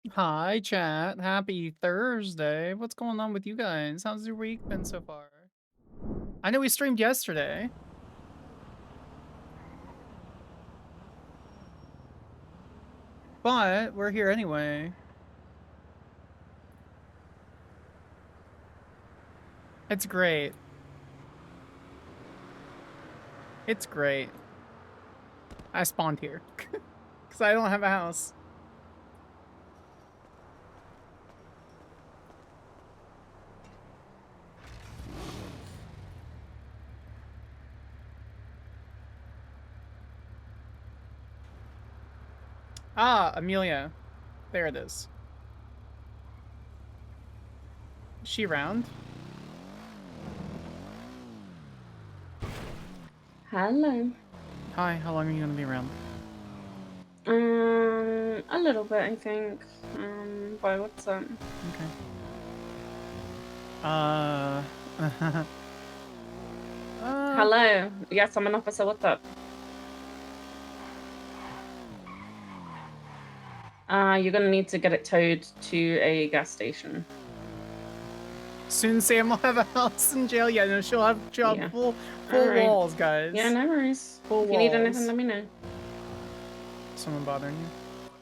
Hi, chat. Happy Thursday. What's going on with you guys? How's your week been so far? I know we streamed yesterday. But we're here anyway. It's great. It's great. I spawned here. Because I don't have a house. Ah, Amelia. There it is. Is she around? Hello. Hi, how long are you going to be around? A little bit, I think. Why, what's up? Okay. Hello. Yes, I'm an officer. What's up? You're gonna need to get it towed to a gas station. Soon Sam will have a house in jail. Yeah, no, she'll have Yeah. full Right. walls, guys. Yeah, no worries. Full if you need anything, let me know. Someone bothering you?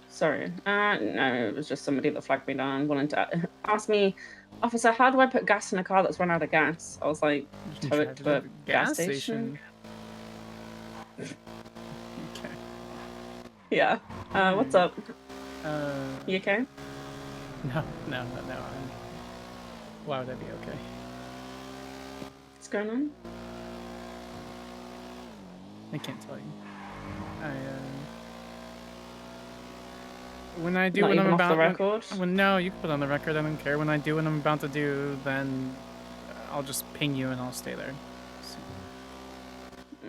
Sorry. No, it was just somebody that flagged me down, wanting to ask me, officer, how do I put gas in a car that's run out of gas? I was like, tow it to a gas station. Okay. Yeah. What's up? You okay? No. Why would I be okay? What's going on? I can't tell you. When I do what I'm about the record? No, you can put on the record. I don't care. When I do what I'm about to do, then I'll just ping you and I'll stay there. So.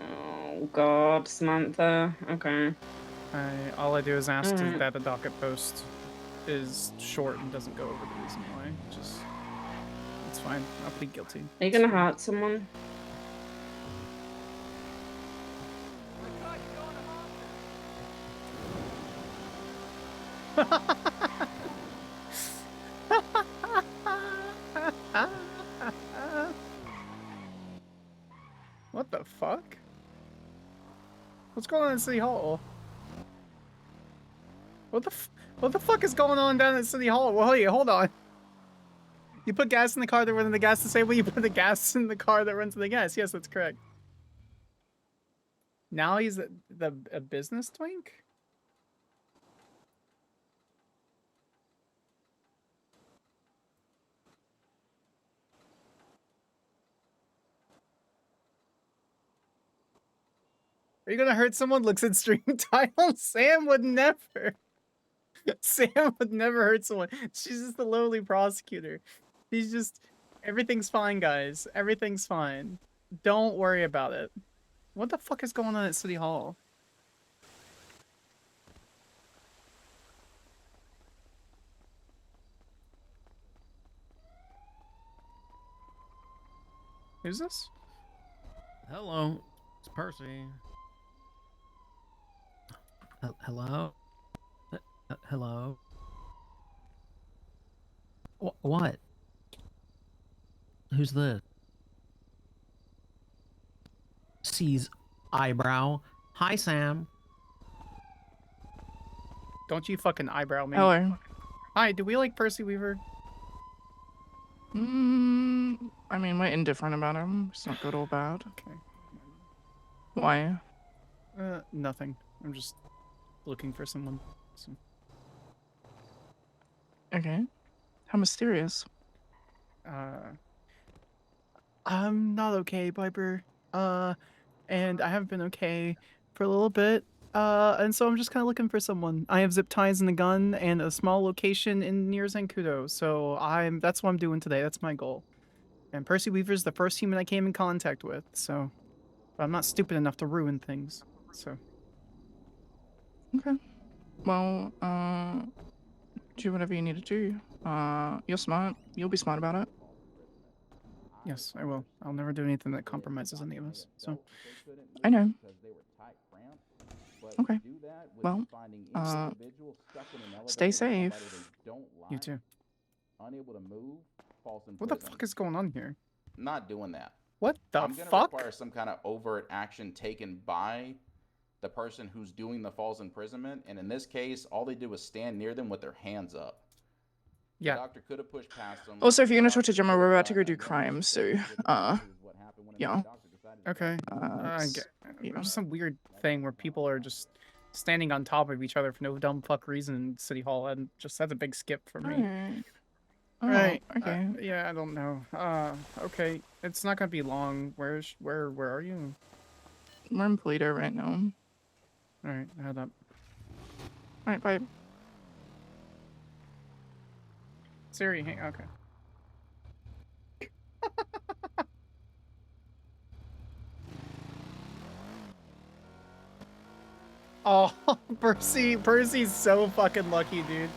Oh God, Samantha. Okay. All I do is ask that the docket post is short and doesn't go over the reason why. Just it's fine. I'll plead guilty. Are you gonna hurt someone? What the fuck? What's going on in City Hall? What the fuck is going on down at City Hall? Well, hey, hold on. You put gas in the car that runs the gas the same way you put the gas in the car that runs the gas. Yes, that's correct. Now he's a business twink? Are you gonna hurt someone? Looks at stream title. Sam would never. Sam would never hurt someone. She's just a lowly prosecutor. She's just everything's fine, guys. Everything's fine. Don't worry about it. What the fuck is going on at City Hall? Who's this? Hello, it's Percy. Hello? Hello? What? Who's this? C's eyebrow. Hi, Sam. Don't you fucking eyebrow me. Hello. Hi, do we like Percy Weaver? I mean, we're indifferent about him. It's not good or bad. Okay. Why? Nothing. I'm just looking for someone. So. Okay. How mysterious. I'm not okay, Piper. And I haven't been okay for a little bit. And so I'm just kind of looking for someone. I have zip ties and a gun and a small location in near Zancudo. So that's what I'm doing today. That's my goal. And Percy Weaver's the first human I came in contact with. So, but I'm not stupid enough to ruin things. So. Okay. Well, do whatever you need to do. You're smart. You'll be smart about it. Yes, I will. I'll never do anything that compromises any of us. So. I know. Okay. Well, stay safe. You too. Unable to move, false What the imprisonment. fuck is going on here? Not doing that. What the I'm gonna fuck? require some kind of overt action taken by the person who's doing the false imprisonment, and in this case, all they did was stand near them with their hands up. Yeah. The doctor could have pushed past them. Also, if you're gonna talk to Gemma, we're about to go do crime, so, yeah. Okay. Yeah. There's some weird thing where people are just standing on top of each other for no dumb fuck reason in City Hall, and just that's a big skip for me. Alright. Oh, Right. okay. Yeah, I don't know. Okay. It's not gonna be long. Where are you? We're in Polito right now. Alright, head up. Alright, bye. Siri, hang okay. Oh, Percy's so fucking lucky, dude.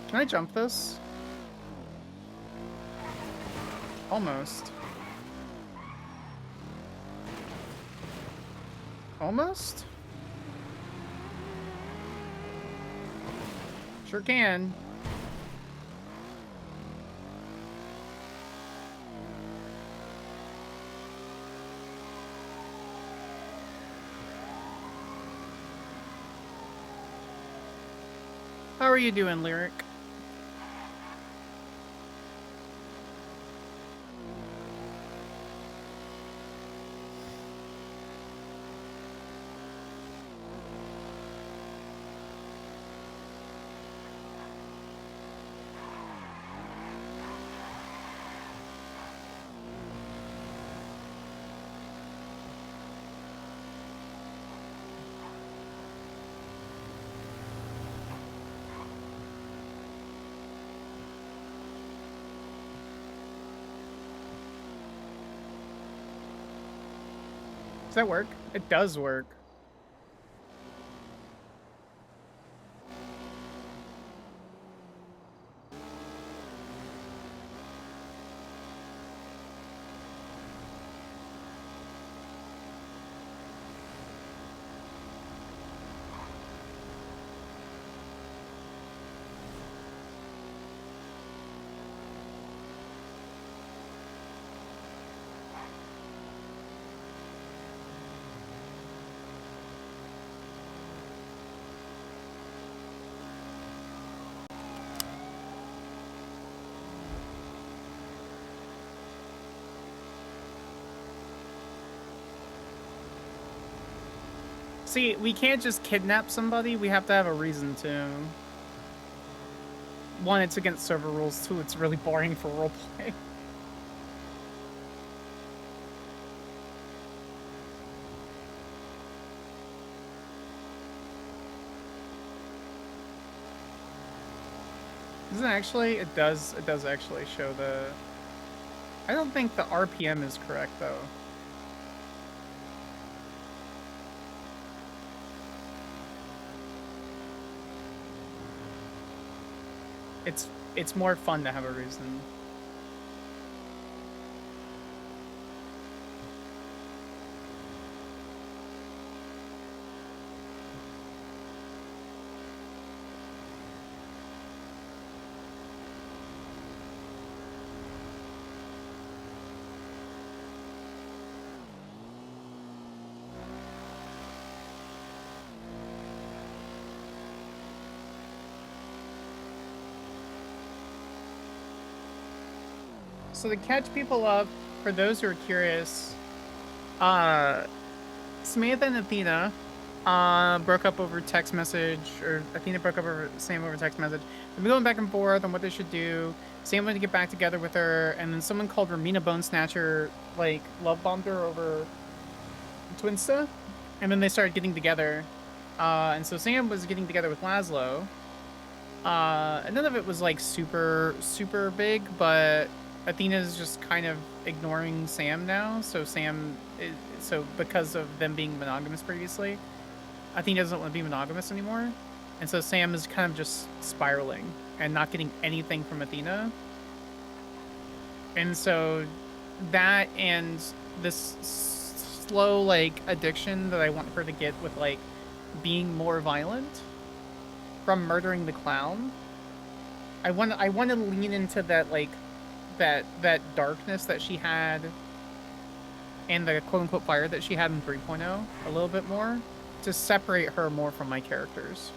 Can I jump this? Almost. Almost? Sure can. How are you doing, Lyric? Does that work? It does work. See, we can't just kidnap somebody. We have to have a reason to. One, it's against server rules. Two, it's really boring for roleplay. Doesn't actually? It does actually show the... I don't think the RPM is correct, though. It's more fun to have a reason. So to catch people up, for those who are curious, Samantha and Athena broke up over text message, or Athena broke up over Sam over text message. They've been going back and forth on what they should do. Sam wanted to get back together with her, and then someone called Romina Bone Snatcher, like, love bombed her over Twinsta, and then they started getting together. And so Sam was getting together with Laszlo. And none of it was, like, super big, but Athena's just kind of ignoring Sam now, so because of them being monogamous previously, Athena doesn't want to be monogamous anymore, and so Sam is kind of just spiraling and not getting anything from Athena, and so that and this slow, like, addiction that I want her to get with, like, being more violent from murdering the clown. I want to lean into that, like, that darkness that she had and the quote-unquote fire that she had in 3.0 a little bit more to separate her more from my characters.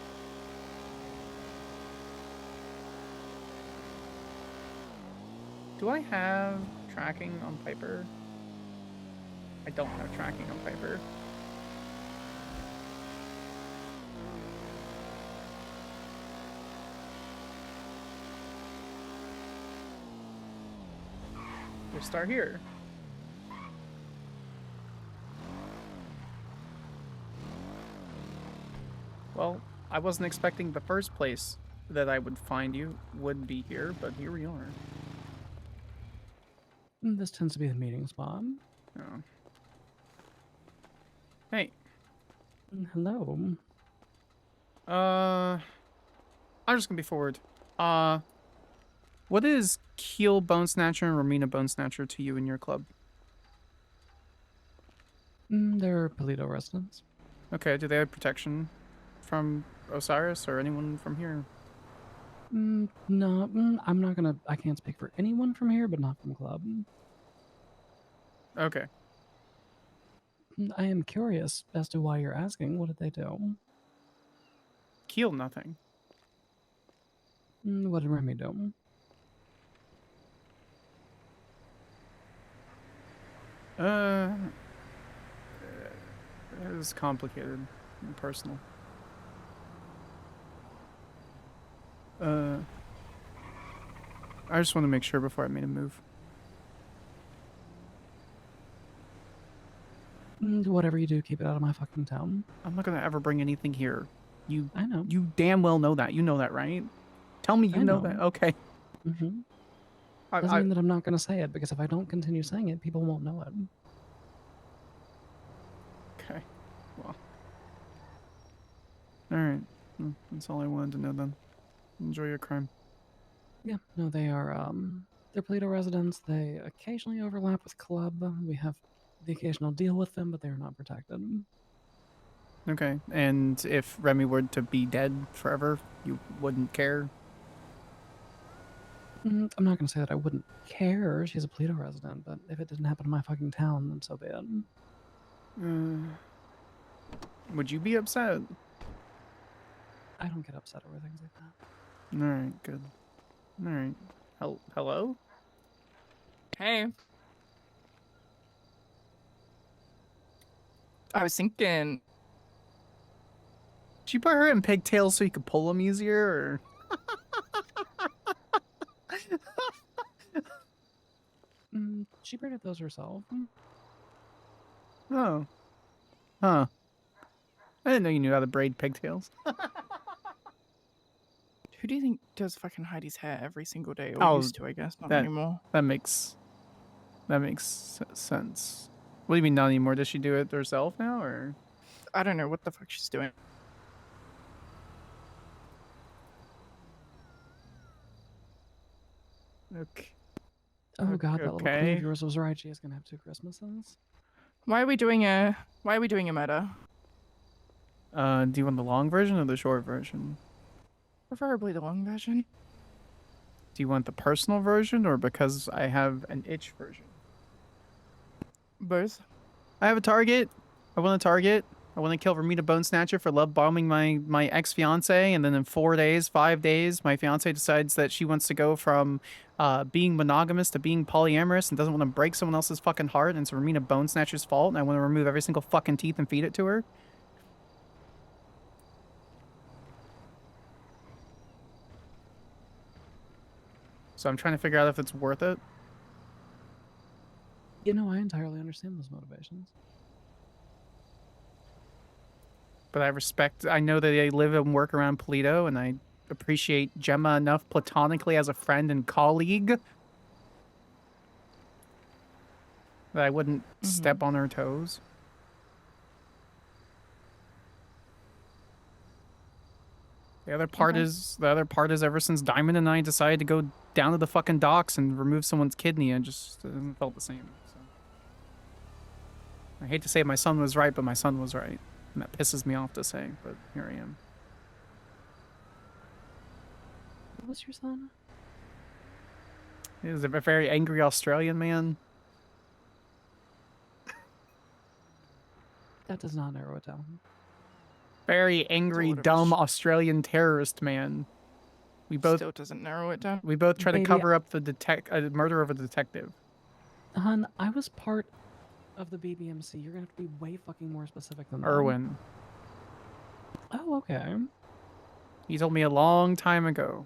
Do I have tracking on Piper? I don't have tracking on Piper. We'll start here. Well, I wasn't expecting the first place that I would find you would be here, but here we are. This tends to be the meeting spot. Oh. Hey. Hello. I'm just gonna be forward. What is Keel Bone Snatcher and Romina Bone Snatcher to you in your club? They're Polito residents. Okay, do they have protection from Osiris or anyone from here? No, I'm not gonna. I can't speak for anyone from here, but not from club. Okay. I am curious as to why you're asking. What did they do? Keel nothing. What did Remy do? It was complicated and personal. I just want to make sure before I made a move. Whatever you do, keep it out of my fucking town. I'm not gonna ever bring anything here. I know. You damn well know that. You know that, right? Tell me you know that. Okay. Mm-hmm. Doesn't mean that I'm not gonna say it, because if I don't continue saying it, people won't know it. Okay. Well. Alright. That's all I wanted to know then. Enjoy your crime. Yeah, no, they are, they're Polito residents. They occasionally overlap with club. We have the occasional deal with them, but they're not protected. Okay. And if Remy were to be dead forever, you wouldn't care? I'm not gonna say that I wouldn't care. She's a Polito resident, but if it didn't happen in my fucking town, then so be it. Would you be upset? I don't get upset over things like that. Alright, good. Alright. Hello? Hey. I was thinking. Did you put her in pigtails so you could pull them easier, or? She braided those herself. Oh. Huh. I didn't know you knew how to braid pigtails. Who do you think does fucking Heidi's hair every single day? Or Oh, used to, I guess. Not that- anymore. That makes sense. What do you mean not anymore? Does she do it herself now, or? I don't know what the fuck she's doing. Okay. Oh god, that little queen Okay. of yours was right. She is gonna have 2 Christmases. Why are we doing a murder? Do you want the long version or the short version? Preferably the long version. Do you want the personal version, or because I have an itch version? Both. I have a target. I want a target. I want to kill Vermita Bone Snatcher for love bombing my ex-fiance, and then in 5 days, my fiance decides that she wants to go from being monogamous to being polyamorous and doesn't want to break someone else's fucking heart, and it's Vermita Bone Snatcher's fault, and I want to remove every single fucking teeth and feed it to her. So I'm trying to figure out if it's worth it. You know, I entirely understand those motivations. But I know that they live and work around Polito, and I appreciate Gemma enough platonically as a friend and colleague that I wouldn't step on her toes. The other part is ever since Diamond and I decided to go down to the fucking docks and remove someone's kidney. And just felt the same. So. I hate to say my son was right, but my son was right. And that pisses me off to say, but here I am. What was your son? He was a very angry Australian man. That does not narrow it down. Very angry, Sort of dumb ish. Australian terrorist man. We both Still doesn't narrow it down. try to Baby, cover up the murder of a detective. Hun, I was part of the BBMC. You're gonna have to be way fucking more specific than that. Irwin. Oh, okay. He told me a long time ago.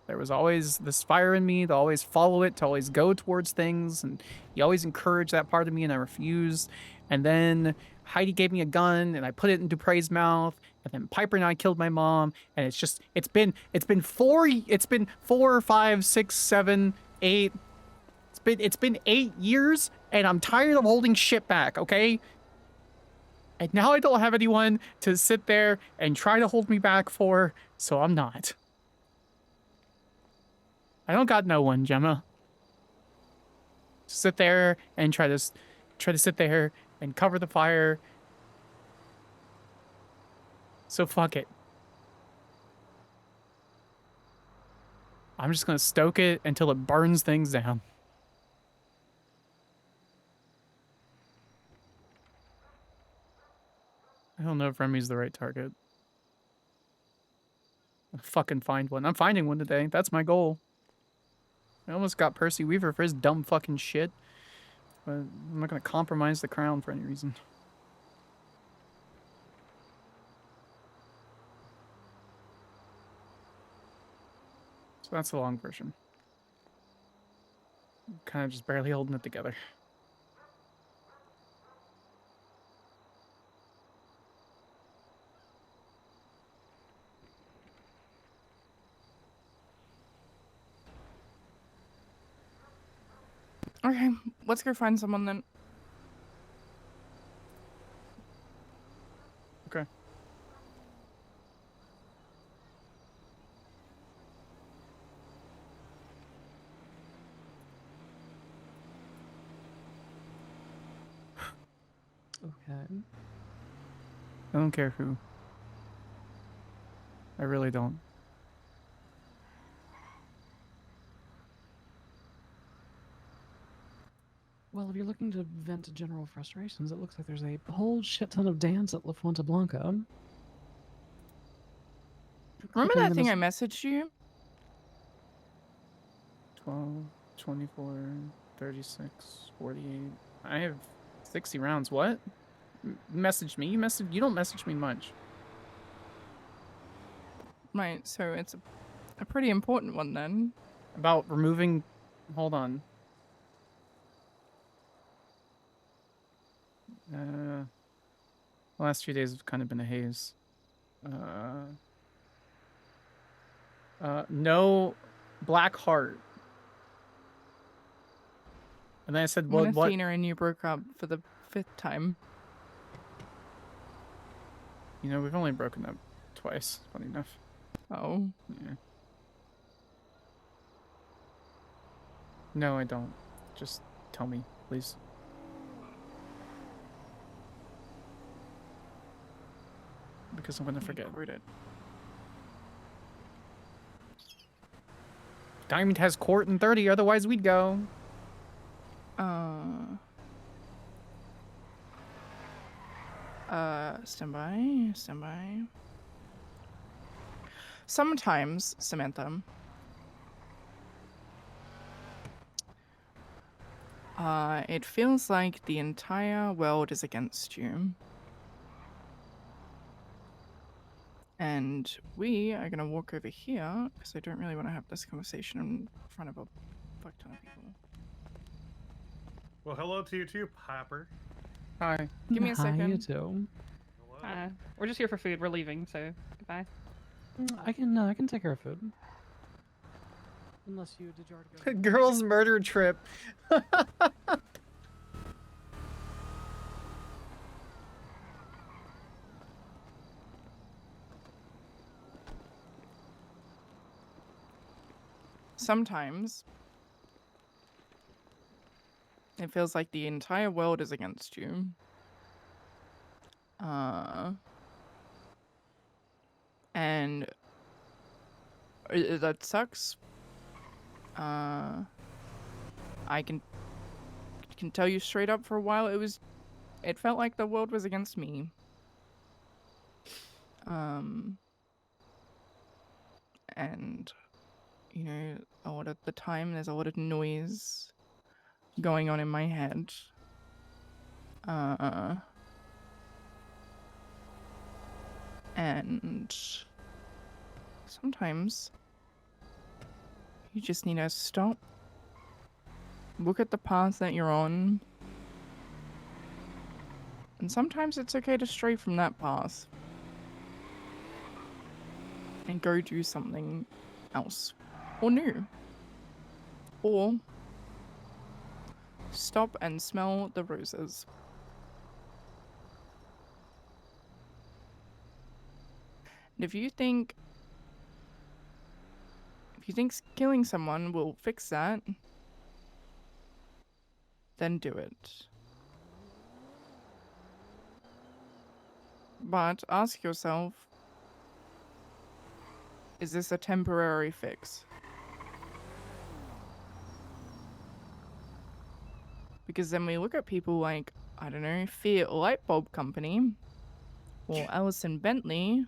There was always this fire in me to always follow it, to always go towards things, and he always encouraged that part of me, and I refused. And then Heidi gave me a gun, and I put it in Dupre's mouth, and then Piper and I killed my mom, and it's been 4, 5, 6, 7, 8. It's been 8 years, and I'm tired of holding shit back, okay? And now I don't have anyone to sit there and try to hold me back for, so I'm not. I don't got no one, Gemma. Sit there and try to sit there and cover the fire. So fuck it. I'm just gonna stoke it until it burns things down. I don't know if Remy's the right target. I'll fucking find one. I'm finding one today. That's my goal. I almost got Percy Weaver for his dumb fucking shit. But I'm not gonna compromise the crown for any reason. So that's the long version. Kind of just barely holding it together. Okay, let's go find someone then. Okay. Okay. I don't care who. I really don't. Well, if you're looking to vent general frustrations, it looks like there's a whole shit ton of dance at La Fuente Blanca. Remember Okay, that thing I then messaged you? 12, 24, 36, 48. I have 60 rounds. What? Message me? You don't message me much. Right, so it's a pretty important one then. About removing... Hold on. The last few days have kind of been a haze. No Black Heart. And then I said, When what? Athena and you broke up for the 5th time. You know, we've only broken up twice, funny enough. Oh. Yeah. No, I don't. Just tell me, please. Because I'm gonna forget. Read it. Diamond has court in 30, otherwise we'd go. Stand by. Sometimes, Samantha, it feels like the entire world is against you. And we are gonna walk over here, because I don't really want to have this conversation in front of a fuck ton of people. Well, hello to you too, Piper. Hi. Give me a Hi, you second. too. Hello. We're just here for food. We're leaving, so goodbye. I can take care of food. Unless you did you already go? Girls' murder trip. sometimes it feels like the entire world is against you. And that sucks. I can tell you straight up, for a while it felt like the world was against me. And you know, a lot of the time there's a lot of noise going on in my head. And sometimes you just need to stop, look at the path that you're on, and sometimes it's okay to stray from that path and go do something else or new, or stop and smell the roses. And if you think killing someone will fix that, then do it. But ask yourself, is this a temporary fix? Because then we look at people like, I don't know, Fiat Light Bulb Company or Alison Bentley.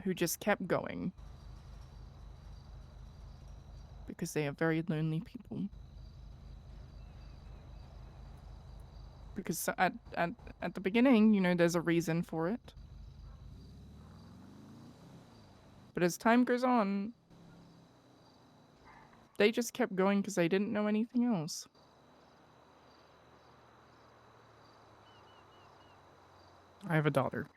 Who just kept going. Because they are very lonely people. Because at the beginning, you know, there's a reason for it. But as time goes on, they just kept going because they didn't know anything else. I have a daughter.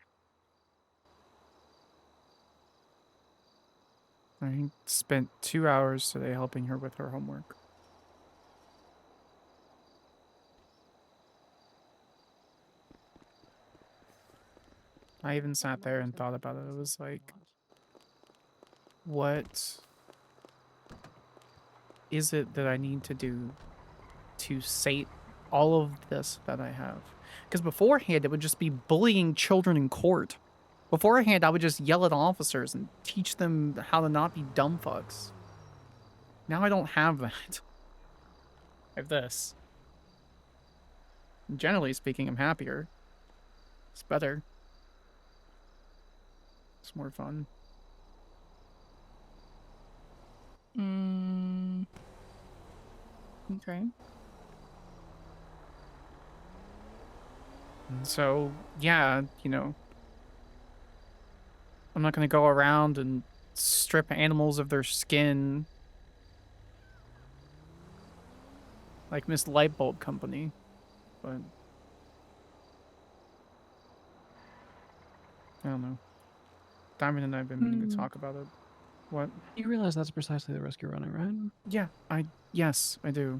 I spent 2 hours today helping her with her homework. I even sat there and thought about it. It was like, what is it that I need to do to sate all of this that I have? Because beforehand, it would just be bullying children in court. Beforehand, I would just yell at officers and teach them how to not be dumb fucks. Now I don't have that. I have this. Generally speaking, I'm happier. It's better. It's more fun. Okay. And so, yeah, you know, I'm not gonna go around and strip animals of their skin like Miss Lightbulb Company, but I don't know. Diamond and I have been meaning to talk about it. What? You realize that's precisely the risk you're running, right? Yeah, yes, I do.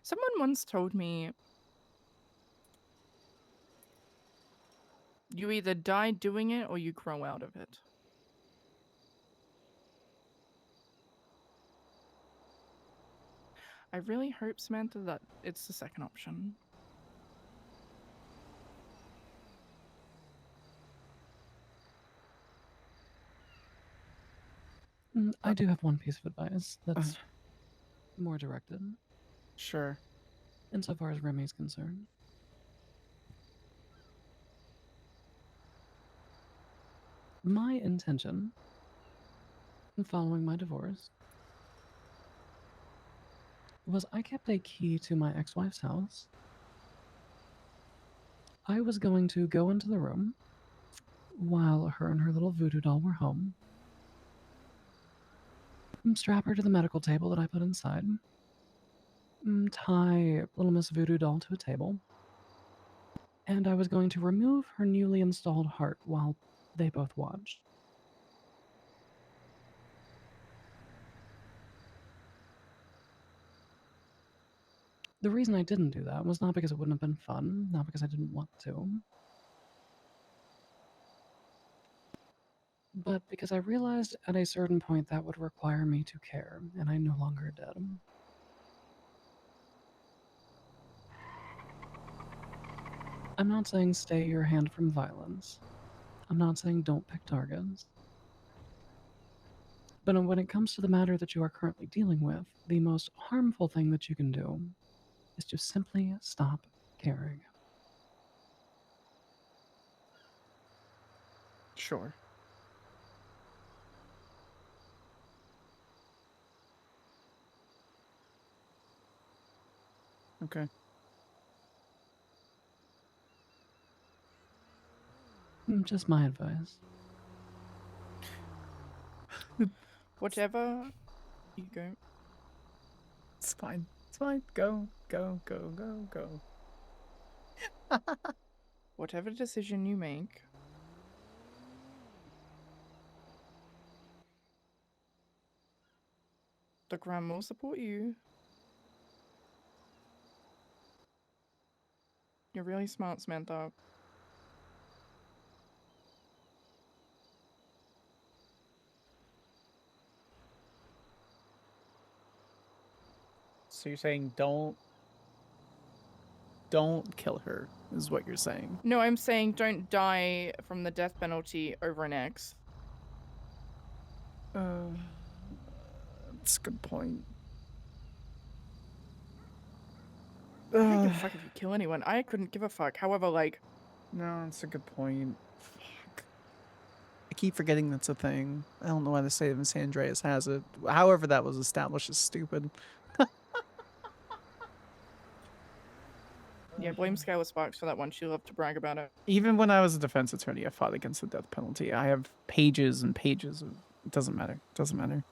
Someone once told me, you either die doing it or you grow out of it. I really hope, Samantha, that it's the second option. I do have one piece of advice that's more directed. Sure. Insofar as Remy's concerned. My intention in following my divorce was I kept a key to my ex-wife's house. I was going to go into the room while her and her little voodoo doll were home, strap her to the medical table that I put inside, tie little Miss Voodoo doll to a table, and I was going to remove her newly installed heart while they both watched. The reason I didn't do that was not because it wouldn't have been fun, not because I didn't want to. but because I realized at a certain point that would require me to care, and I no longer did. I'm not saying stay your hand from violence. I'm not saying don't pick targets. But when it comes to the matter that you are currently dealing with, the most harmful thing that you can do is to simply stop caring. Sure. Okay. Just my advice. Whatever you go. It's fine. It's fine. Go, go, go, go, go. Whatever decision you make. The Gram will support you. You're really smart, Samantha. So you're saying don't kill her, is what you're saying. No, I'm saying don't die from the death penalty over an ex. That's a good point. I don't give a fuck if you kill anyone. I couldn't give a fuck. However, like... No, that's a good point. Fuck. I keep forgetting that's a thing. I don't know why the state of San Andreas has it. However that was established is stupid. Yeah, blame Skylar Sparks for that one. She loved to brag about it. Even when I was a defense attorney, I fought against the death penalty. I have pages and pages of... It doesn't matter. It doesn't matter.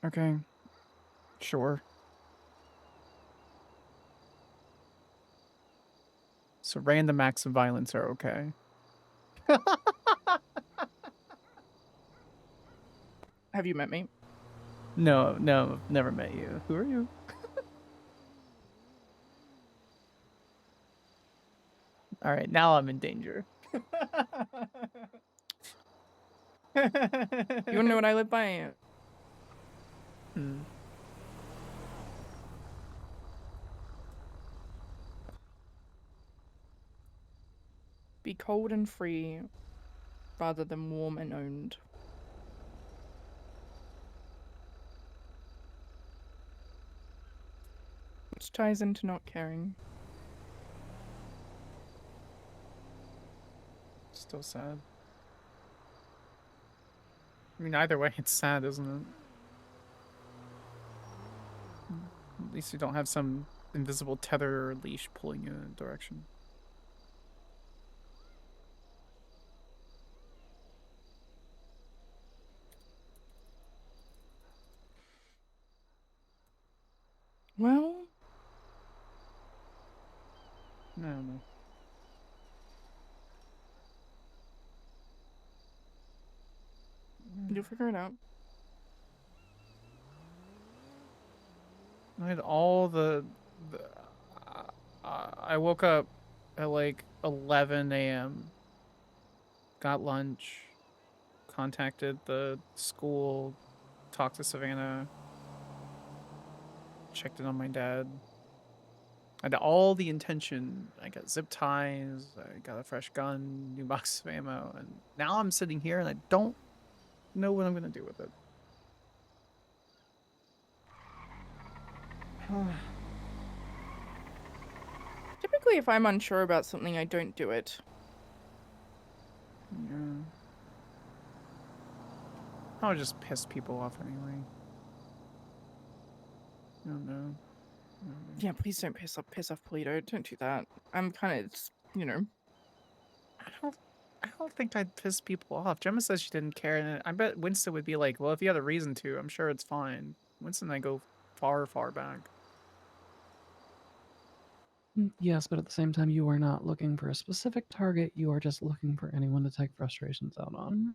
Okay. Sure. So random acts of violence are okay. Have you met me? No, never met you. Who are you? All right, now I'm in danger. You wanna know what I live by? Be cold and free, rather than warm and owned. Which ties into not caring. Still sad. I mean, either way, it's sad, isn't it? At least you don't have some invisible tether or leash pulling you in a direction. Well, I don't know. you'll figure it out. I had all I woke up at like 11 a.m. Got lunch, contacted the school, talked to Savannah, checked in on my dad. I had all the intention. I got zip ties, I got a fresh gun, new box of ammo, and now I'm sitting here and I don't know what I'm gonna do with it. Typically, if I'm unsure about something, I don't do it. Yeah. I would just piss people off anyway. I don't know. Yeah, please don't piss off Polito. Don't do that. I'm kind of, you know. I don't think I'd piss people off. Gemma says she didn't care, and I bet Winston would be like, well, if you had a reason to, I'm sure it's fine. Winston and I go far, far back. Yes, but at the same time, you are not looking for a specific target. You are just looking for anyone to take frustrations out on.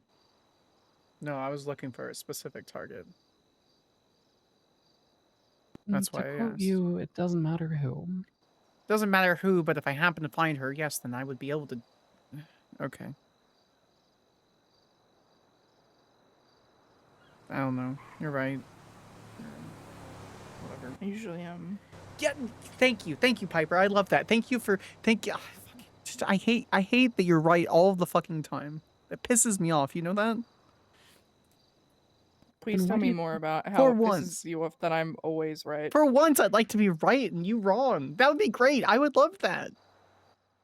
No, I was looking for a specific target. That's why I quote asked. you, it doesn't matter who. Doesn't matter who, but if I happen to find her, yes, then I would be able to Okay. I don't know. You're right. Whatever. I usually am. Yeah, thank you, Piper. I love that. Thank you. I hate that you're right all the fucking time. That pisses me off. You know that? Please Then tell why do me you- more about how For it pisses once. you off that I'm always right. For once, I'd like to be right and you wrong. That would be great. I would love that.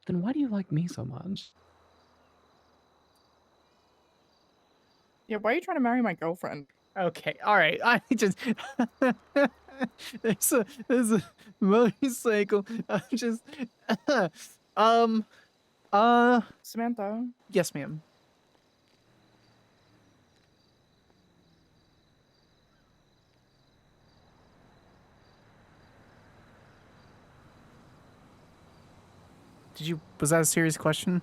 Then why do you like me so much? Yeah, why are you trying to marry my girlfriend? Okay, all right. I just there's a motorcycle. I'm just um Samantha, yes, ma'am. Was that a serious question?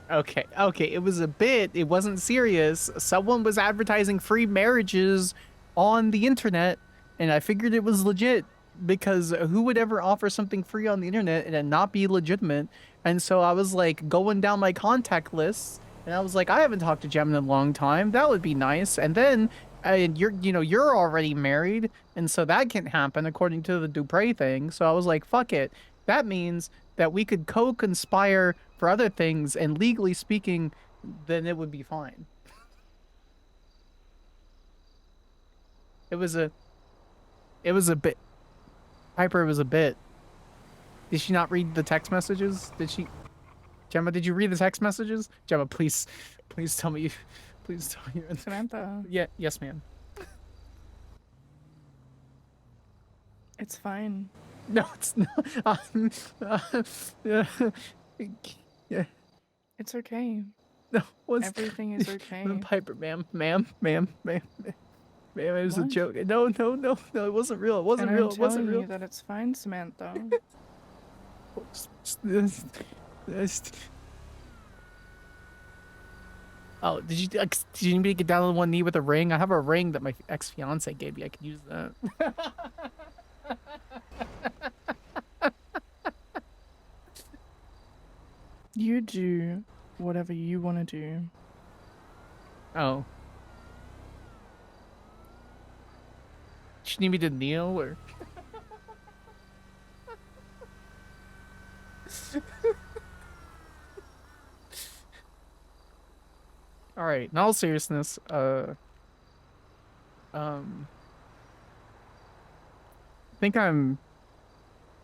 Okay, it was a bit. It wasn't serious. Someone was advertising free marriages on the internet, and I figured it was legit because who would ever offer something free on the internet and it not be legitimate? And so I was like going down my contact list, and I was like, I haven't talked to Jem in a long time. That would be nice. And then, you're already married, and so that can't happen according to the Dupre thing. So I was like, fuck it. That means that we could co-conspire for other things, and legally speaking, then it would be fine. It was a bit. Piper, it was a bit. Did she not read the text messages? Did she? Gemma, did you read the text messages? Gemma, please tell me. Please tell me. Samantha, Yeah, yes, ma'am. it's fine. No, it's not. Yeah, yeah. It's okay. No, what's Everything is okay. Piper, ma'am, it was a What? joke. No, it wasn't real. It wasn't And real. I'm It wasn't telling real. you that it's fine, Samantha. Oh, did you need me to get down on one knee with a ring? I have a ring that my ex-fiance gave me. I could use that. You do whatever you want to do. Oh. Do you need me to kneel or? All right. In all seriousness, I think I'm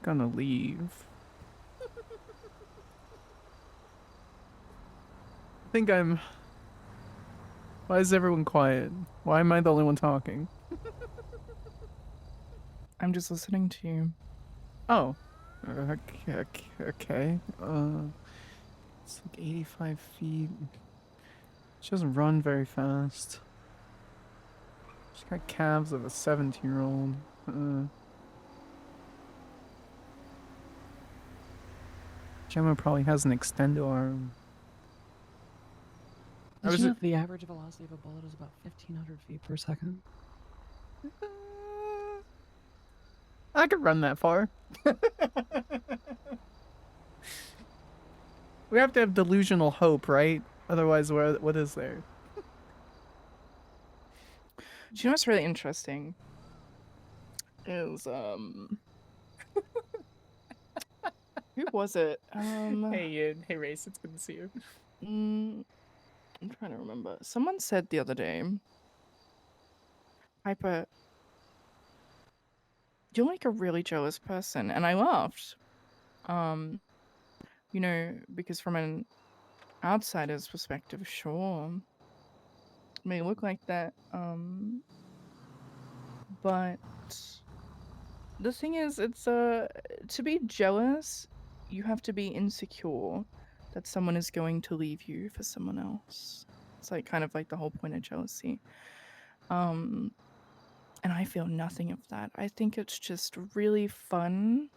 gonna leave. Why is everyone quiet? Why am I the only one talking? I'm just listening to you. Oh. Okay. It's like 85 feet. She doesn't run very fast. She's got calves of a 17-year-old. Gemma probably has an extendo arm. Did you know the average velocity of a bullet is about 1,500 feet per second? I could run that far. We have to have delusional hope, right? Otherwise, what is there? Do you know what's really interesting? Is who was it? Hey, Ian. Hey, Race. It's good to see you. I'm trying to remember. Someone said the other day, Piper, you're like a really jealous person, and I laughed. You know, because from an outsider's perspective, sure, it may look like that. But the thing is, it's to be jealous, you have to be insecure that someone is going to leave you for someone else. It's like kind of like the whole point of jealousy. And I feel nothing of that. I think it's just really fun.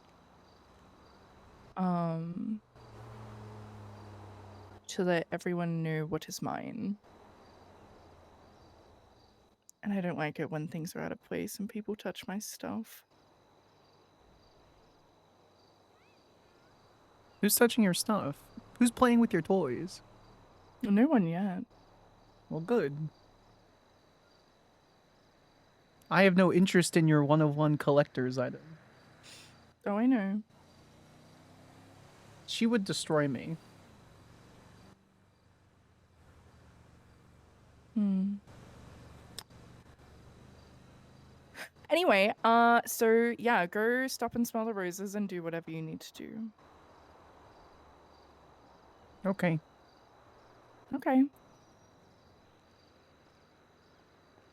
To let everyone know what is mine. And I don't like it when things are out of place and people touch my stuff. Who's touching your stuff? Who's playing with your toys? No one yet. Well, good. I have no interest in your one-of-one collector's item. Oh, I know. She would destroy me. Anyway, so yeah, go stop and smell the roses and do whatever you need to do. Okay. Okay.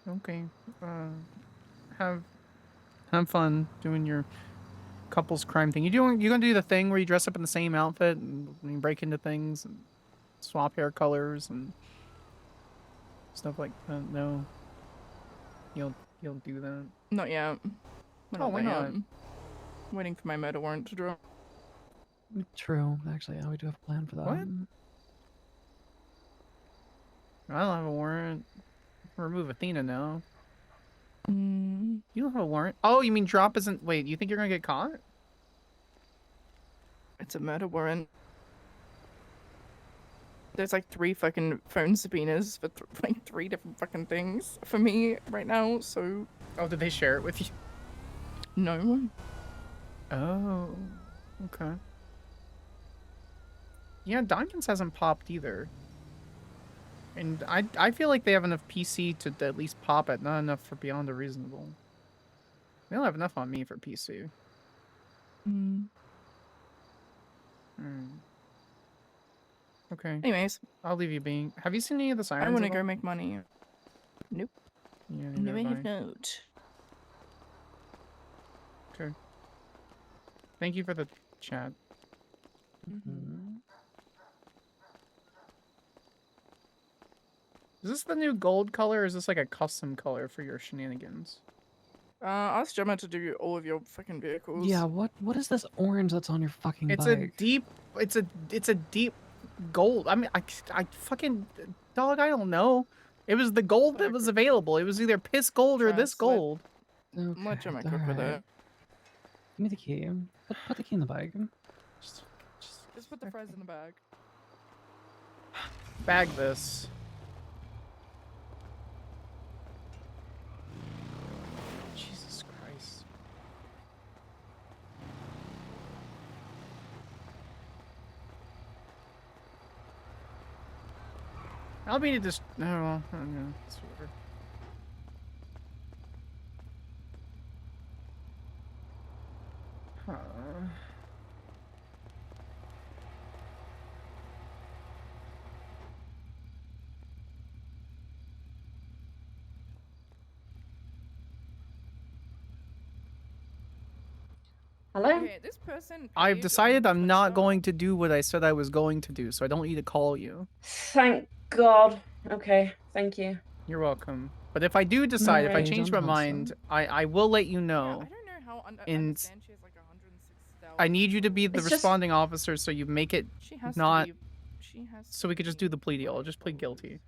Okay. Have fun doing your couples crime thing. You gonna do the thing where you dress up in the same outfit and you break into things and swap hair colors and stuff like that? No. You'll do that. Not yet. Oh, why not? Waiting for my murder warrant to draw. True. Actually, yeah, we do have a plan for that. What? I don't have a warrant. Remove Athena now. You don't have a warrant? Oh, you mean drop isn't... Wait, you think you're gonna get caught? It's a murder warrant. There's like 3 fucking phone subpoenas for like 3 different fucking things for me right now, so... Oh, did they share it with you? No. Oh, okay. Yeah, Diamonds hasn't popped either. And I feel like they have enough PC to at least pop it, not enough for Beyond a Reasonable. They don't have enough on me for PC. Okay. Anyways. I'll leave you being. Have you seen any of the sirens? I want to go make money. Nope. Yeah, No, I have nearby. not. Okay. Thank you for the chat. Is this the new gold color, or is this like a custom color for your shenanigans? Ask Gemma to do all of your fucking vehicles. Yeah, what is this orange that's on your fucking It's bike? it's a deep gold. I mean, I fucking dog. I don't know. It was the gold that was available. It was either piss gold or this gold. Okay, Let Gemma cook with alright. it. Give me the key. Put the key in the bike. Just put the fries in the bag. Bag this. Jesus Christ. I'll be to just. No, well, I don't know. It's whatever. Huh. Hello? Okay, this person I've paid decided I'm not $20. going to do what I said I was going to do, so I don't need to call you. Thank God. Okay, thank you. You're welcome. But if I do decide, if I Alright. change my mind, I will let you Yeah, know. I don't know how And understand she has like 106,000. I need you to be the It's just- responding officer, so you make it She has not. to be. She has. So we could just do the plea deal. I'll just plead guilty.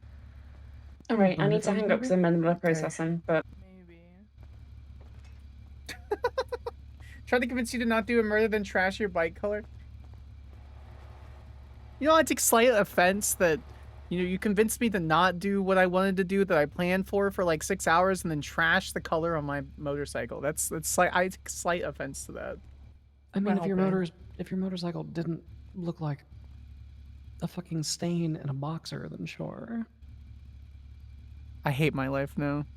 Alright, I need to hang up because I'm in the middle of Okay. processing, but Maybe. Try to convince you to not do a murder, then trash your bike color. You know, I take slight offense that, you know, you convinced me to not do what I wanted to do that I planned for like 6 hours and then trash the color on my motorcycle. That's like I take slight offense to that. I mean, Well, if your motorcycle didn't look like a fucking stain in a boxer, then sure. I hate my life now.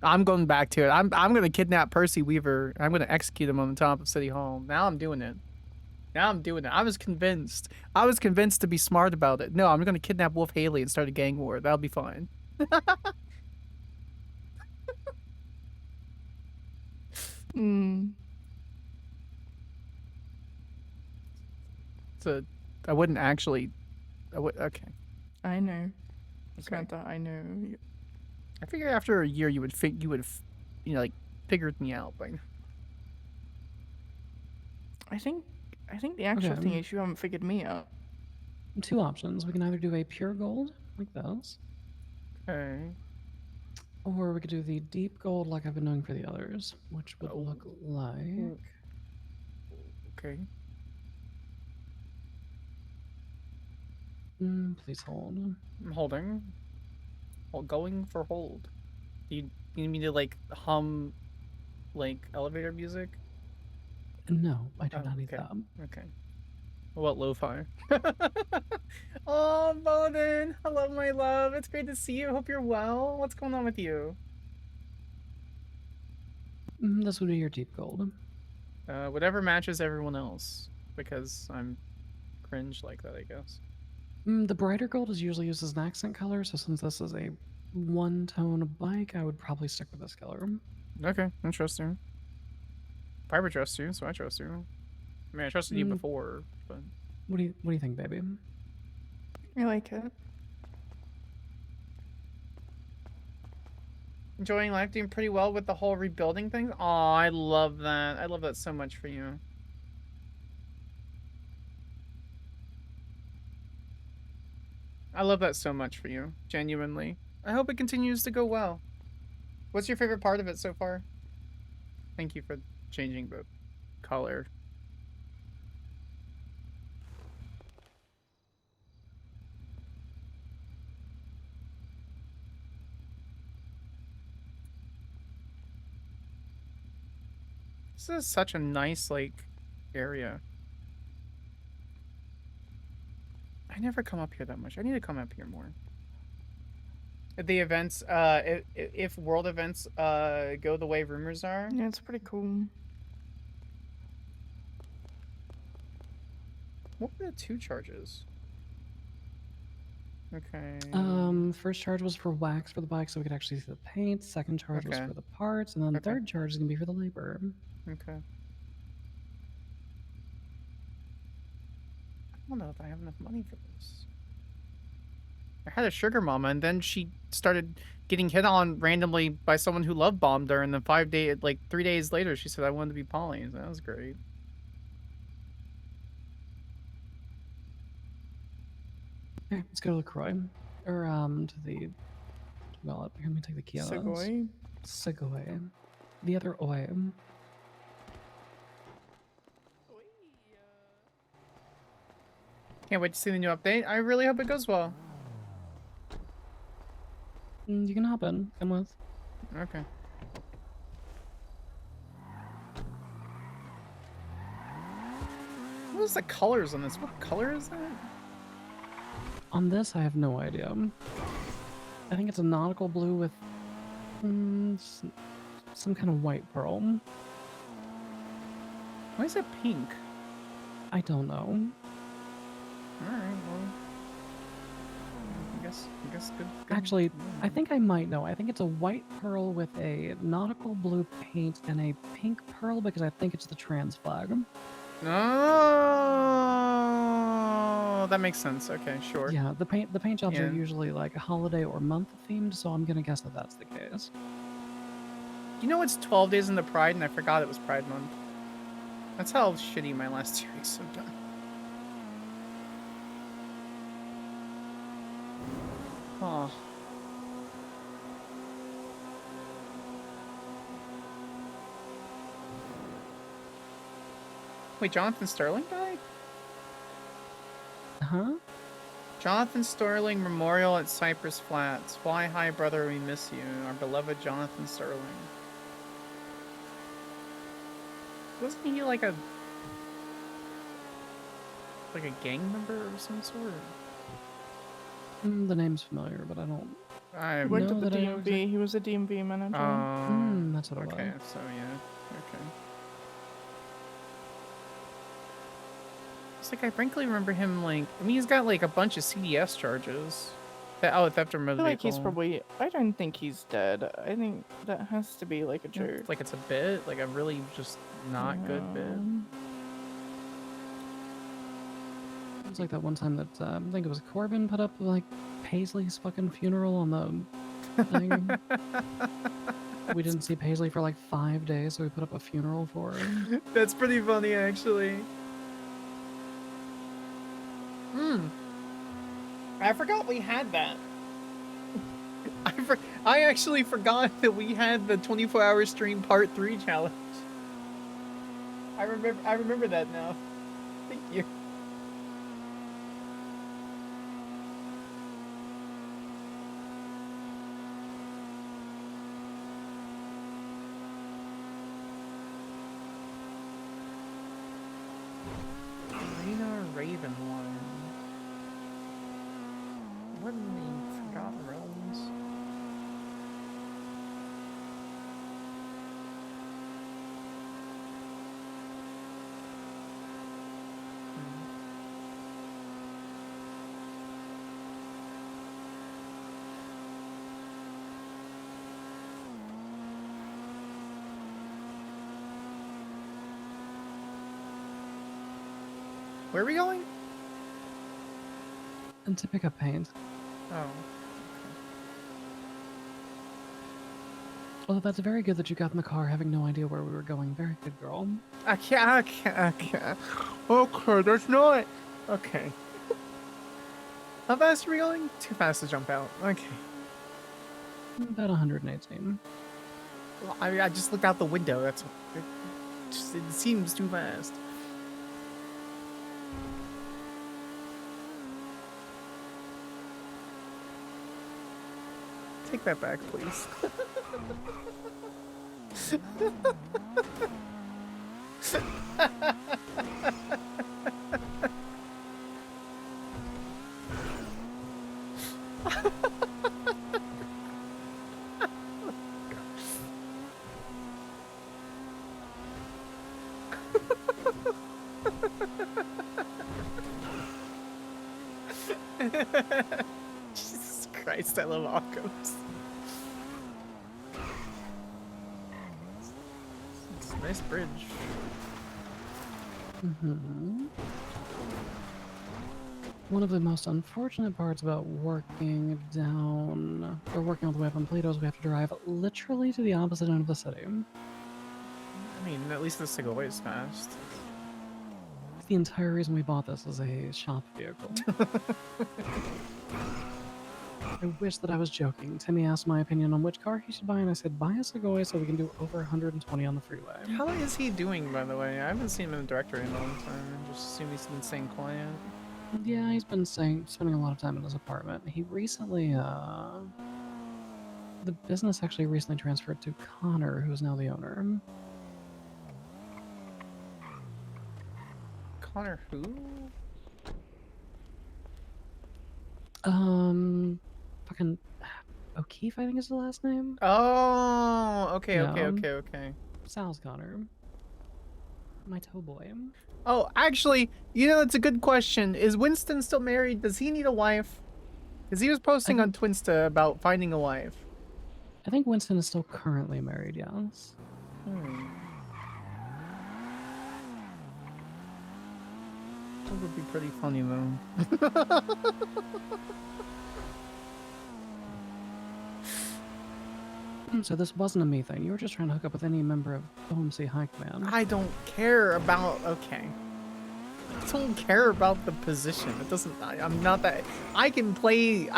I'm going back to it. I'm gonna kidnap Percy Weaver. I'm gonna execute him on the top of City Hall. Now I'm doing it. I was convinced. I was convinced to be smart about it. No, I'm gonna kidnap Wolf Haley and start a gang war. That'll be fine. I wouldn't actually. Okay. I know. Okay. Samantha, I know. I figure after a year you would you know, like figured me out by now. I think the actual Okay. thing is you haven't figured me out. 2 options. We can either do a pure gold, like those, Okay. or we could do the deep gold like I've been doing for the others, which would look like... Okay. Please hold. I'm holding. Going for hold. Do you need me to like hum like elevator music? No, I do Oh, not need okay. that. Okay. What lo-fi? Oh, Bowden! Hello, my love. It's great to see you. Hope you're well. What's going on with you? This would be your deep gold. Whatever matches everyone else, because I'm cringe like that, I guess. The brighter gold is usually used as an accent color, so since this is a one-tone bike, I would probably stick with this color. Okay, interesting. Piper trusts you, so I trust you. I mean, I trusted you before, but What do you think, baby? I like it. enjoying life, doing pretty well with the whole rebuilding thing. Oh, I love that. I love that so much for you. I love that so much for you, genuinely. I hope it continues to go well. What's your favorite part of it so far? Thank you for changing the color. This is such a nice, like, area. I never come up here that much. I need to come up here more. The events, if world events, go the way rumors are. Yeah, it's pretty cool. What were the 2 charges? Okay. First charge was for wax for the bike, so we could actually see the paint. Second charge was Okay. for the parts, and then third charge is gonna be for the labor. Okay. I don't know if I have enough money for this. I had a sugar mama, and then she started getting hit on randomly by someone who love bombed her, and then 3 days later, she said I wanted to be poly. So that was great. Okay, let's go to LaCroix. Or, to the... Well, here, let me take the key out of this. Segoy. Segoy. The other oi. Can't wait to see the new update. I really hope it goes well. You can hop in. Come with. Okay. What is the colors on this? What color is that? On this, I have no idea. I think it's a nautical blue with some kind of white pearl. Why is it pink? I don't know. Alright, well. I guess good. Actually, I think I might know. I think it's a white pearl with a nautical blue paint and a pink pearl because I think it's the trans flag. Oh, that makes sense. Okay, sure. Yeah, the paint jobs Yeah. are usually like holiday or month themed, so I'm gonna guess that that's the case. You know it's 12 days into Pride, and I forgot it was Pride Month. That's how shitty my last 2 weeks have been. Oh. Wait, Jonathan Sterling died? Huh? Jonathan Sterling Memorial at Cypress Flats. Fly high, brother, we miss you. Our beloved Jonathan Sterling. Wasn't he like a gang member of some sort? The name's familiar, but I don't. I He worked know at the that I know DMV. He was a DMV manager. That's what it okay, was. so yeah, okay. It's like I frankly remember him like. I mean, he's got like a bunch of CDS charges. Theft or I motor feel like vehicle. he's probably. I don't think he's dead. I think that has to be like a joke. It's like it's a bit, like a really just not good bit. It's like that one time that I think it was Corbin put up like Paisley's fucking funeral on the thing. We didn't see Paisley for like 5 days, so we put up a funeral for her. That's pretty funny, actually. I forgot we had that. I actually forgot that we had the 24-hour stream part 3 challenge. I remember that now. Thank you. Raven one. What in the Forgotten Realms? Where are we going? And to pick up paint. Oh. Although that's very good that you got in the car having no idea where we were going. Very good, girl. I can't. Okay, there's no. Okay. How fast are we going? Too fast to jump out. Okay. About 118. Well, I just looked out the window. That's. It seems too fast. Take that back, please. Jesus Christ, I love Occos. It's a nice bridge. One of the most unfortunate parts about working down, or working all the way up on Plato is we have to drive literally to the opposite end of the city. I mean, at least the Segoy is fast. The entire reason we bought this is a shop vehicle. I wish that I was joking. Timmy asked my opinion on which car he should buy, and I said, buy a Segoy so we can do over 120 on the freeway. How is he doing, by the way? I haven't seen him in the directory in a long time. I just assume he's been staying quiet. Yeah, he's been spending a lot of time in his apartment. He recently, the business actually recently transferred to Connor, who's now the owner. Connor who? Fucking O'Keefe, I think is the last name. Oh, okay, Yeah. okay. Sal's Connor. My toe boy. Oh, actually, you know, it's a good question. Is Winston still married? Does he need a wife? Because he was posting on Twinsta about finding a wife. I think Winston is still currently married, yes. That would be pretty funny, though. So this wasn't a me thing. You were just trying to hook up with any member of OMC High Command. I don't care about... Okay. I don't care about the position. It doesn't... I'm not that... I can play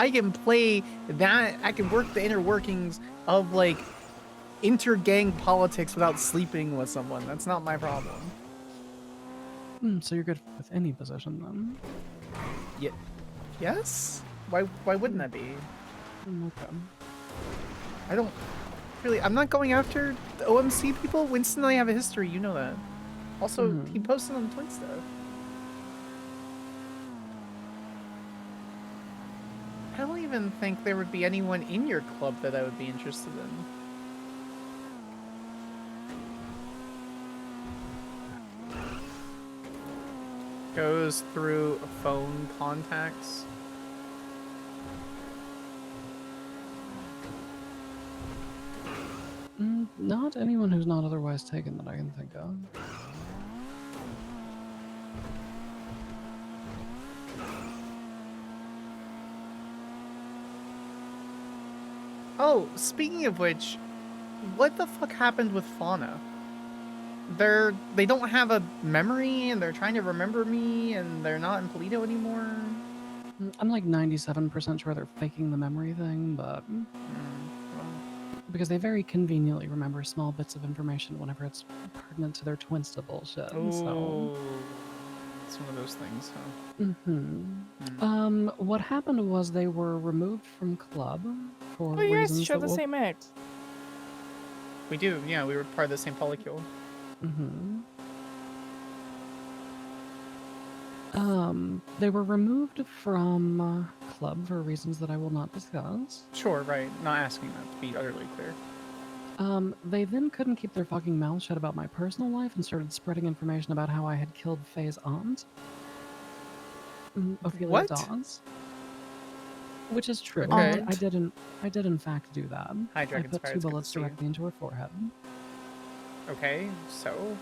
that... I can work the inner workings of, like, inter-gang politics without sleeping with someone. That's not my problem. So you're good with any position, then? Yes? Why wouldn't that be? Okay. I don't... Really, I'm not going after the OMC people. Winston and I have a history, you know that. Also, he posted on Twinsta. I don't even think there would be anyone in your club that I would be interested in. Goes through phone contacts. Not anyone who's not otherwise taken that I can think of. Oh, speaking of which, what the fuck happened with Fauna? They don't have a memory, and they're trying to remember me, and they're not in Polito anymore. I'm like 97% sure they're faking the memory thing, but... Because they very conveniently remember small bits of information whenever it's pertinent to their Twinsta bullshit. Oh, it's one of those things, huh? What happened was they were removed from club for Oh, you guys reasons share that the will... same ex. We do, yeah, we were part of the same polycule. They were removed from club for reasons that I will not discuss. Sure, right. Not asking that to be utterly clear. They then couldn't keep their fucking mouths shut about my personal life and started spreading information about how I had killed Faye's aunt, Ophelia What? Dawes. Which is true. Okay. I did in fact do that. Hi, I Dragonspire, put it's 2 good to bullets see you. directly into her forehead. Okay, so?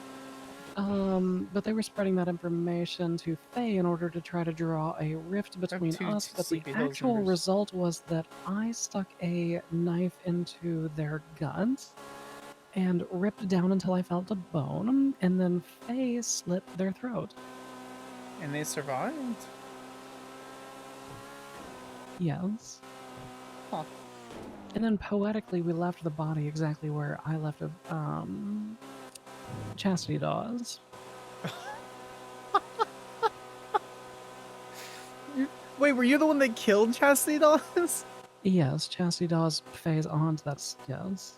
But they were spreading that information to Faye in order to try to draw a rift between two us, but the Sleepy Hills actual numbers. result was that I stuck a knife into their gut and ripped down until I felt a bone, and then Faye slit their throat. And they survived? Yes. Huh. And then poetically, we left the body exactly where I left it, Chastity Dawes. Wait, were you the one that killed Chastity Dawes? Yes, Chastity Dawes, Faye's aunt, that's, yes.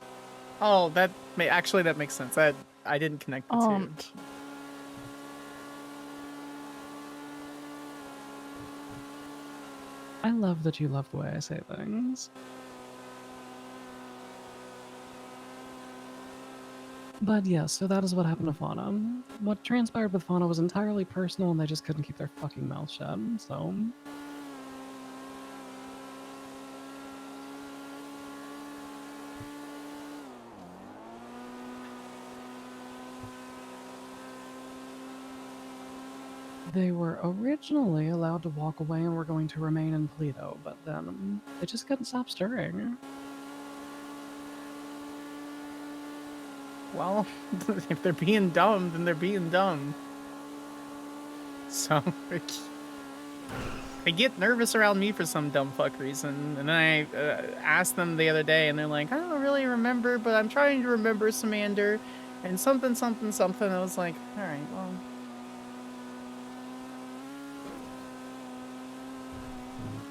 Oh, that makes sense. I didn't connect the two. I love that you love the way I say things. But yes, so that is what happened to Fauna. What transpired with Fauna was entirely personal and they just couldn't keep their fucking mouth shut, so... They were originally allowed to walk away and were going to remain in Pleto, but then they just couldn't stop stirring. Well, if they're being dumb, then they're being dumb. So, they get nervous around me for some dumb fuck reason. And then I asked them the other day, and they're like, I don't really remember, but I'm trying to remember Samantha. And something, something, something. I was like, alright, well...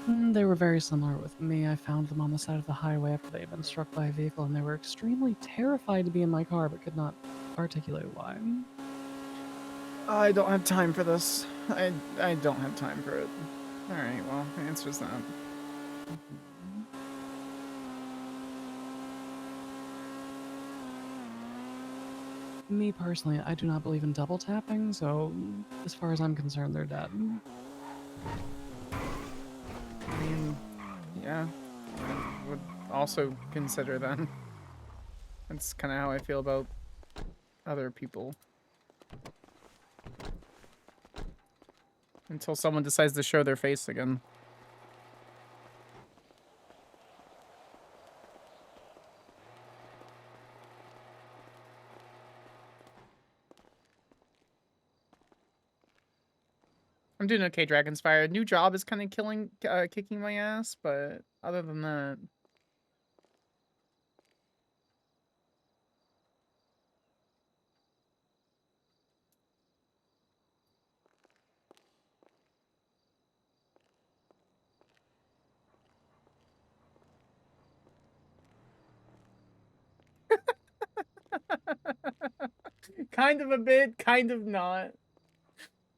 They were very similar with me. I found them on the side of the highway after they had been struck by a vehicle, and they were extremely terrified to be in my car, but could not articulate why. I don't have time for this. I don't have time for it. Alright, well, the answer's that. Me personally, I do not believe in double tapping, so as far as I'm concerned, they're dead. I mean, yeah, I would also consider them. That's kind of how I feel about other people. Until someone decides to show their face again. I'm doing okay, Dragonspire. New job is kind of kicking my ass, but other than that... Kind of a bit, kind of not.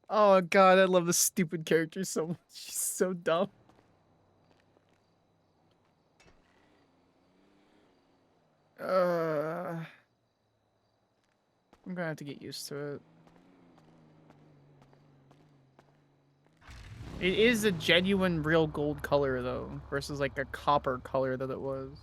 Oh god, I love this stupid character so much. She's so dumb. I'm gonna have to get used to it. It is a genuine real gold color though, versus like a copper color that it was.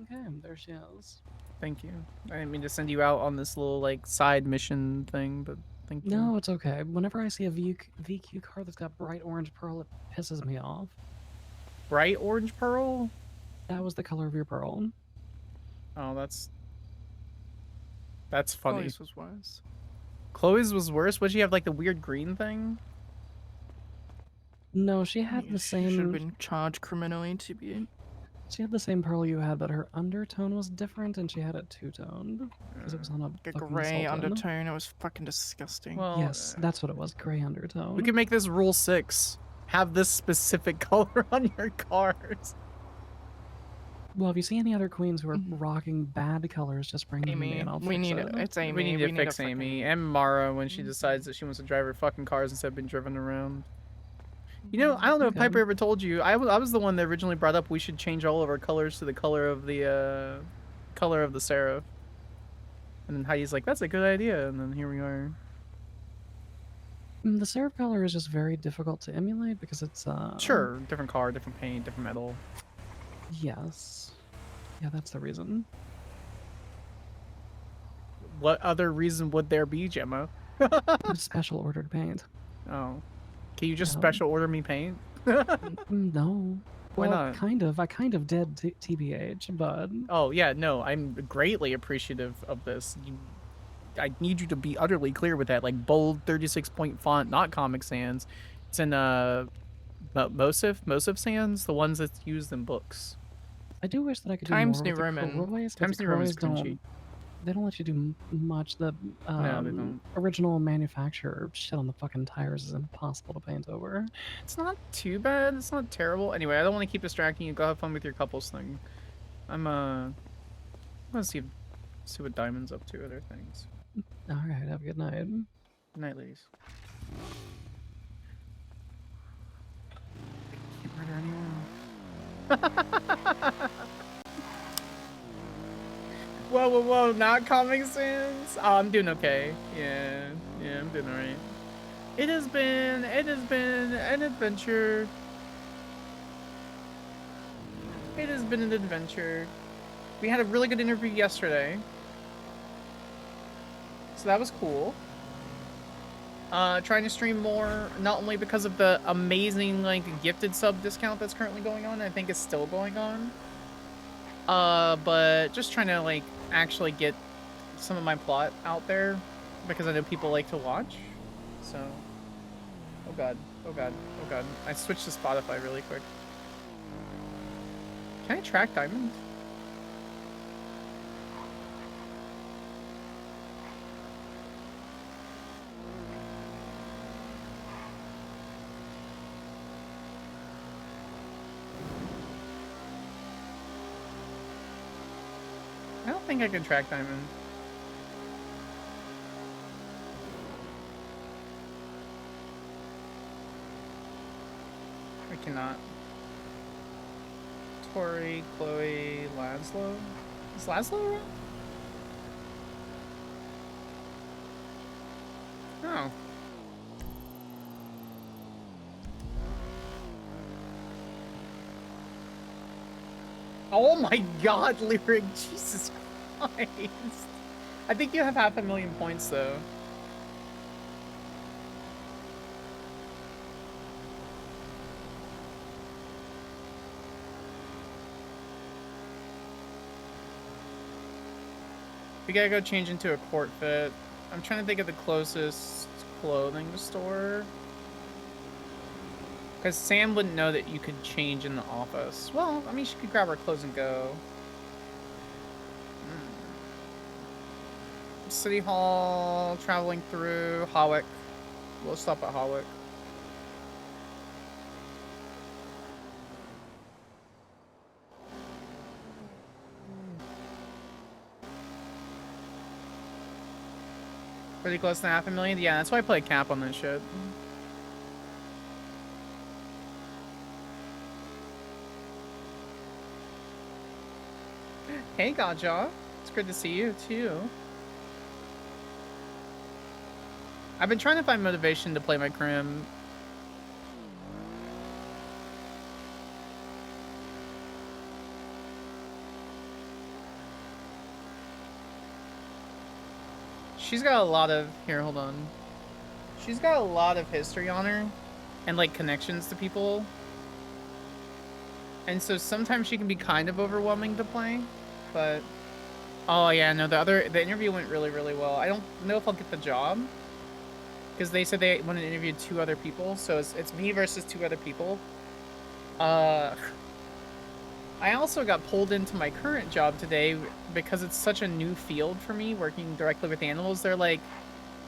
Okay, there she is. Thank you. I didn't mean to send you out on this little like side mission thing, but thank you. No, it's okay. Whenever I see a VQ car that's got bright orange pearl, it pisses me off. Bright orange pearl? That was the color of your pearl. Oh, that's funny. Chloe's was worse. Chloe's was worse? Would she have like the weird green thing? No, she had the Should have same. been charged criminally to be. She had the same pearl you had, but her undertone was different, and she had it two-toned because it was on a Like a fucking grey Sultan. undertone. It was fucking disgusting. Well, Yes, that's what it was. Gray undertone. we could make this rule 6. Have this specific color on your cars. Well, if you see any other queens who are rocking bad colors, just bring them to me Amy, and I'll we fix need it. it's Amy. We need to fix frickin- Amy and Mara when she decides that she wants to drive her fucking cars instead of being driven around. You know, I don't know if Okay. Piper ever told you. I was the one that originally brought up we should change all of our colors to the color of the Seraph. And then Heidi's like, that's a good idea. And then here we are. The Seraph color is just very difficult to emulate because it's Sure, different car, different paint, different metal. Yes. Yeah, that's the reason. What other reason would there be, Gemma? It's special ordered paint. Oh. Can you just Yeah. special order me paint? No. Why Well, not? kind of. I kind of did TBH, but Oh, yeah, no, I'm greatly appreciative of this. I need you to be utterly clear with that. Like, bold 36-point font, not Comic Sans. It's in, Mosif Sans, the ones that's used in books. I do wish that I could Times do New more with Roman. the Croys, but Times the New Roman's Croys cringy. they don't let you do much. The No, they don't. original manufacturer shit on the fucking tires is impossible to paint over. It's not too bad. It's not terrible. Anyway, I don't want to keep distracting you. Go have fun with your couples thing. I'm gonna see what Diamond's up to. Other things. All right, have a good night. Good night, ladies. Can't murder anyone. Whoa, not Comic Sans? Oh, I'm doing okay. Yeah, I'm doing alright. It has been an adventure. It has been an adventure. We had a really good interview yesterday. So that was cool. Trying to stream more, not only because of the amazing, like, gifted sub discount that's currently going on, I think it's still going on. But just trying to, like, actually get some of my plot out there, because I know people like to watch. So, oh god. I switched to Spotify really quick. Can I track Diamond? I don't think I can track Diamond. I cannot. Tori, Chloe, Laszlo? Is Laszlo around? Oh. Oh my god, Lyric! Jesus Christ! I think you have 500,000 points, though. We gotta go change into a court fit. I'm trying to think of the closest clothing store. Because Sam wouldn't know that you could change in the office. Well, I mean, she could grab her clothes and go. City Hall, traveling through Hawick. We'll stop at Hawick. Pretty close to 500,000? Yeah, that's why I play cap on this shit. Hey, Gaja. It's good to see you, too. I've been trying to find motivation to play my crim. She's got a lot of... Here, hold on. She's got a lot of history on her. And, like, connections to people. And so sometimes she can be kind of overwhelming to play. But... Oh, yeah, no, the interview went really, really well. I don't know if I'll get the job. Because they said they want to interview 2 other people. So it's me versus 2 other people. I also got pulled into my current job today because it's such a new field for me, working directly with animals. They're like,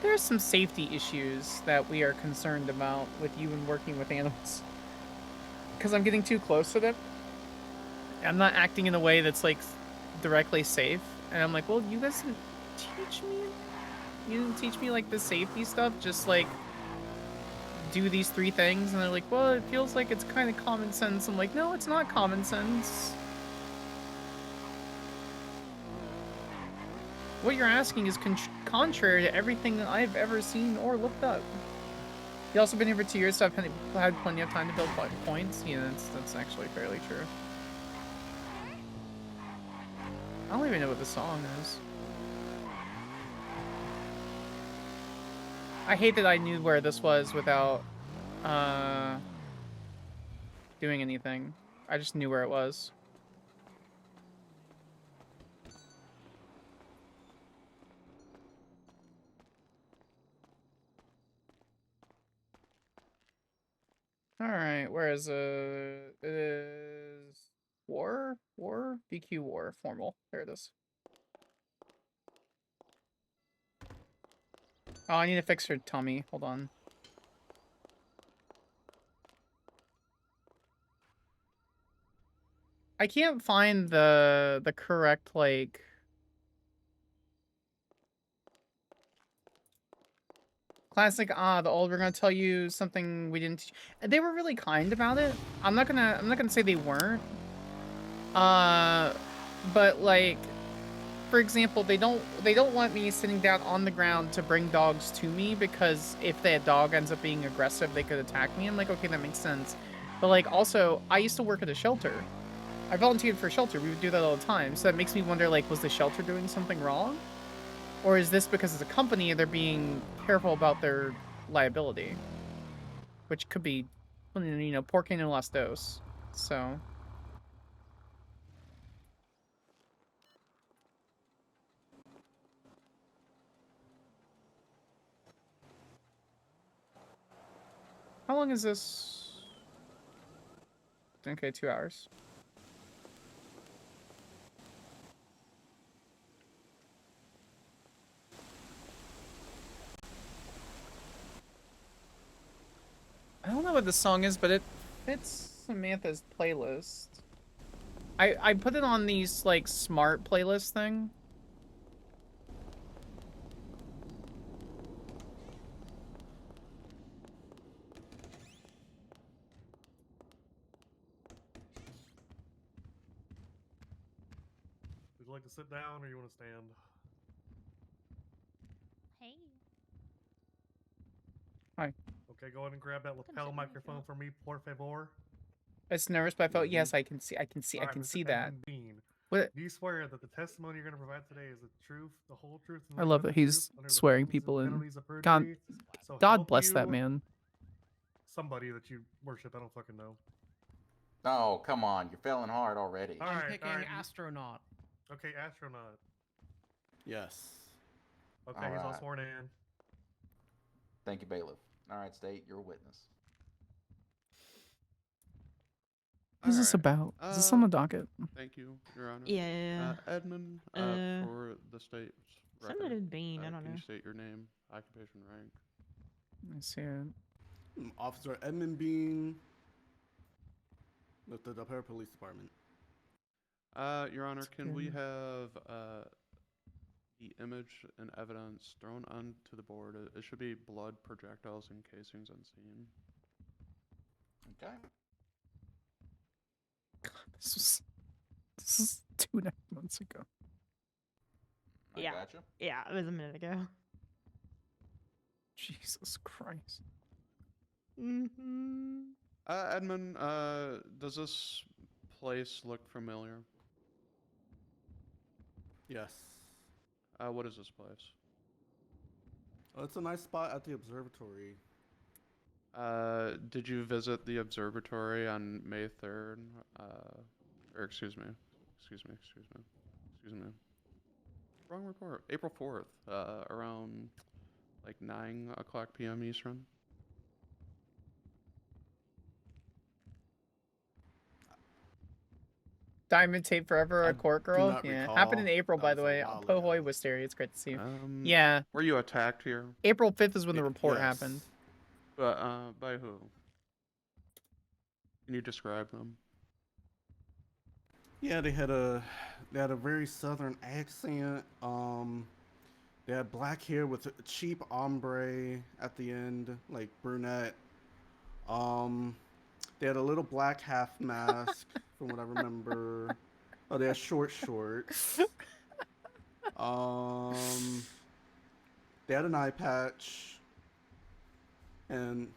there's some safety issues that we are concerned about with you and working with animals. Because I'm getting too close to them. I'm not acting in a way that's like directly safe. And I'm like, well, you guys didn't teach me. You didn't teach me like the safety stuff. Just like do these 3 things. And they're like, well, it feels like it's kind of common sense. I'm like, no, it's not common sense. What you're asking is contrary to everything that I've ever seen or looked up. You also been here for 2 years, so I've had plenty of time to build points. Yeah, that's actually fairly true. I don't even know what the song is. I hate that I knew where this was without doing anything. I just knew where it was. Alright, where is it? It is War? BQ War, formal. There it is. Oh, I need to fix her tummy. Hold on. I can't find the correct, like... Classic, the old, we're gonna tell you something we didn't teach. They were really kind about it. I'm not gonna say they weren't. But like, for example, they don't want me sitting down on the ground to bring dogs to me, because if the dog ends up being aggressive, they could attack me. I'm like, okay, that makes sense. But like, also, I used to work at a shelter. I volunteered for a shelter. We would do that all the time. So that makes me wonder, like, was the shelter doing something wrong? Or is this because it's a company, they're being careful about their liability? Which could be, you know, porque no las dos. So... How long is this? Okay, 2 hours. I don't know what the song is, but it fits Samantha's playlist. I put it on these, like, smart playlist thing. Would you like to sit down or you want to stand? Hey. Hi. Okay, go ahead and grab that lapel microphone for me, por favor. It's nervous, but I felt, yes, I can see All right, Mr. that. Edmund Bean, What? do you swear that the testimony you're going to provide today is the truth, the whole truth, and I nothing love but that the he's truth, under the swearing penalties people in. penalties of God, perjury? So God help bless that you, man. Somebody that you worship, I don't fucking know. Oh, come on. You're failing hard already. All I'm right, picking all right. astronaut. Okay, astronaut. Yes. Okay, All he's all right. sworn in. Thank you, bailiff. All right, state, you're a witness. What is this about? Is this on the docket? Thank you, Your Honor. Yeah. Edmund, for the state's record, Something Bean, I don't can know. you state your name, occupation, rank? I see it. Officer Edmund Bean with the Del Perro Police Department. Your Honor, That's can we good. have the image and evidence thrown onto the board? It should be blood, projectiles, and casings unseen. Okay. God, this is 2.5 months ago. I Yeah. gotcha. Yeah, it was a minute ago. Jesus Christ. Mm-hmm. Edmund, does this place look familiar? Yes. What is this place? Oh, it's a nice spot at the observatory. Did you visit the observatory on May 3rd? Or excuse me. Wrong report. April 4th, around like 9 o'clock p.m. Eastern. Diamond Tape Forever, I a court do girl. not Yeah, recall. happened in April, That by was the a way. while Pohoy ago. Wisteria. It's great to see you. Yeah, Were you attacked here? April 5th is when the report Yes. happened. By who? Can you describe them? Yeah, they had a very southern accent. They had black hair with a cheap ombre at the end, like brunette. Um, they had a little black half mask, from what I remember. Oh, they had short shorts. Um, they had an eye patch, and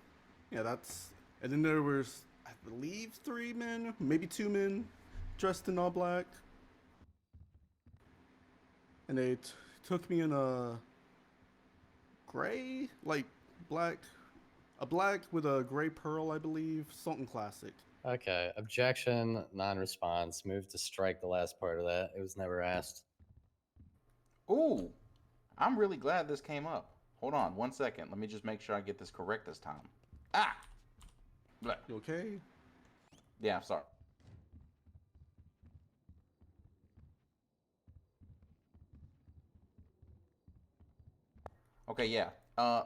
yeah, that's. And then there was, I believe, 3 men, maybe 2 men, dressed in all black, and they took me in a gray, like black, a black with a gray pearl, I believe, something classic. Okay, objection, non-response. Move to strike the last part of that. It was never asked. Ooh, I'm really glad this came up. Hold on 1 second. Let me just make sure I get this correct this time. Ah! Blah. You okay? Yeah, I'm sorry. Okay, yeah.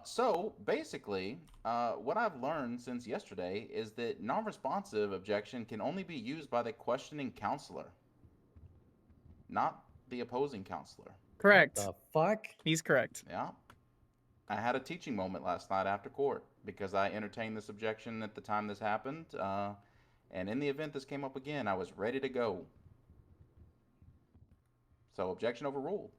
So basically, what I've learned since yesterday is that non-responsive objection can only be used by the questioning counselor, not the opposing counselor. Correct. The fuck? He's correct. Yeah. I had a teaching moment last night after court because I entertained this objection at the time this happened. And in the event this came up again, I was ready to go. So objection overruled.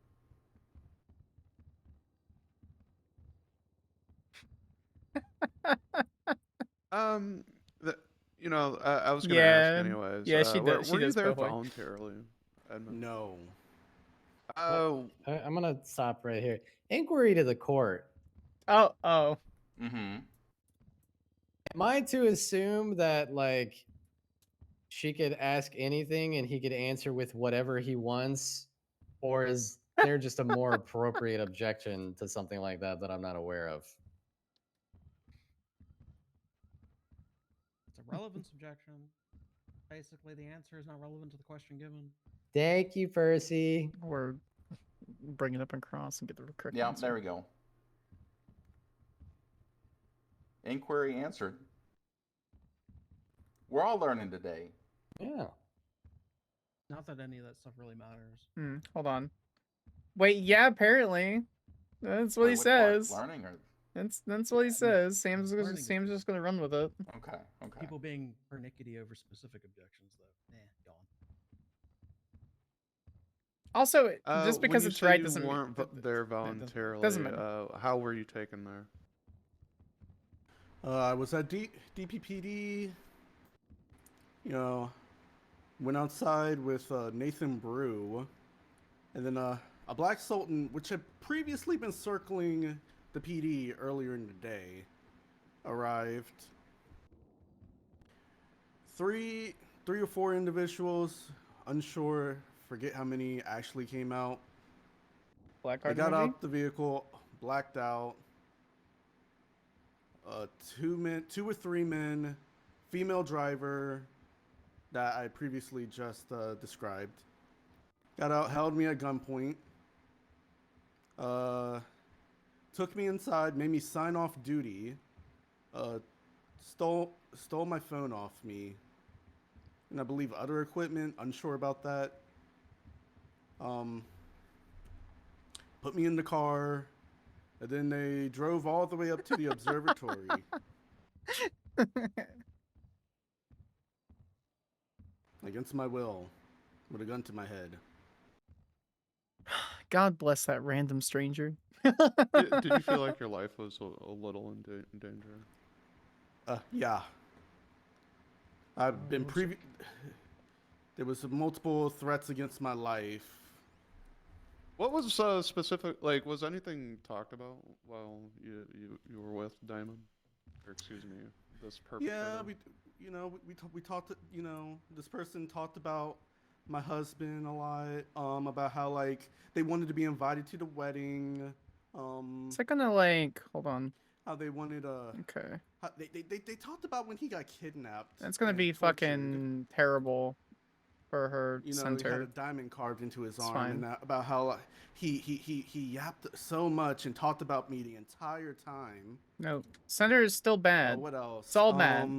The, I was gonna ask Yeah. anyways. Yeah, she does. She Were you does there go away. voluntarily, Edmund? No. Oh, I'm gonna stop right here. Inquiry to the court. Oh. Mm-hmm. Am I to assume that like she could ask anything and he could answer with whatever he wants, or is there just a more appropriate objection to something like that that I'm not aware of? It's a relevance objection. Basically, the answer is not relevant to the question given. Thank you, Percy. Or bring it up and cross and get the correct Yeah, answer. there we go. Inquiry answered. We're all learning today. Yeah. Not that any of that stuff really matters. Hold on. Wait, yeah, apparently. That's what Wait, he which part? says. Learning or That's what he says. Sam's Learning just gonna run with it. okay. People being pernickety over specific objections, though. Gone. Also, just when because you it's say right you doesn't mean weren't there voluntarily. doesn't matter. How were you taken there? I was at DPPD. Went outside with Nathan Brew, and then a Black Sultan, which had previously been circling the PD earlier in the day, arrived. Three or four individuals, unsure, forget how many actually came out. Black They card got emoji? out the vehicle, blacked out. 2 or 3 men, female driver that I previously just described. Got out, held me at gunpoint. Took me inside, made me sign off duty. Stole my phone off me, and I believe other equipment. Unsure about that. Put me in the car, and then they drove all the way up to the observatory. Against my will, with a gun to my head. God bless that random stranger. Did you feel like your life was a little in danger? Yeah. I've been There was multiple threats against my life. What was specific? Like, was anything talked about while you were with Diamond, or excuse me, this perpetrator? Yeah, we talked. This person talked about my husband a lot. About how like they wanted to be invited to the wedding. Is that gonna like hold on? How they wanted Okay. How they talked about when he got kidnapped. That's gonna and be tortured. fucking terrible for her He had center. a diamond carved into his It's arm, fine. and about how he yapped so much and talked about me the entire time. No, center is still bad. What else? It's all bad.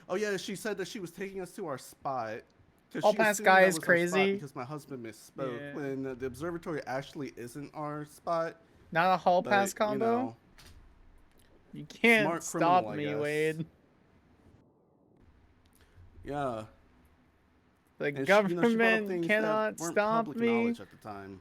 Oh yeah, she said that she was taking us to our spot Because All she past assumed guy that is was our spot crazy. because my husband misspoke. Yeah. When the observatory actually isn't our spot. Not a hall But, pass combo. You know, You can't smart stop criminal, I me, guess. Wade. Yeah. The And she, you know, she brought up government things cannot that weren't stop public me. knowledge at the time.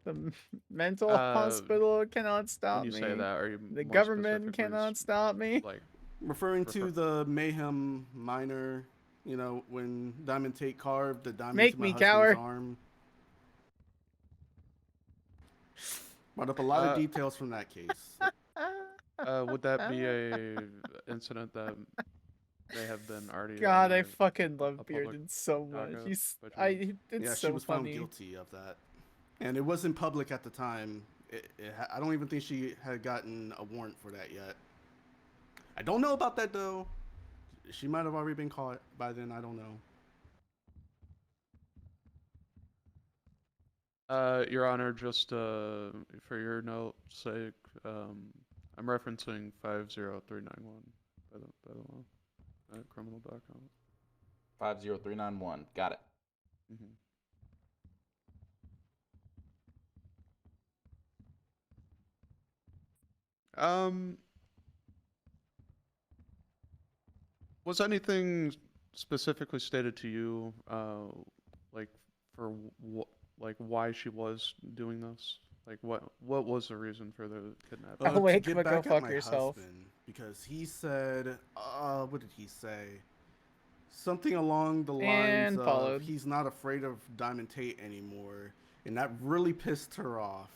The mental hospital cannot stop When me. you say that, are you The more government specifically cannot stop me. like Referring to the Mayhem minor, you know, when Diamond Tate carved the diamond Make into my me, husband's coward. arm. Brought up a lot of details from that case. would that be a incident that may have been already? God, I a fucking love public Bearden so much. docket, He's, but it's Yeah, so she was found funny. guilty of that. And it wasn't public at the time. I don't even think she had gotten a warrant for that yet. I don't know about that, though. She might have already been caught by then. I don't know. Your Honor, just for your note's sake, I'm referencing 50391 by the law, criminal document. 50391. Got it. Was anything specifically stated to you, like for like why she was doing this? Like what was the reason for the kidnapping? Oh, wait, To get but go back at fuck my yourself. husband, because he said, what did he say? Something along the lines And of followed. he's not afraid of Diamond Tate anymore, and that really pissed her off.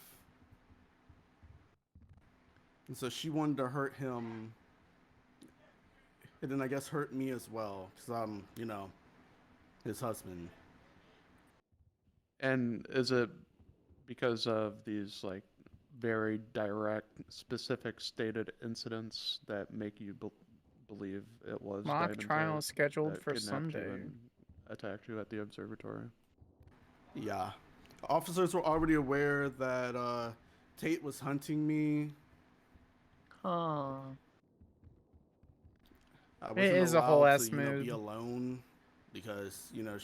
And so she wanted to hurt him, and then I guess hurt me as well, because I'm, you know, his husband. And is it because of these like very direct, specific stated incidents that make you believe it was Mock Diamond trial Tate scheduled that for kidnapped you Sunday. and attacked you at the observatory? Yeah. Officers were already aware that Tate was hunting me. Huh. I It wasn't is a whole allowed ass to, you know, mood. be alone because, you know,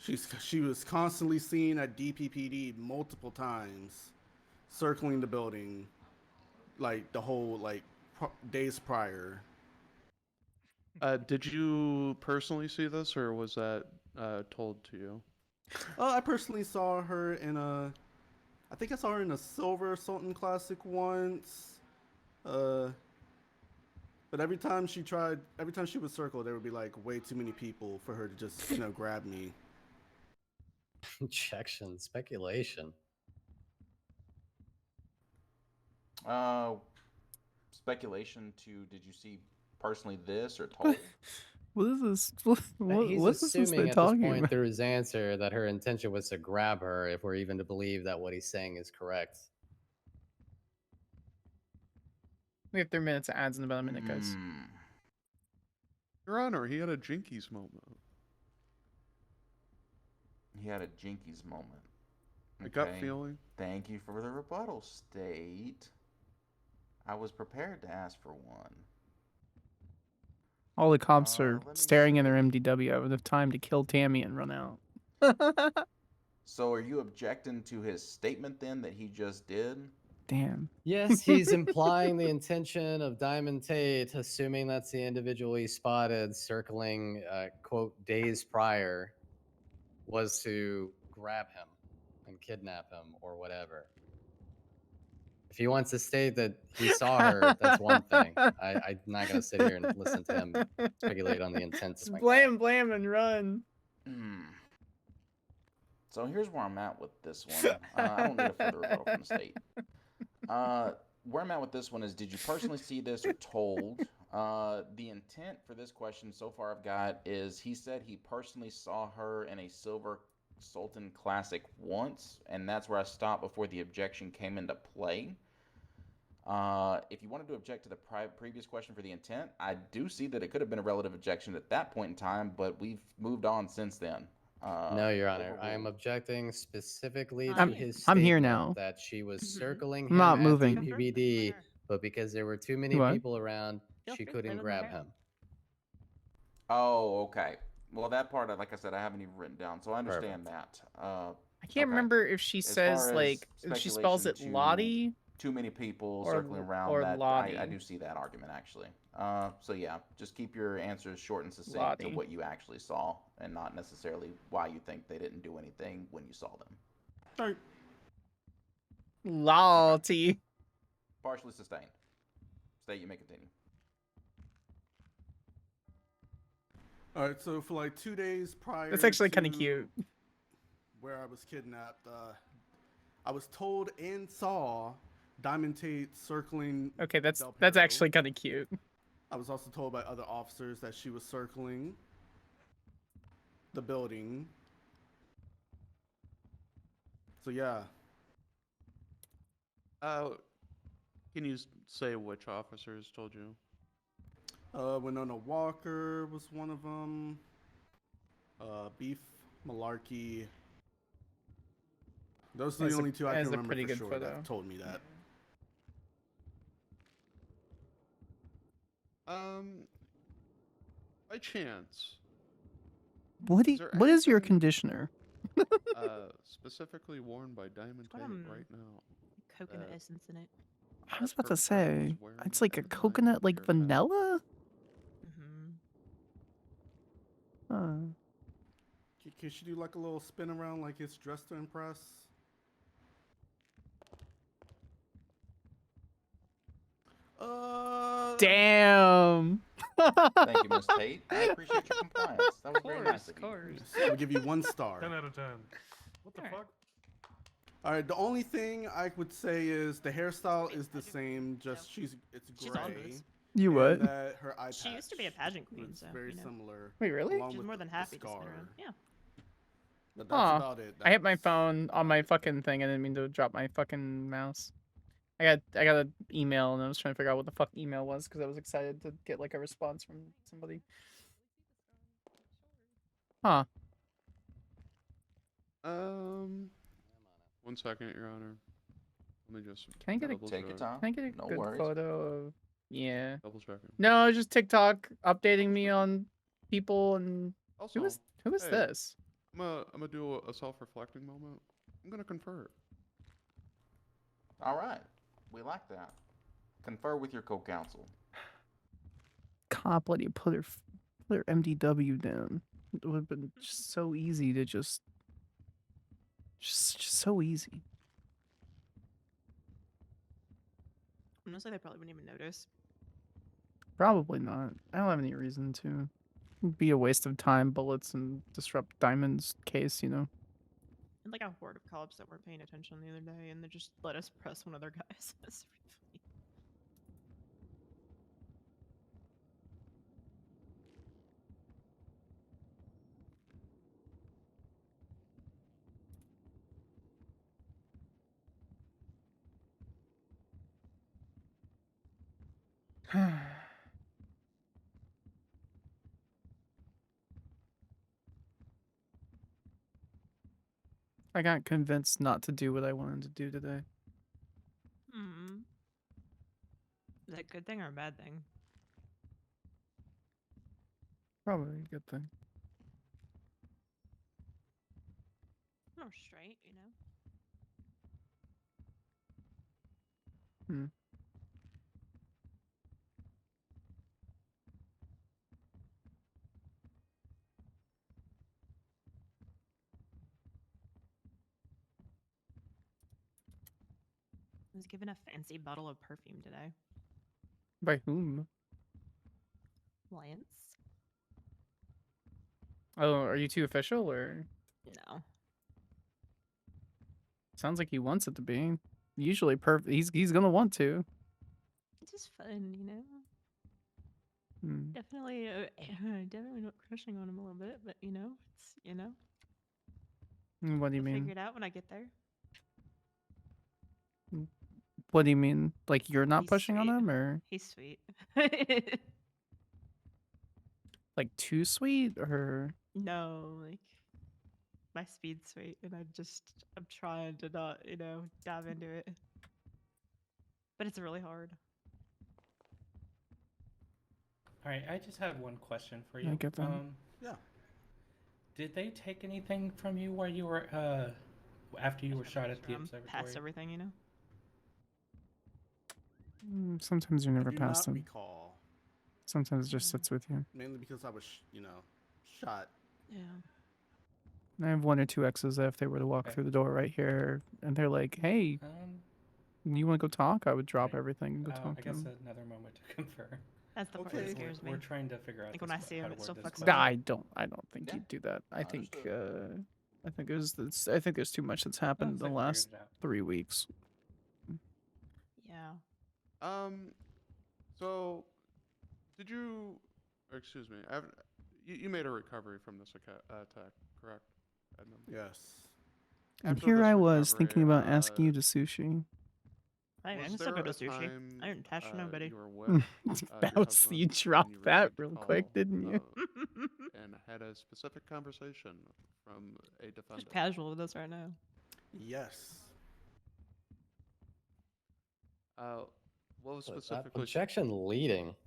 she was constantly seen at DPPD multiple times, circling the building, like the whole days prior. Did you personally see this, or was that told to you? I personally saw her in I think I saw her in a Silver Sultan Classic once. But every time she would circle, there would be like way too many people for her to just, you know, grab me. Injection, speculation. Speculation to, did you see personally this or told? What is this? What He's is this assuming they're at this talking point about? through his answer that her intention was to grab her, if we're even to believe that what he's saying is correct. We have 3 minutes of ads in about a minute, guys. Your Honor, he had a Jinkies moment. He had a Jinkies moment. A gut feeling. Thank you for the rebuttal, State. I was prepared to ask for one. All the cops are staring in their MDW. I have enough time to kill Tammy and run out. So are you objecting to his statement then that he just did? Damn. Yes, he's implying the intention of Diamond Tate, assuming that's the individual he spotted circling, quote, days prior, was to grab him and kidnap him or whatever. If he wants to state that he saw her, that's one thing. I'm not going to sit here and listen to him speculate on the intent of Just my blam, and run. So here's where I'm at with this one. I don't need a further rebuttal from the State. Where I'm at with this one is, did you personally see this or told? The intent for this question so far I've got is he said he personally saw her in a Silver Sultan Classic once, and that's where I stopped before the objection came into play. If you wanted to object to the previous question for the intent, I do see that it could have been a relative objection at that point in time, but we've moved on since then. No, Your Honor. I am objecting specifically to his I'm statement here now. that she was circling I'm him not at moving. DPBD, but because there were too many What? people around, she couldn't grab him. Oh, okay. Well, that part, like I said, I haven't even written down, so I understand that. I can't Okay. remember if she As says far like as she spells speculation it Lottie too many people or circling around, or that I Lottie. do see that argument actually. So yeah, just keep your answers short and succinct to Lottie. what you actually saw, and not necessarily why you think they didn't do anything when you saw them. Sorry. Lottie. Partially sustained. State, you may continue. All right, so for like 2 days prior, That's actually kind of to cute. where I was kidnapped, I was told and saw Diamond Tate circling. Okay, that's Del Perro. actually kind of cute. I was also told by other officers that she was circling the building. So yeah. Can you say which officers told you? Winona Walker was one of them. Beef Malarkey. Those are the only two I can remember pretty for good sure photo. that told me that. By chance, What Is there what is your anything- conditioner? specifically worn by Diamond Tate right now. Coconut that- essence in it. I was that about to perpetrator was say, wearing it's like a at the time coconut, like of your theft. vanilla. Mm-hmm. Huh. Can she do like a little spin around like it's dressed to impress? Damn. Thank you, Miss Tate. I appreciate your compliance. That was very nice of you. I'll give you 1 star. 10 out of 10. What the fuck? All right, the only thing I would say is the hairstyle is the same, just it's She's on gray. this. You and what? that her eye She used to be a patch pageant queen, was so very you know. similar. Wait, really? along She's with more than the happy to scar. spin around. Yeah. But that's Huh. about it. I hit my phone on my fucking thing. I didn't mean to drop my fucking mouse. I got an email and I was trying to figure out what the fuck email was because I was excited to get like a response from somebody. Huh. 1 second, Your Honor. Let me just Can I get a double Take your check. time. Can I get a No good worries. photo of? Yeah. Double checking. No, just TikTok updating me on people and Also, who is hey, this? I'm gonna do a self-reflecting moment. I'm gonna confer. All right. We like that. Confer with your co-counsel. Cop, let you put her MDW down. It would have been just so easy to just so easy. Honestly, they probably wouldn't even notice. Probably not. I don't have any reason to. It'd be a waste of time, bullets, and disrupt Diamond's case, you know. And like a horde of cops that weren't paying attention the other day, and they just let us press one of their guys. That's really funny. I got convinced not to do what I wanted to do today. Hmm. Is that a good thing or a bad thing? Probably a good thing. No, straight, you know. Hmm. I was given a fancy bottle of perfume today. By whom? Lance? Oh, are you two official or? No. Sounds like he wants it to be. Usually, he's gonna want to. It's just fun, you know. Hmm. Definitely, definitely not crushing on him a little bit, but you know, it's What do you I'll mean? figure it out when I get there. What do you mean? Like you're not He's pushing on sweet. him, or He's sweet. like too sweet, or? No, like my speed's sweet, and I'm trying to not, dive into it. But it's really hard. All right, I just have one question for I you. get that. Yeah. Did they take anything from you while you were after you were shot at the Pass observatory? everything, you know. Sometimes you never I do pass not them. recall. Sometimes it just sits with you. Mainly because I was, shot. Yeah. I have 1 or 2 exes that if they were to walk Okay. through the door right here and they're like, "Hey, you want to go talk?" I would drop Right. everything and go talk I to guess them. another moment to confer. That's the part that scares me. We're trying to figure out Like when I see how him, to it still word this fucks me question. up. I don't think Yeah. he'd do that. I think Understood. I think I think there's too much that's happened in Sounds the like we last figured it out. 3 weeks. Yeah. So, did you, or excuse me, you made a recovery from this attack, correct, Edmund? Yes. And After here this I was recovery, thinking about asking you to sushi. I was can still there go to a sushi. time, I didn't touch nobody. you were with your That was, husband you when dropped that received a real call, quick, didn't you? and had a specific conversation from a defendant? Just casual with us right now. Yes. What was So that specifically? objection leading.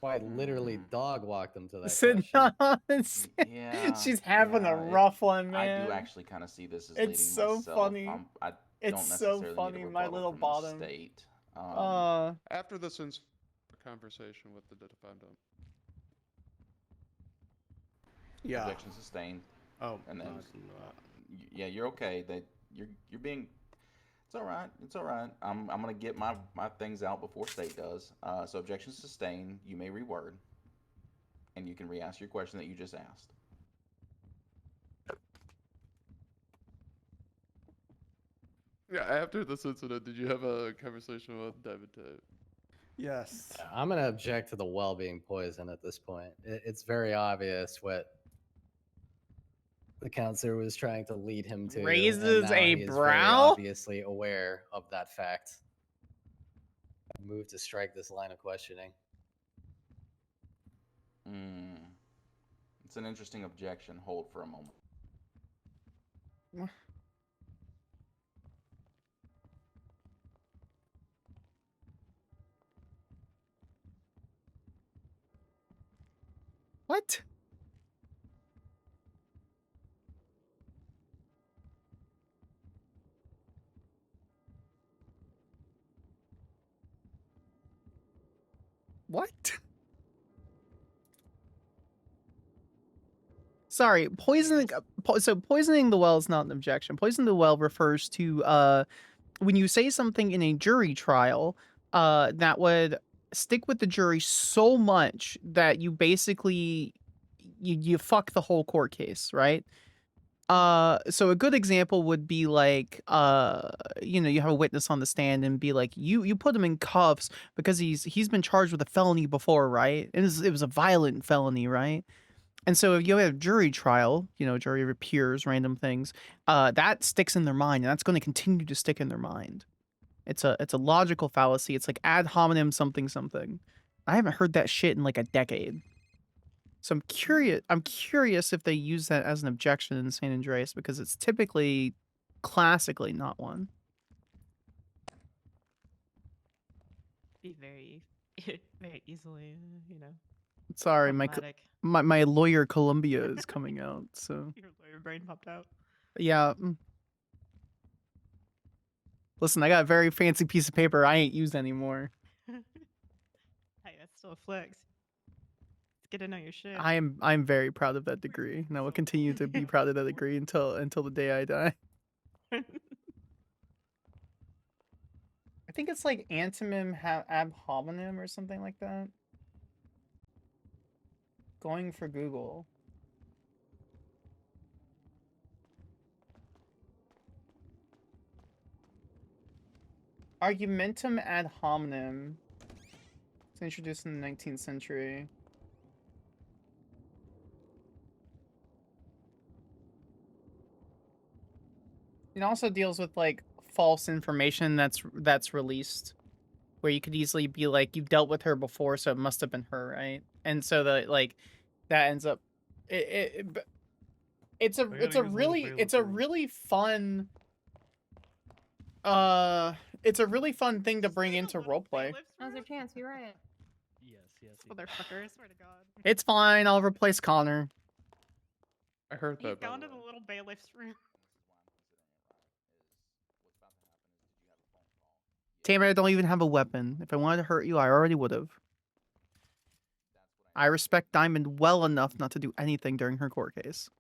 Why I literally dog walked him to that Sit question. down. Yeah. She's having a rough one, I man. do actually kind of see this as It's leading so myself. funny. I It's don't so necessarily funny, need a my rebuttal little from bottom. the state. After this conversation with the defendant. Yeah. Objection sustained. Oh, and then no, I didn't know that. yeah, you're okay. That you're being. It's all right. It's all right. I'm gonna get my things out before state does. So objection sustained. You may reword, and you can re-ask your question that you just asked. Yeah, after this incident, did you have a conversation with David Tate? Yes. I'm going to object to the well being poison at this point. It's very obvious what the counselor was trying to lead him to. Raises and now a he is very brow? obviously aware of that fact. I move to strike this line of questioning. It's an interesting objection. Hold for a moment. What? What? Sorry, poisoning. So poisoning the well is not an objection. Poisoning the well refers to when you say something in a jury trial that would stick with the jury so much that you basically you fuck the whole court case, right? So a good example would be like you have a witness on the stand and be like, you put him in cuffs because he's been charged with a felony before, right? It was a violent felony, right? And so if you have a jury trial, jury of peers, random things, that sticks in their mind, and that's going to continue to stick in their mind. It's a logical fallacy. It's like ad hominem something something. I haven't heard that shit in like a decade. So I'm curious if they use that as an objection in San Andreas, because it's typically classically not one. Be very, very easily, Sorry, problematic. my lawyer Columbia is coming out, so Your lawyer brain popped out. yeah. Listen, I got a very fancy piece of paper I ain't used anymore. Hey, that's still a flex. It's good to know your shit. I'm very proud of that degree, and I will continue to be proud of that degree until the day I die. I think it's like antonym ab hominem or something like that. Going for Google. Argumentum ad hominem. It's introduced in the 19th century. It also deals with like false information that's released, where you could easily be like, you've dealt with her before, so it must have been her, right? And so that ends up it's a really fun it's a really fun thing to bring into roleplay. Now's your chance. You're right. Yes. Motherfucker, I swear to God. It's fine. I'll replace Connor. I heard He's that. By gone the to the way. little bailiff's room. Tamer, I don't even have a weapon. If I wanted to hurt you, I already would have. I respect Diamond well enough not to do anything during her court case.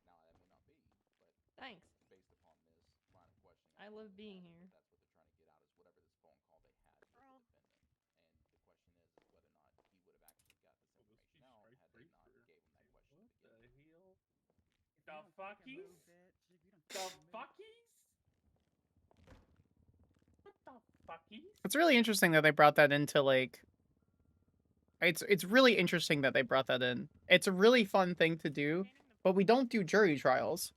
Thanks. I love being here. The fuckies? The fuckies? What the fuckies? It's really interesting that they brought that into, like... It's really interesting that they brought that in. It's a really fun thing to do, but we don't do jury trials.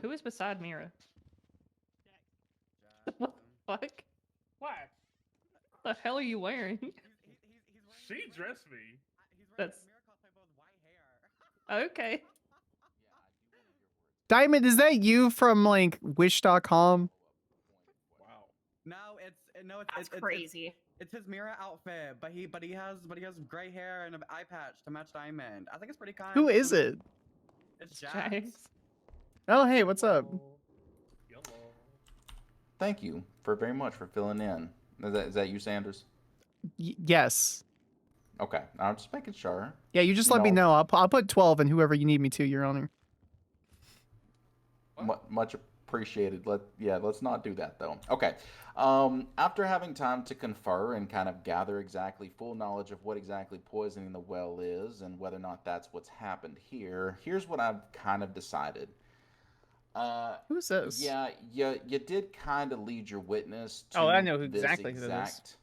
Who is beside Mira? What the fuck? What? What the hell are you wearing? She dressed me. That's okay. Diamond, is that you from, like, Wish.com? Wow. No, That's crazy. It's his mirror outfit, but he has gray hair and an eye patch to match Diamond. I think it's pretty kind. Who is it? It's Jax. Oh, hey, what's up? Thank you very much for filling in. Is that you, Sanders? Yes. Okay, I'm just making sure. Yeah, you just let me know. I'll put 12 and whoever you need me to, Your Honor. Much appreciated. Let's not do that though. Okay. After having time to confer and kind of gather exactly full knowledge of what exactly poisoning the well is and whether or not that's what's happened here, here's what I've kind of decided. Who's this? Yeah, you did kind of lead your witness to I know this exactly who that is. exact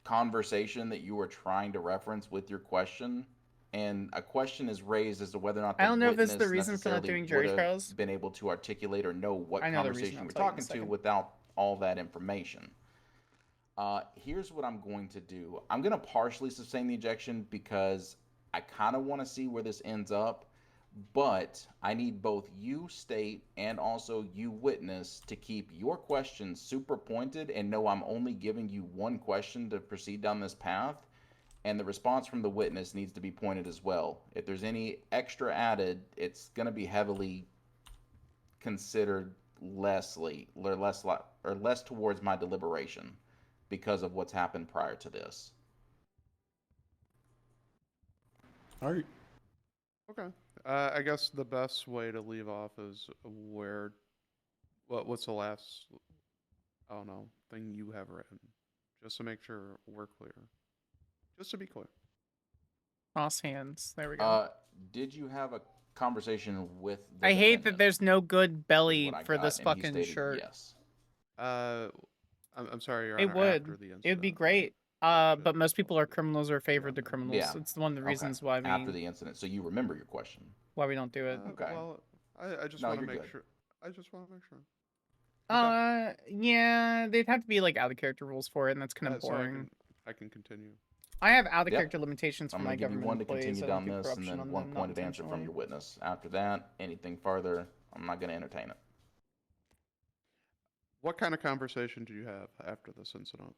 conversation that you were trying to reference with your question. And a question is raised as to whether or not the I don't know if this is the witness reason for not necessarily doing jury would have trials. been able to articulate or know what I know the reason, conversation I'll you were tell you in a talking to second. without all that information. Here's what I'm going to do. I'm going to partially sustain the ejection because I kind of want to see where this ends up, but I need both you, state, and also you, witness, to keep your questions super pointed and know I'm only giving you one question to proceed down this path. And the response from the witness needs to be pointed as well. If there's any extra added, it's going to be heavily considered less towards my deliberation because of what's happened prior to this. All right. Okay. I guess the best way to leave off is what's the last, I don't know, thing you have written, just to make sure we're clear. Just to be clear. Cross hands. There we go. Did you have a conversation with the I hate that defendant? there's no good belly Is what I for got, this and he fucking stated shirt. Yes. I'm sorry, Your It Honor, would. after the incident. It would be great. But most people are criminals or favored the criminals. Yeah. It's one of the Okay. reasons why we After the incident, so you remember your question. why we don't do it. Okay. Well, I just No, want to you're make good. sure. I just want to make sure. Yeah, they'd have to be like out of character rules for it, and that's kind of So boring. I can continue. I have out of Yep. character limitations for I'm my going to give you government one to employees. continue I don't down do this, and corruption then on one them, pointed not answer from intentionally. your witness. After that, anything further, I'm not going to entertain it. What kind of conversation did you have after this incident?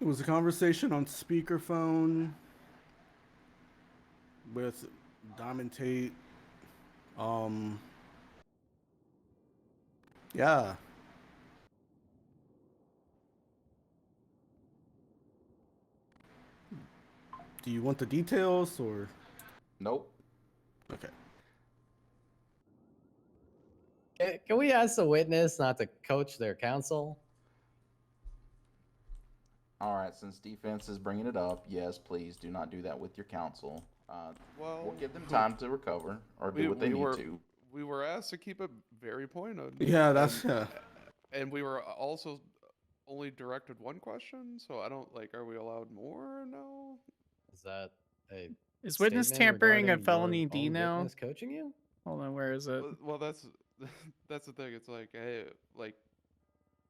It was a conversation on speakerphone with Diamond Tate. Yeah. Do you want the details or? Nope. Okay. Can we ask the witness not to coach their counsel? All right, since defense is bringing it up, yes, please do not do that with your counsel. We'll give them time to recover or do what they need to. We were asked to keep it very pointed. Yeah, that's And we were also only directed one question, so I don't are we allowed more? No. Is that a Is witness statement tampering a regarding felony your D own now? witness coaching you? Hold on, where is it? Well, that's the thing. It's hey,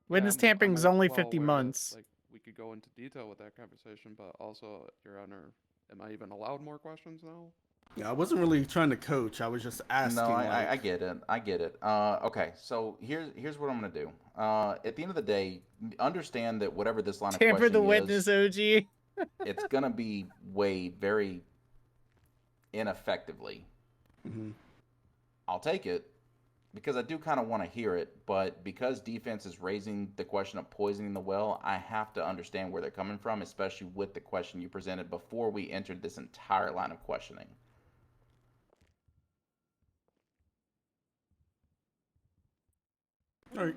Witness I'm tampering is only well 50 aware that, months. we could go into detail with that conversation, but also, Your Honor, am I even allowed more questions now? Yeah, I wasn't really trying to coach. I was just asking. No, like, I get it. I get it. Okay, so here's what I'm gonna do. At the end of the day, understand that whatever this line of Tamper the questioning witness, is, OG. it's gonna be weighed very ineffectively. Mhm. I'll take it because I do kind of want to hear it, but because defense is raising the question of poisoning the well, I have to understand where they're coming from, especially with the question you presented before we entered this entire line of questioning. All right.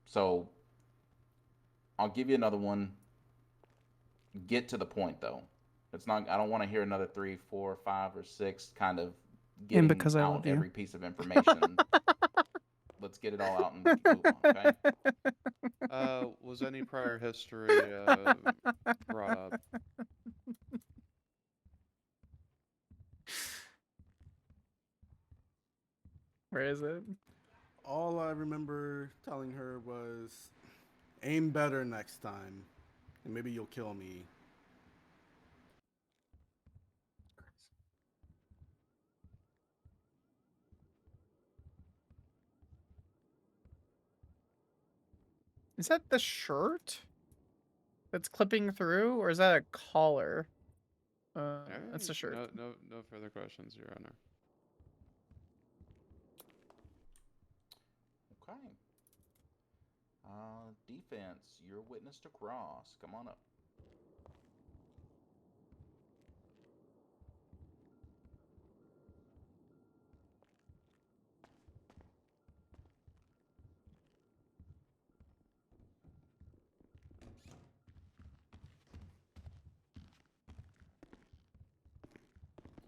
So I'll give you another one. Get to the point though. It's not. I don't want to hear another 3, 4, 5, or 6 kind of And getting because I out love you. every piece of information. Let's get it all out and move on. Okay. Was any prior history brought up? Where is it? All I remember telling her was, aim better next time, and maybe you'll kill me. Is that the shirt that's clipping through, or is that a collar? That's a shirt. No further questions, Your Honor. Okay. Defense, you're witness to cross. Come on up.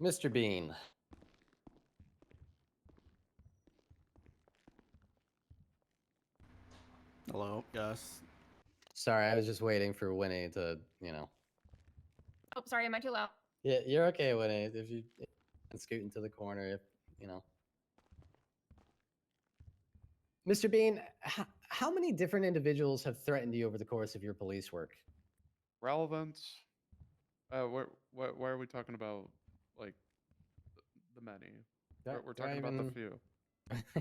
Mr. Bean. Hello. Yes. Sorry, I was just waiting for Winnie to, Oh, sorry, am I too loud? Yeah, you're okay, Winnie. If you can scoot into the corner, Mr. Bean, how many different individuals have threatened you over the course of your police work? Relevance. Why are we talking about like the many? We're Do I talking about the few.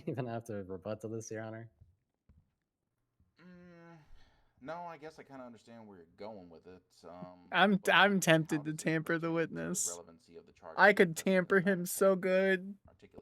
even have to rebut to this, Your Honor? No, I guess I kind of understand where you're going with it. I'm tempted to tamper the witness. I could tamper him so good.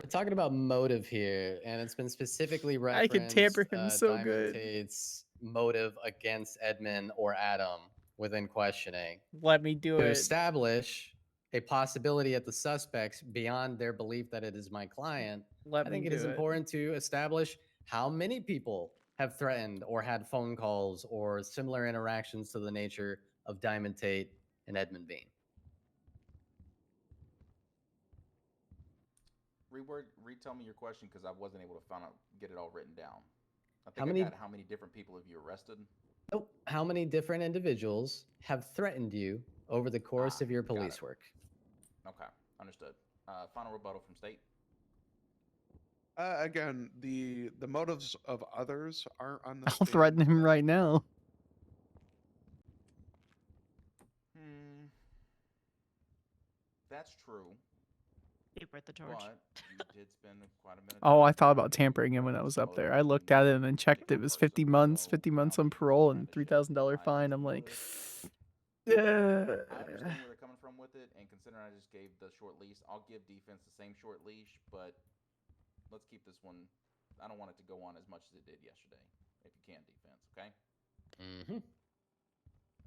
We're talking about motive here, and it's been specifically referenced. I could tamper him so Diamond good. Tate's motive against Edmund or Adam within questioning. Let me do To it. establish a possibility at the suspects beyond their belief that it is my client, I think it is important to establish how many people have threatened or had phone calls or similar interactions to the nature of Diamond Tate and Edmund Bean. Retell me your question because I wasn't able to get it all written down. I think How many- I got how many different people have you arrested? Nope. How many different individuals have threatened you over the course of your police work? Okay, understood. Final rebuttal from state. Again, the motives of others aren't on the. I'll threaten him right now. That's true. Paper at the torch. But you did spend quite a minute. Oh, I thought about tampering him when I was up there. I looked at it and then checked it was 50 months on parole and $3,000 fine. I'm like, I understand where they're coming from with it, and considering I just gave the short leash, I'll give defense the same short leash, but let's keep this one. I don't want it to go on as much as it did yesterday, if you can, defense, okay? Mm-hmm.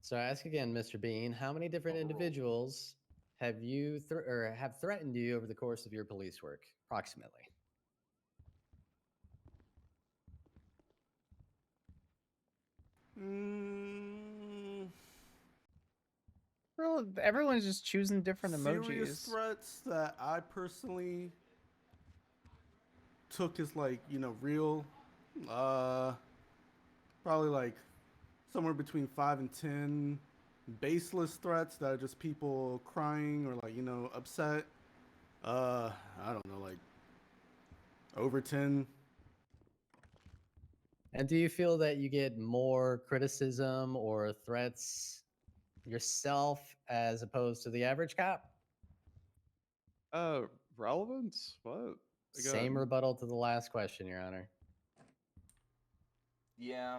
So I ask again, Mr. Bean, how many different individuals have you have threatened you over the course of your police work, approximately? Well, everyone's just choosing different Serious emojis. threats that I personally took as real. Probably like somewhere between 5 and 10 baseless threats that are just people crying or upset. I don't know, like over 10. And do you feel that you get more criticism or threats yourself as opposed to the average cop? Relevance? What? Same Again, rebuttal to the last question, Your Honor. Yeah,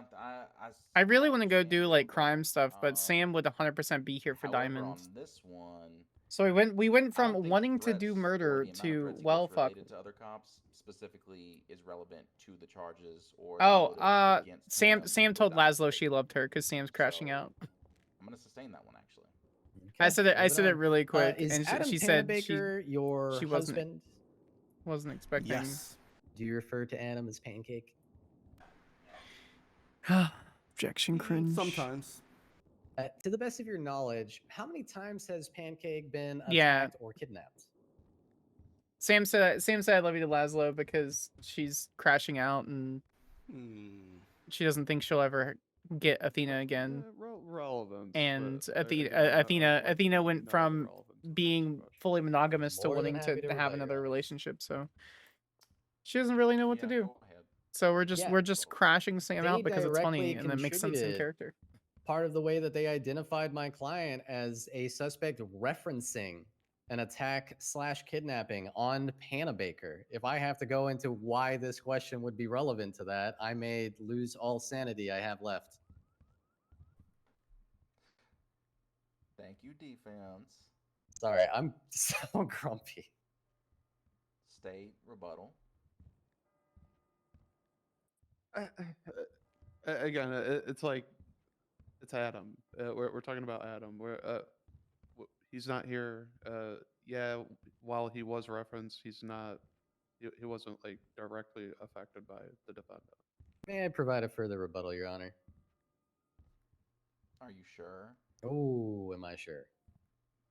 I really I want to go understand do your like rebuttal. crime stuff, but Sam would 100% be here for However, diamonds. on this one, So we went I don't from think wanting to threats do or murder the amount of to, threats he well, gets fuck. related to other cops specifically is relevant to the charges or the Oh, motive against Sam him with told Diamond Laszlo City. she loved her because Sam's crashing So out. I'm gonna sustain that one actually. I said it. I moving said it on. really quick, Is and Adam she said Panabaker your she wasn't husband? expecting. Yes. Do you refer to Adam as Pancake? Objection, cringe. Sometimes. To the best of your knowledge, how many times has Pancake been Yeah. attacked or kidnapped? Sam said I love you to Laszlo because she's crashing out and she doesn't think she'll ever get Athena again. Relevance. And but, again, Athena went from being fully monogamous to More than wanting happy to to have rebut, Your another Honor. relationship. So she doesn't really know what to do. Go ahead. So we're just crashing Sam They out because it's funny directly and that makes sense in contributed character. Part of the way that they identified my client as a suspect referencing an attack/kidnapping on Panabaker. If I have to go into why this question would be relevant to that, I may lose all sanity I have left. Thank you, defense. Sorry, I'm so grumpy. State rebuttal. Again, it's like it's Adam. We're talking about Adam. He's not here. Yeah, while he was referenced, he's not. He wasn't like directly affected by the defendant. May I provide a further rebuttal, Your Honor? Are you sure? Oh, am I sure?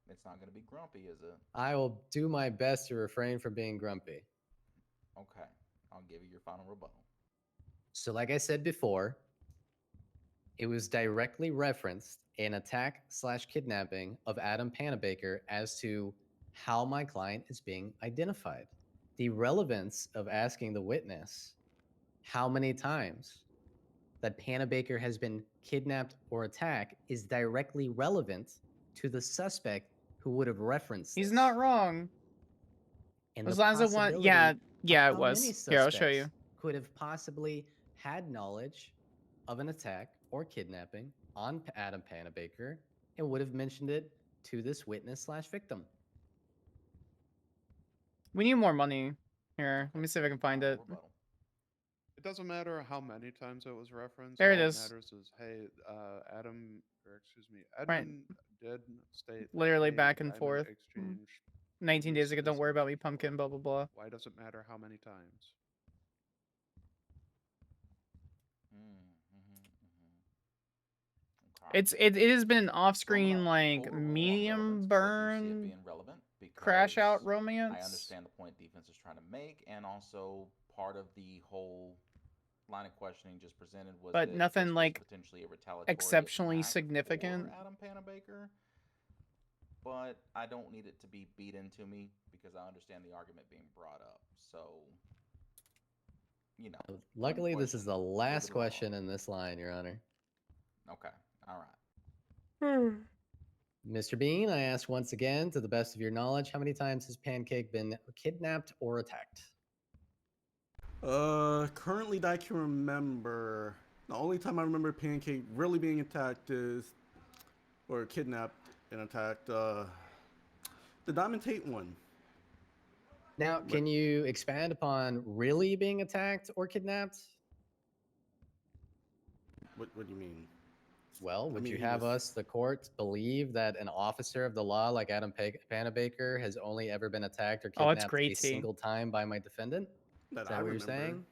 It's not gonna be grumpy, is it? I will do my best to refrain from being grumpy. Okay, I'll give you your final rebuttal. So, like I said before, it was directly referenced an attack/kidnapping of Adam Panabaker as to how my client is being identified. The relevance of asking the witness how many times that Panabaker has been kidnapped or attacked is directly relevant to the suspect who would have referenced He's this. not wrong. And Was the Laszlo one? possibility Yeah, of it how was. many Here, I'll show you. suspects could have possibly had knowledge of an attack or kidnapping on Adam Panabaker and would have mentioned it to this witness/victim. We need more money. Here, let me see if I can find it. It doesn't matter how many times it was referenced. There it All is. that matters is, hey, Adam, or excuse me, Right. Edmund did state that, Literally hey, back and Diamond forth. Exchange 19 days ago. produces Don't worry about me, this pumpkin. Blah blah blah. Why does it matter how many times? It has been an off-screen So like overrule on medium relevance, but I do see it burn being relevant crash out because romance. I understand the point defense is trying to make, and also part of the whole line of questioning just presented was But that nothing this was like potentially a retaliatory exceptionally attack significant. for Adam Panabaker. But I don't need it to be beat into me because I understand the argument being brought up. So, you know. Luckily, this is the last prove it wrong. question in this line, Your Honor. Okay. All right. Mr. Bean, I ask once again, to the best of your knowledge, how many times has Pancake been kidnapped or attacked? Currently that I can remember, the only time I remember Pancake really being attacked or kidnapped and attacked, the Diamond Tate one. Now, can you expand upon really being attacked or kidnapped? What do you mean? Well, would mean, you he have was- us, the court, believe that an officer of the law like Adam Panabaker has only ever been attacked or Oh, it's kidnapped great, a T. single time by my defendant? That Is that I what you're remember. saying?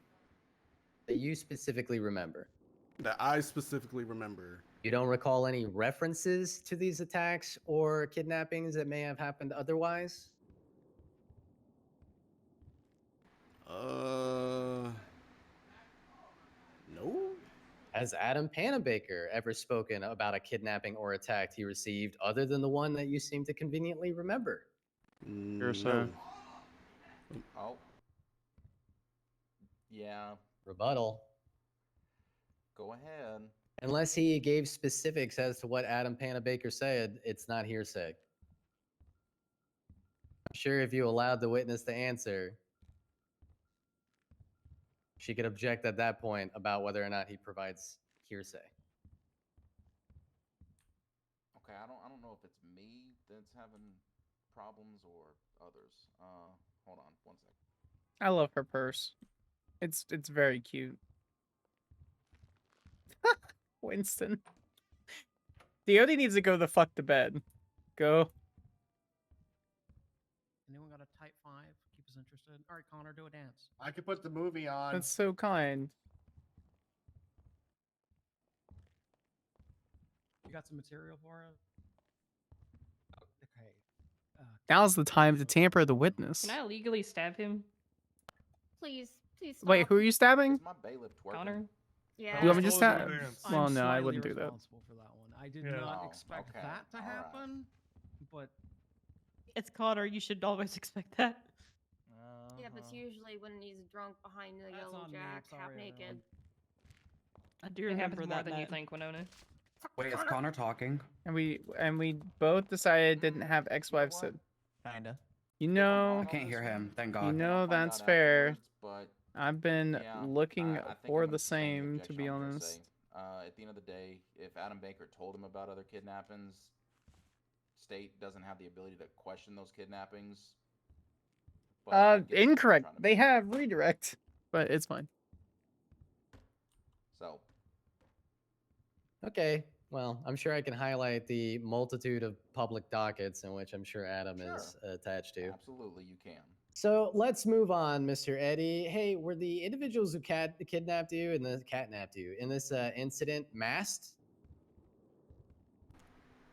That you specifically remember? That I specifically remember. You don't recall any references to these attacks or kidnappings that may have happened otherwise? No. Has Adam Panabaker ever spoken about a kidnapping or attack he received other than the one that you seem to conveniently remember? Hearsay. Oh. Yeah. Rebuttal. Go ahead. Unless he gave specifics as to what Adam Panabaker said, it's not hearsay. I'm sure if you allowed the witness to answer, she could object at that point about whether or not he provides hearsay. Okay, I don't know if it's me that's having problems or others. Hold on one second. I love her purse. It's very cute. Winston. Deody needs to go the fuck to bed. Go. Anyone got a type 5? Keep us interested. All right, Connor, do a dance. I could put the movie on. That's so kind. You got some material for us? Okay. Now's the time to tamper the witness. Can I legally stab him? Please, please stop. Wait, who are you stabbing? Is my bailiff twerking? Connor? Yeah. You want me to Close stab? my pants. Well, I'm no, I slightly wouldn't do that. responsible for that one. I did Yeah. not Oh, expect okay, that to all right. happen, but It's Connor. You should always expect that. Yeah, but usually when he's drunk behind the That's yellow on me, jack, sorry, half everyone. naked. I do It remember happens more that than you night. think, Winona. Wait, is Connor talking? And we both decided didn't have ex-wives what? to. Kinda. You If I'm know, wrong I on can't this hear one, him. Thank you God. then I'll know find that's out fair. afterwards, but I've been yeah, looking I think for I'm the gonna sustain same, to objection be on honest. hearsay. At the end of the day, if Adam Baker told him about other kidnappings, state doesn't have the ability to question those kidnappings. But I get what you're Incorrect. trying to They make. have redirect, but it's fine. So Okay, well, I'm sure I can highlight the multitude of public dockets in which I'm sure Adam is attached to. absolutely, you can. So let's move on, Mr. Eddie. Hey, were the individuals who kidnapped you and catnapped you in this incident masked?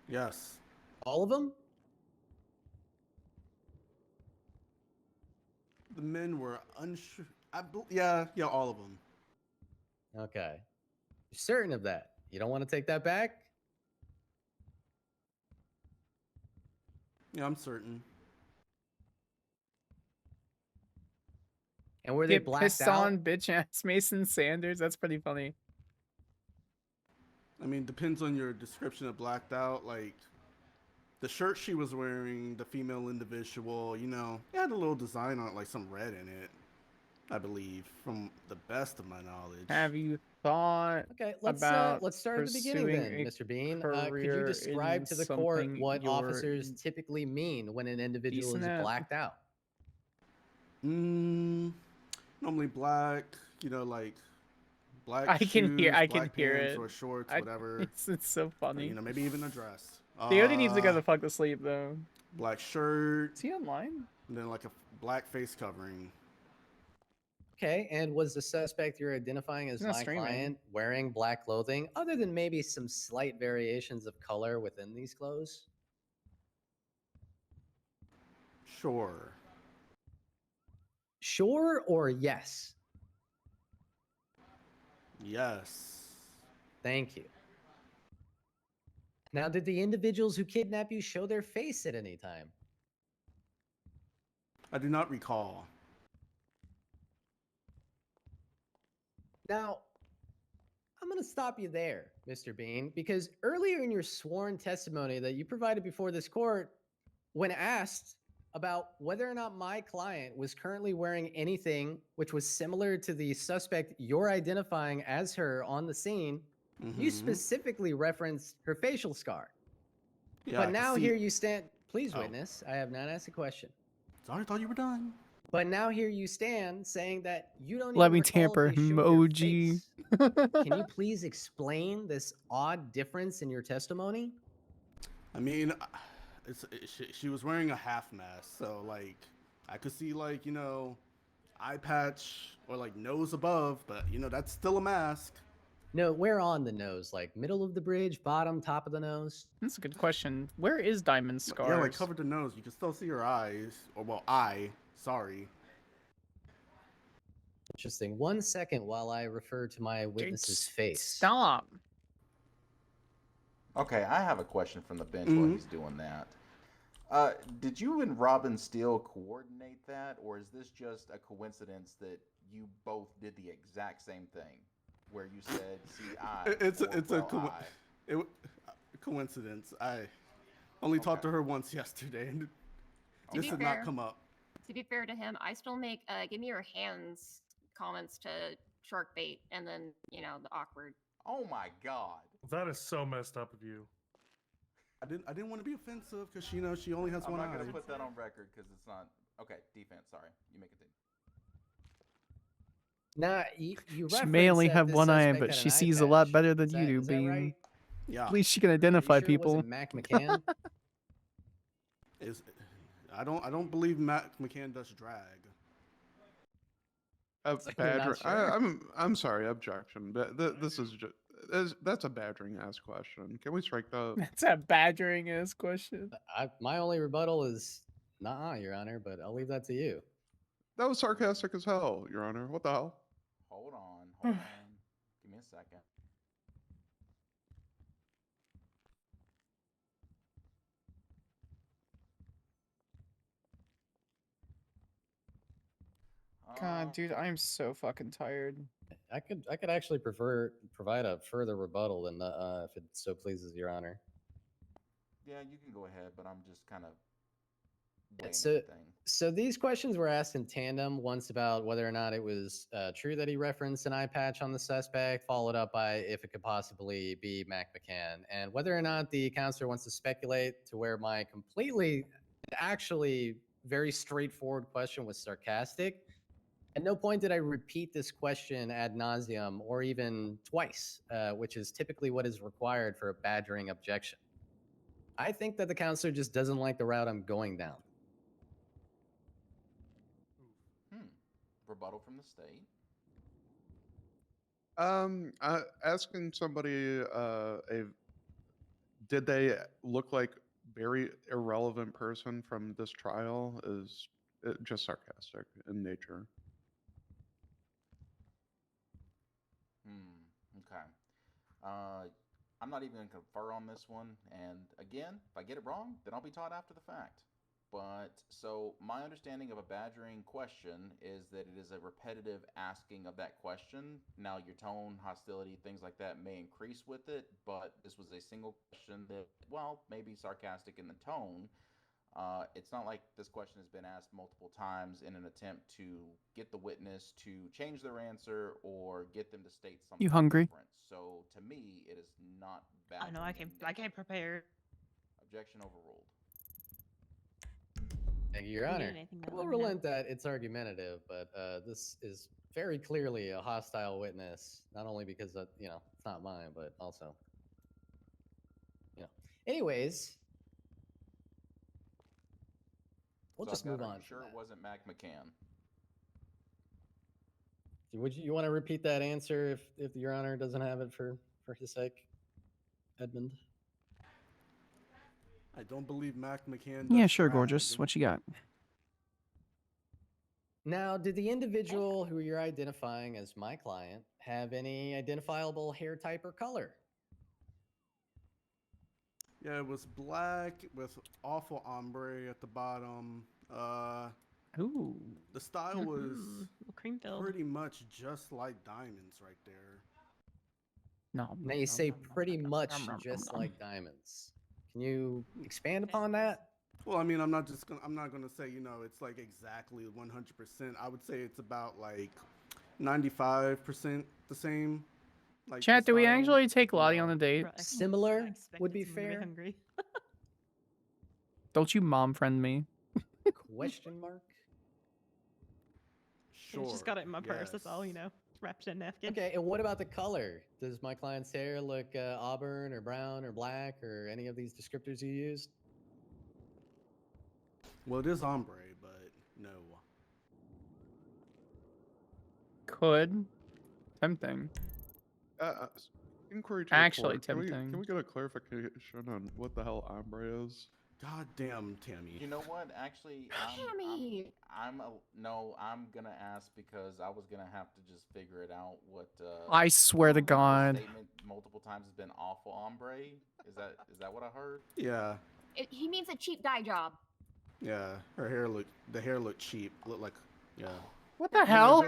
Yes. All of them? The men were unsure. Yeah, all of them. Okay. You're certain of that? You don't want to take that back? Yeah, I'm certain. And were they Get blacked pissed out? on, bitch ass Mason Sanders. That's pretty funny. I mean, depends on your description of blacked out. Like, the shirt she was wearing, the female individual, it had a little design on it, like some red in it, I believe, from the best of my knowledge. Have you thought Okay, let's about start at the beginning then, pursuing a Mr. Bean. Could you career describe in to the court something what you're officers typically mean when an individual decent is at? blacked out? Normally black, like black I shoes, can hear black it. pants or shorts, I- whatever. It's so Or, funny. maybe even a dress. Deody needs to go the fuck to sleep though. Black shirt, Is he online? and then like a black face covering. Okay, and was the suspect you're identifying as He's not my streaming. client wearing black clothing, other than maybe some slight variations of color within these clothes? Sure. Sure or yes? Yes. Thank you. Now, did the individuals who kidnap you show their face at any time? I do not recall. Now, I'm going to stop you there, Mr. Bean, because earlier in your sworn testimony that you provided before this court, when asked about whether or not my client was currently wearing anything which was similar to the suspect you're identifying as her on the scene, you specifically referenced her facial scar. Yeah, I But can now see- here you stand. Please, Oh. witness, I have not asked a question. Sorry, I thought you were done. But now here you stand saying that you don't Let even me recall if tamper they showed your emoji. face. Can you please explain this odd difference in your testimony? I mean, she was wearing a half mask, so like I could see like eye patch or like nose above, but that's still a mask. No, where on the nose? Like middle of the bridge, bottom, top of the nose? That's a good question. Where is Diamond Scars? Yeah, like covered the nose. You can still see her eyes, or well, eye. Sorry. Interesting. 1 second while I refer to my witness's face. Stop. Okay, I have a question from the bench while he's doing that. Did you and Robin Steele coordinate that, or is this just a coincidence that you both did the exact same thing, where you said "see eye"? It's or, a well, eye? coincidence. I only talked to her once yesterday, and This did not come up. To be fair to him, I still make give me your hands comments to shark bait, and then the awkward. Oh my god. That is so messed up of you. I didn't want to be offensive because she only has one eye. I'm not gonna put that on record because it's not okay. Defense, sorry. You make it. Nah, you She may only referenced that have this one eye, suspect but had she an eye sees a lot patch. better than Is you that- do, is that Bean. right? Yeah. At least she can Are you identify sure it people. wasn't Mac McCann? I don't believe Mac McCann does drag. Badger. I'm sorry. Objection. This is just that's a badgering ass question. Can we strike that? That's a badgering ass question. My only rebuttal is nah, Your Honor, but I'll leave that to you. That was sarcastic as hell, Your Honor. What the hell? Hold on. Give me a second. God, dude, I am so fucking tired. I could actually provide a further rebuttal than if it so pleases Your Honor. Yeah, you can go ahead, but I'm just kind of So these questions were asked in tandem. Once about whether or not it was true that he referenced an eye patch on the suspect, followed up by if it could possibly be Mac McCann, and whether or not the counselor wants to speculate to where my completely, actually very straightforward question was sarcastic. At no point did I repeat this question ad nauseum or even twice, which is typically what is required for a badgering objection. I think that the counselor just doesn't like the route I'm going down. Rebuttal from the state. Asking somebody, did they look like very irrelevant person from this trial is just sarcastic in nature. Okay. I'm not even going to confer on this one. And again, if I get it wrong, then I'll be taught after the fact. But so my understanding of a badgering question is that it is a repetitive asking of that question. Now your tone, hostility, things like that may increase with it, but this was a single question that, well, maybe sarcastic in the tone. It's not like this question has been asked multiple times in an attempt to get the witness to change their answer or get them to state something You hungry? different. So to me, it is not bad. Oh no, I came prepared. Objection overruled. Thank you, Your Honor. We'll relent that it's argumentative, but this is very clearly a hostile witness, not only because it's not mine, but also, Anyways, we'll just move on. Sure, it wasn't Mac McCann. Would you want to repeat that answer if Your Honor doesn't have it for his sake, Edmund? I don't believe Mac McCann. Yeah, sure, gorgeous. What you got? Now, did the individual who you're identifying as my client have any identifiable hair type or color? Yeah, it was black with awful ombre at the bottom. Ooh. The style was cream filled. pretty much just like diamonds right there. No. Now you say pretty much just like diamonds. Can you expand upon that? Well, I mean, I'm not gonna say it's like exactly 100%. I would say it's about like 95% the same. Like Chat, do we actually take Lottie on a date? Similar would be fair. Hungry. Don't you mom friend me? Question mark? I just got it in my purse. That's all, wrapped in a napkin. Okay, and what about the color? Does my client's hair look auburn or brown or black or any of these descriptors you used? Well, it is ombre, but no. Could. Tempting. Inquiry to Actually the court. tempting. Can we get a clarification on what the hell ombre is? God damn, Tammy. You know what? Actually, I'm gonna ask because I was gonna have to just figure it out. What I swear to God. Statement multiple times has been awful ombre. Is that what I heard? Yeah. He means a cheap dye job. Yeah, the hair looked cheap. Looked like, yeah. What the hell?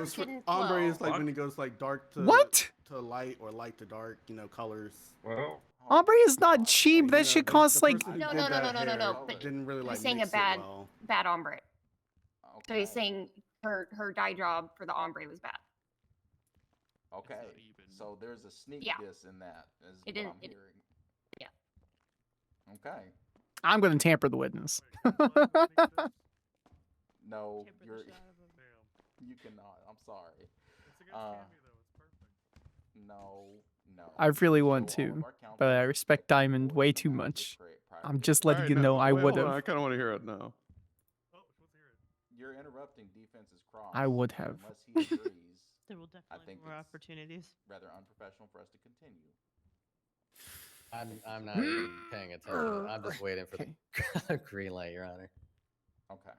Ombre is like when it goes like dark to What? to light or light to dark, colors. Well, hard. Ombre is not cheap. You That know, shit the costs like. person who No, did no, no, that no, no, no, hair no. But didn't really he's like saying mix a bad, it well. bad ombre. So Okay. he's saying her dye job for the ombre was bad. Okay. So there's a sneak Yeah. diss in that, is It what didn't- I'm it- hearing. yeah. Okay. I'm gonna tamper the witness. No, Tamper the you're. shit out of him. You cannot. I'm sorry. It's against Tammy though. It's perfect. No. I really We want show all of to, our but I counselors respect respect Diamond before way they too come out with much. prior I'm just letting Alright, you no, know I wait, would hold on, have. I kind of want to hear it now. Oh, let's hear it. You're interrupting defense's cross. I would and have. Unless he agrees, There will I definitely think be more it's opportunities. rather unprofessional for us to continue. I'm not even paying attention. I'm just waiting for Okay. the green light, Your Honor. Okay.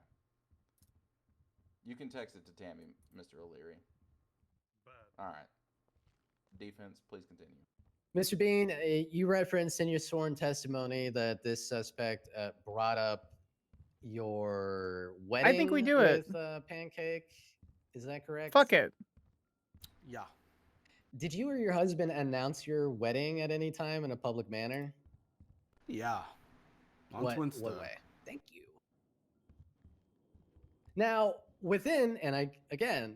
You can text it to Tammy, Mr. O'Leary. Bad. All right. Defense, please continue. Mr. Bean, you referenced in your sworn testimony that this suspect brought up your wedding think we do it. with Pancake. Is that correct? Fuck it. Yeah. Did you or your husband announce your wedding at any time in a public manner? Yeah. On What Twinsta. way? Thank you. Now, within, and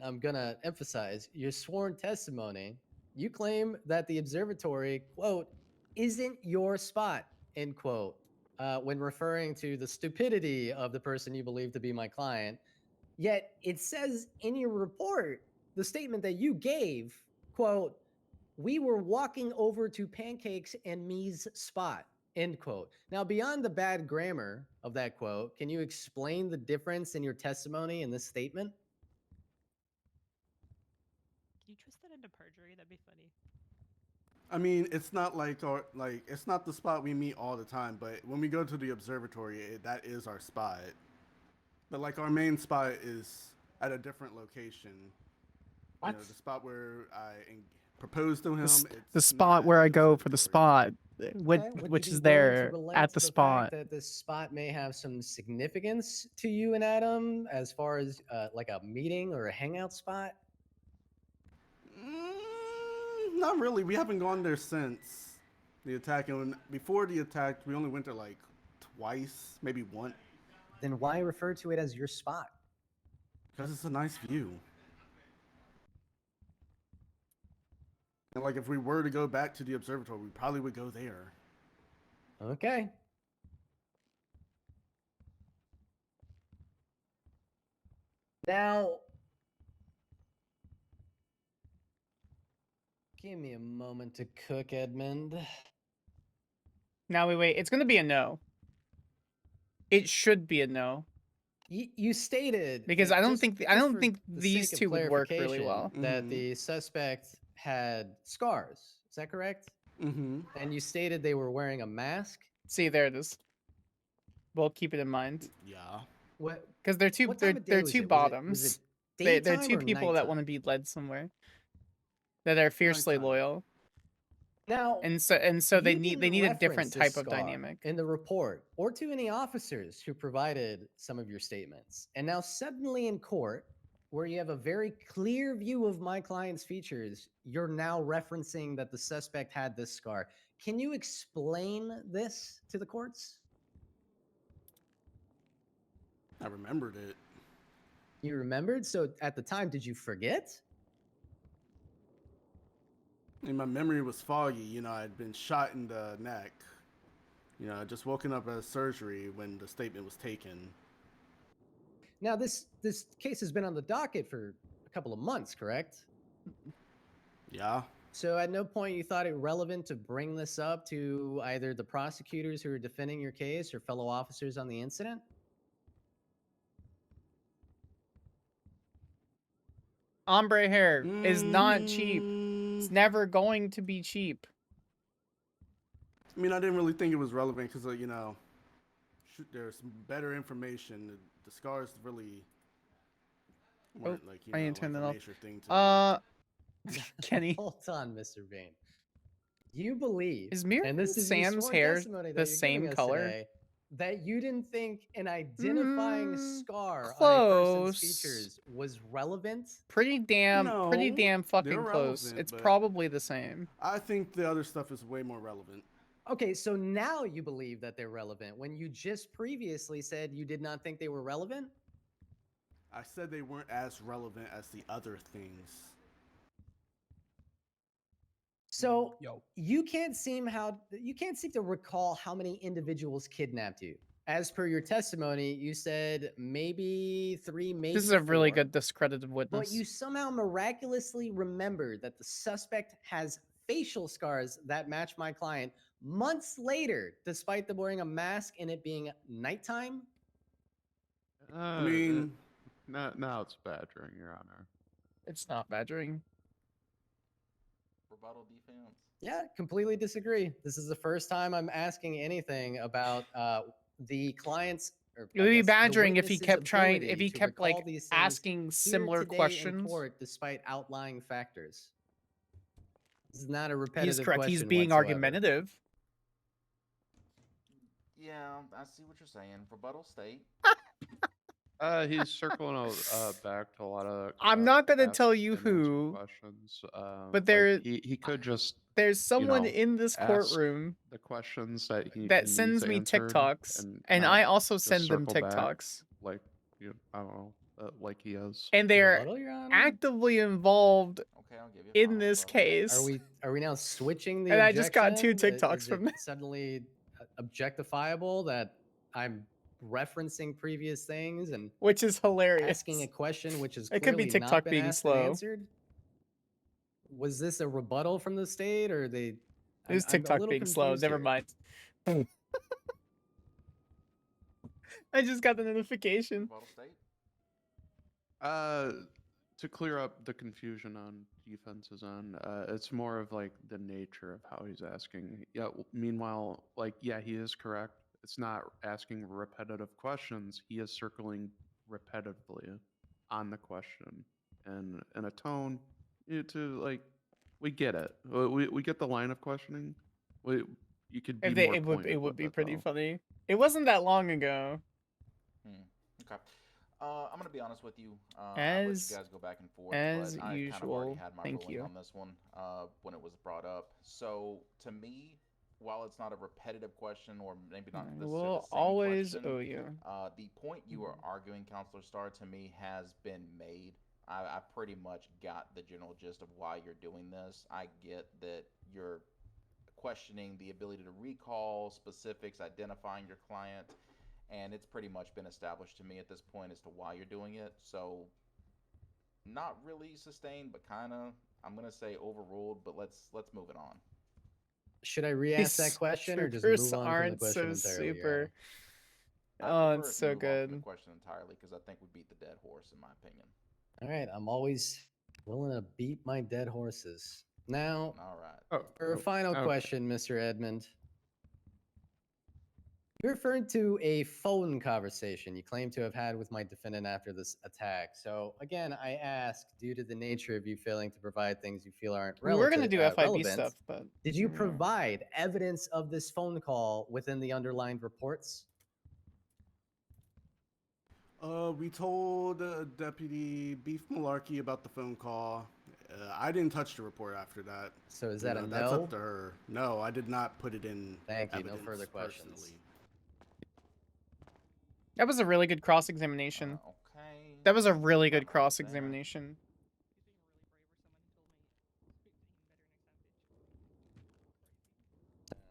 I'm gonna emphasize your sworn testimony, you claim that the observatory, quote, isn't your spot, end quote, when referring to the stupidity of the person you believe to be my client. Yet it says in your report, the statement that you gave, quote, we were walking over to Pancakes and me's spot, end quote. Now, beyond the bad grammar of that quote, can you explain the difference in your testimony in this statement? Can you twist that into perjury? That'd be funny. I mean, it's not like it's not the spot we meet all the time, but when we go to the observatory, that is our spot. But like our main spot is at a different location. What? You know, the spot where I proposed to him. The spot where I go for the spot, Okay, would which you is be willing to there relate at to the fact spot. that this spot may have some significance to you and Adam as far as like a meeting or a hangout spot? Not really. We haven't gone there since the attack. And before the attack, we only went there like twice, maybe once. Then why refer to it as your spot? Because it's a nice view. And like if we were to go back to the observatory, we probably would go there. Okay. Now, give me a moment to cook, Edmund. Now wait. It's gonna be a no. It should be a no. You stated Because I don't just- think just for the these sake of two would work really clarification, well. That the suspect had scars. Is that correct? Mm-hmm. And you stated they were wearing a mask. See, there it is. We'll keep it in mind. Yeah. What? Because they're two What time of day they're was two it? Was it bottoms. They're daytime two or people that want to nighttime? be led somewhere. That are fiercely Nighttime. loyal. Now, And so they you need didn't a reference different this type of scar dynamic. in the report or to any officers who provided some of your statements. And now suddenly in court, where you have a very clear view of my client's features, you're now referencing that the suspect had this scar. Can you explain this to the courts? I remembered it. You remembered? So at the time, did you forget? And my memory was foggy. You know, I'd been shot in the neck. You know, I just woken up at surgery when the statement was taken. Now, this case has been on the docket for a couple of months, correct? Yeah. So at no point you thought it relevant to bring this up to either the prosecutors who are defending your case or fellow officers on the incident? Ombre hair is not cheap. It's never going to be cheap. I mean, I didn't really think it was relevant because, you know, there's better information. The scars really weren't like, you I know, didn't turn like that a off. major thing to me. Kenny. Hold on, Mr. Bain. You believe, Is Miriam and this is your Sam's sworn hair testimony that the you're same giving us color? today, that you didn't think an identifying scar on a close. person's features was relevant? Pretty damn No, fucking they're close. relevant, It's but probably the same. I think the other stuff is way more relevant. Okay, so now you believe that they're relevant when you just previously said you did not think they were relevant? I said they weren't as relevant as the other things. So you can't seem to recall how many individuals kidnapped you. As per your testimony, you said maybe 3, maybe This is a really 4, good discredited but witness. you somehow miraculously remembered that the suspect has facial scars that match my client months later, despite them wearing a mask and it being nighttime. I mean, now it's badgering, Your Honor. It's not badgering. Rebuttal defense. Yeah, completely disagree. This is the first time I'm asking anything about the client's. Or, It would be I guess, the badgering if he witness's kept trying, if ability he to kept recall like these things asking here similar today in questions. court despite outlying factors. This is not a He repetitive is correct. question He's being whatsoever. argumentative. Yeah, I see what you're saying. Rebuttal state. He's circling back to a lot of. I'm not gonna ask tell you and answer who, questions. but there, he could just. there's someone know, in this ask courtroom the questions that he that needs sends me answered TikToks, and not I also just send them circle back TikToks, like I don't know, like he is. and they're Rebuttal, Your Honor? actively involved Okay, I'll give you in this case. Are we now switching the And objection? I just got 2 Is TikToks it from them. suddenly objectifiable that I'm referencing previous things and Which is hilarious. asking a question which is It could be clearly TikTok not been being asked and slow. answered? Was this a rebuttal from the state, or they? It was I'm a TikTok little being slow. confused Never here. mind. I just got the notification. Rebuttal state. To clear up the confusion on defense's end, it's more of like the nature of how he's asking. Yeah. Meanwhile, like, yeah, he is correct. It's not asking repetitive questions. He is circling repetitively on the question, and in a tone to like, we get it. We get the line of questioning. You could be If they, more it pointed would with be it, pretty though. funny. It wasn't that long ago. Okay. I'm gonna be honest with you. I'll let As- you guys go back and forth, as but I kind of already usual. had my Thank ruling you. on this one when it was brought up. So to me, while it's not a repetitive question or maybe not I necessarily will the same always question, owe you. the point you are arguing, Counselor Starr, to me has been made. I pretty much got the general gist of why you're doing this. I get that you're questioning the ability to recall specifics, identifying your client, and it's pretty much been established to me at this point as to why you're doing it. So not really sustained, but kind of, I'm gonna say overruled, but let's move it on. Should I re-ask that question or just Troopers move on from the aren't question so entirely? Your super. I Oh, prefer it's if so you move on from good. the question entirely because I think we beat the dead horse in my opinion. All right, I'm always willing to beat my dead horses. Now, All right. for a final okay. question, Mr. Edmund. You referred to a phone conversation you claim to have had with my defendant after this attack. So again, I ask, due to the nature of you failing to provide things you feel aren't We were gonna do FIB relevant, stuff, but did you provide evidence of this phone call within the underlined reports? We told Deputy Beef Malarkey about the phone call. I didn't touch the report after that. So is that a That's no? up to her. No, I did not put it in. Thank you. No evidence further questions. personally. that was a really good cross-examination. Okay. That was a really good That. cross-examination.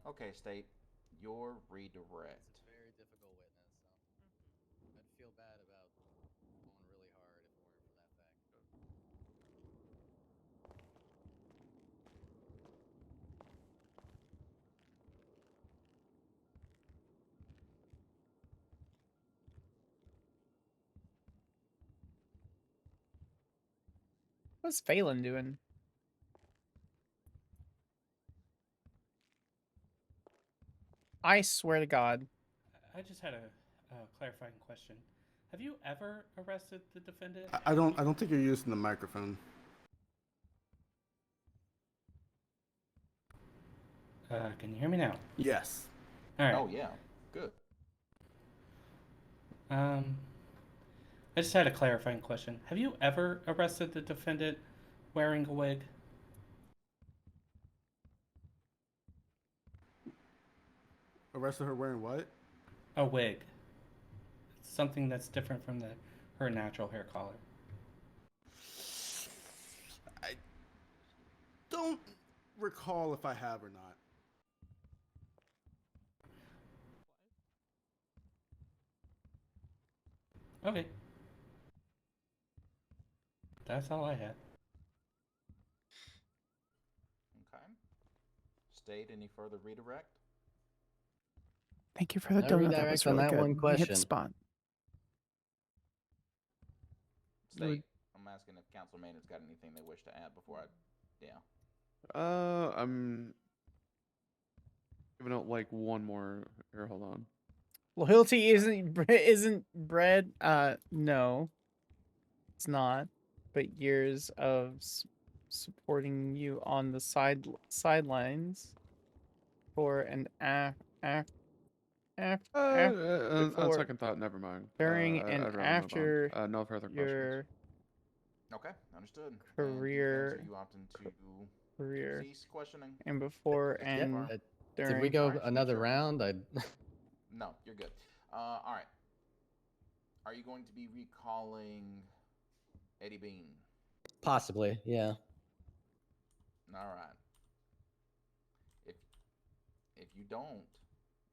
Okay, State, your redirect. It's a very difficult witness. So I'd feel bad about going really hard if it weren't for that fact. What's Phelan doing? I swear to God. I just had a clarifying question. Have you ever arrested the defendant? I don't think you're using the microphone. Can you hear me now? Yes. All right. Oh yeah, good. I just had a clarifying question. Have you ever arrested the defendant wearing a wig? arrested her wearing what? A wig. Something that's different from her natural hair color. I don't recall if I have or not. Okay. That's all I had. Okay. State, any further redirect? Thank you for the No donut. That redirect was on really that good. one You hit the question. spot. State, I'm asking if Council Maynard's got anything they wish to add before I... Yeah. I'm giving out like one more. Here, hold on. Loyalty isn't bread. No, it's not. But years of supporting you on the sidelines for an On before, second thought, never mind. during, and I'd rather after move on. No further questions. your Okay, understood. career, And defense, are you opting to career, cease questioning? and before Just and confirm? Did during. we go Alright, another sure. round? No, you're good. All right. Are you going to be recalling Eddie Bean? Possibly, yeah. All right. If you don't,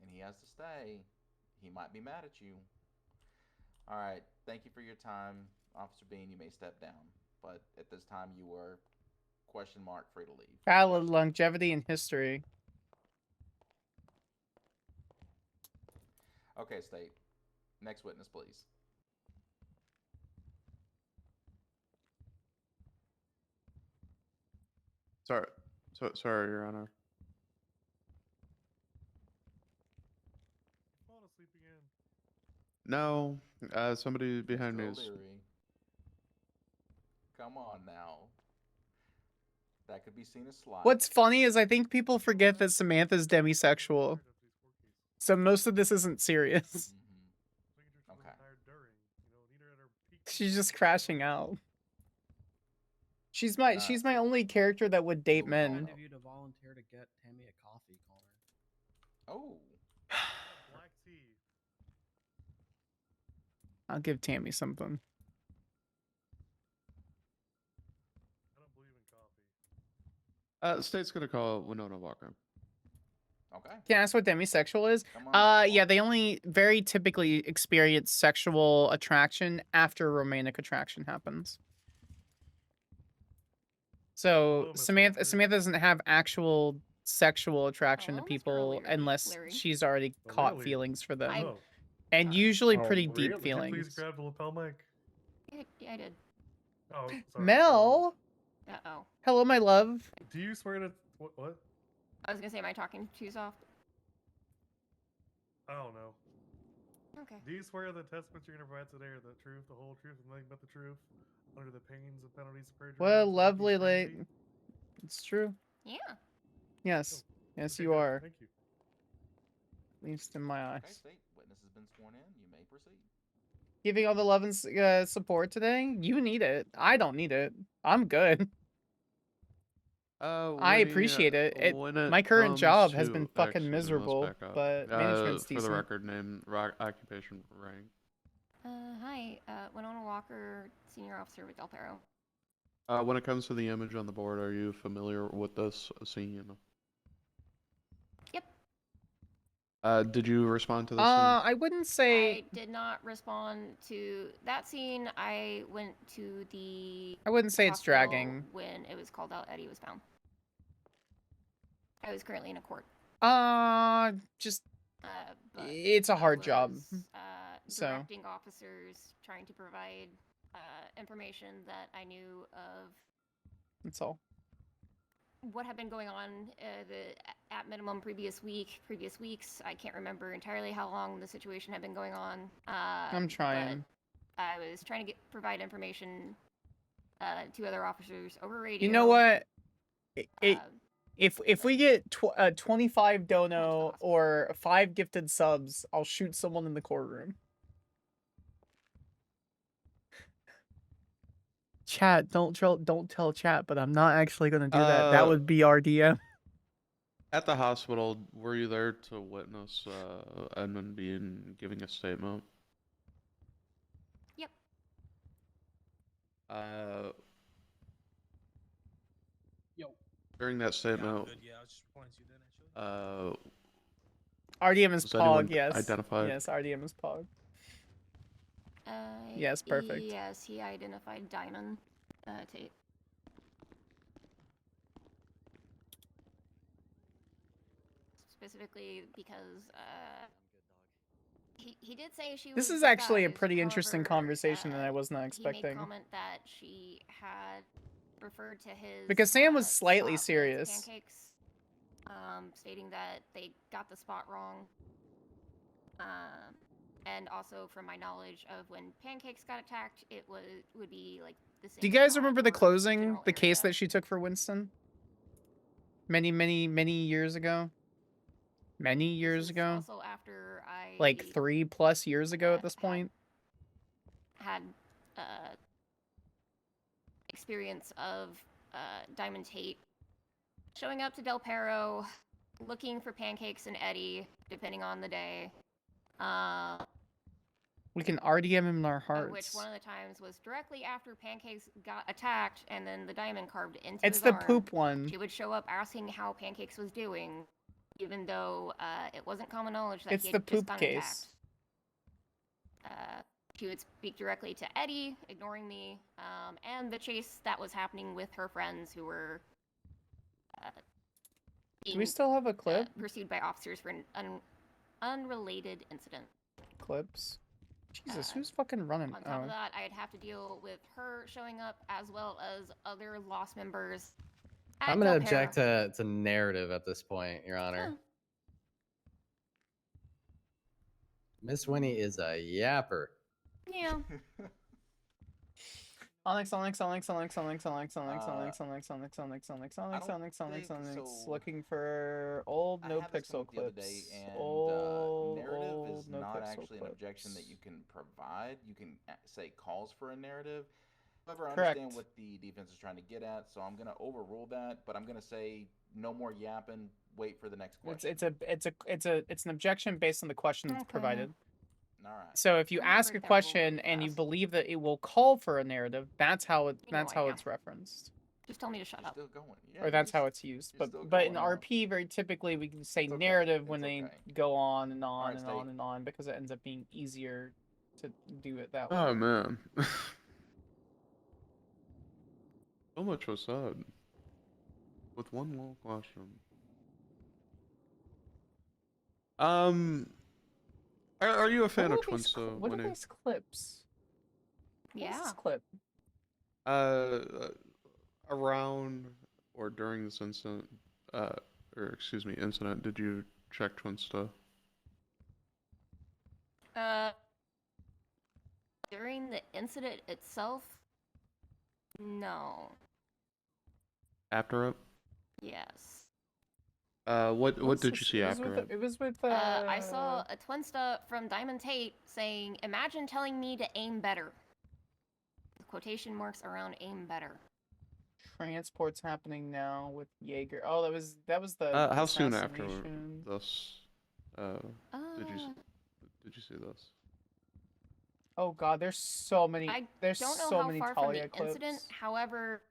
and he has to stay, he might be mad at you. All right. Thank you for your time, Officer Bean. You may step down, but at this time, you are free to leave. Valid longevity in history. Okay, State. Next witness, please. Sorry, Your Honor. Falling asleep again. No, somebody behind me Mr. is. O'Leary. Come on now. That could be seen as slight. What's funny is I think people forget that Samantha's demisexual. So most of this isn't serious. Okay. She's just crashing out. She's my only character that would date men. Of you to volunteer to get Tammy a coffee, Connor. Oh. Black tea. I'll give Tammy something. I don't believe in coffee. State's gonna call Winona Walker. Okay. Can I ask what demisexual is? Come on. Yeah, they only very typically experience sexual attraction after romantic attraction happens. So Hello, Mr. Samantha O'Leary. doesn't have actual sexual attraction Hello, to Mr. people O'Leary. unless Larry. she's already Oh, caught really? feelings for them. Oh. And usually Oh, pretty really? deep Would you please feelings. grab the lapel mic? Yeah, I did. Oh, sorry. Mel, Uh-oh. hello, my love. Do you swear to what? I was gonna say, am I talking too soft? I don't know. Okay. Do you swear the testaments you're gonna provide today are the truth, the whole truth, and nothing but the truth, under the pains and penalties of perjury? What a and lovely guilty lady. crazy? It's true. Yeah. Yes. Oh, Yes, okay, you good. are. Thank you. At least in my Okay, eyes. State. Witness has been sworn in. You may proceed. Giving all the love and support today. You need it. I don't need it. I'm good. I appreciate it. My current job has been fucking miserable, but management's For the decent. record, name, occupation, rank. Hi, Winona Walker, Senior Officer with Del Perro. When it comes to the image on the board, are you familiar with this scene? Yep. Did you respond to this scene? I wouldn't say. I did not respond to that scene. I went to the. I wouldn't say it's hospital dragging. When it was called out, Eddie was found. I was currently in a court. Just. But It's a hard job. was, So. Directing officers, trying to provide information that I knew of That's all. what had been going on at minimum previous weeks. I can't remember entirely how long the situation had been going on. I'm trying. But I was trying to provide information to other officers over radio. You know what? If we get 25 dono or 5 gifted subs, I'll shoot someone in the courtroom. Chat, don't tell chat, but I'm not actually gonna do that. That would be RDM. At the hospital, were you there to witness Edmund giving a statement? Yep. Uh, Yo. during that statement, Yeah, I was just replying to you then, actually. RDM is was anyone Pog, yes. identified? Yes, RDM is Pog. Yes, perfect. Yes, he identified Diamond Tate. Specifically because he did say she was This is actually a disguised. pretty interesting However, conversation that I was not He expecting. made comment that she had referred to his Because Sam was slightly spot with serious. Pancakes, stating that they got the spot wrong. And also from my knowledge of when Pancakes got attacked, it would be like the same. Do you guys spot remember the or closing, general the case area. that she took for Winston? Many years ago? Many years ago? Also after I Like 3+ years ago at this point? had experience of Diamond Tate showing up to Del Perro, looking for Pancakes and Eddie, depending on the day. We can RDM him in our Of which hearts. one of the times was directly after Pancakes got attacked, and then the diamond carved into It's his the arm. poop one. She would show up asking how Pancakes was doing, even though it wasn't common knowledge that It's he the had just poop gotten case. attacked. She would speak directly to Eddie, ignoring me, and the chase that was happening with her friends who were Do we still have a clip? pursued by officers for an unrelated incident. Clips? Jesus, who's fucking running? On top of that, I'd have to deal with her showing up as well as other Lost members. At I'm gonna Del Perro. object to narrative at this point, Your Honor. Miss Winnie is a yapper. Yeah. Onyx, looking for old no pixel clips. Narrative is No not pixel actually an objection that you can provide. You can say calls for a narrative. However, I Correct. understand what the defense is trying to get at, so I'm going to overrule that. But I'm going to say no more yapping. Wait for the next question. It's an objection based on the question that's provided. All right. So if you ask a question and you believe that it will call for a narrative, that's how it's referenced. Just tell me to shut up. Still going. Yeah, Or that's how it's used. But in going on. RP, very typically we can say It's okay. narrative It's when they okay. go on and on Alright, and State. on and on because it ends up being easier to do it that way. Oh man. So much was said. With one little question. Are you a fan of Twinsta? What are these clips? Yeah. What's this clip? Around or during this incident, incident, did you check Twinsta? During the incident itself, no. After it? Yes. What did you see after it? It was with. I saw a Twinsta from Diamond Tate saying, "Imagine telling me to aim better." With quotation marks around aim better. Transport's happening now with Jaeger. Oh, that was the. How soon after assassination. this? Did you see this? Oh God, there's so many. There's Don't know so how many far Talia from the clips. incident. However,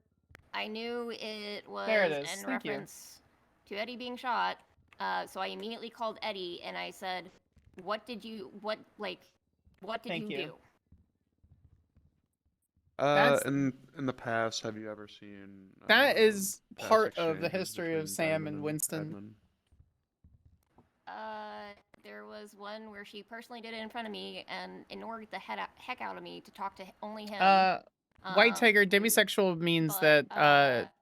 I knew it was There it is. in Thank you. reference to Eddie being shot. So I immediately called Eddie and I said, what did you Thank you. do? In the past, have you ever seen? That is past part of the exchanges history of between Sam Diamond and Winston. Edmund? There was one where she personally did it in front of me and ignored the heck out of me to talk to only him. White tiger demisexual means that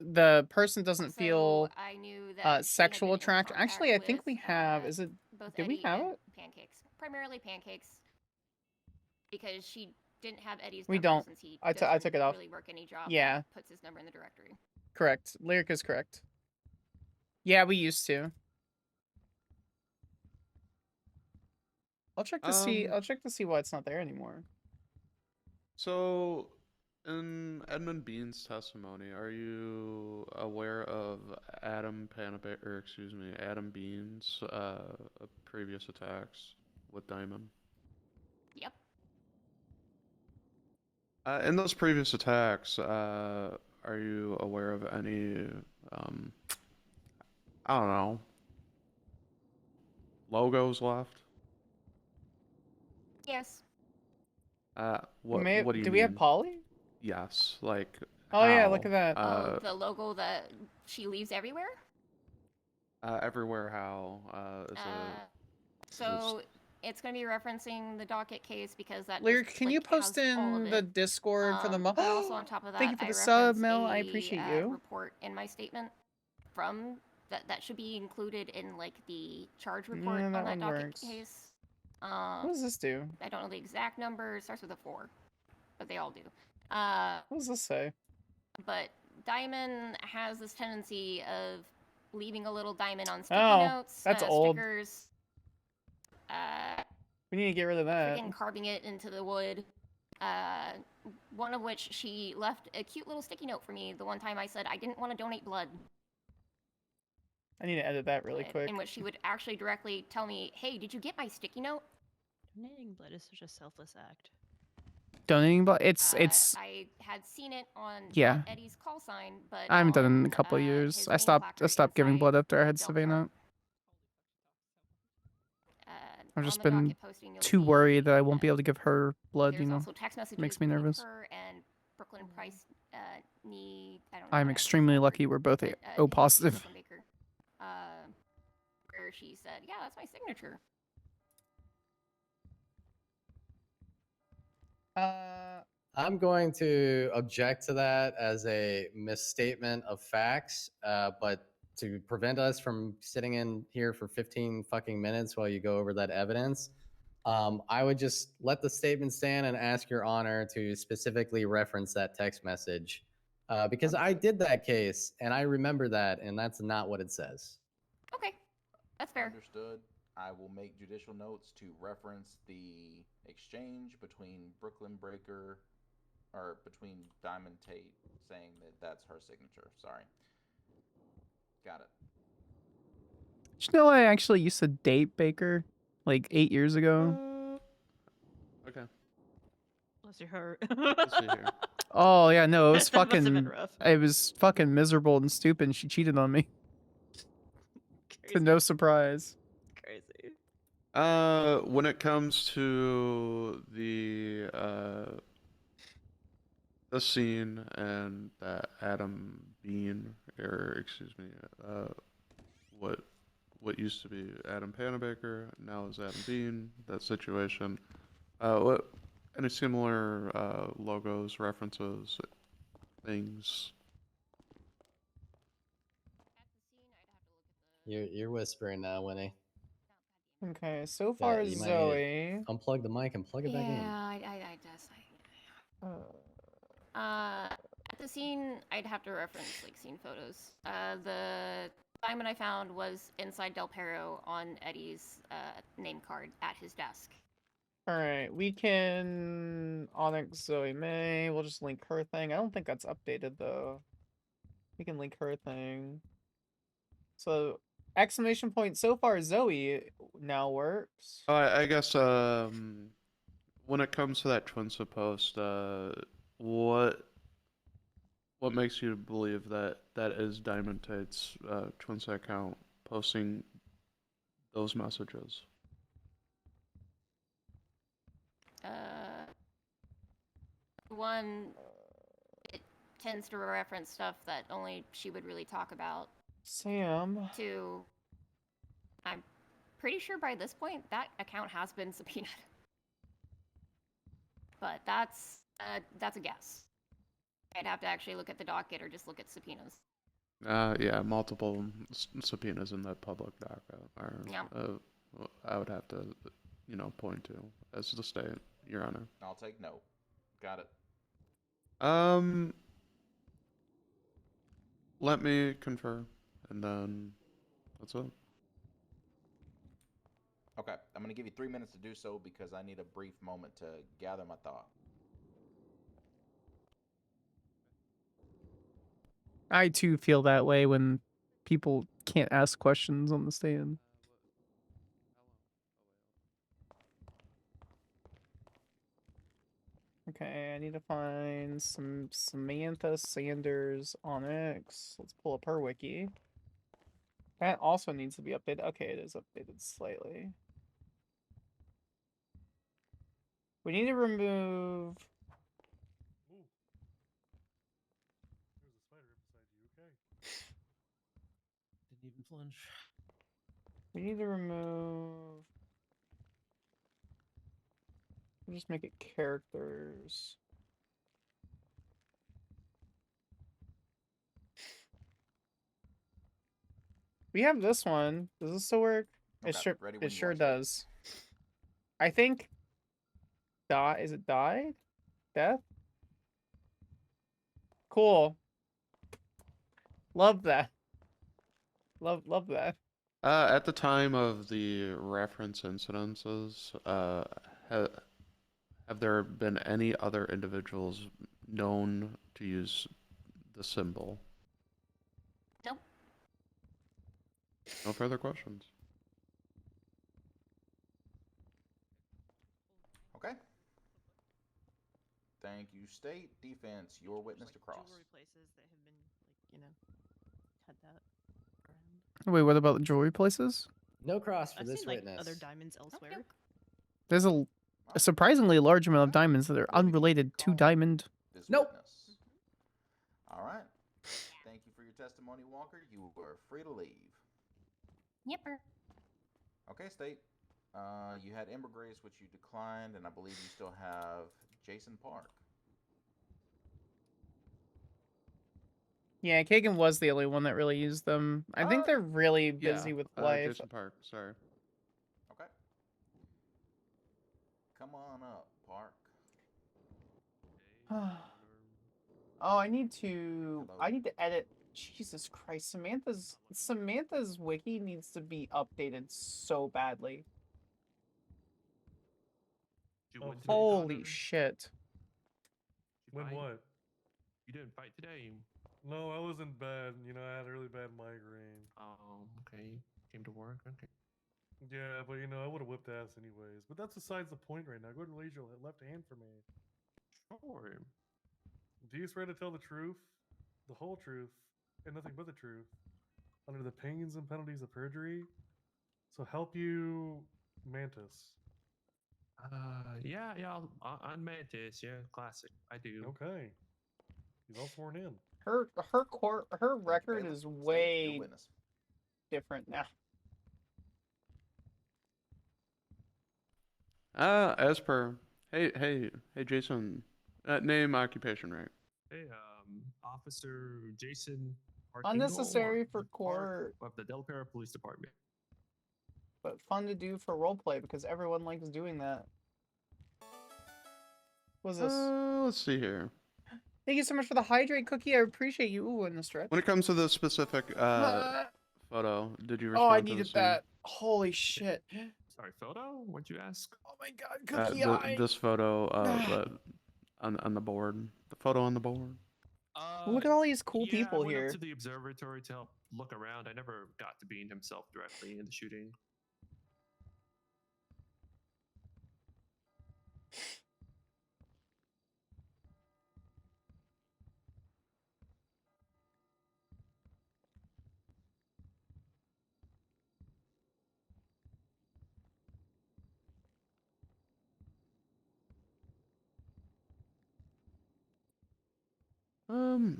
the person doesn't feel I knew that sexual attraction. Actually, I think we have. Is it? Both Do we Eddie have and it? Pancakes, primarily Pancakes, because she didn't have Eddie's We number don't. since he I took it off. really work any job Yeah. that puts his number in the directory. Correct. Lyric is correct. Yeah, we used to. I'll check to see. I'll check to see why it's not there anymore. So, In Edmund Bean's testimony, are you aware of Adam Bean's previous attacks with Diamond? Yep. In those previous attacks, are you aware of any, I don't know, logos left? Yes. What do you Do we have mean? Polly? Yes, like Oh yeah, look at that. Oh, the logo that she leaves everywhere? Everywhere how is So it's going to be referencing the docket case because that Lyric, just, can like, you post has all of in the it. Discord for the mo- But also on top of that, Thank you for I the sub, reference Mel. I a, appreciate you. report in my statement from that should be included in like the charge report Yeah, on that that one docket works. case. What does this do? I don't know the exact number. It starts with a 4, but they all do. What does this say? But Diamond has this tendency of leaving a little diamond on sticky Oh, notes, that's old. stickers. We need to get rid of that. Freaking carving it into the wood. One of which she left a cute little sticky note for me the one time I said I didn't want to donate blood. I need to edit that really quick. In which she would actually directly tell me, hey, did you get my sticky note? Donating blood is such a selfless act. Donating, but it's I had seen it on yeah. Eddie's call sign, but I haven't done it in a couple of years. I stopped giving blood after I had Savannah. I've just been too worried that I won't be able to give her blood. There's You know, also text messages makes me between nervous. her and Brooklyn Price need. I don't know I'm how to extremely lucky we're both O positive. Brooklyn Baker, where she said, "Yeah, that's my signature." I'm going to object to that as a misstatement of facts, but to prevent us from sitting in here for 15 fucking minutes while you go over that evidence, I would just let the statement stand and ask Your Honor to specifically reference that text message, because I did that case and I remember that, and that's not what it says. Okay, that's fair. Understood. I will make judicial notes to reference the exchange between Brooklyn Breaker, or between Diamond Tate, saying that that's her signature. Sorry. Got it. Did you know I actually used to date Baker like 8 years ago? Okay. Bless your heart. Let's see here. Oh yeah, no, it was That must have been fucking. rough. It was fucking miserable and stupid. And she cheated on me. To no surprise. Crazy. When it comes to the scene and that Adam Bean, or excuse me, what used to be Adam Panabaker now is Adam Bean. That situation. What any similar logos, references, things? You're whispering now, Winnie. Okay, so far You might Zoe. unplug the mic and plug it back in. Yeah, I guess. At the scene, I'd have to reference like scene photos. The diamond I found was inside Del Perro on Eddie's name card at his desk. All right, we can Onyx Zoe May. We'll just link her thing. I don't think that's updated though. We can link her thing. So exclamation point. So far Zoe now works. I guess when it comes to that Twinsa post, what makes you believe that that is Diamond Tate's Twinsa account posting those messages? One, it tends to reference stuff that only she would really talk about. Sam. 2, I'm pretty sure by this point that account has been subpoenaed. But that's a guess. I'd have to actually look at the docket or just look at subpoenas. Yeah, multiple subpoenas in that public docket are, I would have to, point to as the state, Your Honor. I'll take note. Got it. Let me confer, and then that's it. Okay, I'm going to give you 3 minutes to do so because I need a brief moment to gather my thought. I too feel that way when people can't ask questions on the stand. Okay, I need to find some Samantha Sanders Onyx. Let's pull up her wiki. That also needs to be updated. Okay, it is updated slightly. We need to remove. Ooh. There's a spider beside you. Okay. Didn't even flinch. We need to remove. We'll just make it characters. We have this one. Does this still work? Okay, ready when It you sure are, Steve. does. I think. Is it died? Death? Cool. Love that. Love that. At the time of the reference incidences, have there been any other individuals known to use the symbol? Nope. No further questions. Okay. Thank you, State. Defense, your witness to cross. Jewelry places that have been, like, you know, had that around. Wait, what about the jewelry places? No cross for I've this seen, like, witness. other diamonds elsewhere. There's a surprisingly large amount of diamonds that are unrelated to diamond. This Nope. witness. All right. Thank you for your testimony, Walker. You were free to leave. Yipper. Okay, State. You had Ember Grace, which you declined, and I believe you still have Jason Park. Yeah, Kagan was the only one that really used them. I think they're really busy with life. Jason Park, sorry. Okay. Come on up, Park. Oh, I need to edit. Jesus Christ, Samantha's wiki needs to be updated so badly. Holy shit. When what? You didn't fight today. No, I wasn't bad. You know, I had a really bad migraine. Oh, okay. Came to work. Okay. Yeah, but you know, I would have whipped ass anyways. But that's besides the point right now. Go ahead and raise your left hand for me. Sure. Do you swear to tell the truth, the whole truth, and nothing but the truth, under the pains and penalties of perjury? So help you, Mantis. Yeah, on Mantis, yeah, classic. I do. Okay. He's all sworn in. Her record is way different now. As per, hey, Jason, name, occupation, right? Hey, Officer Jason Unnecessary for court, of the Del Perro Police Department. but fun to do for roleplay because everyone likes doing that. What's this? Let's see here. Thank you so much for the hydrate cookie. I appreciate you. Ooh, in the stretch. When it comes to the specific photo, did you respond Oh, I to the needed same? that. Holy shit. Sorry, photo? What'd you ask? Oh my god, cookie eye. This photo on the board. The photo on the board. Look at all these cool people I went here. up to the observatory to help look around. I never got to being himself directly in the shooting.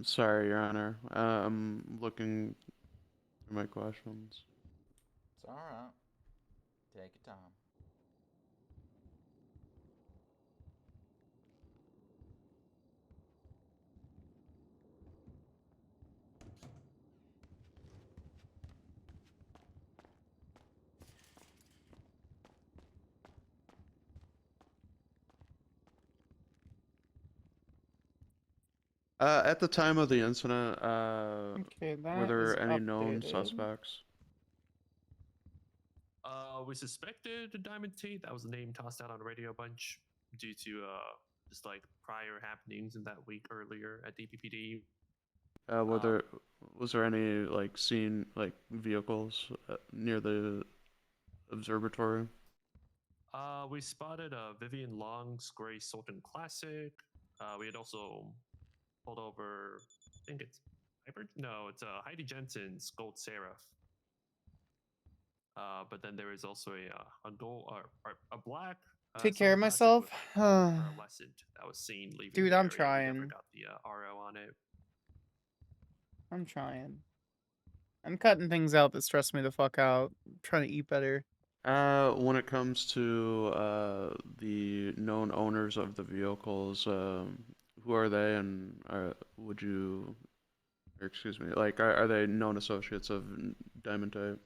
Sorry, Your Honor. I'm looking through my questions. It's all right. Take your time. At the time of the incident, Okay, were that there is any known updated. suspects? We suspected Diamond Tea. That was a name tossed out on the radio a bunch due to just like prior happenings in that week earlier at DPPD. Was there any like vehicles near the observatory? We spotted Vivian Long's gray Sultan Classic. We had also pulled over, I think it's Hybrid? No, it's Heidi Jensen's Gold Seraph. But then there is also a gold or a black. Take care of myself. Pearlescent that was seen leaving. Dude, the I'm area. We trying. never got the RO on it. I'm trying. I'm cutting things out that stress me the fuck out. I'm trying to eat better. When it comes to the known owners of the vehicles, who are they, and would you, or excuse me, like are they known associates of Diamond Tape?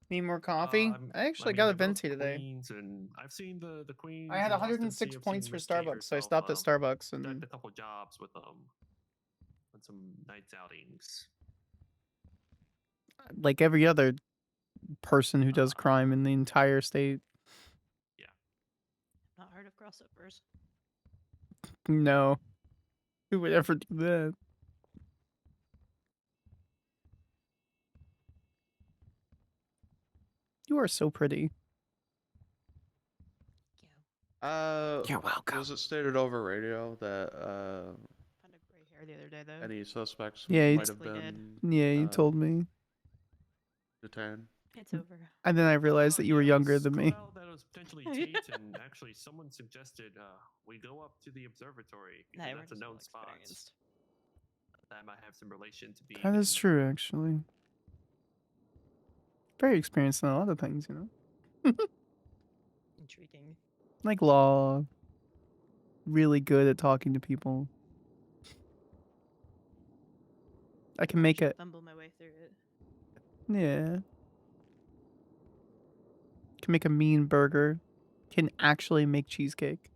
Need more coffee? I actually got a venti today. And I've seen the Queens. I had 106 points for Starbucks, so I stopped at Starbucks and done a couple jobs with on some nights outings. Like every other person who does crime in the entire state. Yeah. Not heard of crossovers. No. Who would ever do that? You are so pretty. You're welcome. Was it stated over radio that Found a gray hair the other day though. any suspects Yeah, might have been you told me. detained? It's over. And then I realized that you were younger than me. Well, that was potentially Tate, and actually someone suggested we go up to the observatory because Nah, that's a we're known just spot. experienced. That might have some relation to being. That is true, actually. Very experienced in a lot of things, you know? Intriguing. Like law. Really good at talking to people. I can make it. Fumble my way through it. Yeah. Can make a mean burger. Can actually make cheesecake.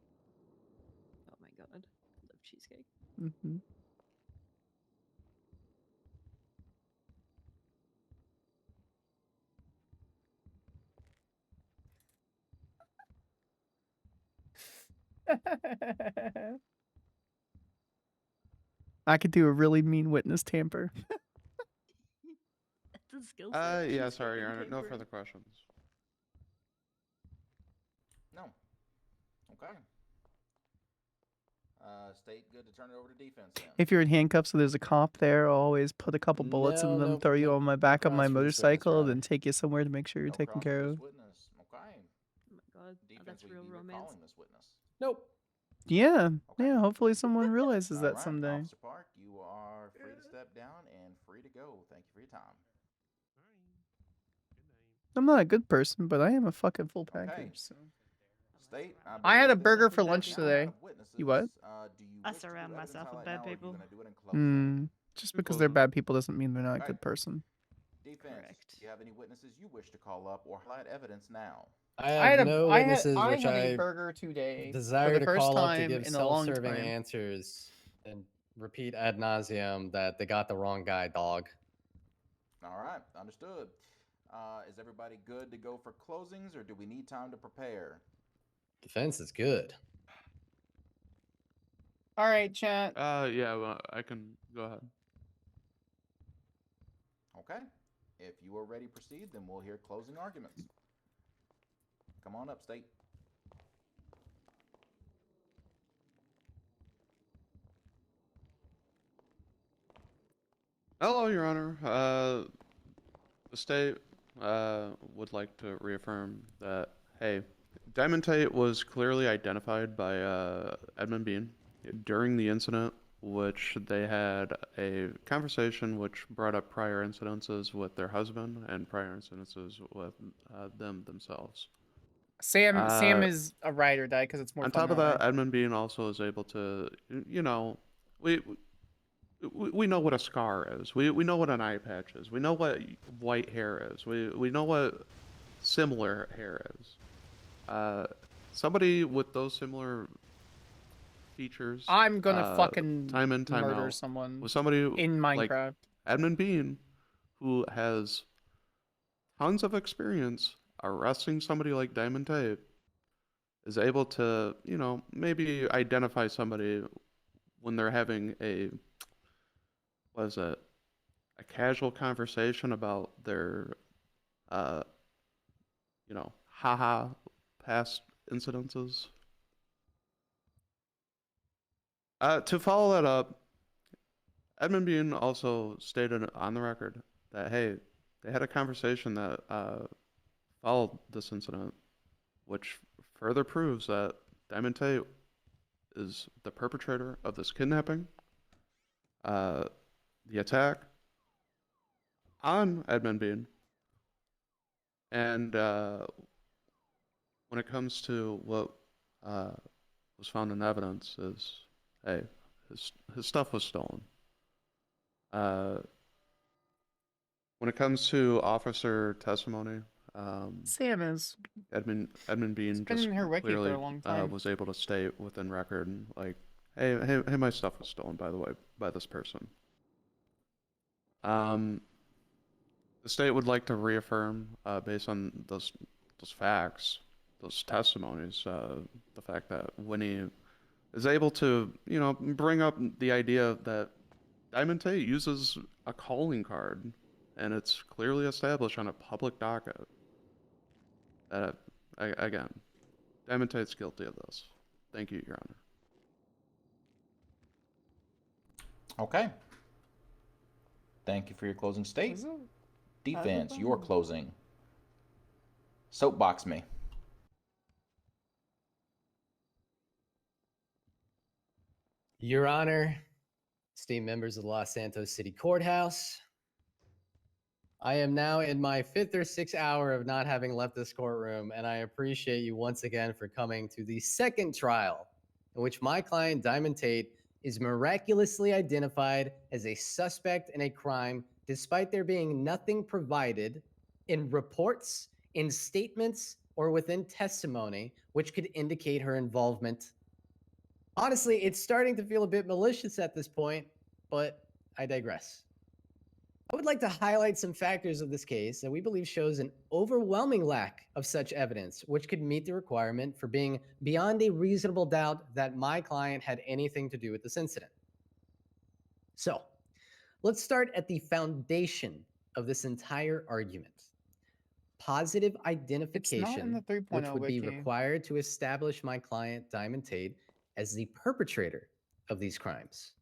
Oh my god. I love cheesecake. Mm-hmm. I could do a really mean witness tamper. That's a skill Yeah, sorry, Your Honor. No further questions. No. Okay. State good to turn it over to defense then. If you're in handcuffs and there's a cop there, I'll always put a couple bullets in them, throw you on my back on my motorcycle, then take you somewhere to make sure you're taken care of. Witness. Okay. Oh my god. Defense, That's will real you be romance. recalling this witness? Nope. Yeah, yeah, hopefully someone realizes that Alright, someday. Officer Park, you are free to step down and free to go. Thank you for your time. I'm not a good person, but I am a fucking full package. Okay. So. State, I had a believe this burger is for the lunch now today. have witnesses. You what? Do you I wish to do surround evidence myself with highlight bad now, or are you people. gonna do it in closing? Just because they're bad people doesn't mean they're not a Okay. good person. Defense, do you have any witnesses you wish to call up or highlight evidence now? I have no witnesses I which had I a burger today desire for to the first call up to time give in a long self-serving time. answers and repeat ad nauseum that they got the wrong guy, dog. All right, understood. Is everybody good to go for closings, or do we need time to prepare? Defense is good. All right, chat. Yeah, well, I can go ahead. Okay. If you are ready to proceed, then we'll hear closing arguments. Come on up, State. Hello, Your Honor. The state would like to reaffirm that, hey, Diamond Tate was clearly identified by Edmund Bean during the incident, which they had a conversation which brought up prior incidences with their husband and prior incidences with them themselves. Sam is a ride or die because it's more on fun top of that that, Edmund Bean also is able to, you know, we know what a scar is. We know what an eye patch is. We know what white hair is. We know what similar hair is. Somebody with those similar features. I'm gonna fucking time in, time murder out, someone with somebody in like Minecraft. Edmund Bean, who has tons of experience arresting somebody like Diamond Tate, is able to, you know, maybe identify somebody when they're having a was it a casual conversation about their, uh, haha past incidences. To follow that up, Edmund Bean also stated on the record that, hey, they had a conversation that followed this incident, which further proves that Diamond Tate is the perpetrator of this kidnapping, the attack on Edmund Bean, and when it comes to what was found in evidence is, hey, his stuff was stolen. When it comes to officer testimony, Sam is. Edmund Bean been just in her wiki for a clearly long time. was able to state within record, like, hey, my stuff was stolen, by the way, by this person. The state would like to reaffirm, based on those facts, those testimonies, the fact that Winnie is able to, bring up the idea that Diamond Tate uses a calling card, and it's clearly established on a public docket. Again, Diamond Tate's guilty of this. Thank you, Your Honor. Okay. Thank you for your closing state. Defense, your closing. Soapbox me. Your Honor, esteemed members of the Los Santos City Courthouse, I am now in my 5th or 6th hour of not having left this courtroom, and I appreciate you once again for coming to the second trial in which my client, Diamond Tate, is miraculously identified as a suspect in a crime despite there being nothing provided in reports, in statements, or within testimony which could indicate her involvement. Honestly, it's starting to feel a bit malicious at this point, but I digress. I would like to highlight some factors of this case that we believe shows an overwhelming lack of such evidence, which could meet the requirement for being beyond a reasonable doubt that my client had anything to do with this incident. So, let's start at the foundation of this entire argument. Positive identification, the 3.0 which would be wiki. required to establish my client, Diamond Tate, as the perpetrator of these crimes.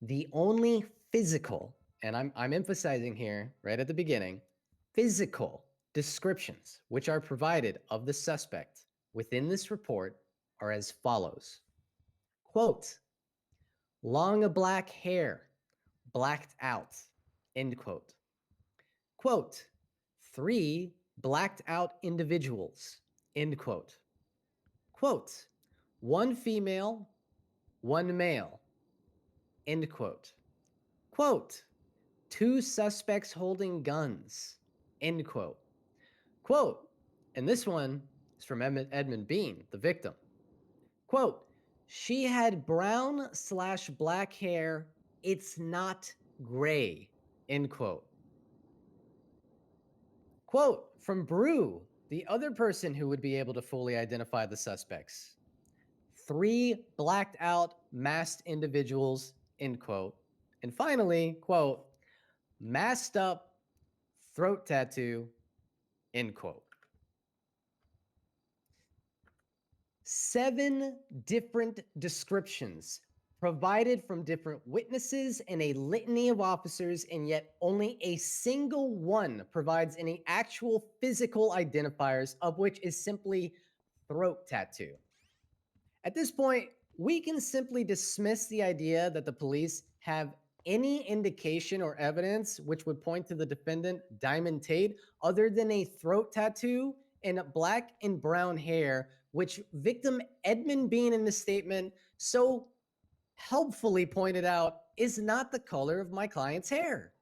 The only physical, and I'm emphasizing here right at the beginning, physical descriptions which are provided of the suspect within this report are as follows. Quote, long black hair, blacked out, end quote. Quote, 3 blacked out individuals, end quote. Quote, 1 female, 1 male, end quote. Quote, 2 suspects holding guns, end quote. Quote, and this one is from Edmund Bean, the victim. Quote, she had brown/black hair, it's not gray, end quote. Quote, from Brew, the other person who would be able to fully identify the suspects. 3 blacked out, masked individuals, end quote. And finally, quote, masked up, throat tattoo, end quote. 7 different descriptions provided from different witnesses and a litany of officers, and yet only a single one provides any actual physical identifiers, of which is simply throat tattoo. At this point, we can simply dismiss the idea that the police have any indication or evidence which would point to the defendant, Diamond Tate, other than a throat tattoo and black and brown hair, which victim Edmund Bean in the statement so helpfully pointed out is not the color of my client's hair.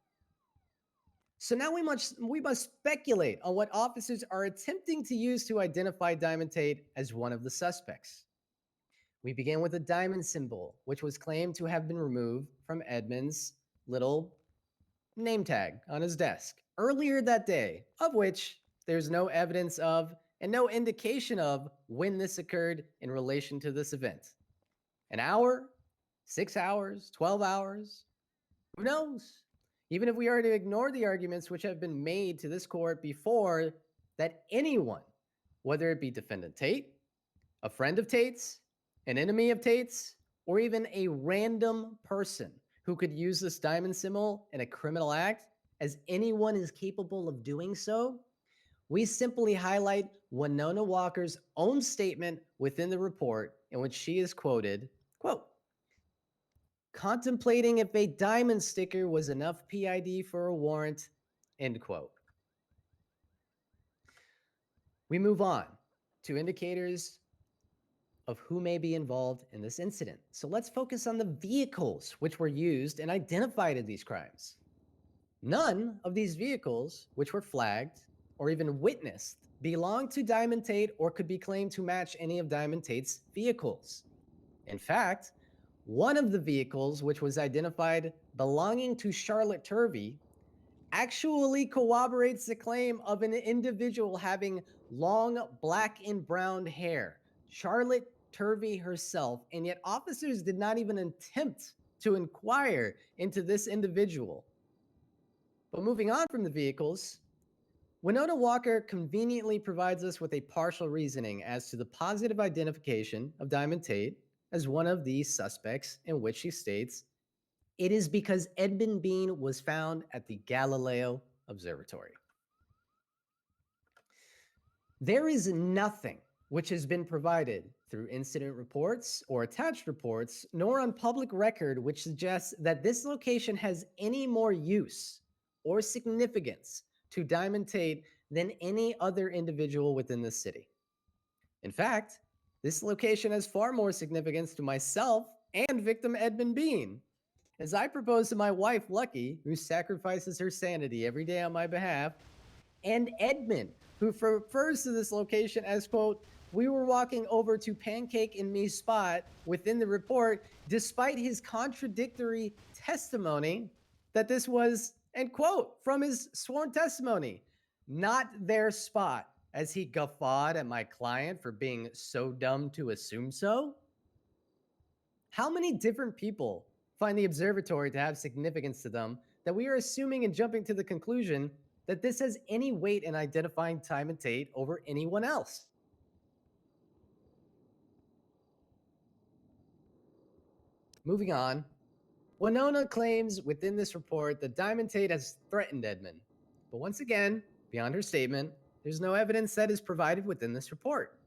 So now we must speculate on what officers are attempting to use to identify Diamond Tate as one of the suspects. We begin with a diamond symbol, which was claimed to have been removed from Edmund's little name tag on his desk earlier that day, of which there's no evidence of and no indication of when this occurred in relation to this event. An hour, 6 hours, 12 hours, Who knows? Even if we are to ignore the arguments which have been made to this court before, that anyone, whether it be defendant Tate, a friend of Tate's, an enemy of Tate's, or even a random person who could use this diamond symbol in a criminal act, as anyone is capable of doing so, we simply highlight Winona Walker's own statement within the report in which she is quoted, quote, contemplating if a diamond sticker was enough PID for a warrant, end quote. We move on to indicators of who may be involved in this incident. So let's focus on the vehicles which were used and identified in these crimes. None of these vehicles, which were flagged or even witnessed, belonged to Diamond Tate or could be claimed to match any of Diamond Tate's vehicles. In fact, one of the vehicles, which was identified belonging to Charlotte Turvey, actually corroborates the claim of an individual having long black and brown hair, Charlotte Turvey herself, and yet officers did not even attempt to inquire into this individual. But moving on from the vehicles, Winona Walker conveniently provides us with a partial reasoning as to the positive identification of Diamond Tate as one of the suspects, in which she states, it is because Edmund Bean was found at the Galileo Observatory. There is nothing which has been provided through incident reports or attached reports, nor on public record, which suggests that this location has any more use or significance to Diamond Tate than any other individual within the city. In fact, this location has far more significance to myself and victim Edmund Bean, as I propose to my wife, Lucky, who sacrifices her sanity every day on my behalf, and Edmund, who refers to this location as, quote, we were walking over to Pancake and Me's spot within the report, despite his contradictory testimony that this was, end quote, from his sworn testimony, not their spot, as he guffawed at my client for being so dumb to assume so. How many different people find the observatory to have significance to them that we are assuming and jumping to the conclusion that this has any weight in identifying Diamond Tate over anyone else? Moving on, Winona claims within this report that Diamond Tate has threatened Edmund. But once again, beyond her statement, there's no evidence that is provided within this report.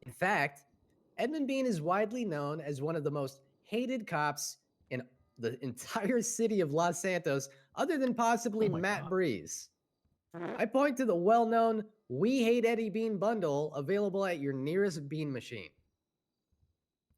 In fact, Edmund Bean is widely known as one of the most hated cops in the entire city of Los Santos, other than possibly Matt Breeze. I point to the well-known We Hate Eddie Bean bundle available at your nearest bean machine.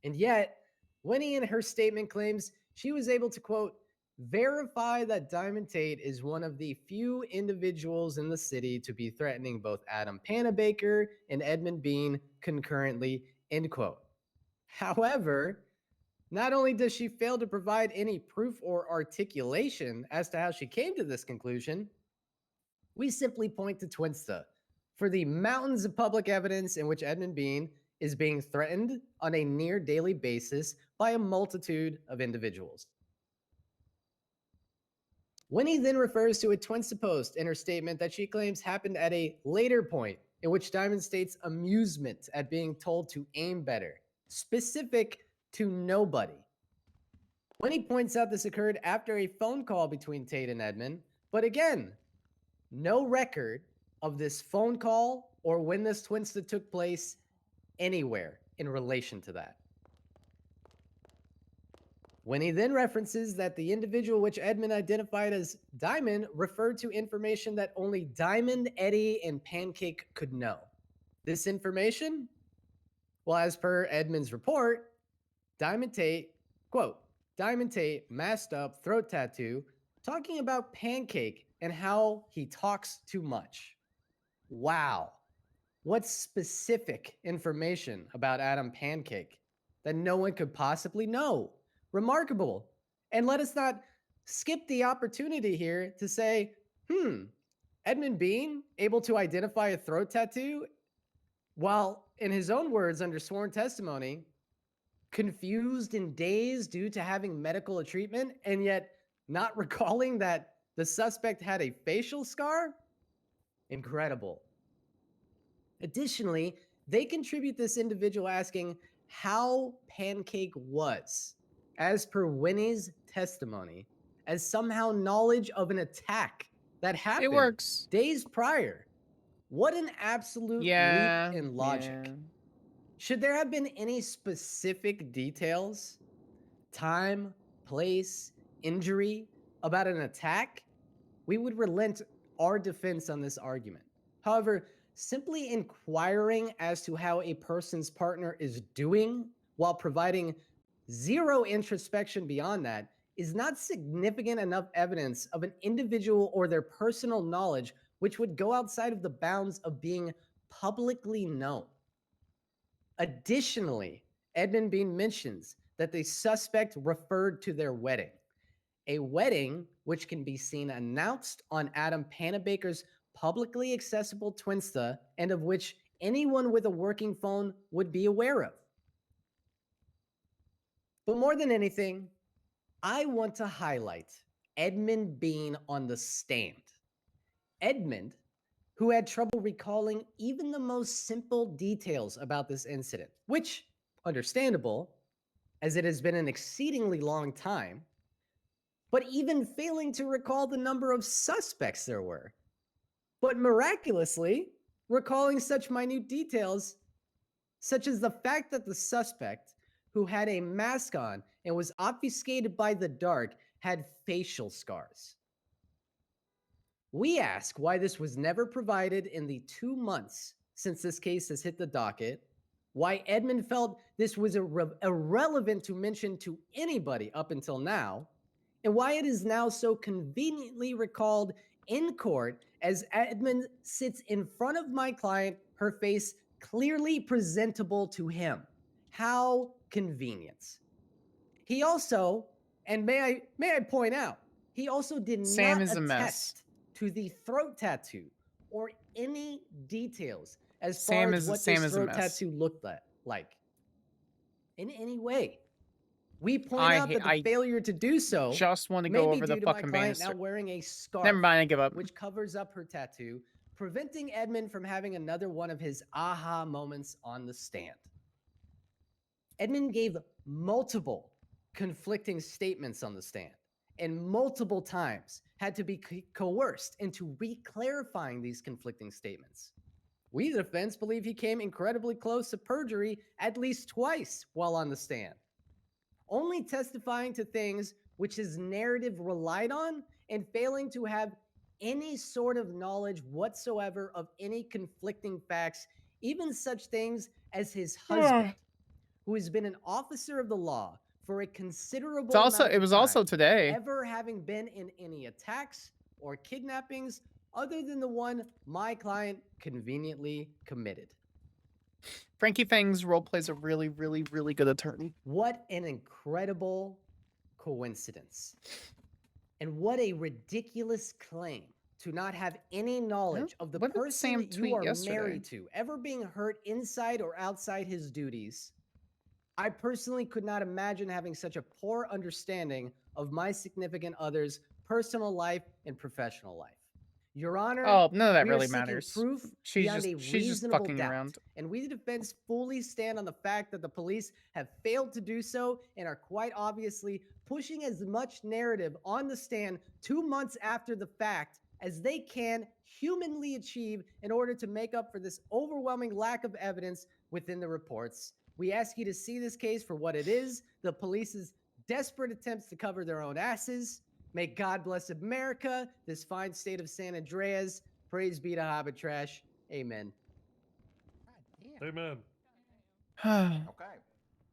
And yet, Winnie in her statement claims she was able to, quote, verify that Diamond Tate is one of the few individuals in the city to be threatening both Adam Panabaker and Edmund Bean concurrently, end quote. However, not only does she fail to provide any proof or articulation as to how she came to this conclusion, we simply point to Twinsta for the mountains of public evidence in which Edmund Bean is being threatened on a near daily basis by a multitude of individuals. Winnie then refers to a Twinsta post in her statement that she claims happened at a later point in which Diamond states amusement at being told to aim better, specific to nobody. Winnie points out this occurred after a phone call between Tate and Edmund, but again, no record of this phone call or when this Twinsta took place anywhere in relation to that. Winnie then references that the individual which Edmund identified as Diamond referred to information that only Diamond, Eddie, and Pancake could know. This information? Well, as per Edmund's report, Diamond Tate, quote, Diamond Tate, masked up, throat tattoo, talking about Pancake and how he talks too much. Wow. What specific information about Adam Pancake that no one could possibly know? Remarkable. And let us not skip the opportunity here to say, Edmund Bean able to identify a throat tattoo, while in his own words under sworn testimony, confused and dazed due to having medical treatment, and yet Not recalling that the suspect had a facial scar? Incredible. Additionally, they contribute this individual asking how Pancake was, as per Winnie's testimony, as somehow knowledge of an attack that happened works. days prior. What an absolute Yeah, leap in logic. yeah. Should there have been any specific details, time, place, injury about an attack, we would relent our defense on this argument. However, simply inquiring as to how a person's partner is doing while providing zero introspection beyond that is not significant enough evidence of an individual or their personal knowledge which would go outside of the bounds of being publicly known. Additionally, Edmund Bean mentions that the suspect referred to their wedding, a wedding which can be seen announced on Adam Panabaker's publicly accessible Twinsta and of which anyone with a working phone would be aware of. But more than anything, I want to highlight Edmund Bean on the stand. Edmund, who had trouble recalling even the most simple details about this incident, which, understandable, as it has been an exceedingly long time, but even failing to recall the number of suspects there were. But miraculously, recalling such minute details, such as the fact that the suspect, who had a mask on and was obfuscated by the dark, had facial scars. We ask why this was never provided in the 2 months since this case has hit the docket, why Edmund felt this was irrelevant to mention to anybody up until now, and why it is now so conveniently recalled in court as Edmund sits in front of my client, her face clearly presentable to him. How convenient. He also, and may I point out, he also did Sam not is a mess. attest to the throat tattoo or any details as Sam far as is- what Sam this is a throat mess. tattoo looked like in any way. We point I out hate- that the I failure to do so just wanna may go be over the due to my fucking client now banister. wearing a scarf, Never mind, I give up. which covers up her tattoo, preventing Edmund from having another one of his aha moments on the stand. Edmund gave multiple conflicting statements on the stand and multiple times had to be coerced into re-clarifying these conflicting statements. We, the defense, believe he came incredibly close to perjury at least twice while on the stand, only testifying to things which his narrative relied on and failing to have any sort of knowledge whatsoever of any conflicting facts, even such things as his husband, who has been an officer of the law for a considerable amount It of was also time, today. ever having been in any attacks or kidnappings other than the one my client conveniently committed. Frankie Fang's role plays a really, really, really good attorney. What an incredible coincidence. And what a ridiculous claim to not have any knowledge of the what did person Sam that you tweet are yesterday? married to ever being hurt inside or outside his duties. I personally could not imagine having such a poor understanding of my significant other's personal life and professional life. Your Honor, Oh, none of that we are really seeking matters. proof She's beyond just- a she's just reasonable fucking doubt, around. and we, the defense, fully stand on the fact that the police have failed to do so and are quite obviously pushing as much narrative on the stand 2 months after the fact as they can humanly achieve in order to make up for this overwhelming lack of evidence within the reports. We ask you to see this case for what it is, the police's desperate attempts to cover their own asses. May God bless America, this fine state of San Andreas. Praise be to Hobbit Trash. Amen. Amen. Okay.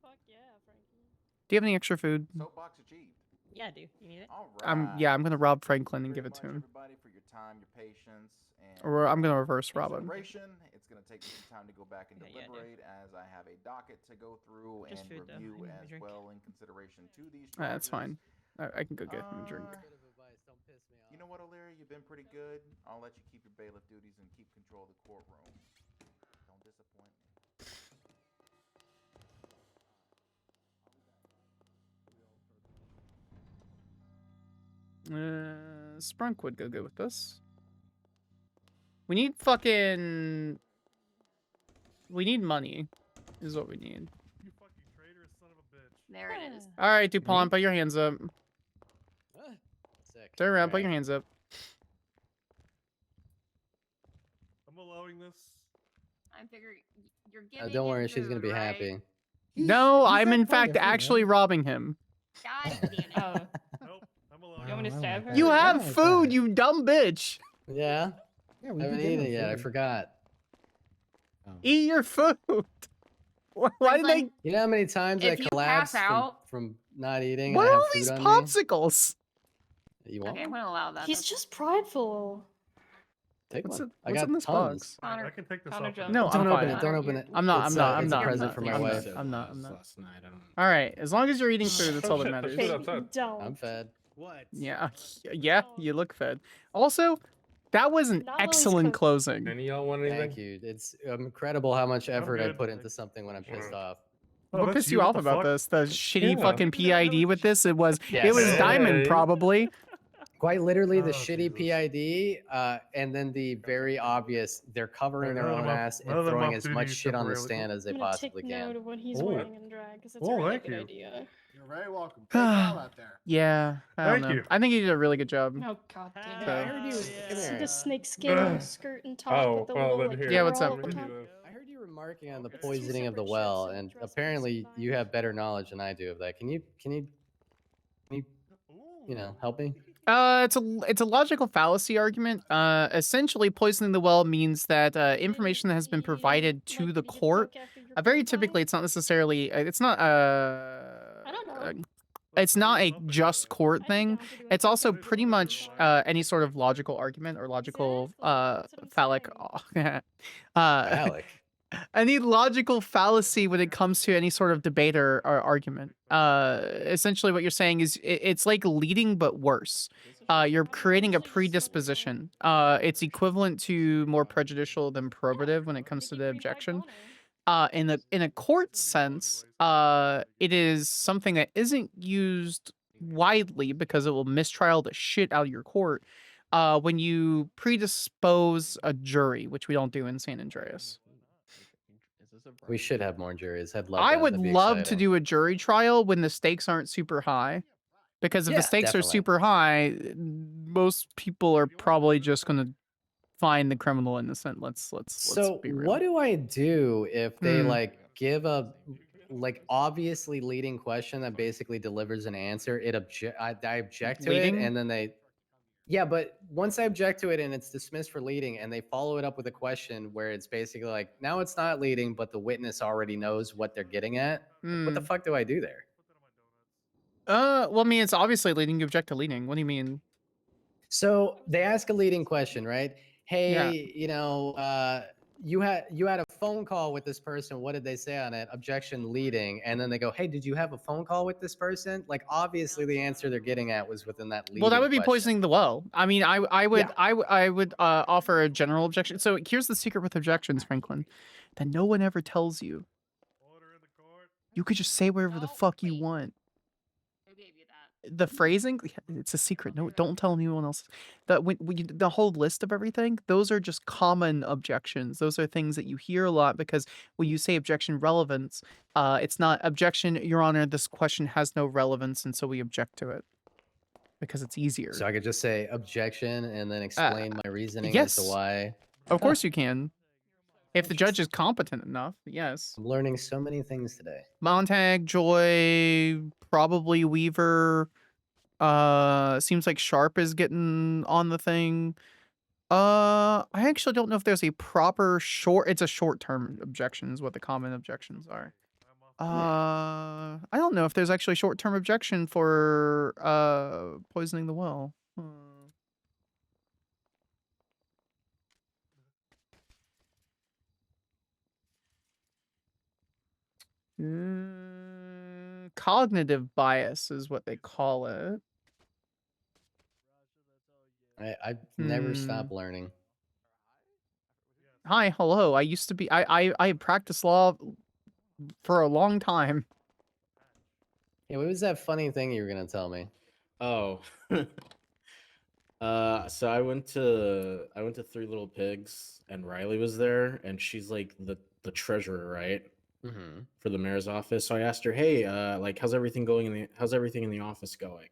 Fuck yeah, Frankie. Do you have any extra food? Soapbox achieved. Yeah, I do. You need it? All right. Yeah, I'm gonna rob Franklin and Thank you give it very to much, him. everybody, for your time, your patience, and Or I'm gonna reverse rob him. consideration. It's going to take me some time to go back and Yeah, yeah, deliberate as I have a docket to go through Just and food, though. I review need a as drink. well in consideration to these charges. That's fine. I can go get him a drink. You know what, O'Leary? You've been pretty good. I'll let you keep your bailiff duties and keep control of the courtroom. Don't disappoint me. Sprunk would go good with this. We need fucking... We need money, is what we need. You fucking traitor son of a bitch. There it is. All right, DuPont, put your hands up. Sick. Turn around, put Alright. your hands up. I'm allowing this. I figure you're giving Don't him worry, she's gonna food, be right? happy. No, I'm in that part fact of it, actually robbing him. God damn it. Oh, Nope, I'm allowing you want me to stab her? You have Yeah, food, you dumb bitch. Yeah. Yeah, I we haven't can eaten it yet. I forgot. Eat your food. Why did they... You know how many times I If you collapsed pass out- from not eating? What and I are have all food these on popsicles? me? You want? Okay, I'm gonna allow that. He's just prideful. Take What's one. it- what's in this tons. box? I can take this Connor off. Jones. No, Don't I'm open fine. it. Don't open it. I'm not. It's I'm not. a- I'm it's a not. present I'm for not, my I'm wife. not. I'm not. I'm not. All right. As long as you're eating food, that's all that matters. Baby, don't. I'm fed. What? Yeah. Yeah. You look fed. Also, that was an Not while he's excellent cooking. closing. Any y'all want anything? Thank you. It's incredible how much effort I good. put into something when I'm pissed off. Oh, What that's pissed you what off the about fuck? this? The shitty Yeah. fucking PID with this? It was. Yes. It was Yeah, Diamond, yeah. probably. Quite literally, the Oh, shitty Jesus. PID, and then the very obvious, they're covering their None of own them ass none and of them throwing off as much duty shit on the temporarily. stand as they I'm gonna possibly take note can. of what he's Oh. wearing in drag because it's Oh, a really thank good you. idea. You're very welcome. Great call out there. Yeah. I don't Thank know. you. I think you did a really good job. Oh god damn it. Yeah, I heard you. Come See here. the snakeskin skirt and top Oh, with the well, little then like here. Yeah, what's pearl up? at the top? I heard you remarking on the It's two poisoning of the separate well, shifts, so and the dress apparently code's you fine. have better knowledge than I do of that. Can you help me? It's a logical fallacy argument. Essentially, poisoning the well means that information that has been provided to the court. Very typically, it's not necessarily. It's not. I don't know. It's not a just court thing. It's also pretty much any sort of logical argument or logical phallic. Phallic. Any logical fallacy when it comes to any sort of debate or argument. Essentially, what you're saying is it's like leading, but worse. You're creating a predisposition. It's equivalent to more prejudicial than probative when it comes to the objection. In a court sense, it is something that isn't used widely because it will mistrial the shit out of your court. When you predispose a jury, which we don't do in San Andreas. We should have more juries. I'd love I that. would That'd be love to exciting. do a jury trial when the stakes aren't super high. Because if Yeah, the stakes are definitely. super high, most people are probably just going to find the criminal innocent. Let's So be real. what do I do if they Hmm. like give a like obviously leading question that basically delivers an answer? I object to Leading? it, and then yeah, but once I object to it and it's dismissed for leading, and they follow it up with a question where it's basically like, now it's not leading, but the witness already knows what they're getting at. Like, what the Hmm. fuck do I do there? Well, I mean, it's obviously leading. You object to leading. What do you mean? So they ask a leading question, right? Hey, Yeah. you know, you had a phone call with this person. What did they say on it? Objection leading. And then they go, hey, did you have a phone call with this person? Like, obviously the answer they're getting at was within that leading Well, that would be question. poisoning the well. I mean, I would offer a general objection. So here's the secret with objections, Franklin, that no one ever tells you. You could just say whatever the fuck you want. The phrasing, it's a secret. No, don't tell anyone else. The whole list of everything, those are just common objections. Those are things that you hear a lot because when you say objection relevance, it's not objection, Your Honor, this question has no relevance, and so we object to it because it's easier. So I could just say objection and then explain my reasoning as yes. to why. Of course you can. If the judge is competent enough, yes. I'm learning so many things today. Montag, Joy, probably Weaver. Seems like Sharp is getting on the thing. I actually don't know if there's a proper it's a short-term objection is what the common objections are. I don't know if there's actually a short-term objection for poisoning the well. Cognitive bias is what they call it. I never stop learning. Hi, hello. I used to be I practiced law for a long time. Yeah, what was that funny thing you were gonna tell me? Oh. So I went to Three Little Pigs, and Riley was there, and she's like the treasurer, right? Mm-hmm. For the mayor's office. So I asked her, "Hey, like, how's everything in the office going?"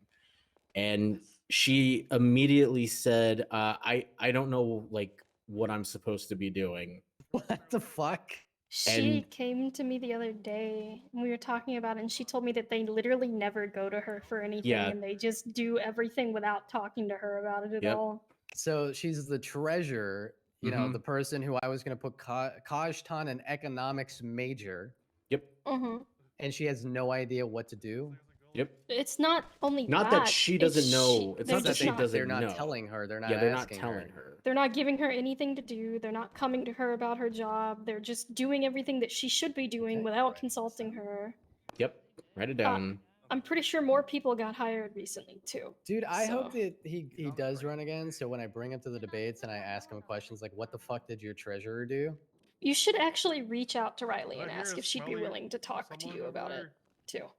And she immediately said, "I don't know like what I'm supposed to be doing." What the fuck? She And came to me the other day and we were talking about it, and she told me that they literally never go to her for anything Yeah. and they just do everything without talking to her about it at Yep. all. So she's the treasurer, you know, Mhm. the person who I was going to put Kajtan an economics major. Yep. Mm-hmm. And she has no idea what to do. Yep. It's not only Not that she doesn't know. It's they're not that just she not, doesn't They're not know. telling her. They're not Yeah, they're not asking telling her. her. they're not giving her anything to do. They're not coming to her about her job. They're just doing everything that she should be doing without consulting her. Yep. Write it down. I'm pretty sure more people got hired recently too. Dude, I So- hope that he does run again. So when I bring him to the debates and I ask him questions like, what the fuck did your treasurer do? You should actually reach out to Riley and I hear ask a if she'd be smelly willing to talk to someone you over about it there. too.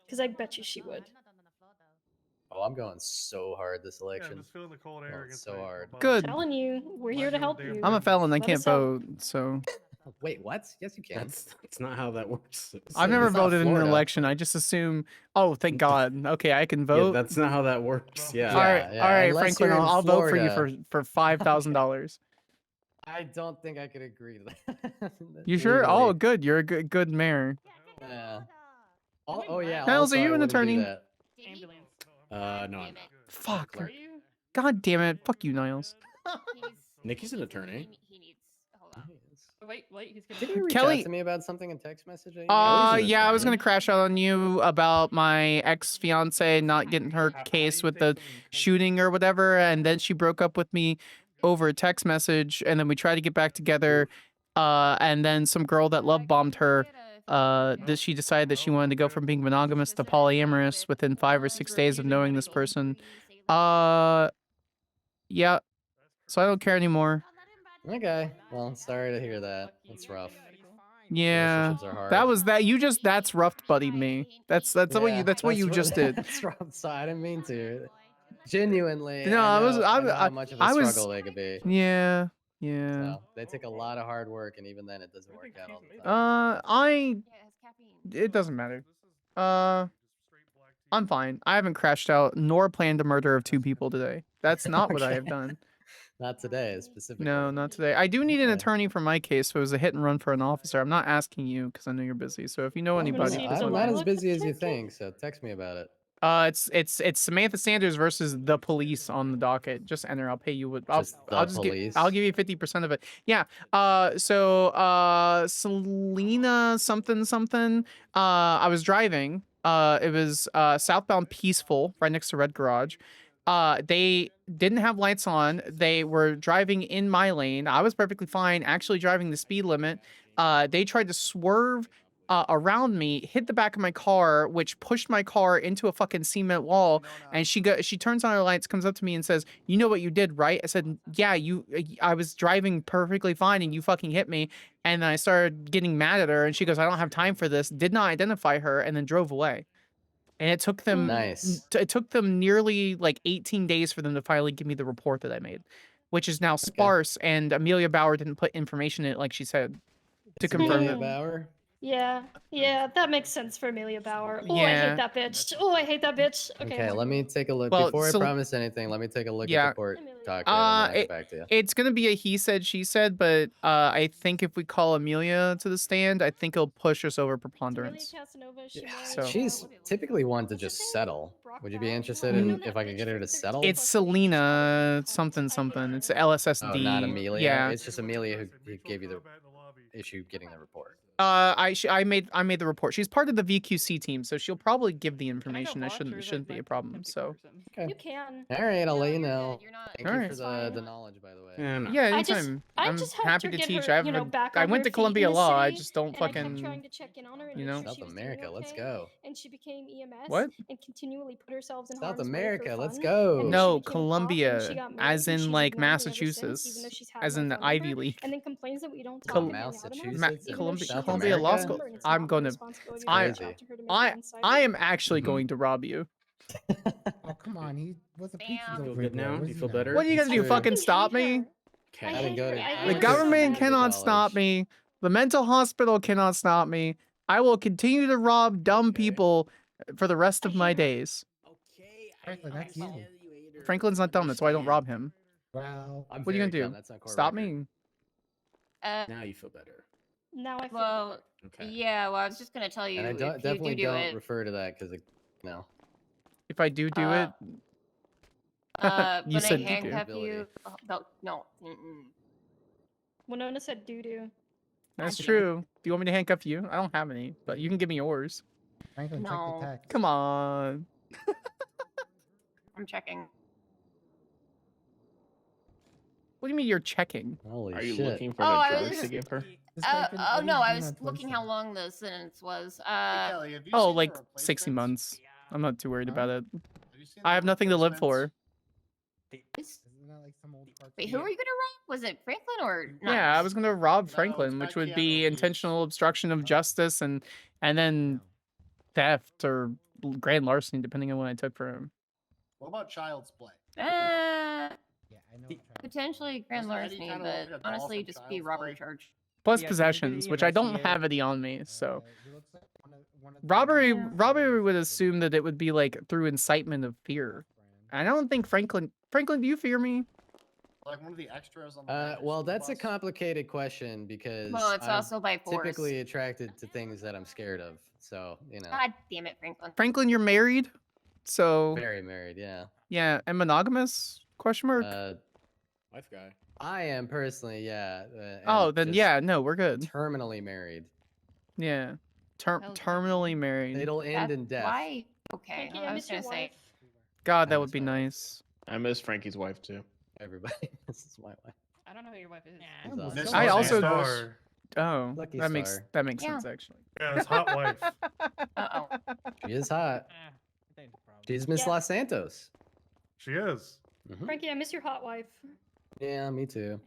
Because I bet you she would. Oh, I'm going so hard this Yeah, I'm election. just feeling the cold air Going against so my hard. Good. Telling you, we're here to help you. I'm a felon. I Let can't us help. vote, so Wait, what? Yes, you can. That's not how that works. I've never It's not voted in an Florida. election. I just assume. Oh, thank God. Okay, I can Yeah, vote. that's not how that works. Yeah. All right, Yeah, all right, unless Franklin. you're in I'll vote for you Florida. for $5,000. I don't think I could agree to that. You sure? Legally. Oh, good. You're a good mayor. Yeah. Oh yeah. Niles, also, are you I an wouldn't do attorney? that. No, I'm not. Fuck. God damn it. Fuck you, Niles. Nikki's an attorney. Wait, he's gonna. Did you reach Kelly- out to me about something in text message? Kelly's an Yeah, I was attorney. gonna crash out on you about my ex-fiance not getting her case with the shooting or whatever, and then she broke up with me over a text message, and then we tried to get back together, and then some girl that love bombed her, that she decided that she wanted to go from being monogamous to polyamorous within 5 or 6 days of knowing this person. Yeah, so I don't care anymore. Okay. Well, sorry to hear that. That's rough. Yeah, Relationships are hard. that was that. You just that's rough buddy me. That's what you Yeah, that's what you ro- just did. That's rough. Sorry, I didn't mean to. Genuinely. No, I I was know I how much of a I was struggle they could be. yeah. So, they take a lot of hard work, and even then, it doesn't work out all the time. It doesn't matter. I'm fine. I haven't crashed out nor planned a murder of 2 people today. That's not what I have Okay. done. Not today, specifically. No, not today. I do need an Okay. attorney for my case. If it was a hit and run for an officer, I'm not asking you because I know you're busy. So if you know anybody, see please the I'm let not me as know. busy as you think, so text me about it. It's Samantha Sanders versus the police on the docket. Just enter. I'll pay you with. Just the I'll just police? I'll give you 50% of it. Yeah. Selena something. I was driving. It was southbound Peaceful, right next to Red Garage. They didn't have lights on. They were driving in my lane. I was perfectly fine, actually driving the speed limit. They tried to swerve around me, hit the back of my car, which pushed my car into a fucking cement wall. And she turns on her lights, comes up to me and says, "You know what you did, right?" I said, "Yeah, I was driving perfectly fine and you fucking hit me." And then I started getting mad at her, and she goes, "I don't have time for this." Did not identify her, and then drove away. And it took them Nice. it took them nearly like 18 days for them to finally give me the report that I made, which is now sparse. And Amelia Bauer didn't put information in it like she said to It's confirm Amelia it. Bauer? Yeah, that makes sense for Amelia Bauer. Oh, I Yeah. hate that bitch. Oh, I hate that bitch. Okay, let me take a look. Well, Before I so- promise anything, let me take a look Yeah. at the court document, and then I'll get back to you. It's gonna be a he said, she said, but I think if we call Amelia to the stand, I think it'll push us over preponderance. So She's typically one to just settle. Would you be interested in if I could get her to settle? it's Selena something. It's LSSD. Oh, not Amelia. Yeah. It's just Amelia who gave you the issue getting the report. I made the report. She's part of the VQC team, so she'll probably give the information. It shouldn't be a problem. So You can. All right, I'll let you know. Thank All you right. for the knowledge, by the way. yeah, I just- anytime. I I'm just helped happy her to get teach. her, I have you know, a- back I on went her to feet Columbia in the Law. I city, just don't and I kept fucking trying to check in on her and you make know. sure South she was doing America, let's okay, go. And she became EMS. What? And continually put herself in South harm's way for America, let's fun, go. and then she No, became a cop, and she Columbia, got married, as and in she's like ignored me ever since, even though Massachusetts, she's had as my in the phone Ivy number, League. and then complains that we don't talk Oh, and hang out enough, Massachusetts and even though she South has Columbia Law America? School. but it's I'm not her gonna. responsibility to I reach out to her to make I it inside I her. am actually going to rob you. Oh, come on. He was a pizza Bam. Feel delivery good boy. now? What Do is you he feel now? better? What are you gonna do? True. Fucking I stop hate me? her. I I didn't hate go her. to. I I hate The went her to so government bad. cannot stop college. me. The mental hospital cannot stop me. I will continue to rob dumb people for the rest of my days. Okay, Franklin, that's you. Franklin's not dumb. That's why I don't rob him. Well, I'm What are you very gonna dumb. do? That's not court Stop record. me? Now you feel better. Now I feel Well, Okay. yeah. Well, I was just gonna tell you And I if don't, you definitely do don't it. refer to that because no. If I do it, you When I said do. handcuff you, no. Winona said doo doo. That's God damn it. true. Do you want me to handcuff you? I don't have any, but you can give me yours. Franklin, check No. the text. Come on. I'm checking. What do you mean you're checking? Holy Are you shit. looking for Oh, an I address was to give her? Oh, no, I was looking how long the sentence was. Oh, like 60 months. I'm not too worried about it. I have nothing to live for. Wait, who were you gonna rob? Was it Franklin or not? Yeah, I was gonna rob Franklin, which would be intentional obstruction of justice and then theft or grand larceny, depending on what I took for him. What about child's play? Potentially grand Isn't Eddie larceny, kinda but like a doll honestly, from just be Child's robbery Play? charge. Plus Yeah, possessions, which I don't have any on me. So robbery would assume that it would be like through incitement of fear. I don't think Franklin. Do you fear me? Like one of the extras on the Well, that's a complicated question because Well, it's I'm also by force. typically attracted to things that I'm scared of. So, God damn it, Franklin. Franklin, you're married, so very married, yeah. yeah, and monogamous? Question mark. Wife guy. I am personally, yeah. Oh, and then just yeah, no, we're good. terminally married. Yeah, terminally married. It'll end in death. Why? Okay, Frankie, I I was miss your gonna say. wife. God, that would be nice. I miss Frankie's wife too. Everybody, this is my wife. I don't know who your wife is. This I was also. Star. Oh, Lucky that makes star. sense actually. Yeah, his hot wife. Uh-oh. She is hot. She's Miss Yeah. Los Santos. She is. Frankie, I miss your hot wife. Yeah, me too.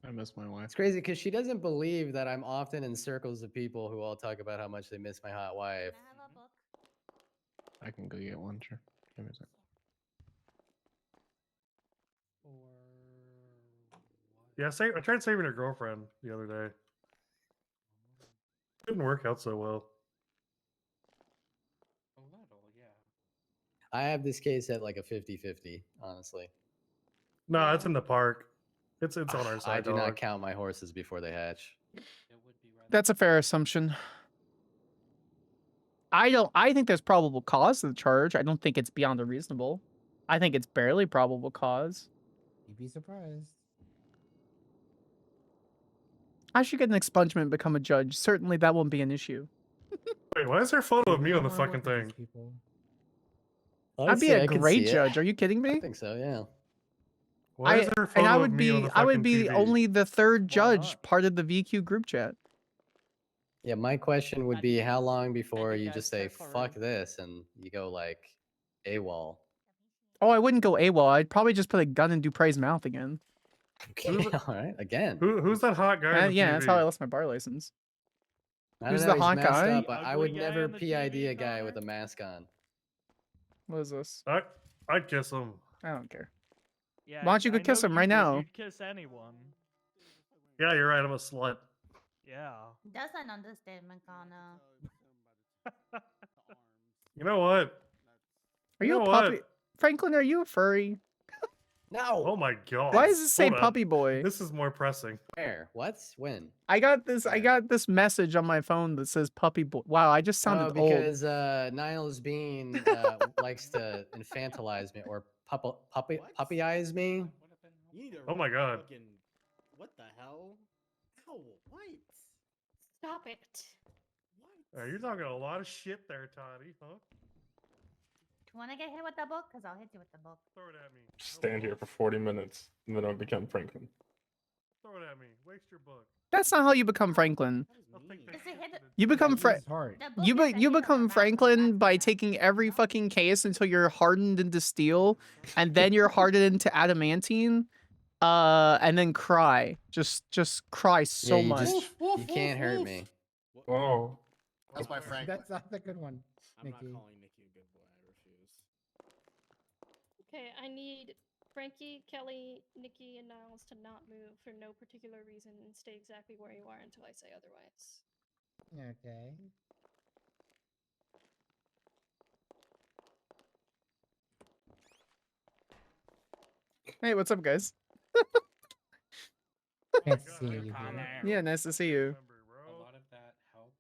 I miss my wife. It's crazy because she doesn't believe that I'm often in circles of people who all talk about how much they miss my hot wife. I can go get one, sure. Give me a sec. Yeah, I tried saving her girlfriend the other day. Didn't work out so well. I have this case at like a 50-50, honestly. No, it's in the park. It's on our side. I do not dog. count my horses before they hatch. That's a fair assumption. I think there's probable cause to the charge. I don't think it's beyond a reasonable. I think it's barely probable cause. You'd be surprised. I should get an expungement and become a judge. Certainly that won't be an issue. Wait, why is there a photo of me on the fucking thing? I'd be a great judge. Are you kidding me? I think so, yeah. Why is there a photo and I of would me on be the I would fucking be TV? only the third judge part of the VQ group chat. Yeah, my question would be how long before you just say, fuck this, and you go like AWOL? Oh, I wouldn't go AWOL. I'd probably just put a gun in Dupre's mouth again. Okay, all right, again. Who's that hot guy? on the Yeah, that's how I TV? lost my bar license. I don't Who's know, the he's hot masked guy? Up, but I would never PID a guy with a mask on. What is this? I'd kiss him. I don't care. Yeah, Why don't you go I kiss know him you right would. now? You'd kiss anyone. Yeah, you're right. I'm a slut. Yeah. That's an understatement, Connor. You know what? Are you a know puppy? what? Franklin, are you a furry? No. Oh my god. Why does it say Hold on. puppy boy? This is more pressing. Where? What? When? I got this message on my phone that says puppy boy. Wow, I just sounded old. Because Niles Bean likes to infantilize me or puppyize me. Oh my god. What the hell? Ow, what? Stop it. You're talking a lot of shit there, Toddy, huh? You want to get hit with the book? Because I'll hit you with the book. Throw it at me. Stand here for 40 minutes, and then I'll become Franklin. Throw it at me. Waste your book. That's not how you become Franklin. Does it hit You become you book become Franklin by taking every fucking case until you're hardened into steel, and then you're hardened into adamantine, and then cry. Just cry so you much. You can't hurt me. Oh. That's my Frank. That's not the good one, I'm not Nikki. calling Nikki a good boy. I Okay, I need Frankie, Kelly, Nikki, and Niles to not move for no particular reason and stay exactly where you are until I say otherwise. Okay. Hey, what's up, guys? Nice to see you here. Yeah, nice to see you. A lot of that helps.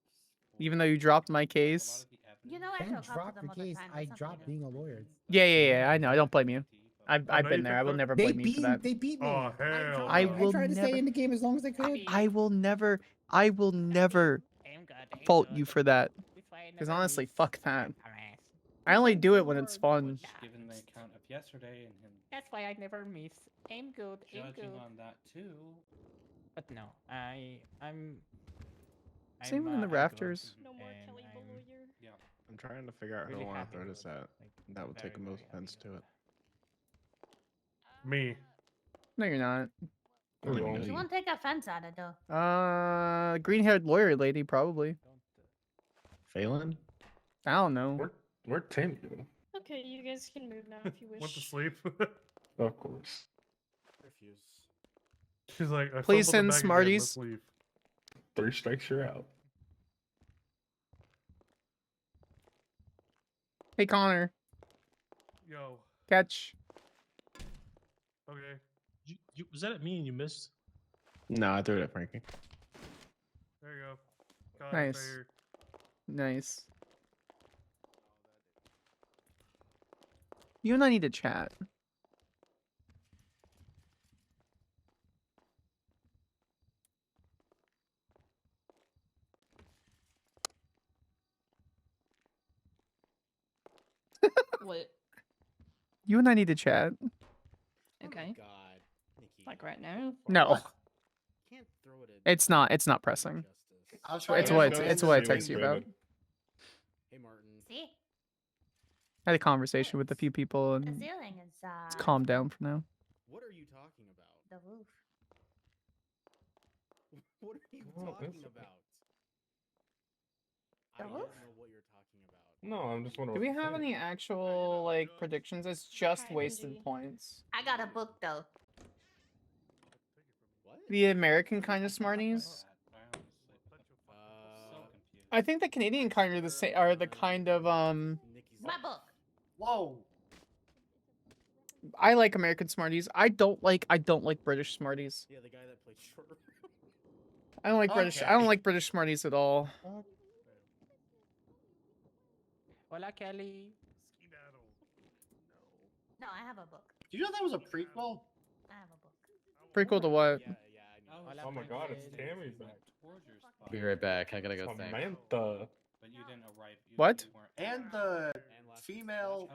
Even though you dropped my case. You know, I Don't drop the case. I dropped being a lawyer. Yeah. I know. I don't blame you. I've now been you there. can I will put- never They blame you for that. They beat me. Oh hell! I no. will tried to never. stay in the game as long as I could. I will never fault you for that. Because honestly, fuck that. I only do it when it's fun. Given the account of yesterday and him That's why I never miss. I'm good. I'm judging good. on that too. But no, I'm. Same one in the I'm good, rafters. No more and Kelly the I'm lawyer. Yeah. I'm trying to figure out who Really I want happy to throw with this it. at. Like, That would take the very, most very happy offense to with it. Me. No, you're not. I don't even know You you. won't take offense at it though. Green-haired lawyer lady, probably. Phelan? I don't know. Where'd Tim go? Okay, you guys can move now if you wish. Went to sleep. Of course. Refuse. She's like, I Please fumbled the send bag again, Smarties. let's leave. 3 strikes, you're out. Hey, Connor. Yo. Catch. Okay. Was that at me and you missed? No, I threw it at Frankie. There you go. Got it Nice. there. Nice. You and I need to chat. What? You and I need to chat. Okay. God, Like right now? No. Can't throw it at It's not pressing. I was It's trying what to it's what I text you about. Hey, Martin. See, I had a conversation with a few people the and ceiling is it's calmed down for now. What are you talking about? the roof. What are you Oh, talking that's- about? The I don't roof? know what you're talking about. No, I'm just wondering. Do we what to have think. any actual like predictions? It's just wasted points. I got a book though. The American kind of Smarties. I think the Canadian kind are the same. Are the kind of My book. Whoa. I like American Smarties. I don't like British Smarties. Yeah, the guy that played short. I don't like British. I don't like British Smarties at all. Hola, Kelly. No, I have a book. Did you know that was a prequel? I have a book. Prequel to what? Oh my god, it's Tammy back. Be right back. I gotta go think. Samantha. But you didn't arrive. What? And the female.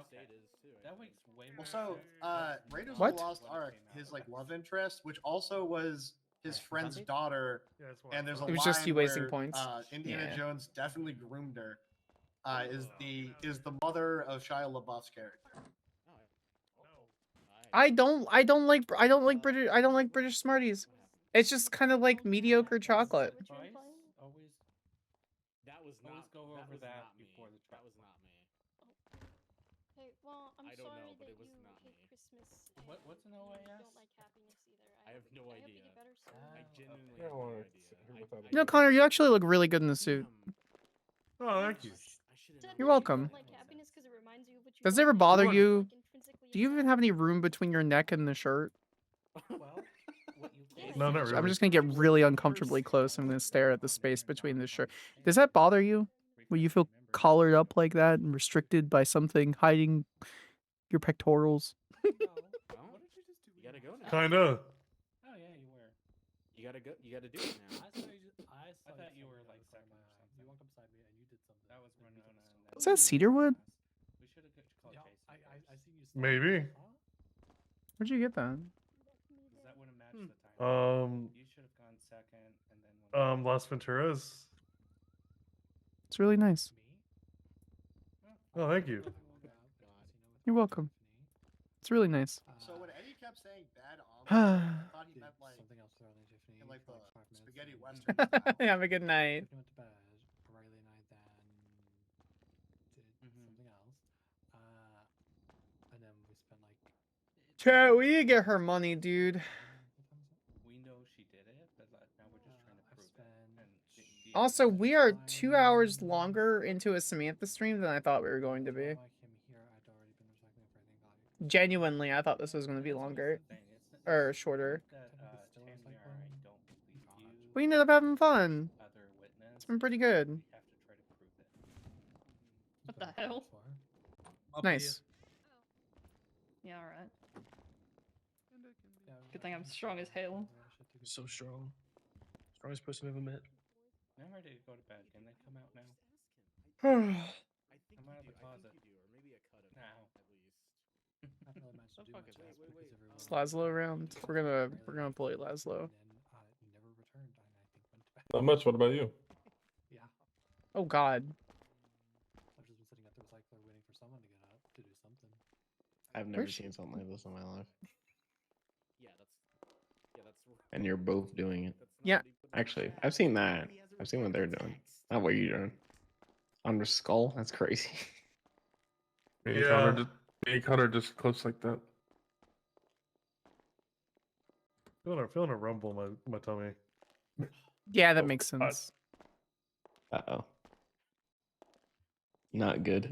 That makes way more Also, sense. Raiders of What? the Lost Ark, his like love interest, which also was his friend's daughter, and there's a It was just line you wasting where, points. Indiana Yeah. Jones definitely groomed her. Is the mother of Shia LaBeouf's character? I don't like British Smarties. It's just kind of like mediocre chocolate. Always That was always not. go that over was that not me. before the That was not me. Hey, well, I'm I don't sorry know, but that it was you not hate me. Christmas. What's an and OAS? don't like happiness either. I have no I hope idea. you get better soon. I genuinely Yeah, I have no wanna idea. hear what that You know, Connor, you actually look really good in the suit. Oh, thank you. You're welcome. Like happiness because it reminds you of what you Does it ever don't bother like, you? like intrinsically Do you even have any room between your neck and the shirt? No, not really. I'm just gonna get really uncomfortably close. I'm gonna stare at the space between the shirt. Does that bother you? Will you feel collared up like that and restricted by something hiding your pectorals? You gotta go now. Kinda. Oh yeah, you were. You gotta go. You gotta do it now. I thought you were like second or something. You walked up beside me and you did something. That was Winona. Is that cedarwood? We should have called Chase. I seen you. Maybe. Where'd you get that? That would have matched the time. You should have gone second and then. Las Venturas. It's really nice. Oh, thank you. You're welcome. It's really nice. So when Eddie kept saying bad omelet, I thought he meant like something else early, Tiffany. in like the for like 5 minutes. spaghetti western style. Have a good night. We went to bed. Riley and I then did something else. And then we spent like Chat, we need to get her money, dude. We know she did it, but now we're just trying to prove it. And Also, we are 2 hours longer into a Samantha stream than I thought we were going to be. Genuinely, I thought this was going to be longer. Or shorter. We ended up having fun. It's been pretty good. What the hell? Nice. Yeah, alright. Good thing I'm strong as hell. So strong. Strongest person I've ever met. I'm ready to go to bed. Can they come out now? I'm out of the closet. Now. Is Laszlo around? We're gonna play Laszlo. Not much. What about you? Oh God. I've never seen something like this in my life. And you're both doing it. Yeah. Actually, I've seen that. I've seen what they're doing. Not what you're doing. On the skull? That's crazy. Me and Connor just close like that. Feeling a rumble in my tummy. Yeah, that makes sense. Uh-oh. Not good.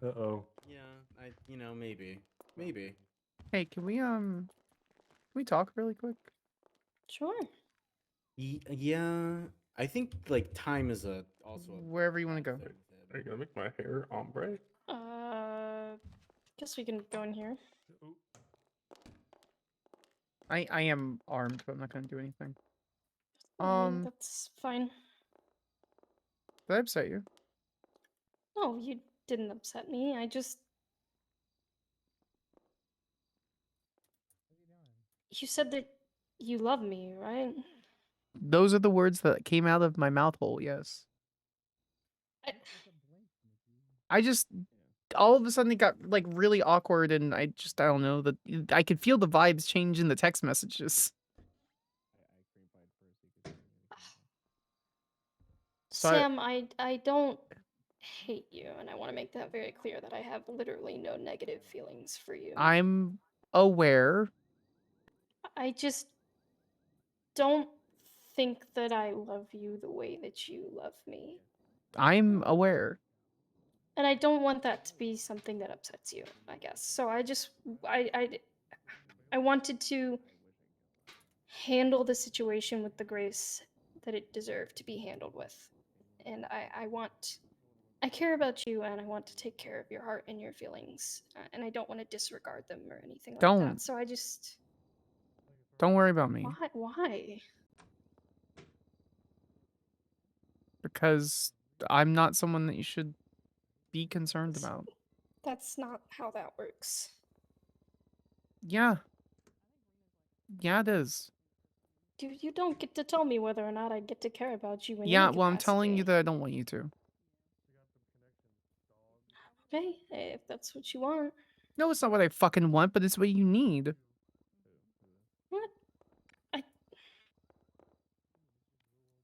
Uh-oh. Yeah, maybe. Maybe. Hey, can we talk really quick? Sure. Yeah, I think like time is also wherever you want to go. Are you gonna make my hair ombre? Guess we can go in here. I am armed, but I'm not gonna do anything. That's fine. Did I upset you? No, you didn't upset me. I just. You said that you love me, right? Those are the words that came out of my mouth hole, yes. I just all of a sudden it got like really awkward and I don't know that I could feel the vibes change in the text messages. So Sam, I don't hate you, and I want to make that very clear that I have literally no negative feelings for you. I'm aware. I just don't think that I love you the way that you love me. I'm aware. And I don't want that to be something that upsets you, I guess. So I wanted to handle the situation with the grace that it deserved to be handled with. And I care about you, and I want to take care of your heart and your feelings, and I don't want to disregard them or anything like Don't. that. So I just Don't worry about me. why? Because I'm not someone that you should be concerned about. That's not how that works. Yeah. Yeah, it is. Dude, you don't get to tell me whether or not I get to care about you in Yeah, any well, I'm telling you capacity. that I don't want you to. Okay, if that's what you want. No, it's not what I fucking want, but it's what you need. What?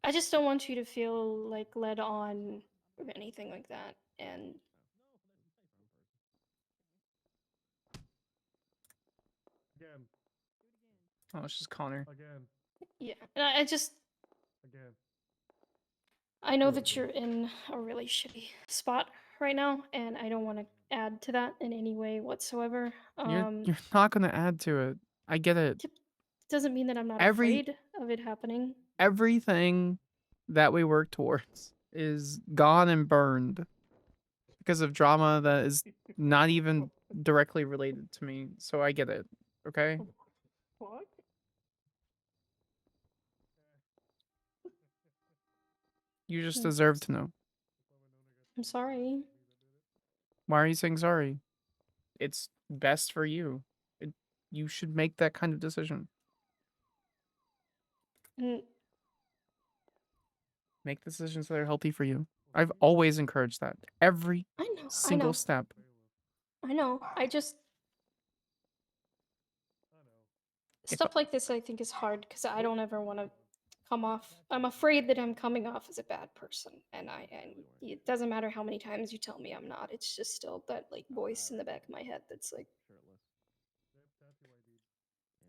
I just don't want you to feel like led on or anything like that. And Again. Oh, it's just Connor. Again. yeah, and I just Again. I know that you're in a really shitty spot right now, and I don't want to add to that in any way whatsoever. You're not gonna add to it. I get it. Doesn't mean that I'm not Every- afraid of it happening. Everything that we work towards is gone and burned because of drama that is not even directly related to me. So I get it. Okay? What? You just Mm. deserve to know. I'm sorry. Why are you saying sorry? It's best for you. You should make that kind of decision. Mm, Make decisions that are healthy for you. I've always encouraged that. Every I know. single step. I know. I just stuff like this I think is hard because I don't ever want to come off. I'm afraid that I'm coming off as a bad person, and it doesn't matter how many times you tell me I'm not. It's just still that like voice in the back of my head that's like,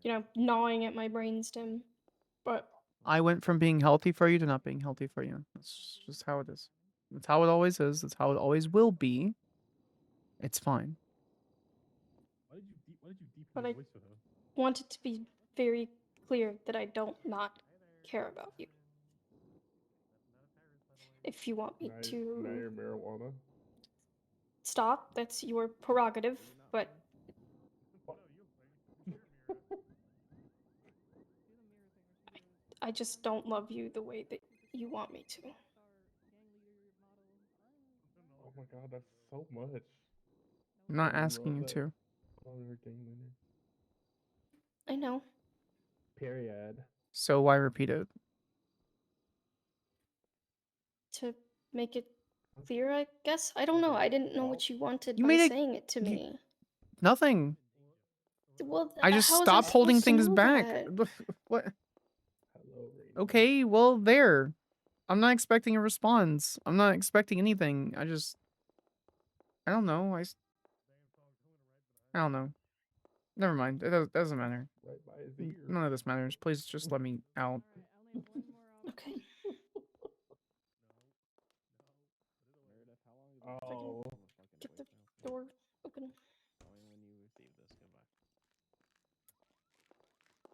you know, gnawing at my brainstem. But I went from being healthy for you to not being healthy for you. That's just how it is. That's how it always is. That's how it always will be. It's fine. but I want it to be very clear that I don't not care about you. If you want me Now to you're marijuana. stop, that's your prerogative, but I just don't love you the way that you want me to. Oh my god, that's so much. I'm not I asking love you that. to. I love everything in it. I know. Period. So why repeat it? To make it clear, I guess. I don't know. I didn't know what you wanted You by made it. saying it to me. Nothing. Well, I just how was I stopped holding supposed to things know back. that? What? Okay, well, there. I'm not expecting a response. I'm not expecting anything. I don't know. I don't know. Never mind. It doesn't matter. Right by his ear. None of this matters. Please just let me out. Okay. Oh. Get the door open.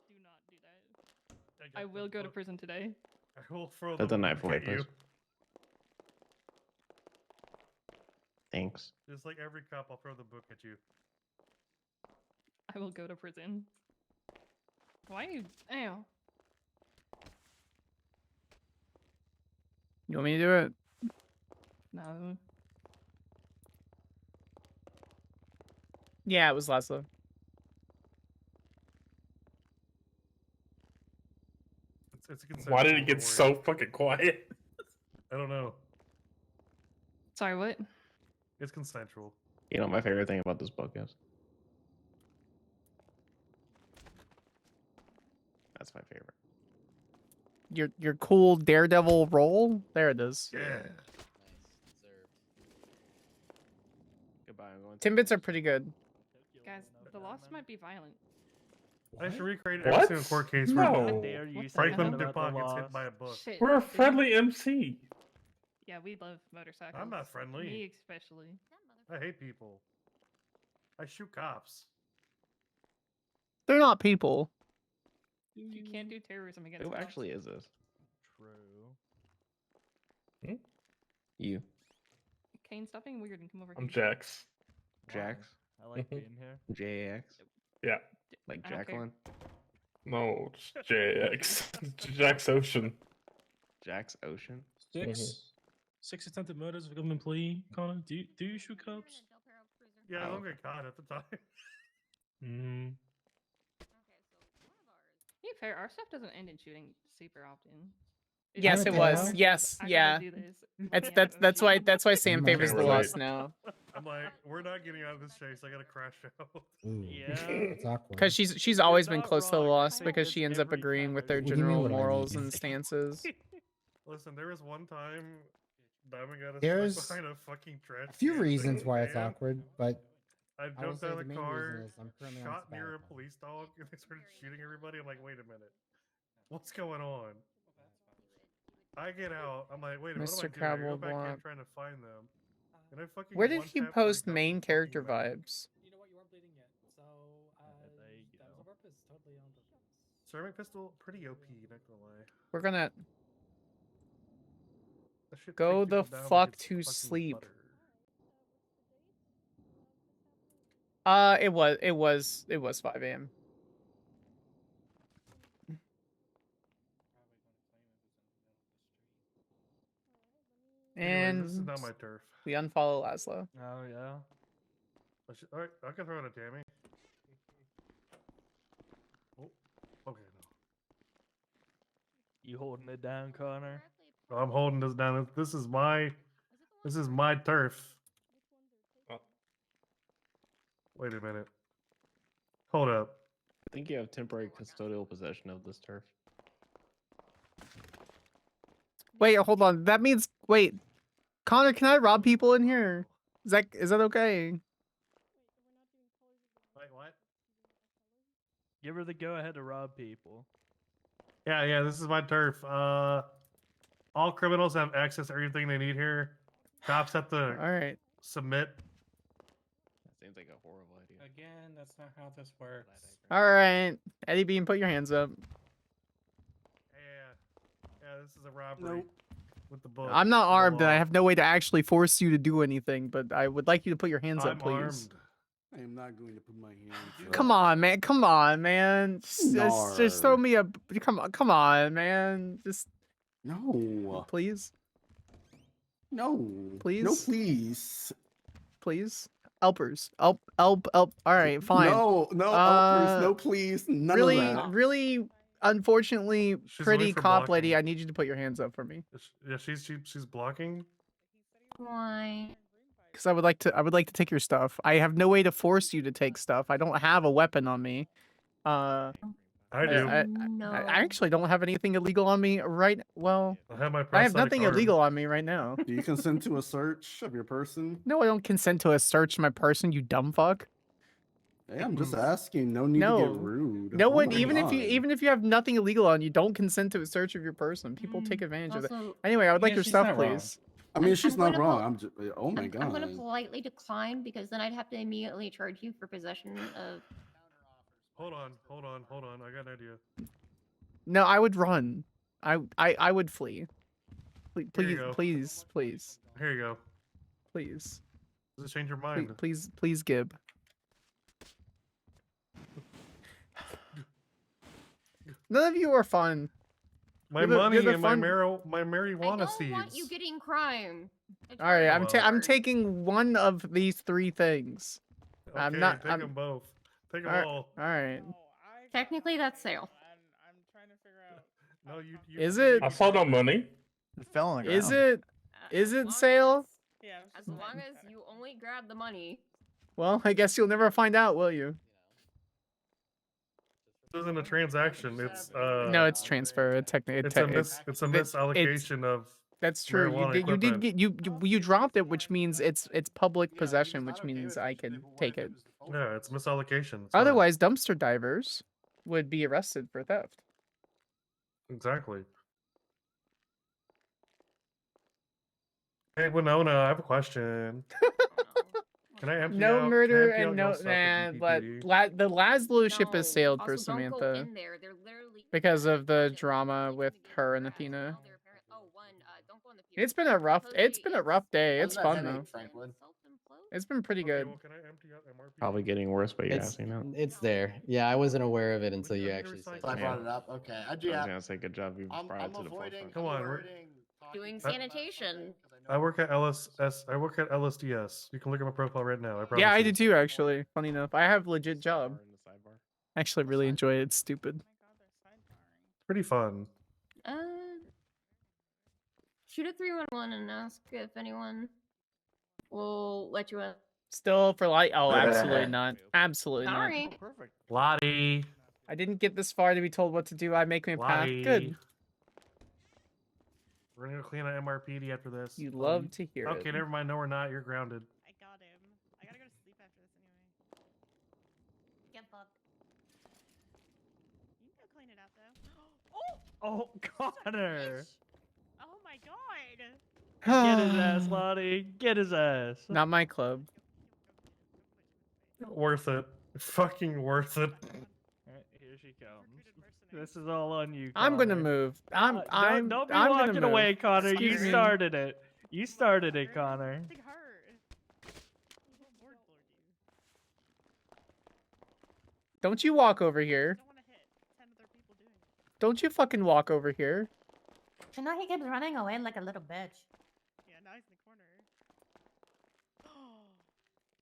Do not do that. I will go to prison today. I will throw Put the knife book away, at you. please. Thanks. Just like every cop, I'll throw the book at you. I will go to prison. Why are you? Ew. You want me to do it? No. Yeah, it was Laszlo. It's a Why did consensual, it get don't so worry. fucking quiet? I don't know. Sorry, what? It's consensual. You know what my favorite thing about this book is? That's my favorite. Your cool daredevil role? There it is. Yeah. Goodbye. I'm going. Timbits are pretty good. Guys, the loss might be violent. I should recreate What? every single court case where No. How dare you say Franklin that about the DePaul gets hit loss? by a book. Shit. We're a friendly MC. Yeah, we love motorcycles. I'm not friendly. Me especially. I hate people. I shoot cops. They're not people. You can't do terrorism against Who cops. actually is this? Hmm? You. Kane, stop being weird and come over I'm here. Jax. Jax. I like being here. JAX. Yeah. Like I don't care. Jacqueline. No, it's JX. Jax Ocean. Jax Ocean. Six attempted murders of a government employee. Connor, do you shoot cops? Yeah, I Oh, don't get caught at the time. Mm. To be fair, our stuff doesn't end in shooting super often. Yes, it was. Yes, I yeah. gotta do this. That's why Sam Can't favors the relate. loss now. I'm like, we're not getting out of this chase. I gotta crash out. Ooh, Yeah. it's awkward. Because she's always been not close to the wrong. loss I because do she this ends up every agreeing time with I their What do you mean, general what do I morals mean? and stances. Listen, there was one time Diamond got us There's stuck behind a fucking trash a few can reasons thing, why it's man. awkward, but I I will jumped say out the of the main car, reason is I'm currently on shot near a sabbatical. police dog, and they started shooting everybody. I'm like, wait a minute. What's going on? I get out. I'm like, wait a minute, what Mr. am I doing? I go Crabble back in Block. trying to find them. And I fucking Where did he one-tapped post Frank off main the fucking character map. vibes? You know what? You aren't bleeding yet, so there you that was go. on purpose. Totally on purpose. Ceramic pistol, pretty OP, not gonna lie. We're gonna That shit go takes the people down fuck like it's to fucking sleep. butter. It was 5 a.m. Anyways, this is And not my turf. we unfollow Laszlo. Oh yeah. Alright, I can throw it at Tammy. Oh, okay, no. You holding it down, Connor? Oh, I'm holding this down. This is my turf. Oh. Wait a minute. Hold up. I think you have temporary custodial possession of this turf. Wait, hold on. That means wait, Connor, can I rob people in here? Is that okay? Wait, what? Give her the go ahead to rob people. Yeah, this is my turf. All criminals have access to everything they need here. Cops have to All right. submit. That seems like a horrible idea. Again, that's not how this works. All right. Eddie Bean, put your hands up. Yeah, this is a robbery. With the book. I'm not the armed, and I law. have no way to actually force you to do anything, but I would like you to put your hands up, I'm please. armed. I am not going to put my hands. Come on, man. Come on, man. Just throw me a. Come on, man. Just. No. Please. No. Please. No, please. Please. Elpers. Elp. All right, fine. No, Elpers, no, please. None really, of that. really, unfortunately, She's pretty away from cop blocking. lady, I need you to put your hands up for me. Yeah, she's blocking. Why? Because I would like to take your stuff. I have no way to force you to take stuff. I don't have a weapon on me. I do. I actually don't have anything illegal on me right. Well, I have my I have prosthetic nothing arm. illegal on me right now. Do you consent to a search of your person? No, I don't consent to a search of my person. You dumb fuck. Hey, I'm just asking. No need to get rude. No Oh one, my even God. if you have nothing illegal on you, don't consent to a search of your person. People take advantage of that. Anyway, I would like Yeah, your she's stuff, not wrong. please. I mean, she's I'm not gonna wrong. pull- I'm just. Oh my God. I'm going to politely decline because then I'd have to immediately charge you for possession of. Hold on. I got an idea. No, I would run. I would flee. Here Please, you go. please, Here you go. please. Does it change your mind? Please, Gib. None of you are fun. My You're the- money you're the and fun- my marijuana I don't seeds. want you getting crime. All right, I'm Well. taking one of these three things. Okay, I'm not. take I'm, them both. Take them all right, all. all right. Technically, that's sale. No, you. Is it? I saw no money. It fell on the Is ground. it sale? As long as you only grab the money. Well, I guess you'll never find out, will you? This isn't a transaction. It's No, it's transfer. It's a misallocation of. That's true. marijuana You did equipment. get you dropped it, which means it's public possession, which means I can take it. Yeah, it's misallocation. It's fine. Otherwise, dumpster divers would be arrested for theft. Exactly. Hey, Winona, I have a question. Can I empty No out, murder can I empty and out no your stuff at but the Laszlo ship is sailed Also, for don't go Samantha in there. They're literally because of the drama with her and Athena. It's been a rough day. It's fun though. It's been pretty good. Probably getting worse, but you're It's, asking out. it's there. Yeah, I wasn't aware of it until you actually said I it. brought it up. Okay. I was gonna say good job. You brought it to the forefront. Come on, we're- doing sanitation. I work at LSS. I work at LSDS. You can look at my profile right now. I promise. Yeah, I you. do too. Actually, funny enough, I have a legit job. I actually really enjoy it. It's stupid. Pretty fun. Shoot a 311 and ask if anyone will let you in. Still for like, oh, absolutely not. Absolutely not. Sorry. Perfect. Lottie. I didn't get this far to be told what to do. I make my path. Lottie. Good. We're gonna go clean an MRPD after this. You love to hear Okay, it. never mind. No, we're not. You're grounded. I got him. I gotta go to sleep after this anyway. Get fucked. You can go clean it out though. Oh! Oh, Connor! Oh my god! Get his ass, Lottie. Get his ass. Not my club. Worth it. Fucking worth it. Alright, here she comes. This is all on you. I'm gonna Connor. move. Don't be I'm walking gonna move. away, Connor. Excuse You me. started it. You started it, Connor. Don't you walk over here. Don't you fucking walk over here. You know he keeps running away like a little bitch. Yeah, now he's in the corner.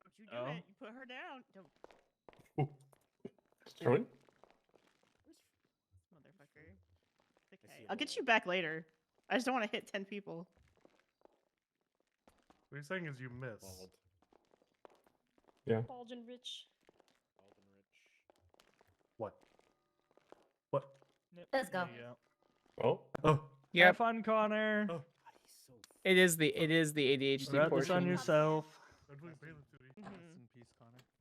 Don't you do Oh. it. You put her down. Don't. Really? Motherfucker. Okay. I'll get you back later. I just don't want to hit 10 people. What you're saying is you miss. Yeah. Bulge and Rich. What? What? Let's go. Oh. Oh. Yeah. Have fun, Connor. It is the ADHD Wrap this portion. on yourself.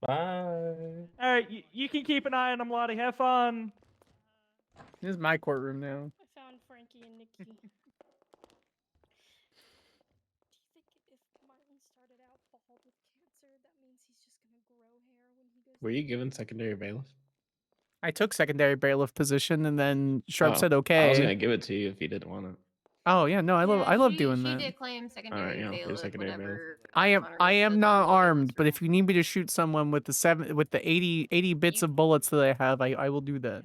Bye. All right, you can keep an eye on them, Lottie. Have fun. This is my courtroom now. I found Frankie and Nikki. Do you think if Martin started out bald with cancer, that means he's just gonna grow hair when he goes? Were you given secondary bailiff? I took secondary bailiff position, and then Sharp Oh, said I was okay. gonna give it to you if you didn't want it. Oh yeah, no, I love she, doing she that. did claim secondary yeah, you're bailiff secondary bailiff. whenever I am Connor I was am the not legal armed, but if you need me to shoot someone with the 80 bits of bullets that I have, I will do that.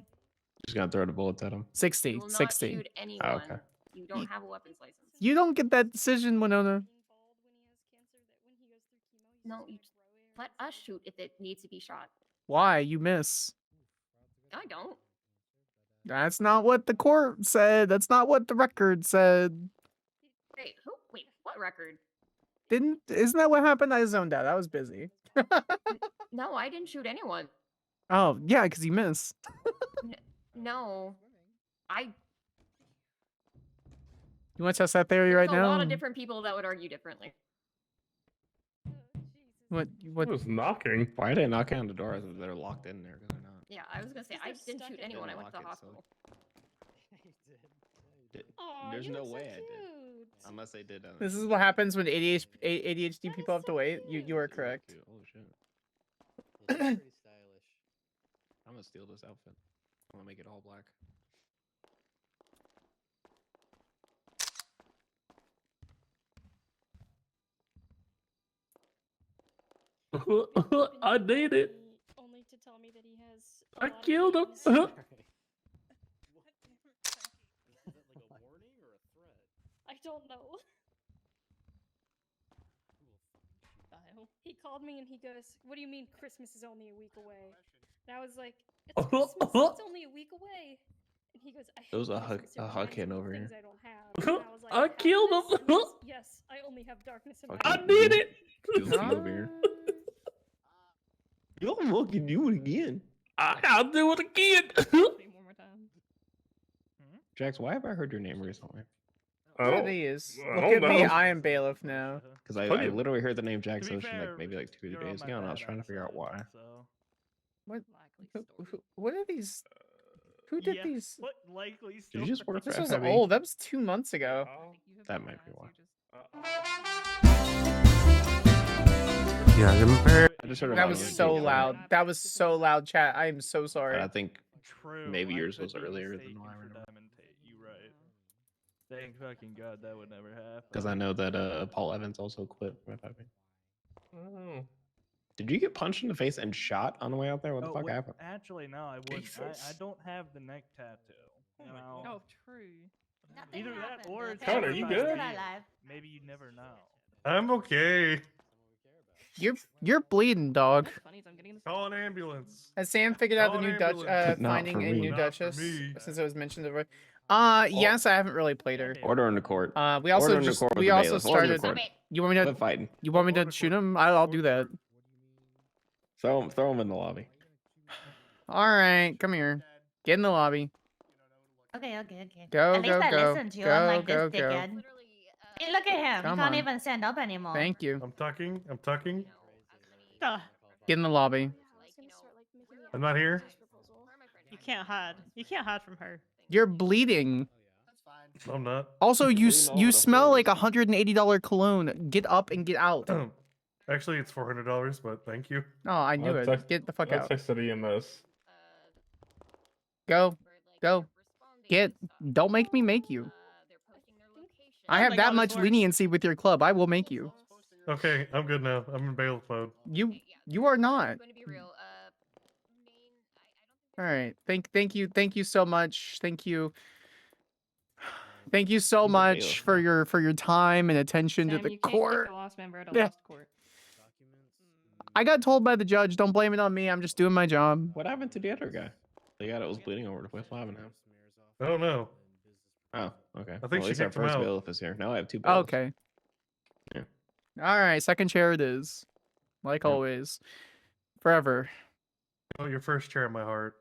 Just gonna throw the bullets at him. 60, You will not 60. shoot anyone. Oh, okay. You don't have a weapons license. You don't get that decision, Winona. No, you let us shoot if it needs to be shot. Why? You miss. I don't. That's not what the court said. That's not what the record said. Wait, who? Wait, what record? Isn't that what happened? I zoned out. I was busy. No, I didn't shoot anyone. Oh, yeah, because you missed. No, You want to test that theory right there's a now? lot of different people that would argue differently. What? Who was knocking? Why are they knocking on the door? They're locked in there because they're not. Yeah, I was gonna say I didn't shoot anyone. I went to the hospital. There's no way I did. Unless they did. This is what happens when ADHD people have to wait. You are correct. Oh shit. Pretty stylish. I'm gonna steal this outfit. I'm gonna make it all black. I did it. Only to tell me that he has. I killed him. I don't know. He called me and he goes, "What do you mean Christmas is only a week away?" And I was like, "It's Christmas. It's only a week away." And he goes, "I hate There was a Christmas. It reminds huckin me of over things here. I don't have." And I was like, I killed him. "Darkness?" And he goes, "Yes, I only have darkness in my I life." did it. Goofy over here. You'll fucking do it again. I'll do it again. One more time. Jax, why have I heard your name recently? It is. I Look don't at me. know. I am bailiff now. Because I Okay. literally heard the name Jax To be Ocean fair, like maybe like 2 you're on days my ago, and I was badass trying to figure out side, why. So. What? What are these? Who did Yeah, these? What likely Did story? you just work for This was FIB? old. That was 2 months ago. That might be why. Yeah, compare. I just heard That about was it so like, loud. That was so loud, chat. I am so sorry. I think True. maybe I yours could was be earlier than mistaken mine. for Diamond Tate. You right. Thank fucking God that would never happen. Because I know that Paul Evans also quit from FIB. Oh. Did you get punched in the face and shot on the way out there? What the Oh, fuck wait, happened? actually, no, I wouldn't. I Jesus. don't have the neck tattoo. You know? Oh, true. Nothing Either that happened. or The it's Connor, family you is good? still alive. Maybe you never know. I'm okay. You're bleeding, dog. Funny is I'm getting this. Call an ambulance. Has Sam figured out the Call new an Dutch ambulance. Not finding for a me. new Not for Duchess me. since it was mentioned over? Yes, I haven't really played her. Order in the court. We also Order in the just court with we the also bailiff. Order in the started. court. You want me Quit to fighting. you want me to shoot him? I'll do that. Throw him in the lobby. All right, come here. Get in the lobby. Okay. Go, At least go, I go. listened to you, Go, unlike go, this go. dickhead. Hey, look at him. Come he can't on. even stand up anymore. Thank you. I'm tucking. I'm tucking. Get in the lobby. I'm not here. You can't hide. You can't hide from her. You're bleeding. I'm not. Also, you Bleeding all you over the smell floor. like $180 cologne. Get up and get out. Oh, Actually, it's $400, but thank you. I knew That's it. ex- Get the fuck That's out. texted EMS. Go. Get. Don't make me make you. I have that much leniency with your club. I will make you. Okay, I'm good now. I'm in bailiff mode. You are not. All right. Thank you so much. Thank you so He's a much bailiff for your time and attention to Sam, the you can't court. kick the lost member out of Yeah. lost court. I got told by the judge, don't blame it on me. I'm just doing my job. What happened to the other guy? The guy that was bleeding over the place. What happened to him? I don't know. Oh, okay. I think Well, at she least our kicked him first out. bailiff is here. Now I have 2 bailiffs. Okay. Yeah. All right. Second chair it is. Like Yep. always. Forever. Oh, your first chair in my heart.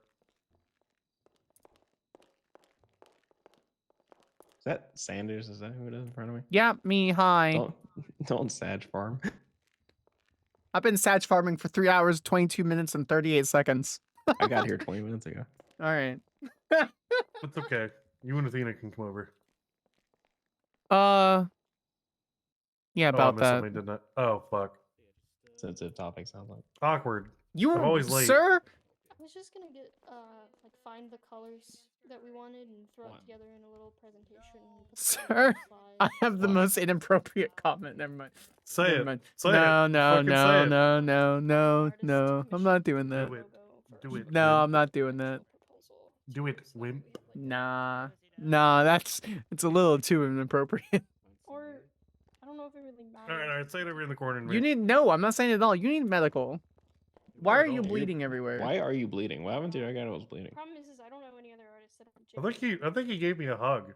Is that Sanders? Is that who it is in front of me? Yeah, me. Hi. Don't Sag farm. I've been satch farming for 3 hours, 22 minutes, and 38 seconds. I got here 20 minutes ago. All right. It's okay. You and Athena can come over. Yeah, Oh, I about missed that. something, didn't I? Oh, fuck. Sensitive topic sounds like. Awkward. You, I'm always late. sir? I was just gonna get like find the colors that we wanted and throw it together in a little presentation. And put Sir, I have the most inappropriate comment. Never mind. Say Never it. mind. Say no, it. no, Fucking no, say it. no, no, no, no. I'm not doing that. Do it. Do it. No, wimp. I'm not doing that. Do it, wimp. Nah, it's a little too inappropriate. Or I don't know if it really matters. All right. Say it over in the corner. You need no. I'm not saying it at all. You need medical. Why are you Medical? bleeding everywhere? Why are you bleeding? What happened to your guy that was bleeding? Problem is I don't know any other artists that have I think he gave me a hug.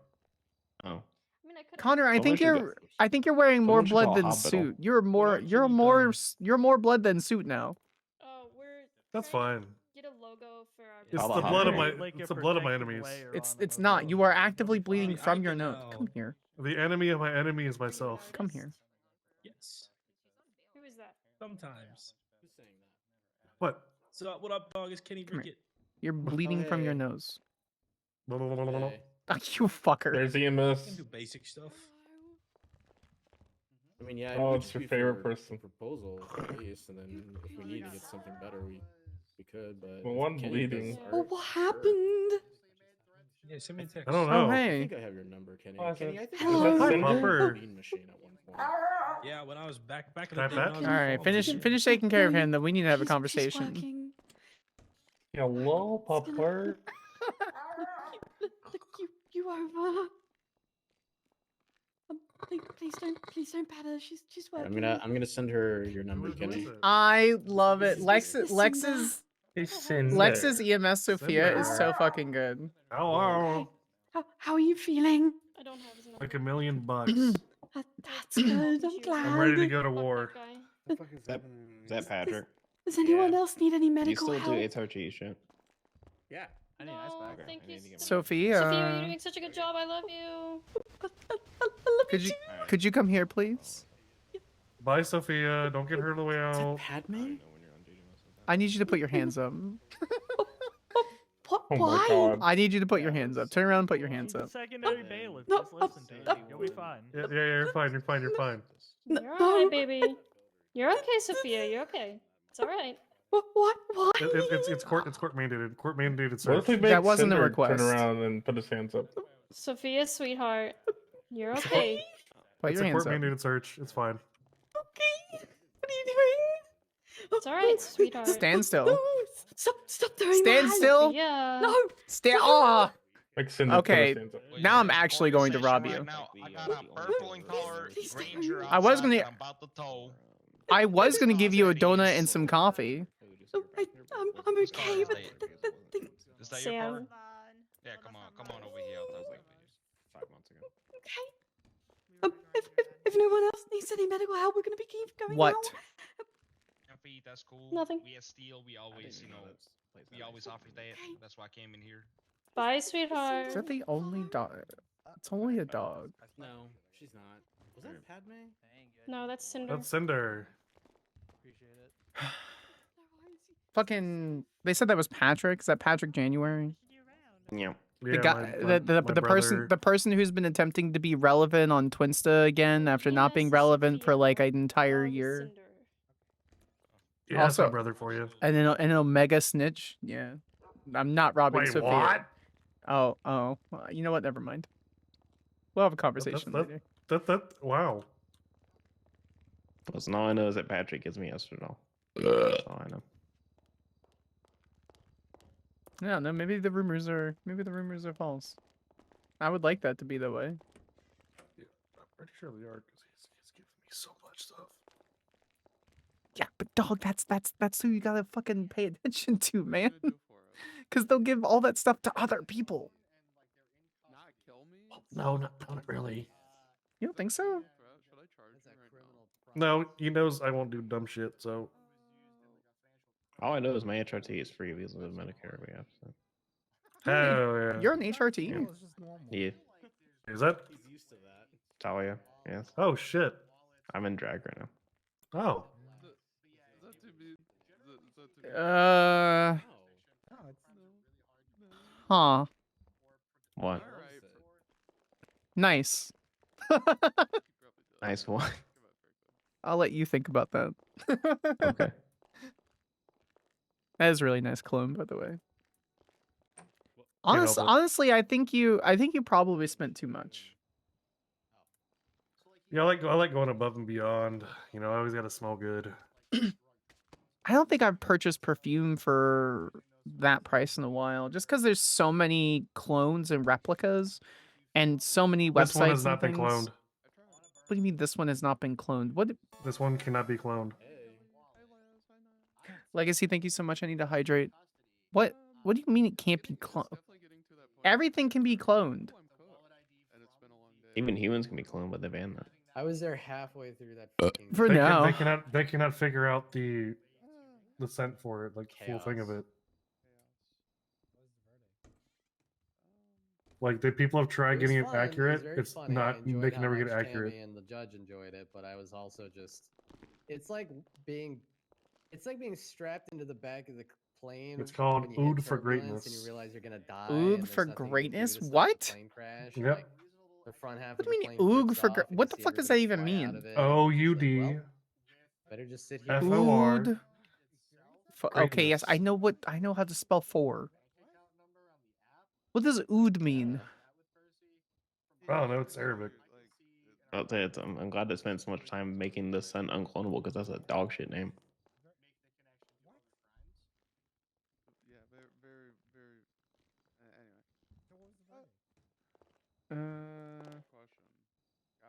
Oh. I mean, I could. Connor, Someone should go- wearing more someone should blood call than hospital. suit. You're more blood than suit now. We're That's fine. get a logo for our. It's Call the the blood of my. hospital. It's the blood of my enemies. It's not. You are actively bleeding from your nose. Come here. The enemy of my enemy is myself. Come here. Yes. Who is that? Sometimes. Who's saying that? What? So what up, dog? It's Kenny Come here. Rickett. You're bleeding from your hey. nose. Hey. You fucker. There's I EMS. can do basic stuff. I mean, yeah. Oh, it would it's just your be favorite for person. proposal at least, and then if we need to get something better, we could. But Well, if one Kenny bleeding. does Oh, art, what sure. happened? Yeah, send me a text. I don't know. Oh I hey. think I have your number, Kenny. Oh, Kenny, I think Hello. I was Pupper. a mean machine at one point. Yeah, when I was back in Can the I day. pet? when I was All in right. college, Finish yeah. taking care of him. Then we need to have a She's conversation. working. Hello, Pupper. Look, you over. Please don't pat her. She's working. I'm gonna send her your number, Kenny. I love it. Lex's Lex's EMS Sophia is so Cinder. fucking good. Hello. How are you feeling? I don't have his number. Like $1 million. That's good. I'm glad. I'm ready to go to war. Is that Patrick? Does anyone else need any Do you medical still help? do HRG shit? Yeah. No, thank you. Sophia. Sophia, you're doing such a good job. I love you. Could you come here, please? Bye, Sophia. Don't get her the way out. Padme? I need you to put your hands up. Oh Why? God. I need you to put your hands up. Turn around and put your hands up. Secondary bailiff. Just listen to it. You'll be fine. Yeah, you're fine. You're fine. You're fine. You're alright, baby. You're okay, Sophia. You're okay. It's alright. What? Why? It's court mandated. Court mandated What search. if we make That wasn't a Cinder request. turn around and put his hands up? Sophia, sweetheart. You're okay. Put It's your a hands court up. mandated search. It's fine. What are you doing? It's alright, sweetheart. Stand still. Stop throwing Stand that. still. Yeah. No. Stand. Oh. Like Cinder put Okay. his hands up. Now I'm actually going to rob you. I got a purple in color Ranger I was outside gonna. that I'm about to tow. I was gonna give you a donut and some coffee. I'm okay, but Is that your Sam. car? Yeah, come on over here. I'll talk like 5 months ago. If no one else needs any medical help, we're gonna keep going. What? that's cool. Nothing. We at Steel, we always, we always offer that. That's why I came in here. Bye, sweetheart. Is that the only dog? It's only a dog. No, she's not. Was that Padme? No, that's Cinder. That's Cinder. Fucking. They said that was Patrick. Is that Patrick January? Yeah. The Yeah, guy, my the person who's been attempting to be relevant on Twinsta again after not being relevant for like an entire year. Yeah, that's my Also- brother for you. And an omega snitch. Yeah, I'm not robbing Wait, Sophia. what? Oh. Well, you know what? Never mind. We'll have a conversation later. Wow. Listen, all I know is that Patrick gives me Estradol. That's all I know. Yeah, no, maybe the rumors are false. I would like that to be the way. I'm pretty sure they are because he's giving me so much stuff. Yeah, but dog, that's who you gotta fucking pay attention to, man. Because they'll give all that stuff to other people. No, not really. You don't think so? No, he knows I won't do dumb shit, so. All I know is my HRT is free because of the Medicare we have. So. Hell yeah. You're an HRT. Yeah. Is that? He's used to that. Talia. Yes. Oh shit. I'm in drag right now. Oh. Huh. What? Nice. Nice one. I'll let you think about that. Okay. That is a really nice clone, by the way. Can't help it. Honestly, I think you probably spent too much. Yeah, I like going above and beyond. You know, I always got to smell good. I don't think I've purchased perfume for that price in a while, just because there's so many clones and replicas, and so many websites. This one has and not been things. cloned. What do you mean this one has not been cloned? What? This one cannot be cloned. Legacy, thank you so much. I need to hydrate. What? What do you mean it can't be cloned? Everything can be cloned. Even humans can be cloned, but they banned that. I was there halfway through that fucking For They now. they cannot figure out the scent for it, like the full thing of it. Like the people have tried getting it fun. It was accurate. very It's funny. I not. enjoyed They can how never get much it accurate. Tammy and the judge enjoyed it, but I was also just. It's like being strapped into the back of the plane. It's called when you hit Ood for turbulence And you Greatness. realize you're gonna die. Oog and for there's nothing you can do greatness? to stop the What? plane crash. Yep. Like, the front half What of do the you plane mean Oog flips for off, you what can the see fuck does that even everybody fly out mean? of it, and O it's U like, D well, better just sit here. F O R. Ood. Okay, yes, I know how to spell four. What does ood mean? I don't know. It's Arabic. I'll tell you, I'm glad they spent so much time making the scent unclonable because that's a dog shit name.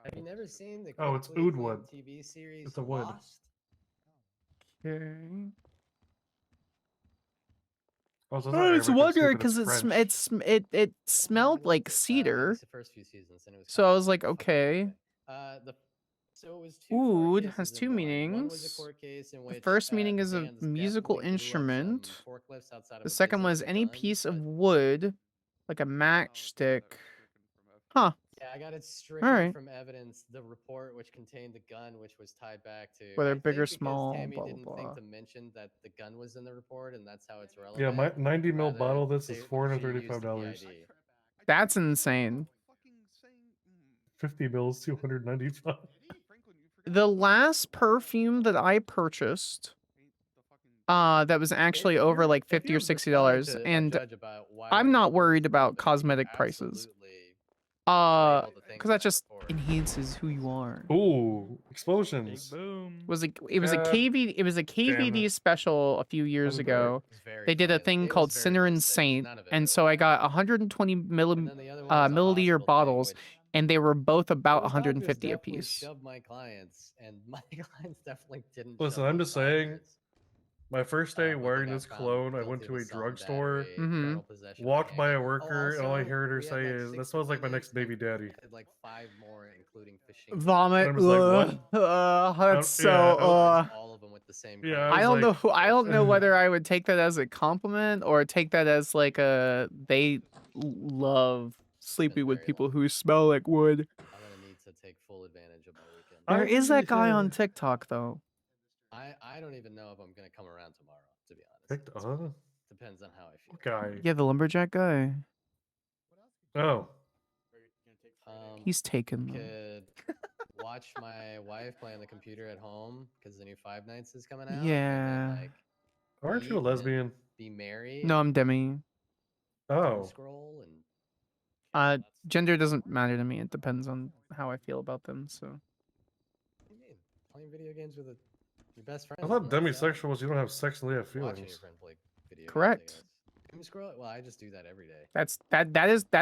Have you never seen the Oh, it's critically oud wood. acclaimed TV series It's a wood. Lost? Okay. Also, it's I not was Arabic, that's wondering stupid, it's because French. it smelled like At cedar, least the first few seasons, and it was so I was like, okay. So it was two court Oud cases has in two one. One was a meanings. court case in The which first meaning the is a fans musical definitely blew up some instrument. forklifts outside of The a second business was with any guns, piece of but- wood, like a matchstick. Huh. Yeah, I got it All stricken right. from evidence. The report, which contained the gun, which was tied back to Whether I big or think because small, Tammy blah, blah, didn't blah. think to mention that the gun was in the report, and that's how it's relevant. Yeah, my 90 ml Rather, bottle of this is she used $435. the PID. That's insane. 50 mils, 295. The last perfume that I purchased, that was actually over like $50 or $60, and I'm not worried about cosmetic prices. Because that just enhances who you are. Ooh, explosions. It was a KVD special a few years ago. They did a thing called Sinner and Saint, and so I got 120 milliliter bottles, and they were both about 150 a piece. Shoved my clients, and my clients definitely didn't. Listen, shove I'm those just saying, doctors. my first day But they wearing got this found cologne, I guilty went of to a assault and drugstore, battery, criminal possession of walked by a handgun. worker, and all I Also, heard her we had, say like, is, 6 "That smells like my next baby daddy." had, like 5 more, including fishing. Vomit. And I was like, what? That's so. All of them with the same. Yeah, I don't know. like, I don't know whether I would take that as a compliment or take that as like a they love sleeping with people who smell like wood. I'm gonna need to take full advantage of my weekend. There is that guy on TikTok though. I don't even know if I'm gonna come around tomorrow. To be honest, depends on how I feel. Guy. Yeah, the lumberjack guy. Oh. He's taken them. Could watch my wife play on the computer at home because the new Five Nights is coming out. Yeah. And then, like, Aren't you a eat and lesbian? Be married. No, I'm Demi. Oh. Scroll and Gender doesn't matter to me. It depends on how I feel about them. So. what do you mean? Playing video games with your best friend. I thought demisexual was you don't have sexually have Watching your feelings. friend play video games, Correct. I guess. Doom scroll? Well, I just do that every day. That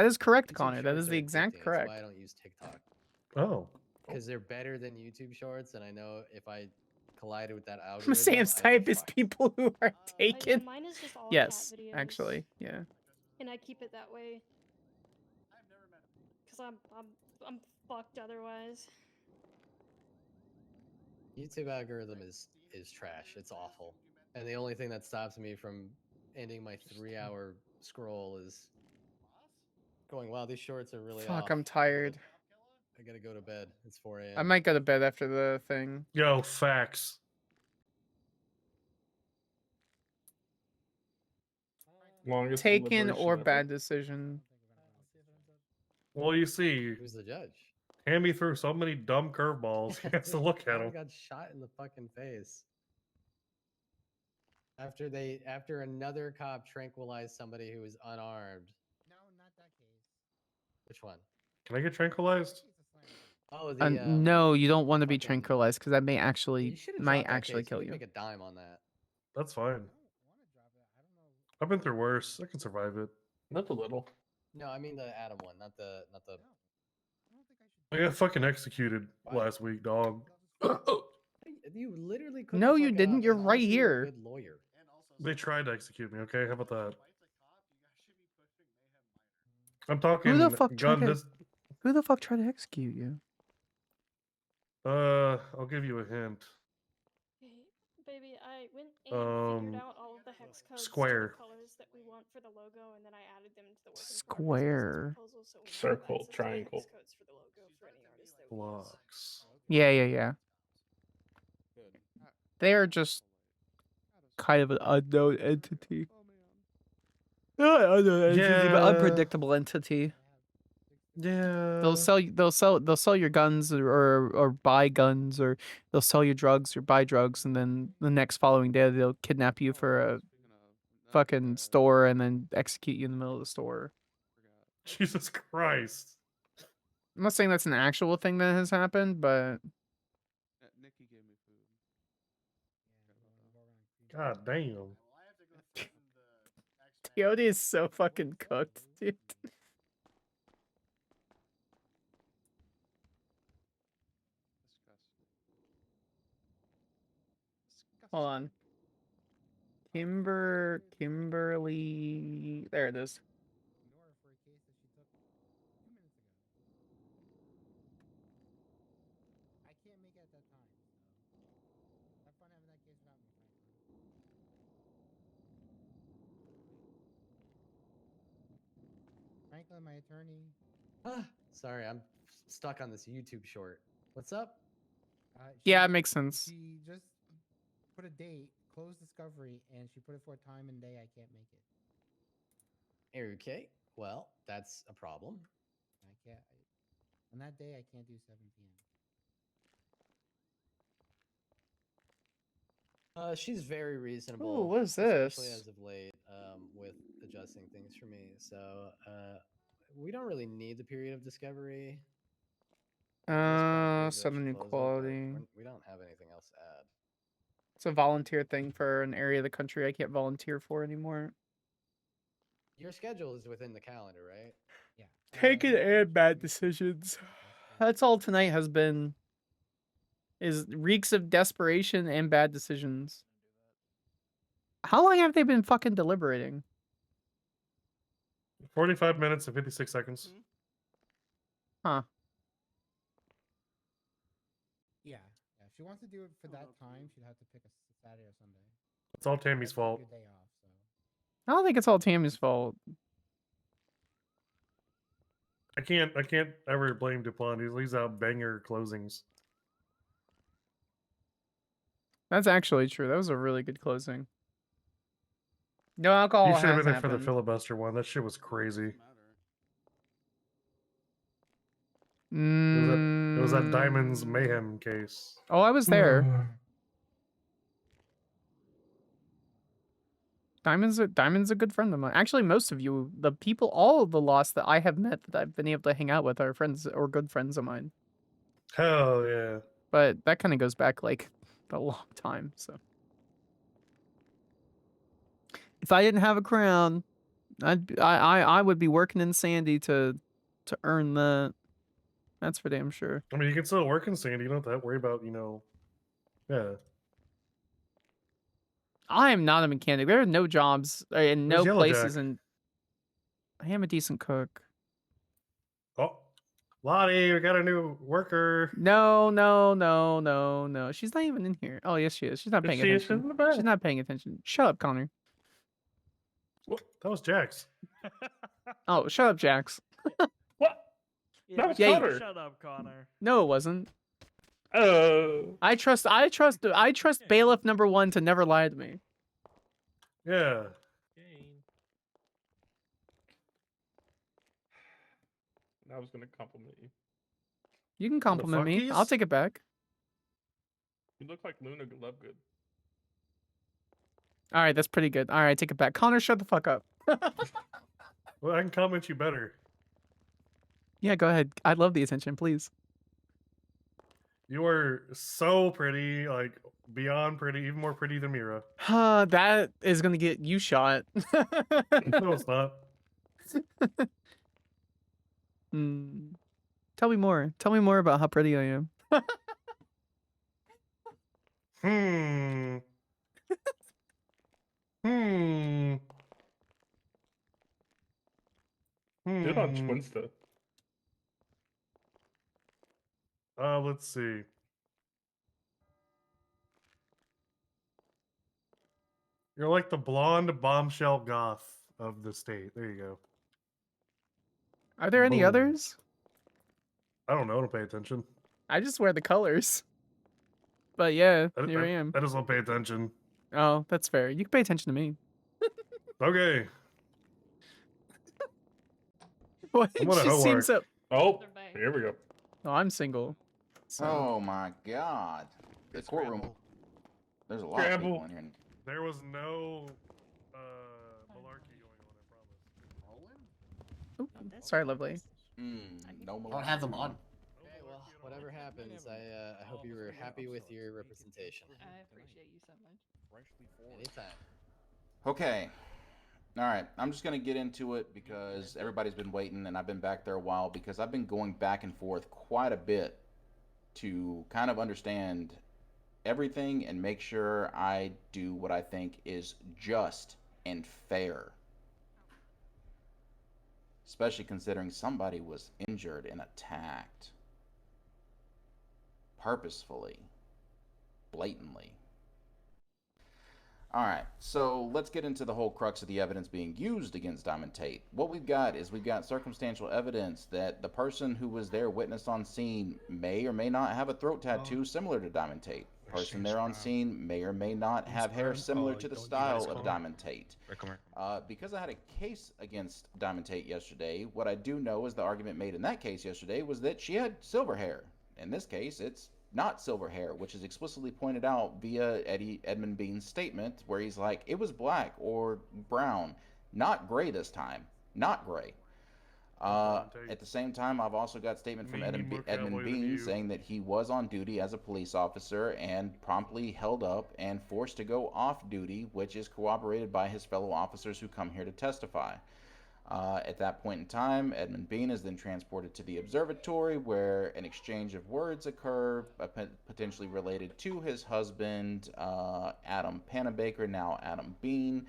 is correct, YouTube Connor. That shorts is are the exact addicting. correct. That's why I don't use TikTok. Oh. Because they're better than YouTube Shorts, and I know if I collided with that I'm algorithm, Sam's type is people who are taken. Mine is just all Yes, cat videos. actually, yeah. And I keep it that way. Cause I'm fucked otherwise. YouTube algorithm is trash. It's awful. And the only thing that stops me from ending my 3-hour scroll is going, wow, these shorts are really Fuck, off. I'm tired. I gotta go to bed. It's 4 a.m. I might go to bed after the thing. Yo, facts. Longest Taken deliberation or ever. bad decision. Well, you see, Who's the judge? Hammy threw so many dumb curveballs. He has to look at Connor them. got shot in the fucking face. After another cop tranquilized somebody who was unarmed. No, not that case. Which one? Can I get tranquilized? Oh, the No, you don't want to be fucking- tranquilized because that may you actually should have might dropped that actually case. kill You you. could make a dime on that. That's fine. I've been through worse. I can survive it. Not a little. No, I mean the Adam one, not the. I got fucking executed last week, dog. You literally couldn't. No, you fuck it didn't. up, You're and right honestly, you're a here. good lawyer. They tried to execute me. Okay, how about that? I'm Who talking the fuck tried gun. to? This. Who the fuck tried to execute you? I'll give you a hint. Baby, I went and figured out all of the hex codes to Square. the colors that we want for the logo, and then I added them to the work in progress Square. proposal, so we have Circle, access to the triangle. hex codes for the logo for any artist that we use. Blocks. Yeah. They are just kind of an unknown entity. Not unknown entity, but Yeah. unpredictable entity. Yeah. They'll sell your guns or buy guns, or they'll sell you drugs or buy drugs, and then the next following day they'll kidnap you for a fucking store and then execute you in the middle of the store. Jesus Christ. I'm not saying that's an actual thing that has happened, but God damn. Teody is so fucking cooked, dude. Hold on. Kimberly. There it is. I can't make it at that time. So have fun having that case without me, Franklin, my attorney. Sorry, I'm stuck on this YouTube short. What's up? Yeah, it makes sense. She just put a date, closed discovery, and she put it for a time and day I can't make it. Okay, well, that's a problem. I can't. On that day, I can't do 7 p.m. She's very reasonable. Ooh, what is especially this? as of late, with adjusting things for me. So, we don't really need the period of discovery. Southern Equality. We don't have anything else to add. It's a volunteer thing for an area of the country I can't volunteer for anymore. Your schedule is within the calendar, right? Yeah. Taken and bad decisions. That's all tonight has been. Is reeks of desperation and bad decisions. How long have they been fucking deliberating? 45 minutes and 56 seconds. Huh. Yeah. If she wants to do it for that time, she'd have to pick a Saturday or Sunday. It's all Tammy's fault. Good day off, so. I don't think it's all Tammy's fault. I can't ever blame Dupont. He leaves out banger closings. That's actually true. That was a really good closing. No alcohol You should have has been there for the happened. filibuster one. That shit was crazy. It was that Diamonds Mayhem case. Oh, I was there. Diamond's a good friend of mine. Actually, most of you, the people, all of the lost that I have met that I've been able to hang out with are friends or good friends of mine. Hell yeah. But that kind of goes back like a long time. So if I didn't have a crown, I would be working in Sandy to earn that. That's for damn sure. I mean, you can still work in Sandy. You don't have to worry about, yeah. I am not a mechanic. There are no jobs and no Where's Yellow places, Jack? and I am a decent cook. Oh, Lottie, we got a new worker. No. She's not even in here. Oh, yes, she is. She's not paying She is attention. in the back. She's not paying attention. Shut up, Connor. What? That was Jax. Oh, shut up, Jax. Yeah, was Connor. Shut up, Connor. No, it wasn't. Oh. I trust bailiff number 1 to never lie to me. Yeah. I was gonna compliment you. You can compliment me. I'll take it back. You look like Luna Lovegood. All right, that's pretty good. All right, take it back. Connor, shut the fuck up. Well, I can comment you better. Yeah, go ahead. I love the attention, please. You are so pretty, like beyond pretty, even more pretty than Mira. That is gonna get you shot. No, it's not. Hmm. Tell me more. Tell me more about how pretty I am. Hmm. Hmm. Good on Twinsta. Let's see. You're like the blonde bombshell goth of the state. There you go. Are there any Boom. others? I don't know. Don't pay attention. I just wear the colors. But yeah, here I am. I just don't pay attention. Oh, that's fair. You can pay attention to me. Okay. What? I'm It gonna just seems so. Oh, here we go. Oh, I'm single. So. Oh my god. The courtroom. There's a lot of people in here. There was no malarkey going on, I promise. Ooh, sorry, lovely. No I don't have them on. Okay, well, whatever happens, I hope you were happy with your representation. I appreciate you so much. Anytime. Okay. All right. I'm just going to get into it because everybody's been waiting and I've been back there a while because I've been going back and forth quite a bit to kind of understand everything and make sure I do what I think is just and fair. Especially considering somebody was injured and attacked. Purposefully. Blatantly. Alright, so let's get into the whole crux of the evidence being used against Diamond Tate. What we've got is we've got circumstantial evidence that the person who was there witnessed on scene may or may not have a throat tattoo similar to Diamond Tate. Person there on scene may or may not have hair similar to the style of Diamond Tate. Because I had a case against Diamond Tate yesterday, what I do know is the argument made in that case yesterday was that she had silver hair. In this case, it's not silver hair, which is explicitly pointed out via Edmund Bean's statement, where he's like, it was black or brown, not gray this time, not gray. At the same time, I've also got a statement from Edmund Bean saying that he was on duty as a police officer and promptly held up and forced to go off duty, which is corroborated by his fellow officers who come here to testify. At that point in time, Edmund Bean is then transported to the observatory where an exchange of words occur, potentially related to his husband, Adam Panabaker, now Adam Bean,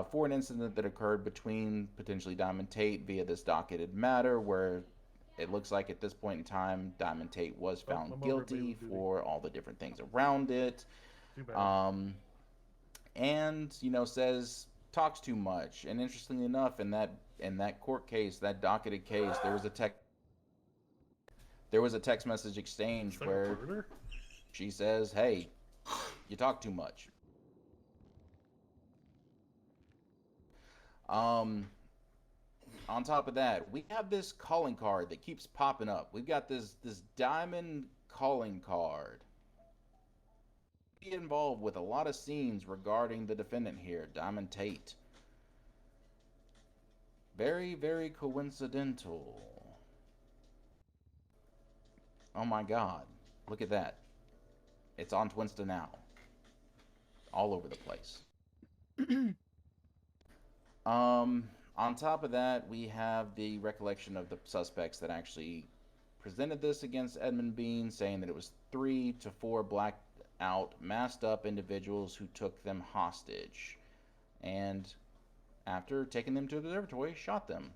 for an incident that occurred between potentially Diamond Tate via this docketed matter where it looks like at this point in time, Diamond Tate was found guilty for all the different things around it. And, you know, talks too much. And interestingly enough, in that court case, that docketed case, there was a text message exchange where she says, "Hey, you talk too much." On top of that, we have this calling card that keeps popping up. We've got this diamond calling card. Be involved with a lot of scenes regarding the defendant here, Diamond Tate. Very, very coincidental. Oh my god. Look at that. It's on Twinsta now. All over the place. On top of that, we have the recollection of the suspects that actually presented this against Edmund Bean, saying that it was 3 to 4 blacked out, masked up individuals who took them hostage. And after taking them to the observatory, shot them.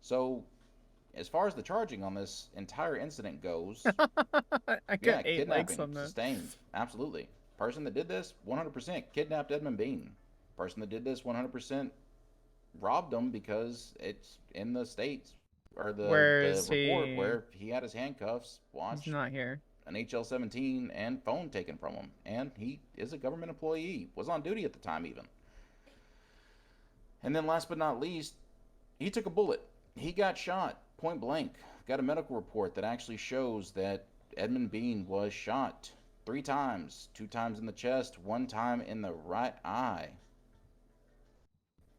So, as far as the charging on this entire incident goes, I got 8 likes kidnapping, on that. sustained, absolutely. Person that did this, 100% kidnapped Edmund Bean. Person that did this, 100% robbed him because it's in the states, or the report where he had his handcuffs, watched. He's not here. An HL-17 and phone taken from him, and he is a government employee, was on duty at the time even. And then last but not least, he took a bullet. He got shot point blank. Got a medical report that actually shows that Edmund Bean was shot 3 times, 2 times in the chest, 1 time in the right eye.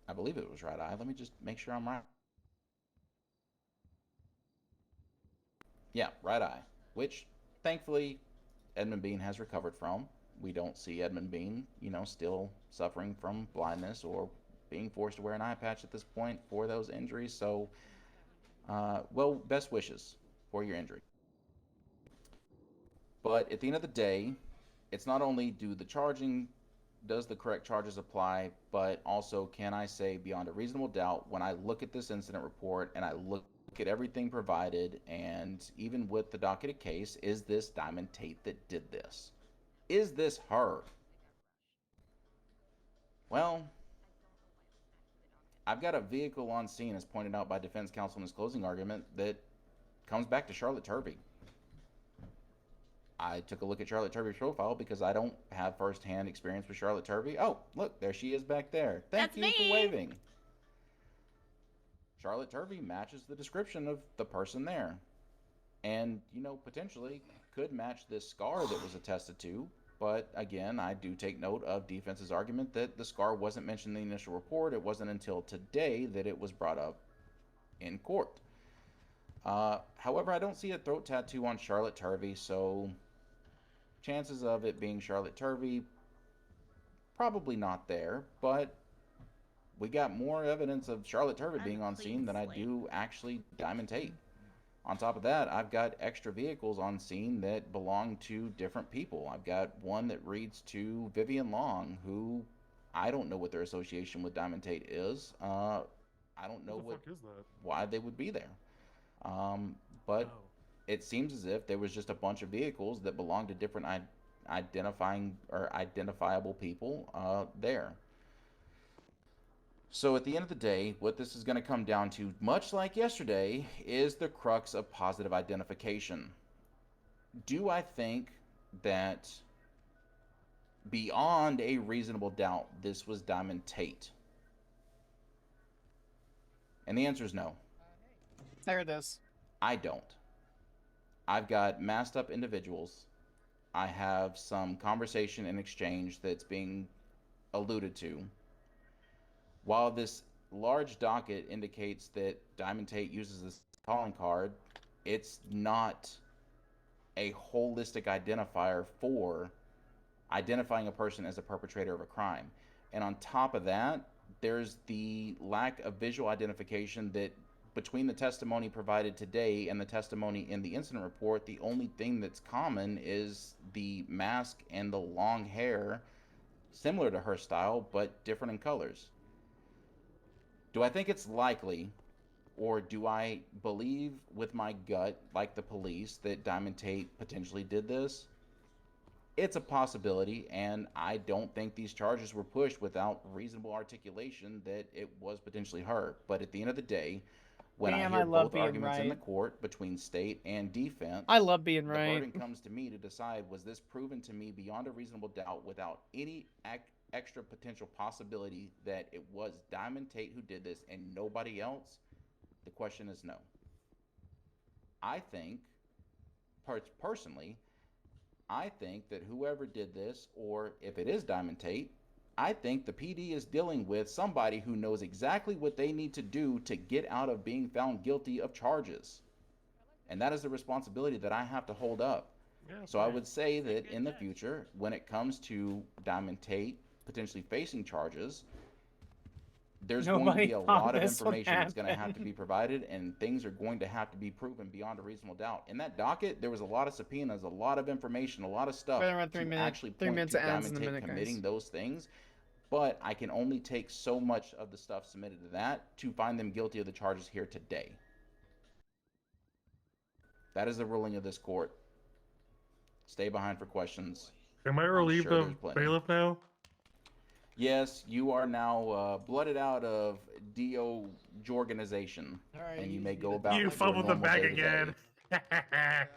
I believe it was right eye. Let me just make sure I'm right. Yeah, right eye, which thankfully Edmund Bean has recovered from. We don't see Edmund Bean, still suffering from blindness or being forced to wear an eye patch at this point for those injuries. So, well, best wishes for your injury. But at the end of the day, it's not only does the correct charges apply, but also can I say beyond a reasonable doubt when I look at this incident report and I look at everything provided, and even with the docketed case, is this Diamond Tate that did this? Is this her? Well, I've got a vehicle on scene, as pointed out by defense counsel in his closing argument, that comes back to Charlotte Turvey. I took a look at Charlotte Turvey's profile because I don't have first-hand experience with Charlotte Turvey. Oh, look, there she is back there. Thank you for waving. Charlotte Turvey matches the description of the person there. And, potentially could match this scar that was attested to. But again, I do take note of defense's argument that the scar wasn't mentioned in the initial report. It wasn't until today that it was brought up in court. However, I don't see a throat tattoo on Charlotte Turvey, so chances of it being Charlotte Turvey, probably not there, but we got more evidence of Charlotte Turvey being on scene than I do actually Diamond Tate. On top of that, I've got extra vehicles on scene that belong to different people. I've got one that reads to Vivian Long, who I don't know what their association with Diamond Tate is. I don't know why they would be there. But it seems as if there was just a bunch of vehicles that belong to different identifiable people there. So at the end of the day, what this is going to come down to, much like yesterday, is the crux of positive identification. Do I think that beyond a reasonable doubt this was Diamond Tate? And the answer is no. There it is. I don't. I've got masked up individuals. I have some conversation and exchange that's being alluded to. While this large docket indicates that Diamond Tate uses this calling card, it's not a holistic identifier for identifying a person as a perpetrator of a crime. And on top of that, there's the lack of visual identification that between the testimony provided today and the testimony in the incident report, the only thing that's common is the mask and the long hair, similar to her style, but different in colors. Do I think it's likely, or do I believe with my gut, like the police, that Diamond Tate potentially did this? It's a possibility, and I don't think these charges were pushed without reasonable articulation that it was potentially her. But at the end of the day, when I hear both arguments in the court between state and defense, I love being the right. burden comes to me to decide, was this proven to me beyond a reasonable doubt without any extra potential possibility that it was Diamond Tate who did this and nobody else? The question is no. I think, personally, I think that whoever did this, or if it is Diamond Tate, I think the PD is dealing with somebody who knows exactly what they need to do to get out of being found guilty of charges. And that is the responsibility that I have to hold up. So I would say that in the future, when it comes to Diamond Tate potentially facing charges, there's going to be a lot of information that's going to have to be provided, and things are going to have to be proven beyond a reasonable doubt. In that docket, there was a lot of subpoenas, a lot of information, a lot of stuff to actually point to Diamond Tate committing those things. But I can only take so much of the stuff submitted to that to find them guilty of the charges here today. That is the ruling of this court. Stay behind for questions. Am I relieved of bailiff now? Yes, you are now blooded out of DO Jorganization, and you may go about. You fumbled the bag again. I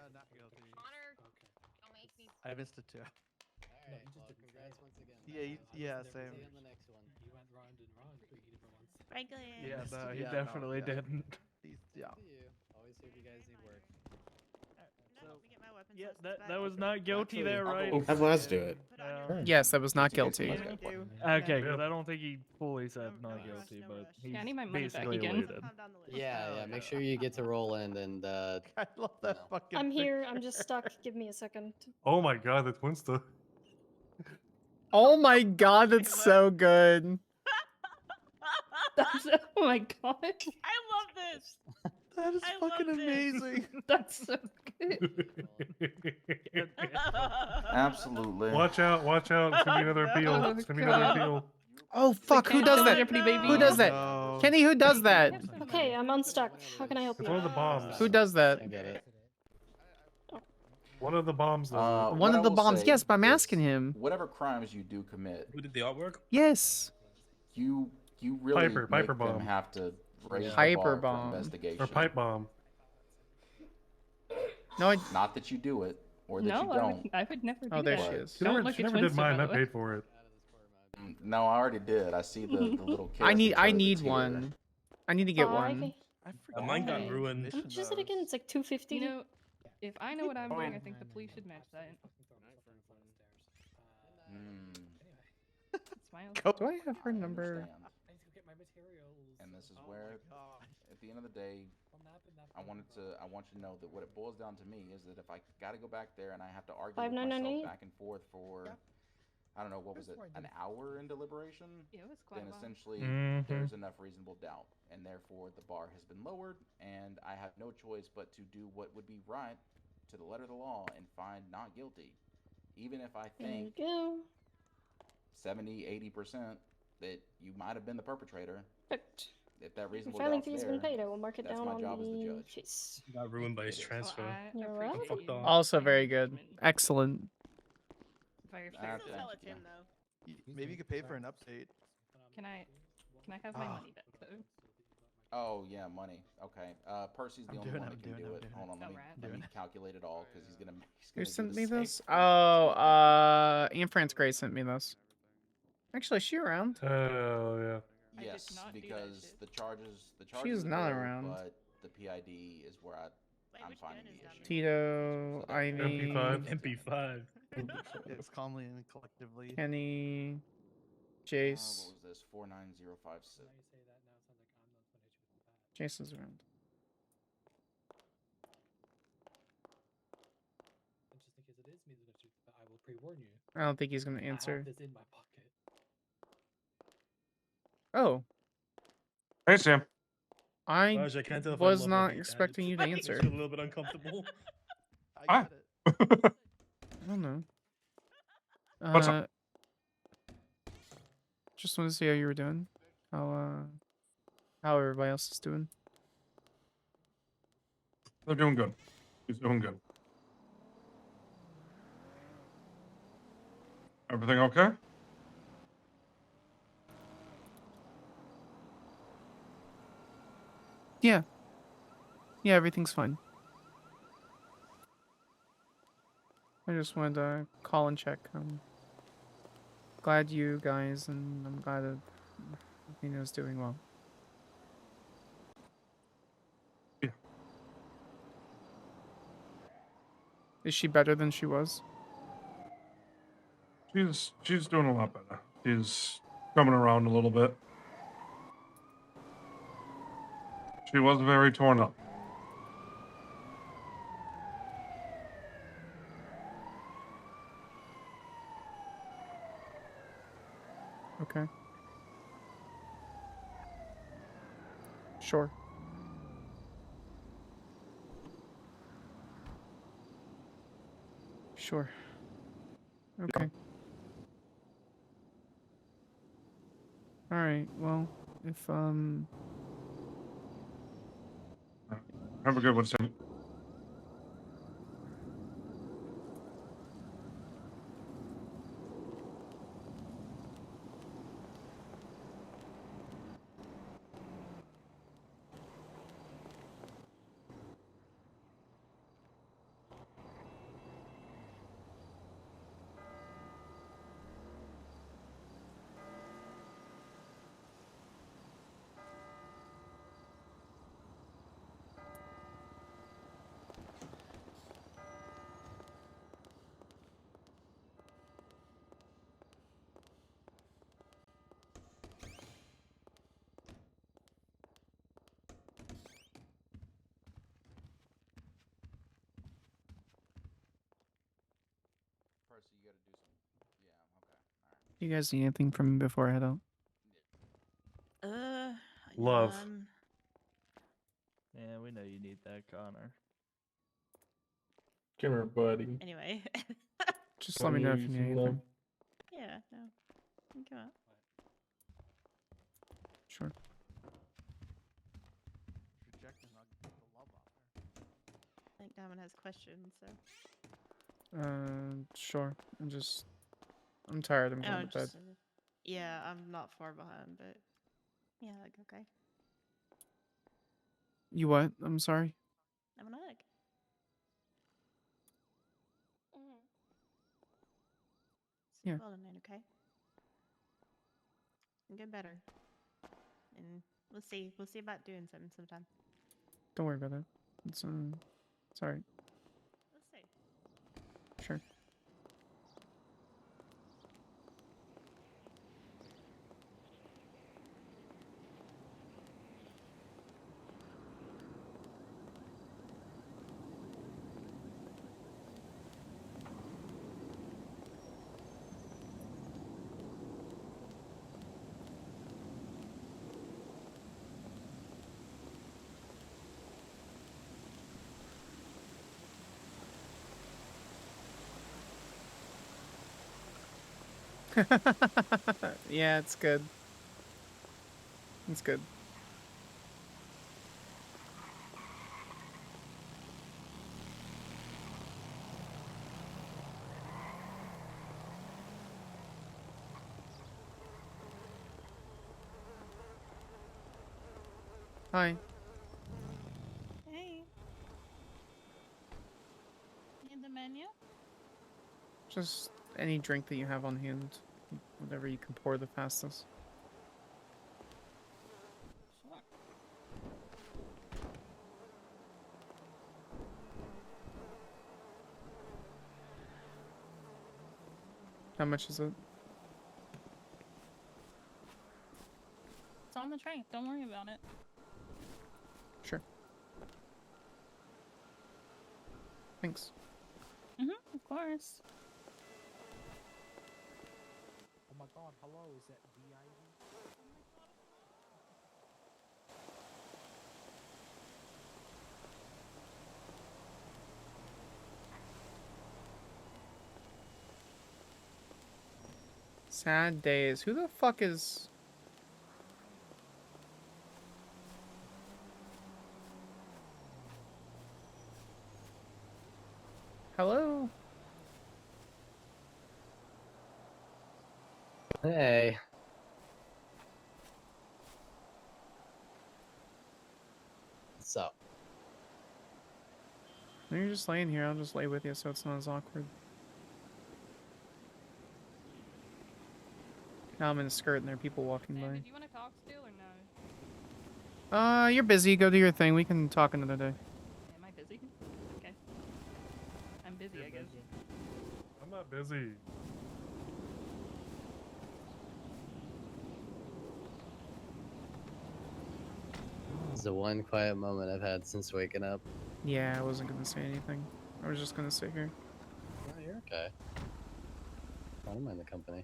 missed it too. Alright, well, congrats once again. Yeah, same. See you on the next one. He went round and round, but you did it once. Yeah, no, he definitely didn't. Yeah. See you. Always always here if you guys need work. Yeah, that was not guilty there, right? Have Les do it. Yes, that was not Just in case guilty. you guys want. Okay, because I don't think he fully said not guilty, but he's Yeah, I need my money back basically again. elated. Yeah, make sure you get to Roland and I love that fucking. I'm here. I'm just stuck. Give me a second. Oh my god, the Twinsta. Oh my god, that's so good. That's oh my god. I love this. That is I fucking love this. amazing. That's so good. Absolutely. Watch out, watch out. It's gonna be another appeal. Oh, It's gonna be another God. appeal. Oh fuck, who does that? Jeopardy, baby. Who does that? No. Kenny, who does that? Okay, I'm unstuck. How can I help It's you? one of the bombs. Who does that? I get it. One of the bombs does it. One What of I the will bombs. say Yes, but I'm is asking him. Whatever crimes you do commit, Who did the artwork? Yes. you really Piper make bomb. them have to raise the Piper bar bomb. for investigation. Or pipe bomb. No, I. Not that you do it or that you No, don't. I would never do Oh, there that. she is. She Don't never, look she at never did Twinsta, mine. by I the way. paid for it. No, I already did. I see the little. I need caricature of the one. tear. I need to get I one. can- I forgot. Mine got Okay. ruined. How much is it again? It's like 250. You know, if I know what I'm doing, I think the police should match that. Smiles. Do I have her number? And this is where, at the end of the day, I want you to know that what it boils down to me is that if I got to go back there and I have to argue with myself 5998? back and forth for, I don't know, what was it, an hour in deliberation? Yeah, it was quite Then a while. essentially Mhm. there's enough reasonable doubt, and therefore the bar has been lowered, and I have no choice but to do what would be right to the letter of the law and find not guilty, even if I There you think go. 70-80% that you might have been the perpetrator. Perfect. If that The reasonable filing doubt's fee has there, been paid. I will mark it that's down my on job as the the judge. case. Got ruined by his It is. transfer. You're appreciate right. Fucked off. Also very good. Excellent. Very Ah, fair. thank you. Maybe you could pay for an update. Can I have my Ah. money back though? Oh yeah, money. Okay. Percy's the I'm only doing one it, that can I'm do doing it. it. Hold on, let me, Alright. let me calculate it all because he's gonna Who do sent the me same this? thing. Oh, Anne France Gray sent me this. Actually, is she around? Hell yeah. I did Yes, not do that because shit. the charges She's are not there, around. but the PID is where I'm finding the issue. Tito, So Ivy, MP5. MP5. It's calmly and collectively. Kenny, What Jace. was this? 49056. Jason's around. I don't think he's gonna answer. Oh, Hey, Sam. I Raj, I can't tell if I was love or not hate that. expecting you to Makes me answer. a little bit uncomfortable. I get it. I don't know. What's up? Just wanted to see how you were doing. How everybody else is doing. They're doing good. He's doing good. Everything okay? Yeah. Yeah, everything's fine. I just wanted to call and check. I'm glad you guys, and I'm glad that Nina's doing well. Yeah. Is she better than she was? She's doing a lot better. She's coming around a little bit. She was very torn up. Okay. Sure. Sure. Okay. All right. Well, if Have a good one, Sam. so you gotta do some. Yeah, okay. Alright. Do you guys need anything from me before I head out? Love. Yeah, we know you need that, Connor. Come here, buddy. Anyway. Just let me know if you need anything. Yeah, no. You can go out. Sure. Rejecting, I'll get the love off her. I think Diamond has questions, so. Sure. I'm tired. I'm going to bed. Yeah, I'm not far behind, but yeah, like okay. You what? I'm sorry. I'm an egg. Yeah. Well, then, okay. And get better. And we'll see. We'll see about doing something sometime. Don't worry about it. It's alright. Let's see. Sure. Yeah, it's good. It's good. Hi. Hey. Need the menu? Just any drink that you have on hand. Whatever you can pour the fastest. Sure. How much is it? It's on the tray. Don't worry about it. Sure. Thanks. Of course. Oh my god, hello, is that VIV? Sad days. Who the fuck is... Hello? Hey. What's up? No, you're just laying here. I'll just lay with you so it's not as awkward. Now I'm in a skirt and there are people walking Sam, by. did you want to talk still or no? You're busy. Go do your thing. We can talk another day. Am I busy? Okay. I'm busy, I guess. I'm not busy. This is the one quiet moment I've had since waking up. Yeah, I wasn't gonna say anything. I was just gonna sit here. Oh, you're okay. I don't mind the company.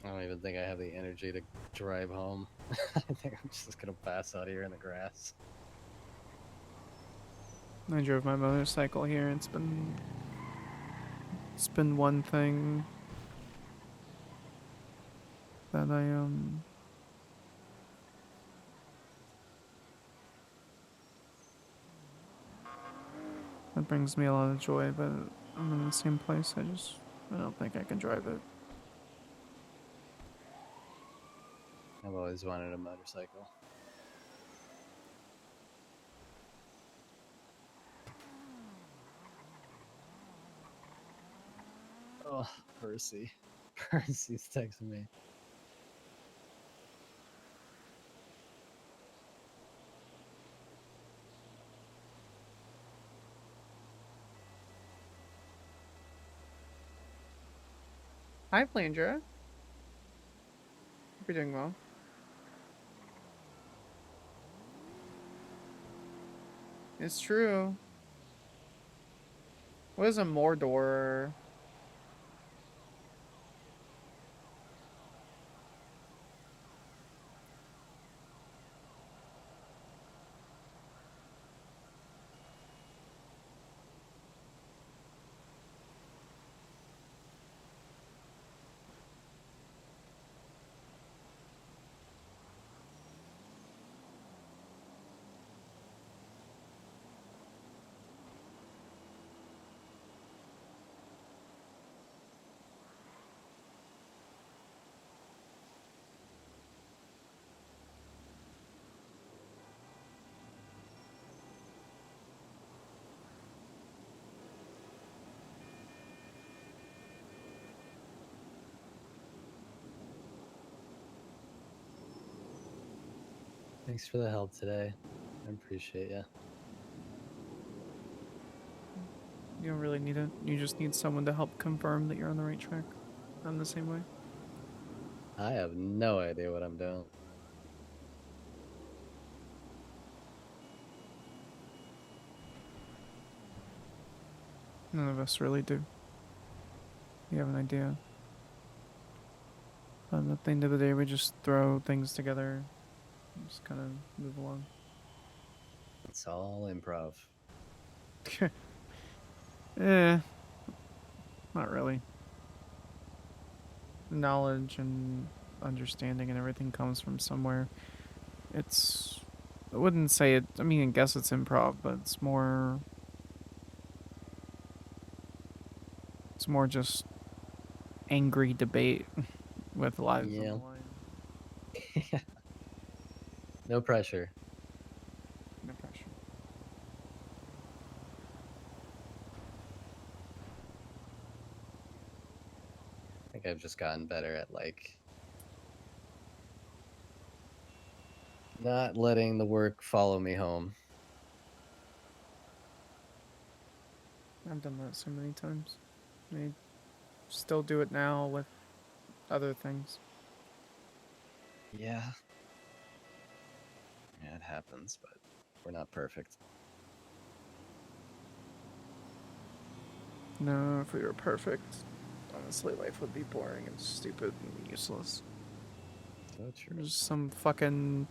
I don't even think I have the energy to drive home. I think I'm just gonna pass out here in the grass. I drove my motorcycle here. It's been one thing that that brings me a lot of joy, but I'm in the same place. I don't think I can drive it. I've always wanted a motorcycle. Oh, Percy. Percy's texting me. Hi, Flandra. Hope you're doing well. It's true. What is a Mordor? Thanks for the help today. I appreciate you. You don't really need it. You just need someone to help confirm that you're on the right track. I'm the same way. I have no idea what I'm doing. None of us really do. You have an idea. But at the end of the day, we just throw things together. Just kind of move along. It's all improv. Eh. Not really. Knowledge and understanding and everything comes from somewhere. It's... I wouldn't say it... I mean, I guess it's improv, but it's more... It's more just angry debate with lives on the line. No pressure. No pressure. I think I've just gotten better at like not letting the work follow me home. I've done that so many times. I still do it now with other things. Yeah. Yeah, it happens, but we're not perfect. No, if we were perfect, honestly, life would be boring and stupid and useless. So true. There's some fucking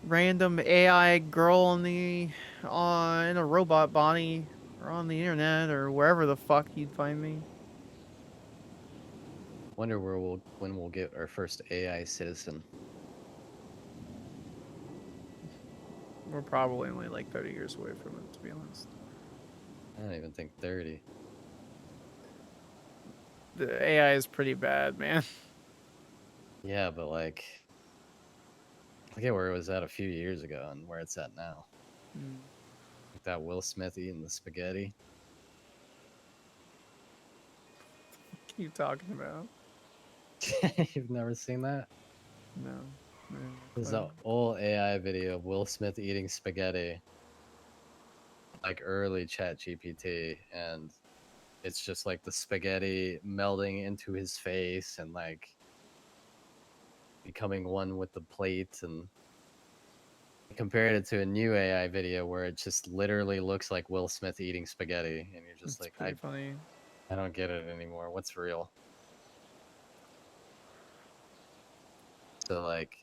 random AI girl in a robot body or on the internet or wherever the fuck you'd find me. Wonder when we'll get our first AI citizen. We're probably only like 30 years away from it, to be honest. I don't even think 30. The AI is pretty bad, man. Yeah, but like, look at where it was at a few years ago and where it's at now. Like that Will Smith eating the spaghetti. What are you talking about? You've never seen that? No. There's an old AI video of Will Smith eating spaghetti, like early Chat GPT, and it's just like the spaghetti melding into his face and like becoming one with the plate, and compared it to a new AI video where it just literally looks like Will Smith eating spaghetti, and you're just It's like, pretty funny. I don't get it anymore. What's real? So like,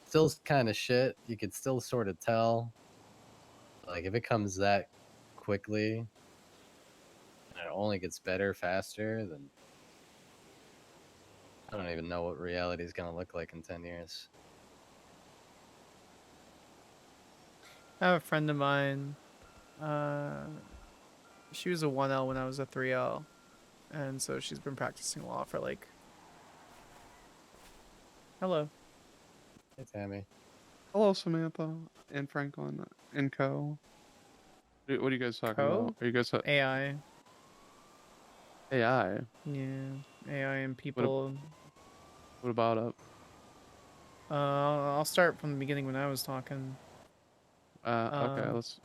still kind of shit. You could still sort of tell. Like if it comes that quickly, and it only gets better faster, then I don't even know what reality is gonna look like in 10 years. I have a friend of mine. She was a 1L when I was a 3L. And so she's been practicing law for like... Hello. Hey, Tammy. Hello, Samantha and Franklin and Co. What are you guys talking Co? about? Are you guys AI. AI? Yeah. AI and people. What about it? I'll start from the beginning when I was talking. Okay, let's.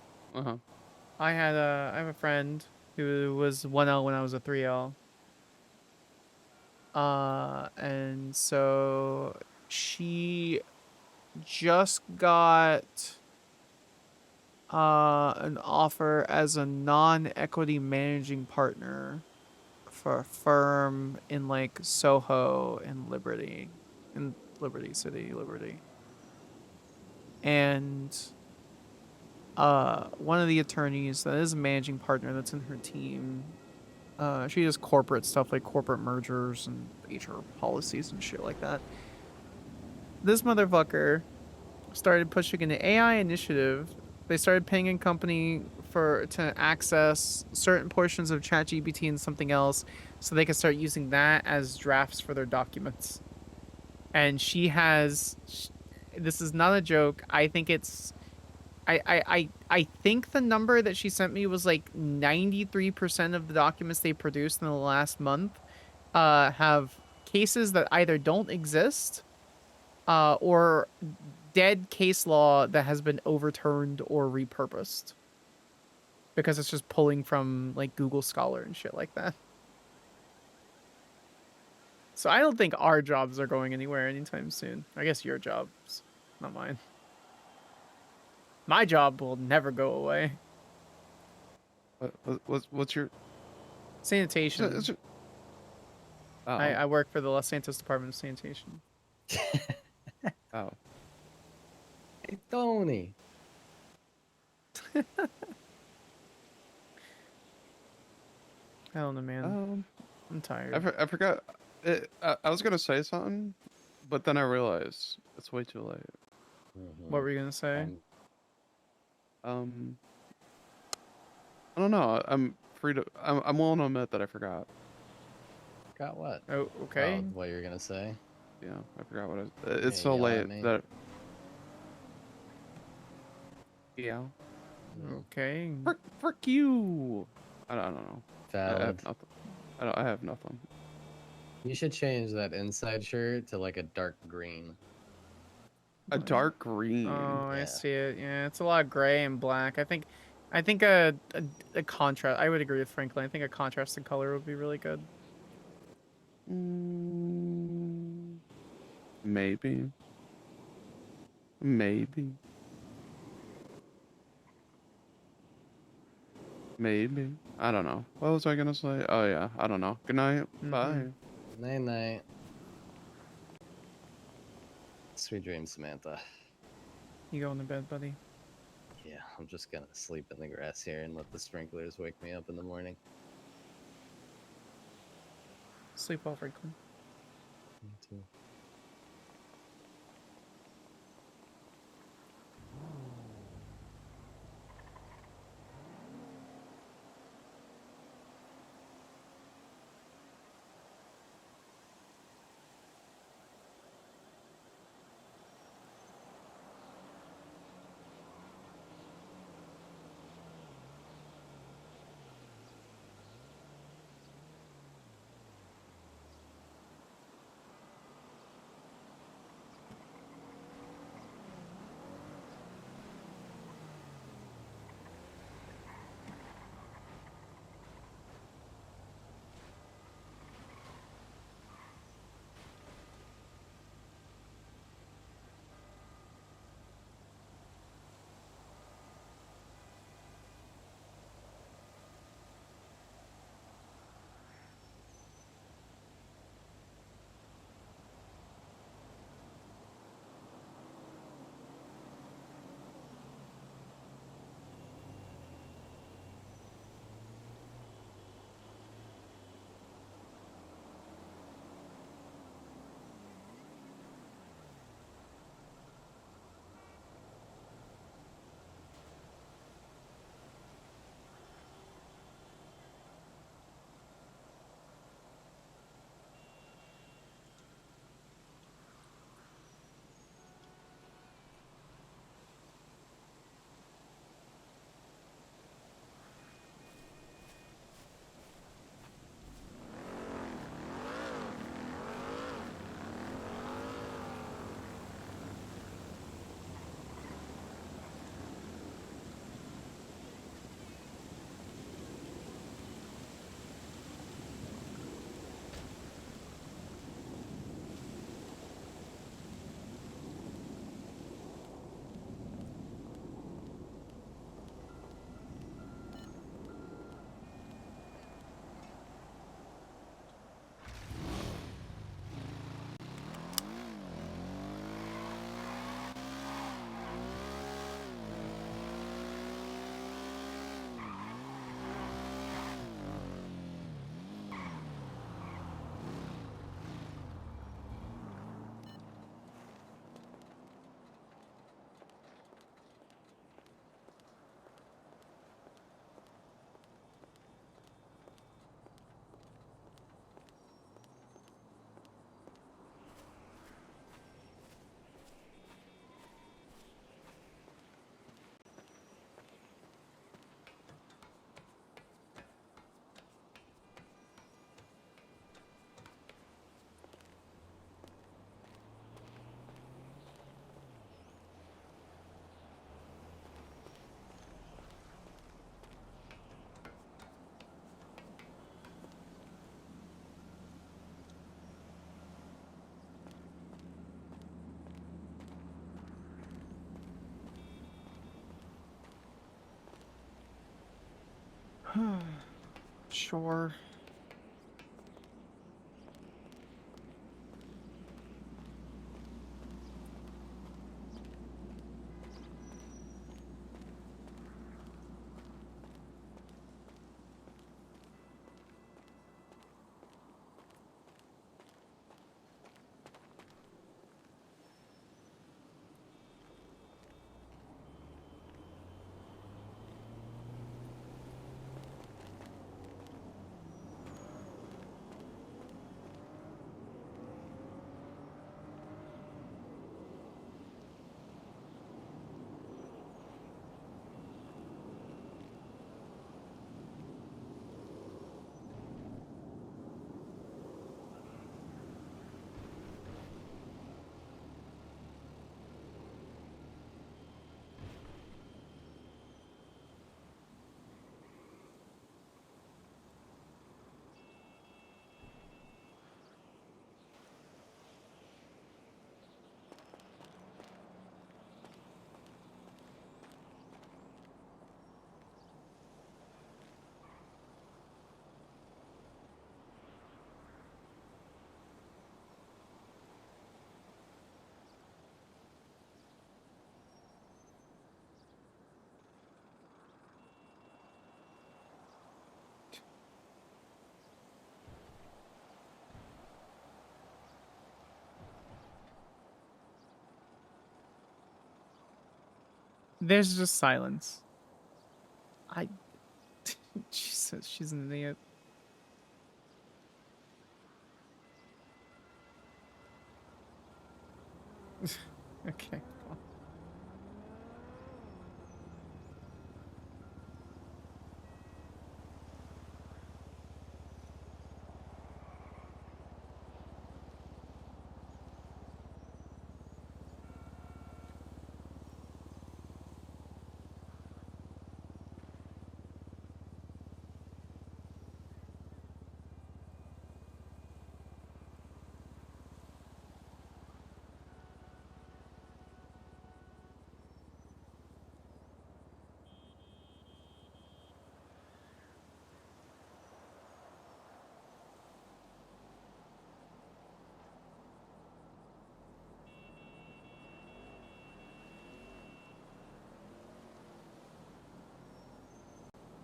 I have a friend who was 1L when I was a 3L. And so she just got an offer as a non-equity managing partner for a firm in like Soho and Liberty City, Liberty. And one of the attorneys that is a managing partner that's in her team, she does corporate stuff like corporate mergers and HR policies and shit like that. This motherfucker started pushing an AI initiative. They started paying a company to access certain portions of ChatGPT and something else, so they can start using that as drafts for their documents. And she has, this is not a joke. I think it's, I think the number that she sent me was like 93% of the documents they produced in the last month have cases that either don't exist or dead case law that has been overturned or repurposed. Because it's just pulling from like Google Scholar and shit like that. So I don't think our jobs are going anywhere anytime soon. I guess your jobs, not mine. My job will never go away. What's your sanitation? Oh. I work for the Los Santos Department of Sanitation. Oh. Hey, Tony. I don't know, man. I'm tired. I forgot. I was gonna say something, but then I realized it's way too late. What were you gonna say? I don't know. I'm free to. I'm willing to admit that I forgot. Got what? Oh, okay. Oh, what you're gonna say? Yeah, I forgot what it's Yeah, so yell at late me. that. Yeah. Okay. Frick you. I don't know. I Valid. have nothing. I have nothing. You should change that inside shirt to like a dark green. A dark green. Oh, I see it. Yeah, it's a lot of gray and black. I think a contrast. I would agree with Franklin. I think a contrasted color would be really good. Maybe. Maybe. Maybe. I don't know. What was I gonna say? Oh yeah, I don't know. Good night. Bye. Night night. Sweet dreams, Samantha. You going to bed, buddy? Yeah, I'm just gonna sleep in the grass here and let the sprinklers wake me up in the morning. Sleep well, Franklin. Me too. Sure. There's just silence. Jesus, she's an idiot. Okay.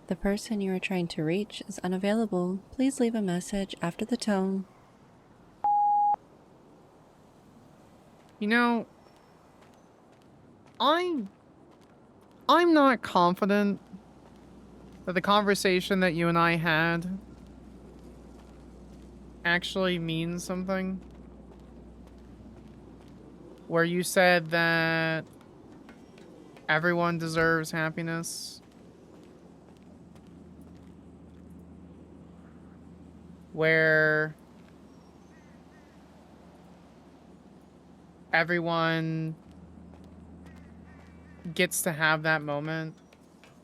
The person you are trying to reach is unavailable. Please leave a message after the tone. You know, I'm not confident that the conversation that you and I had actually means something. Where you said that everyone deserves happiness. Where everyone gets to have that moment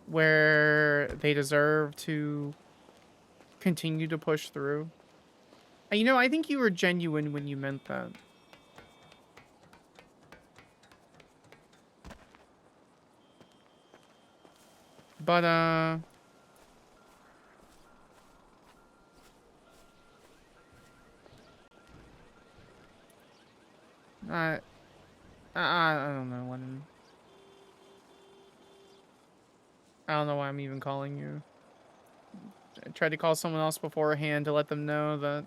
where they deserve to continue to push through. And you know, I think you were genuine when you meant that. But, I don't know what I don't know why I'm even calling you. I tried to call someone else beforehand to let them know that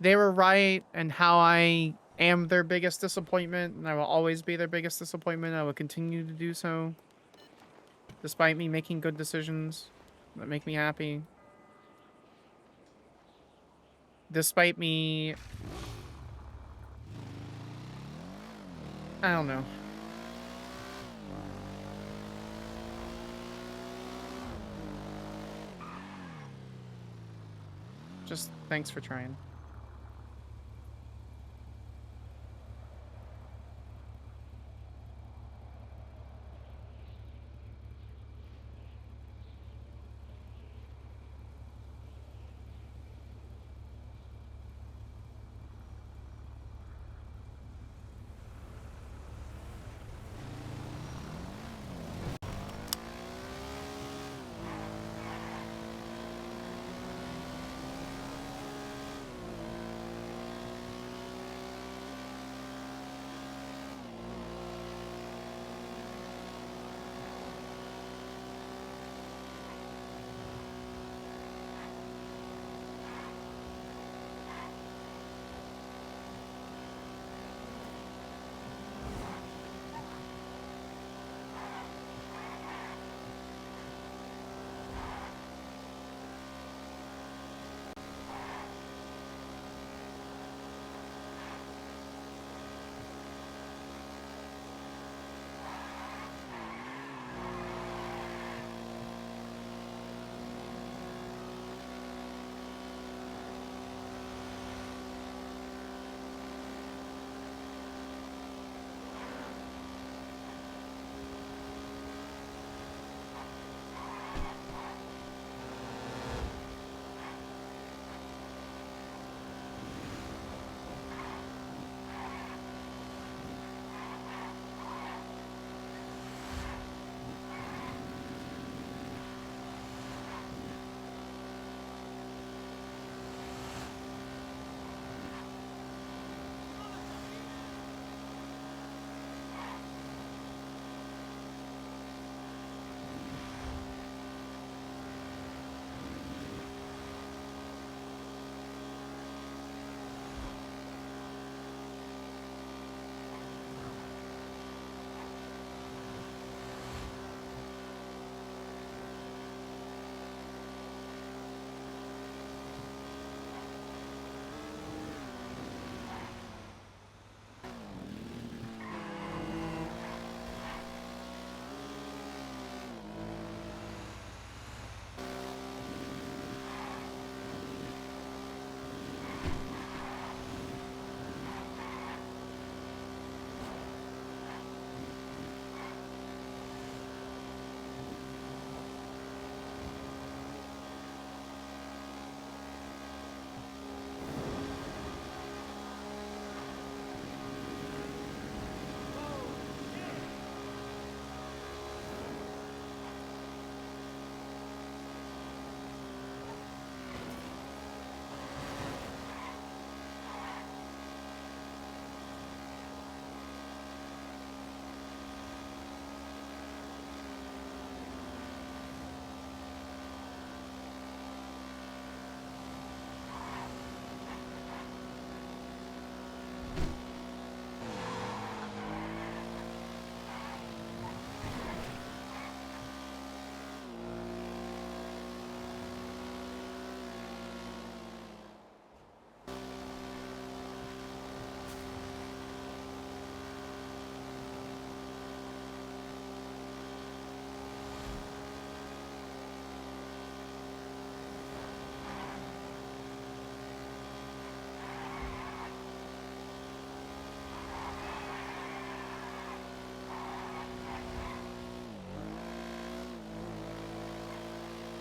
they were right and how I am their biggest disappointment and I will always be their biggest disappointment. I will continue to do so. Despite me making good decisions that make me happy. Despite me... I don't know. Just thanks for trying.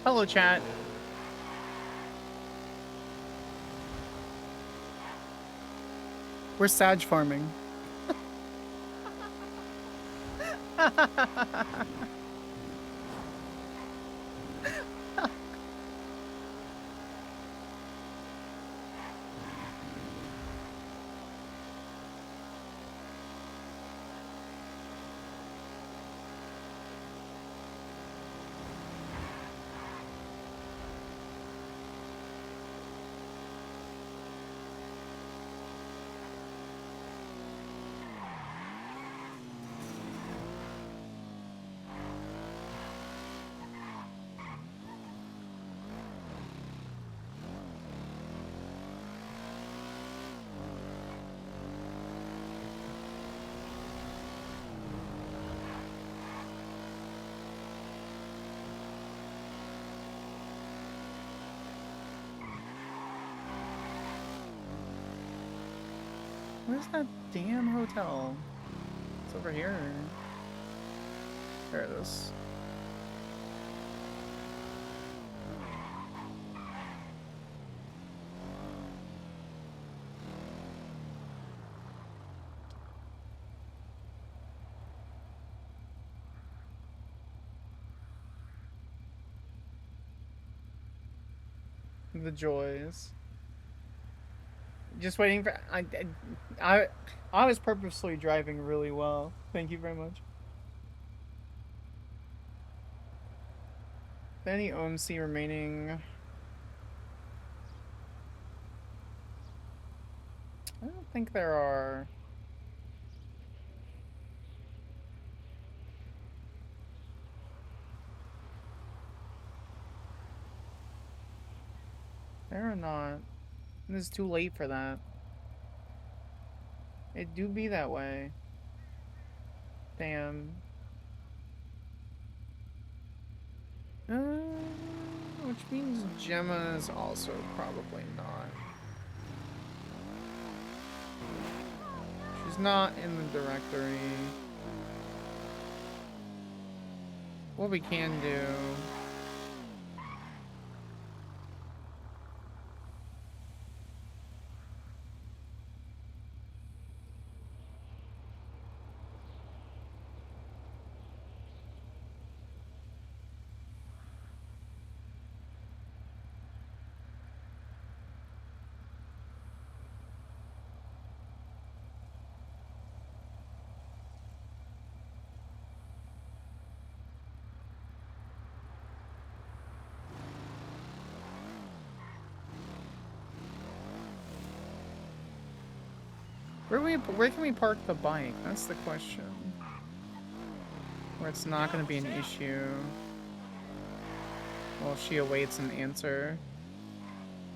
Hello, chat. We're Sag farming. Where's that damn hotel? It's over here. There it is. The joys. Just waiting for I was purposely driving really well. Thank you very much. Any OMC remaining? I don't think there are. There are not. It's too late for that. It do be that way. Damn. Which means Gemma is also probably not. She's not in the directory. What we can do... Where can we park the bike? That's the question. Where it's not going to be an issue. While she awaits an answer.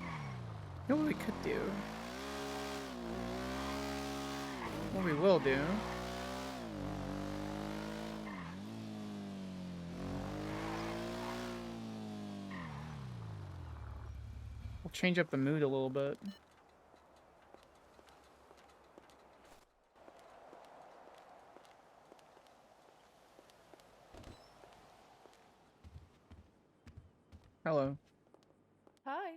You know what we could do? What we will do. We'll change up the mood a little bit. Hello. Hi.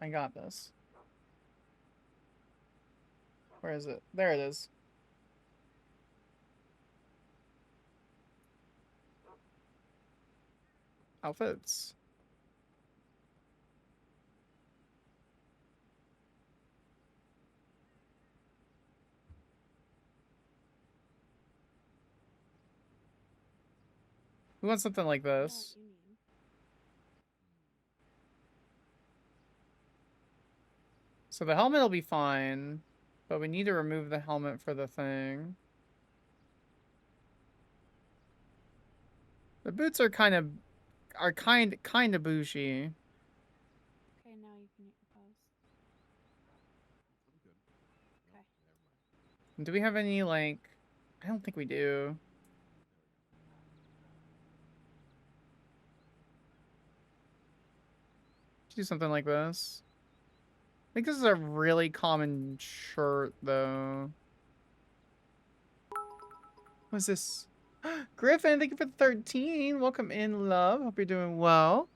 I got this. Where is it? There it is. Outfits. We want something like this. So the helmet will be fine, but we need to remove the helmet for the thing. The boots are kind of bougie. Okay, now you can eat your pause. Okay. Do we have any like? I don't think we do. Do something like this. think this is a really common shirt, though. What's this? Griffin, thank you for the 13. Welcome in, love. Hope you're doing well.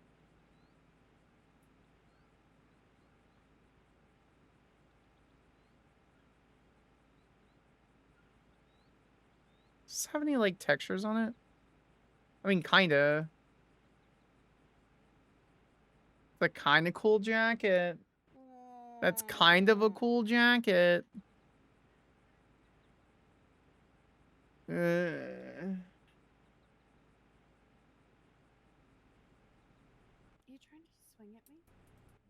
Does this have any, like, textures on it? I mean, kinda. It's a kinda cool jacket. That's kind of a cool jacket. You trying to swing at me?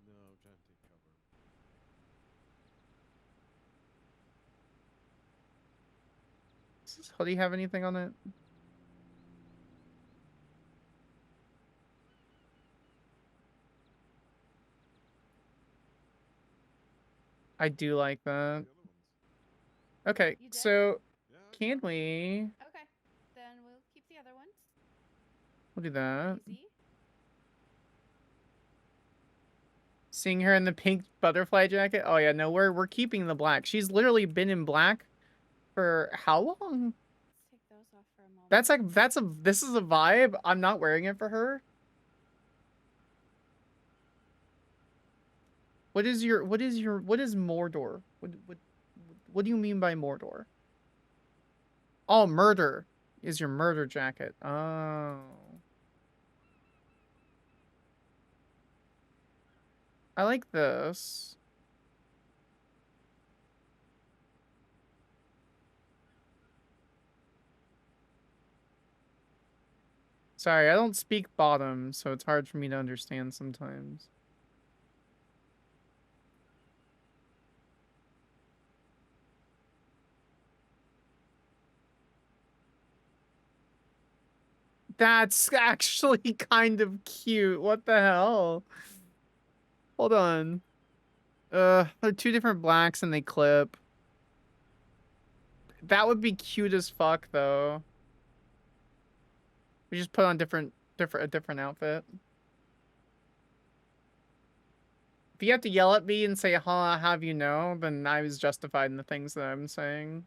No, I'm trying to take cover. Does this hoodie have anything on it? I do like that. Okay, You did? so can we? Okay, then we'll keep the other ones. We'll do that. Easy. Seeing her in the pink butterfly jacket. Oh yeah, no, we're keeping the black. She's literally been in black for how long? Let's take those off for a moment. That's like this is a vibe. I'm not wearing it for her. What is Mordor? What do you mean by Mordor? Oh, murder is your murder jacket. Oh. I like this. Sorry, I don't speak bottom, so it's hard for me to understand sometimes. That's actually kind of cute. What the hell? Hold on. They're two different blacks and they clip. That would be cute as fuck, though. We just put on a different outfit. If you have to yell at me and say, "Huh, how have you know?" then I was justified in the things that I'm saying.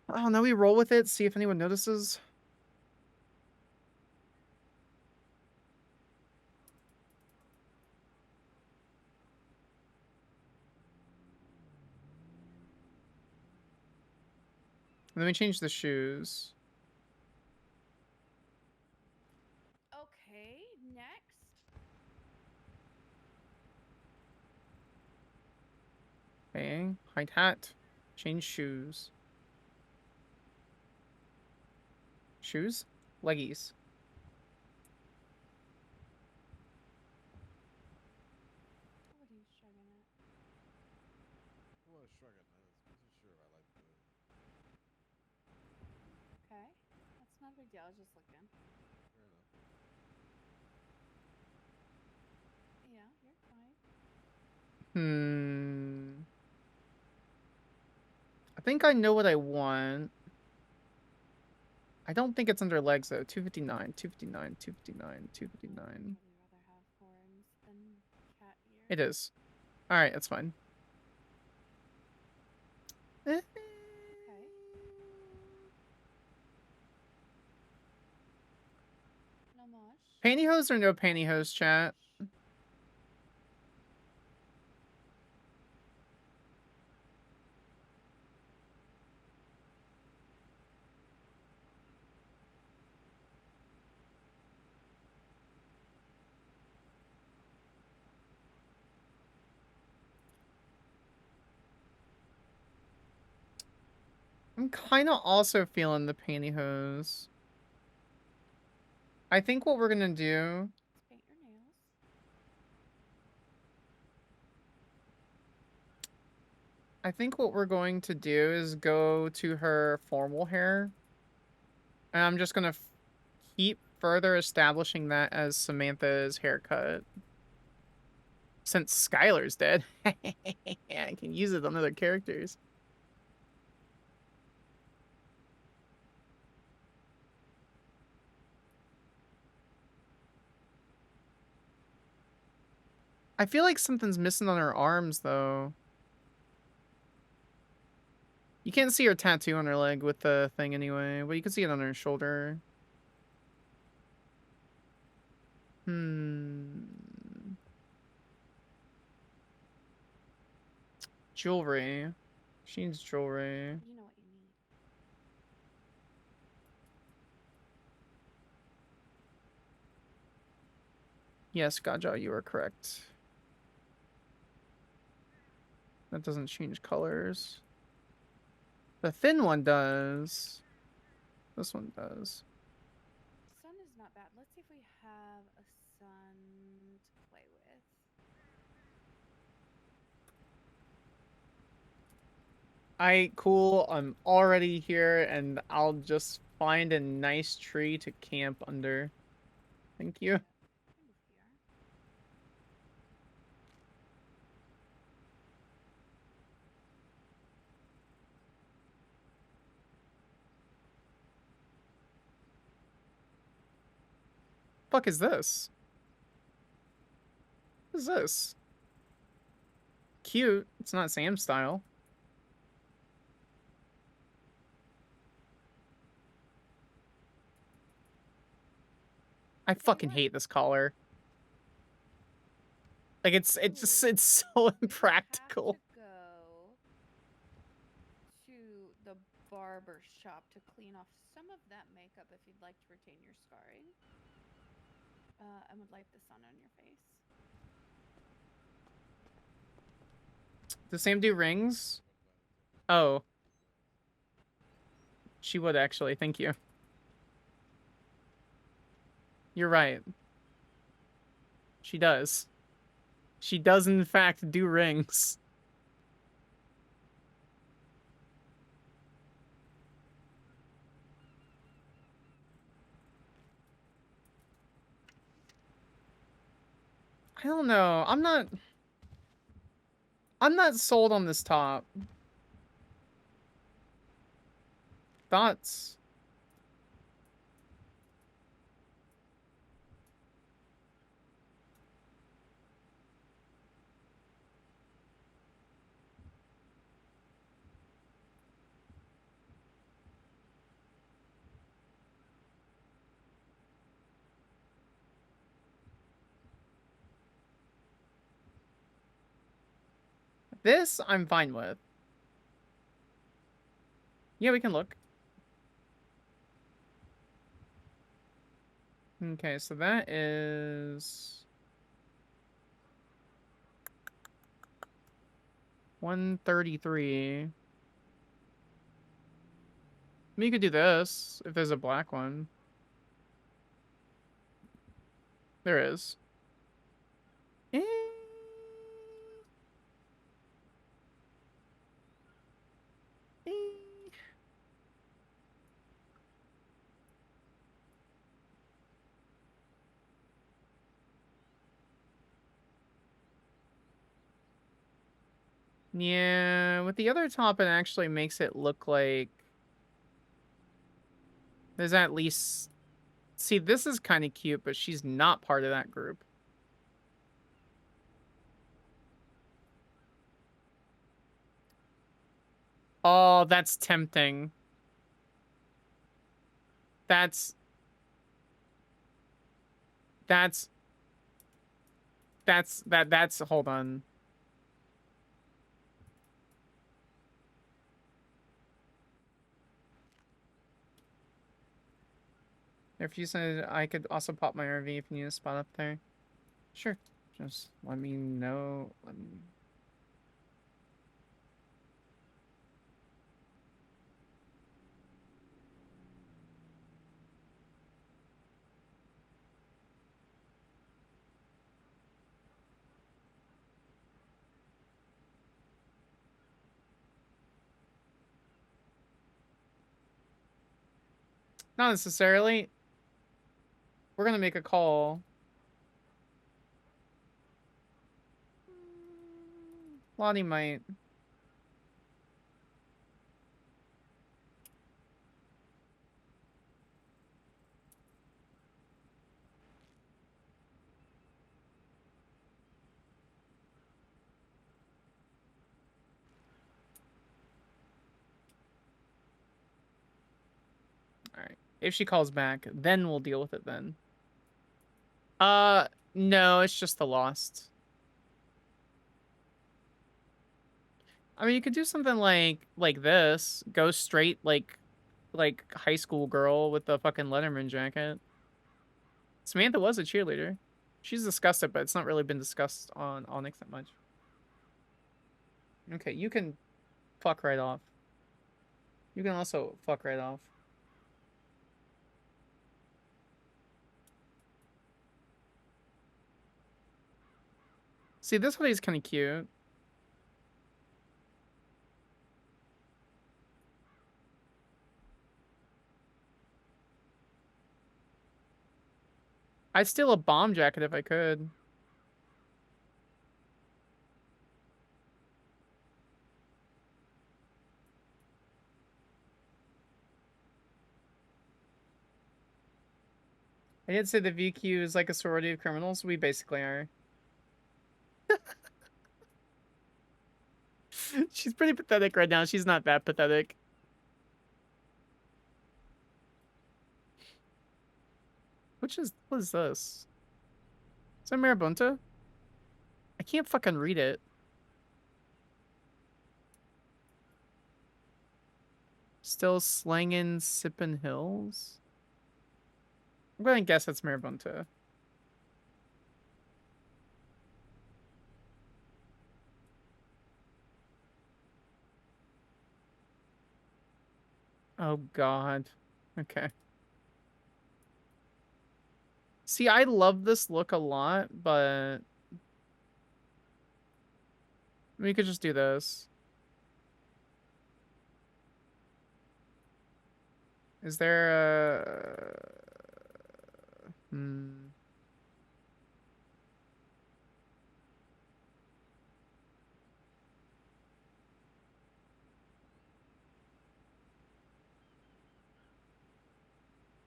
I don't know. We roll with it. See if anyone notices. And then we change the shoes. Okay, next. Okay. Hide hat. Change shoes. Shoes? Leggies. What are you shrugging at? Well, shrug at that. I wasn't sure if I like the. Okay, that's not a big deal. I was just looking. Fair enough. Yeah, you're fine. I think I know what I want. I don't think it's under legs though. 259, 259, 259, 259. It is. Alright, that's fine. Okay. No much. Pantyhose or no pantyhose, chat? I'm kind of also feeling the pantyhose. I think what we're gonna do... Paint your nails. I think what we're going to do is go to her formal hair. And I'm just gonna keep further establishing that as Samantha's haircut. Since Skylar's dead. I can use it on other characters. I feel like something's missing on her arms, though. You can't see her tattoo on her leg with the thing anyway, but you can see it on her shoulder. Jewelry. She needs jewelry. You know what you need. Yes, Gaja, you are correct. That doesn't change colors. The thin one does. This one does. Sun is not bad. Let's see if we have a sun to play with. Cool. I'm already here, and I'll just find a nice tree to camp under. Thank you. Fuck is this? What is this? Cute. It's not Sam style. I fucking hate this collar. Like it's so impractical. Go to the barber shop to clean off some of that makeup if you'd like to retain your scarring. And would light the sun on your face. Does Sam do rings? Oh. She would actually, thank you. You're right. She does. She does in fact do rings. I don't know. I'm not sold on this top. Thoughts? This I'm fine with. Yeah, we can look. Okay, so that is 133. I mean, you could do this if there's a black one. There is. Eh. Eh. Yeah, with the other top, it actually makes it look like there's at least... See, this is kind of cute, but she's not part of that group. Oh, that's tempting. That's... Hold on. If you said I could also pop my RV if you need a spot up there. Sure. Just let me know. Not necessarily. We're gonna make a call. Lonnie might. If she calls back, then we'll deal with it then. No, it's just the lost. I mean, you could do something like this. Go straight like high school girl with the fucking Letterman jacket. Samantha was a cheerleader. She's discussed it, but it's not really been discussed on Onyx that much. Okay, you can fuck right off. You can also fuck right off. See, this hoodie is kind of cute. I'd steal a bomb jacket if I could. I did say the VQ is like a sorority of criminals. We basically are. She's pretty pathetic right now. She's not that pathetic. What is this? Is that Marabunta? I can't fucking read it. Still slangin' sippin' hills? I'm gonna guess that's Marabunta. Oh god. Okay. See, I love this look a lot, but we could just do this. Is there a...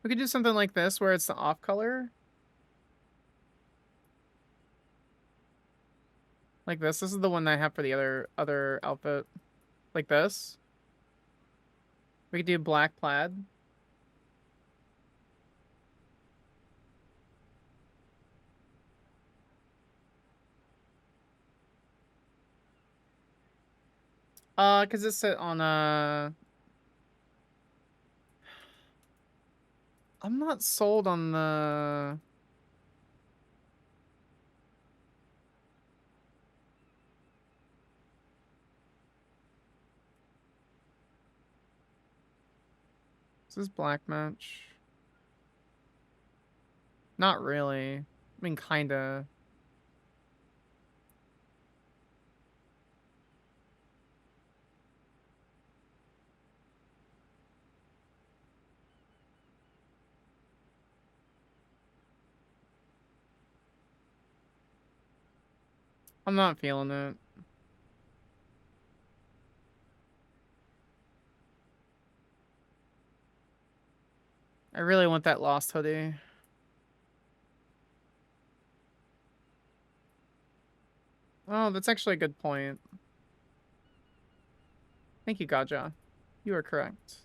We could do something like this where it's the off color. Like this. This is the one that I have for the other outfit. Like this. We could do black plaid. Cause it's set on I'm not sold on the... Is this black match? Not really. I mean, kinda. I'm not feeling it. I really want that lost hoodie. Oh, that's actually a good point. Thank you, Gaja. You are correct.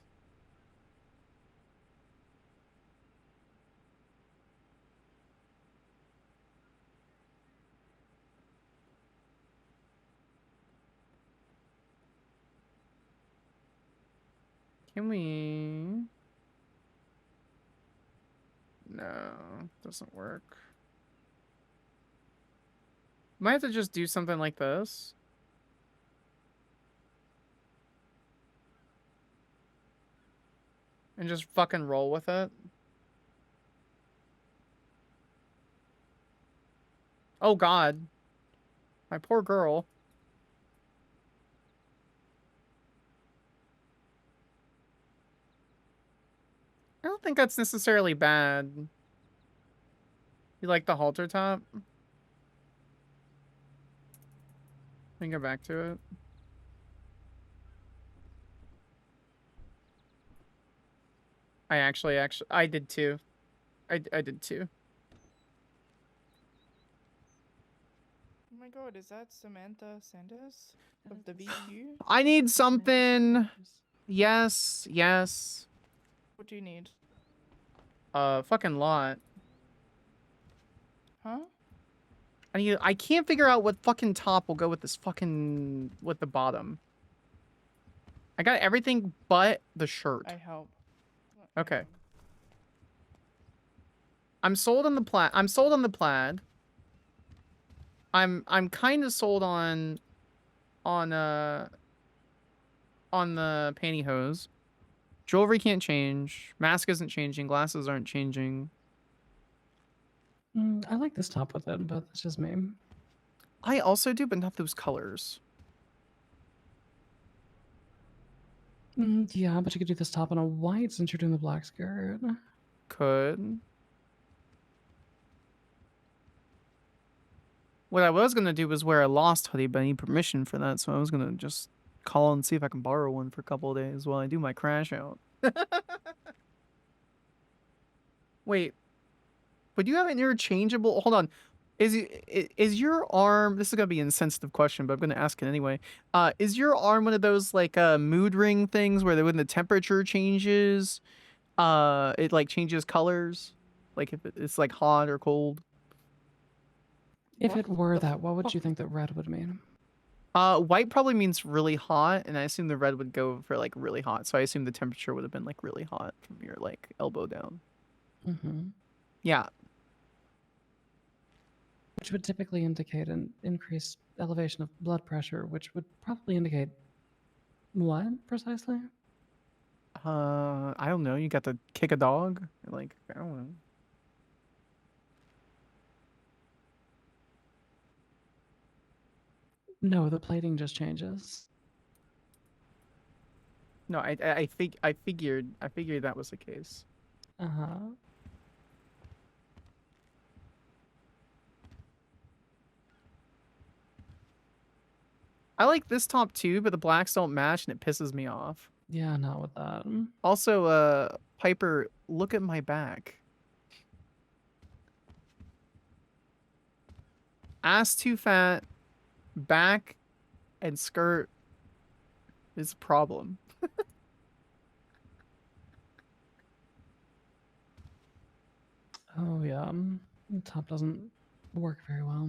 Can we... No, doesn't work. Might have to just do something like this. And just fucking roll with it. Oh god. My poor girl. I don't think that's necessarily bad. You like the halter top? We can go back to it. I did too. I did too. Oh my god, is that Samantha Sanders of the VQ? I need something. Yes, yes. What do you need? fucking lot. Huh? I can't figure out what fucking top will go with this fucking with the bottom. I got everything but the shirt. I help. Okay. I'm sold on the plaid. I'm sold on the plaid. I'm kind of sold on the pantyhose. Jewelry can't change. Mask isn't changing. Glasses aren't changing. I like this top with it, but that's just me. I also do, but not those colors. Yeah, but you could do this top on a white since you're doing the black skirt. Could. What I was gonna do was wear a lost hoodie, but I need permission for that, so I was gonna just call and see if I can borrow one for a couple of days while I do my crash out. Wait, but you have an interchangeable? Hold on, is your arm? This is gonna be an insensitive question, but I'm gonna ask it anyway. Is your arm one of those like mood ring things where when the temperature changes, it like changes colors, like if it's like hot or cold? If it were that, what would you think that red would mean? White probably means really hot, and I assume the red would go for like really hot. So I assume the temperature would have been like really hot from your like elbow down. Mm-hmm. Yeah. Which would typically indicate an increased elevation of blood pressure, which would probably indicate what precisely? I don't know. You got to kick a dog? Like, I don't know. No, the plating just changes. No, I figured that was the case. Uh-huh. I like this top too, but the blacks don't match, and it pisses me off. Yeah, not with that. Also, Piper, look at my back. Ass too fat, back and skirt is a problem. Oh yeah, the top doesn't work very well.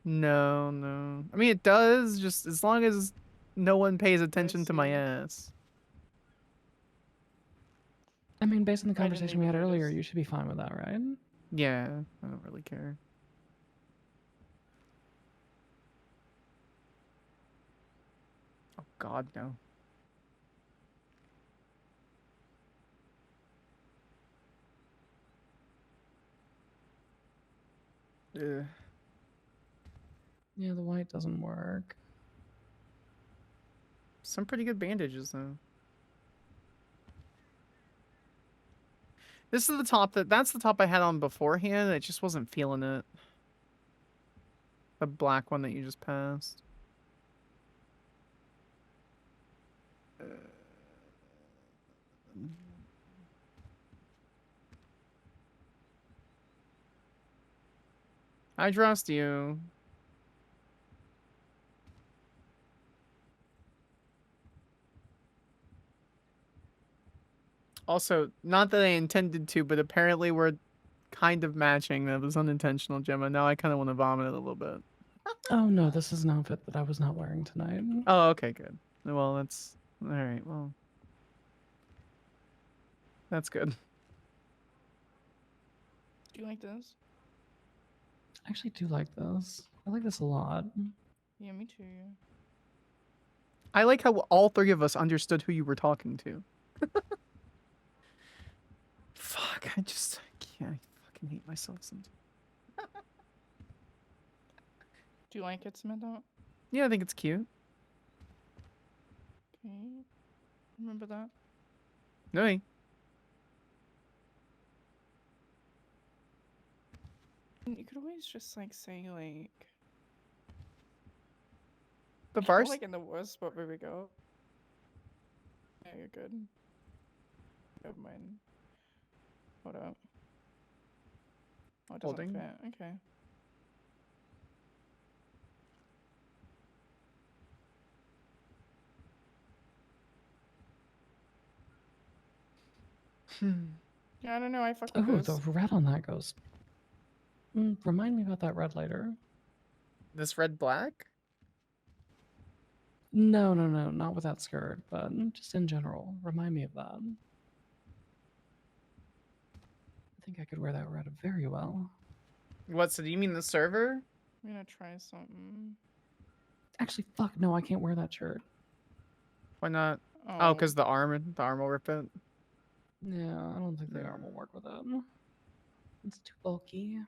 No, no. I mean, it does, just as long as no one pays attention to my ass. I mean, based on the I didn't conversation we had even earlier, notice. you should be fine with that, right? Yeah, I don't really care. Oh, God, no. Ugh. Yeah, the white doesn't work. Some pretty good bandages, though. This is the top that's the top I had on beforehand. I just wasn't feeling it. The black one that you just passed. I trust you. Also, not that I intended to, but apparently we're kind of matching. That was unintentional, Gemma. Now I kind of want to vomit a little bit. Oh no, this is an outfit that I was not wearing tonight. Oh, okay, good. Well, that's all right. Well, that's good. Do you like this? I actually do like this. I like this a lot. Yeah, me too. I like how all three of us understood who you were talking to. Fuck, I can't. I fucking hate myself sometimes. Do you like it, Samantha? Yeah, I think it's cute. Okay. Remember that. No, You could always just like say like the we're, first. like in the worst spot where we go. Yeah, you're good. Never mind. Hold up. Oh, it doesn't Holding. fit. Okay. Yeah, I don't know. I fuck with Oh, the those. red on that goes. Remind me about that red later. This red black? No, not with that skirt, but just in general. Remind me of that. I think I could wear that red very well. What? So do you mean the server? I'm gonna try something. Actually, fuck no, I can't wear that shirt. Why not? Oh, Oh, because the arm will rip it. Yeah, I don't think the arm will work with it. It's too bulky.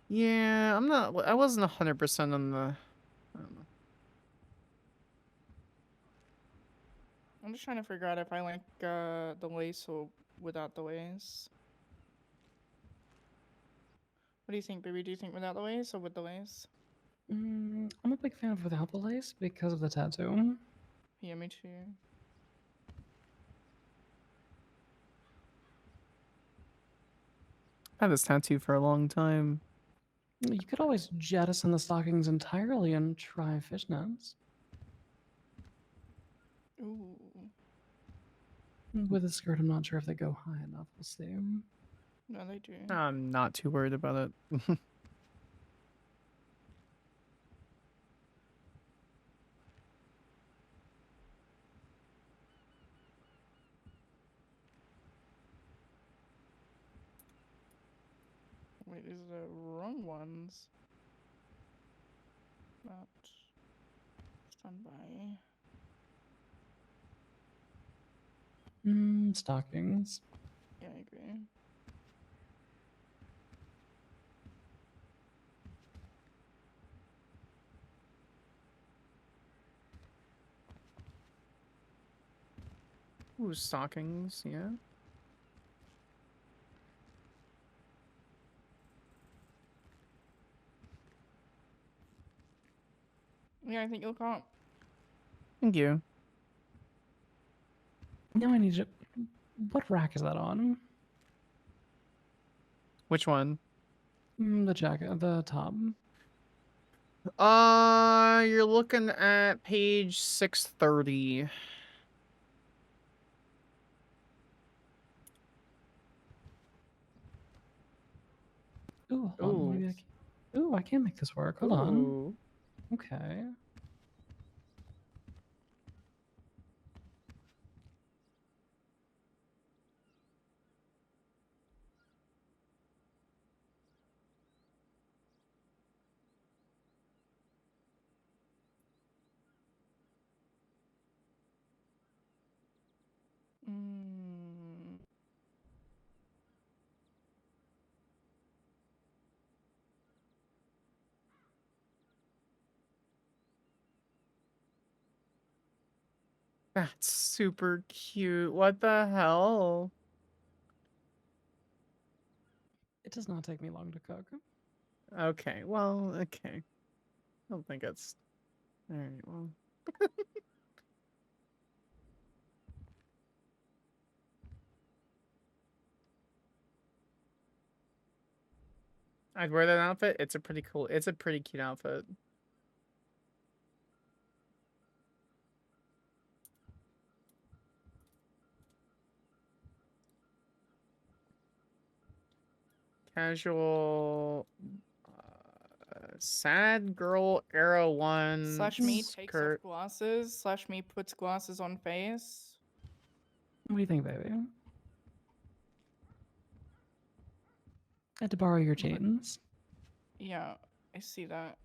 Yeah, I wasn't 100% on the. I don't know. I'm just trying to figure out if I like the lace or without the lace. What do you think, baby? Do you think without the lace or with the lace? I'm a big fan of without the lace because of the tattoo. Yeah, me too. I had this tattoo for a long time. You could always jettison the stockings entirely and try fishnets. Ooh. With a skirt, I'm not sure if they go high enough. We'll see. No, they do. I'm not too worried about it. Wait, these are the wrong ones. Not standby. Stockings. Yeah, I agree. Ooh, stockings, yeah. Yeah, I think you'll comp. Thank you. Now I need to. What rack is that on? Which one? The jacket, the top. You're looking at page 630. Ooh, hold on. Maybe I can. Ooh, I can make this work. Hold on. Okay. That's super cute. What the hell? It does not take me long to cook. Okay, well, okay. I don't think it's... Alright, well... I'd wear that outfit. It's a pretty cute outfit. Casual... sad girl era 1 Slash me takes off skirt. glasses. Slash me puts glasses on face. What do you think, baby? I had to borrow your jeans. Yeah, I see that.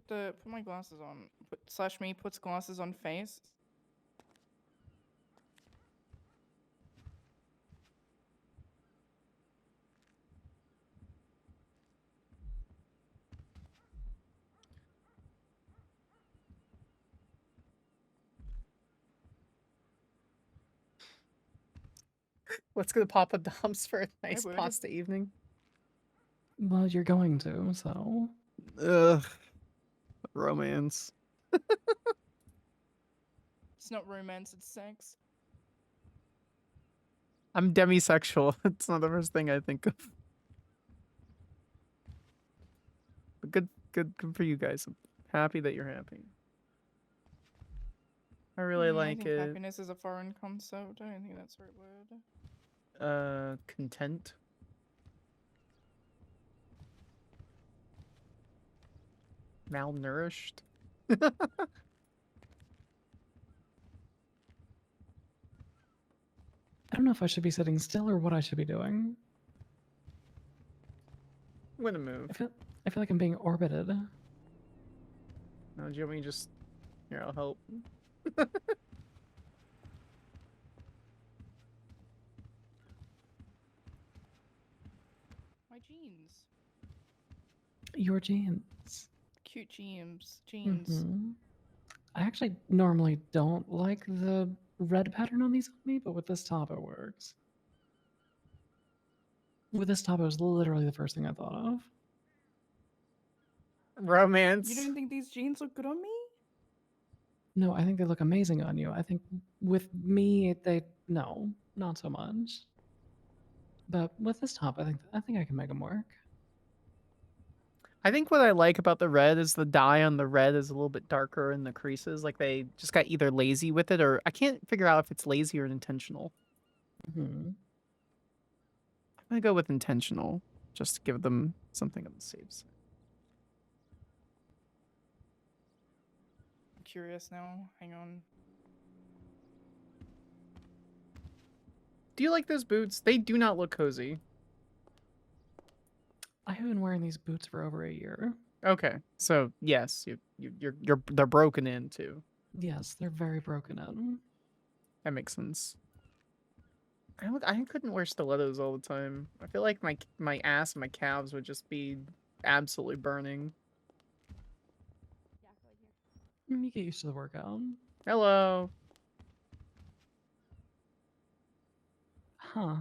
Put my glasses on. Slash me puts glasses on face. Let's go to Papa Dom's for a nice would. pasta evening. Well, you're going to, so. Ugh. Romance. It's not romance, it's sex. I'm demisexual. It's not the first thing I think of. good for you guys. I'm happy that you're happy. I really I like think it. happiness is a foreign concept. I don't think that's the right word. Content. Malnourished. I don't know if I should be sitting still or what I should be doing. I'm gonna move. I feel like I'm being orbited. No, do you want me to just... Here, I'll help. My jeans. Your jeans. Cute jeans. Jeans. I actually normally don't like the red pattern on these on me, but with this top it works. With this top, it was literally the first thing I thought of. Romance. You don't think these jeans look good on me? No, I think they look amazing on you. I think with me, no, not so much. But with this top, I think I can make them work. I think what I like about the red is the dye on the red is a little bit darker in the creases. Like they just got either lazy with it or I can't figure out if it's lazy or intentional. I'm gonna go with intentional, just to give them something on the safe side. I'm curious now. Hang on. Do you like those boots? They do not look cozy. I have been wearing these boots for over a year. Okay, so yes, they're broken in too. Yes, they're very broken in. That makes sense. I couldn't wear stilettos all the time. I feel like my ass and my calves would just be absolutely burning. You get used to the workout. Hello. Huh.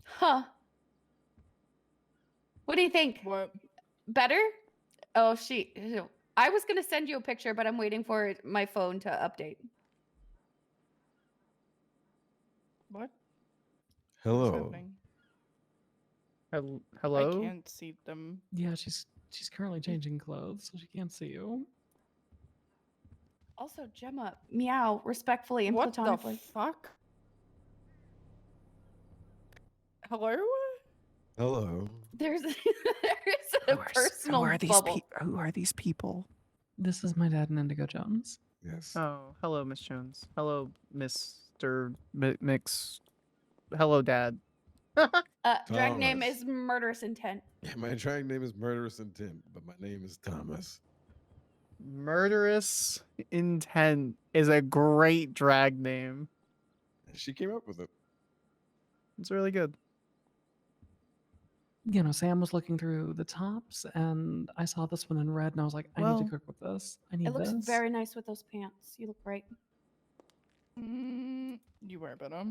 Huh. What do you think? What? Better? Oh, I was gonna send you a picture, but I'm waiting for my phone to update. What? Hello. Hello? I can't see them. Yeah, she's currently changing clothes, so she can't see you. Also, Gemma, meow respectfully and What the platonically. fuck? Hello? Hello. There's a personal bubble. Who are these people? This is my dad and Indigo Jones. Yes. Oh, hello, Miss Jones. Hello, Mr. Mix. Hello, Dad. Drag name Thomas. is Murderous Intent. Yeah, my drag name is Murderous Intent, but my name is Thomas. Murderous Intent is a great drag name. She came up with it. It's really good. You know, Sam was looking through the tops, and I saw this one in red, and I was like, I need to cook with this. I need It looks this. very nice with those pants. You look great. You wear better.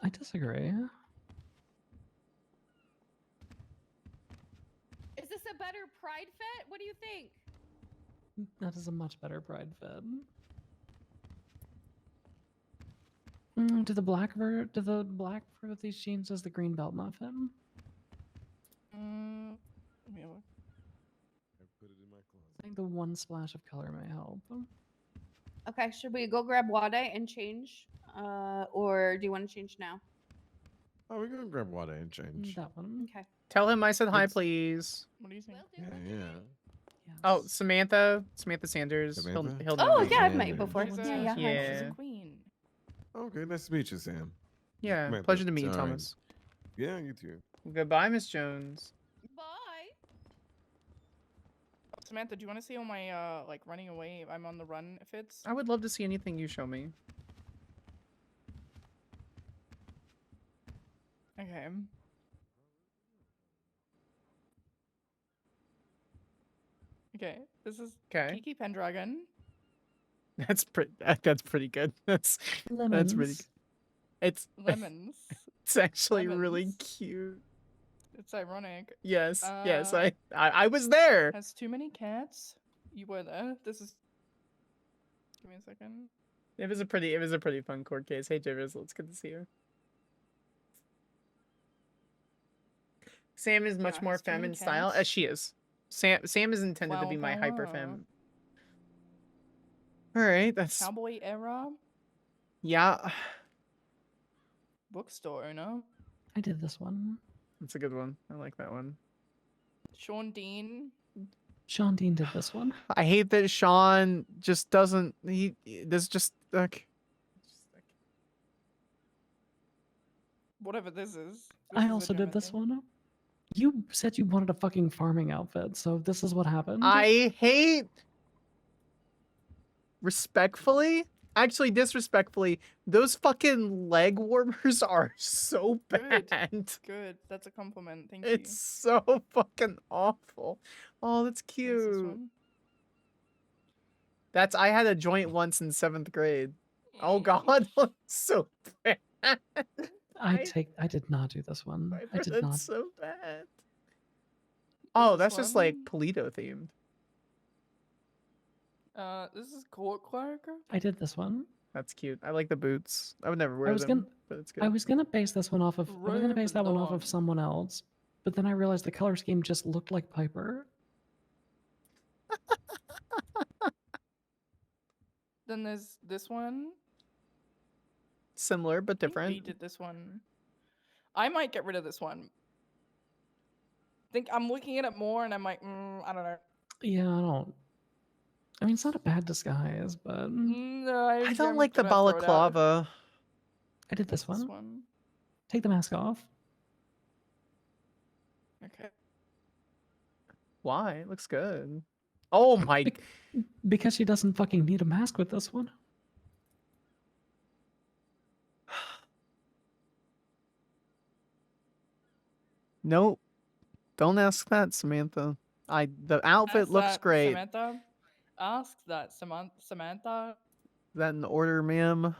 I disagree. Is this a better pride fit? What do you think? That is a much better pride fit. Do the black for these jeans does the green belt not fit? Let me look. I put it in my closet. I think the one splash of color may help. Okay, should we go grab Wade and change? Or do you want to change now? Oh, we're gonna grab water and change. That one. Okay. Tell him I said hi, please. What do you think? Yeah. Oh, Samantha Sanders. Samantha? He'll Oh, know me. yeah, I've met you before. She's Yeah. She's a queen. Okay, nice to meet you, Sam. Yeah, Samantha, pleasure to meet you, sorry. Thomas. Yeah, you too. Goodbye, Miss Jones. Bye. Samantha, do you want to see all my like running away? I'm on the run fits. I would love to see anything you show me. Okay. Okay, this is Kiki Pendragon. That's pretty. That's pretty good. That's pretty. Lemons. Good. It's Lemons. It's actually really Lemons. cute. It's ironic. Yes, yes. I was there. Has too many cats. You were there. This is. Give me a second. It was a pretty fun court case. Hey, Jivers, it's good to see you. Sam is much Yeah, more he's too femme style, as intense. she is. Sam is intended to Flower be my hyper power. femme. All right, that's Cowboy era. yeah. Bookstore owner. I did this one. That's a good one. I like that one. Sean Dean. Sean Dean did this one. I hate that Sean just doesn't. There's just like. Whatever this is. I also did this one. You said you wanted a fucking farming outfit, so this is what happened. I hate. Respectfully, actually disrespectfully, those fucking leg warmers are so bad. Good. That's a compliment. Thank It's so fucking awful. Oh, that's you. cute. That's I had a joint once in 7th grade. Oh god, that's so bad. I did not do this one. I did That's not. so bad. Oh, that's just like Polito themed. This is court clerk. I did this one. That's cute. I like the boots. I would never wear was them, gonna, but it's good. I was gonna base this one off of. I was gonna base that one off of Random. someone else, but then I realized the color scheme just looked like Piper. Then there's this one. Similar but I think different. we did this one. I might get rid of this one. Think I'm looking at it more, and I'm like, I don't know. Yeah, I don't. I mean, it's not a bad disguise, but No, I don't like the balaclava. I did this This one. one. Take the mask off. Okay. Why? It looks good. Oh my. Because she doesn't fucking need a mask with this one. Nope. Don't ask that, Samantha. The outfit Ask looks that, great. Samantha. Ask that, Samantha. Is that in order, ma'am?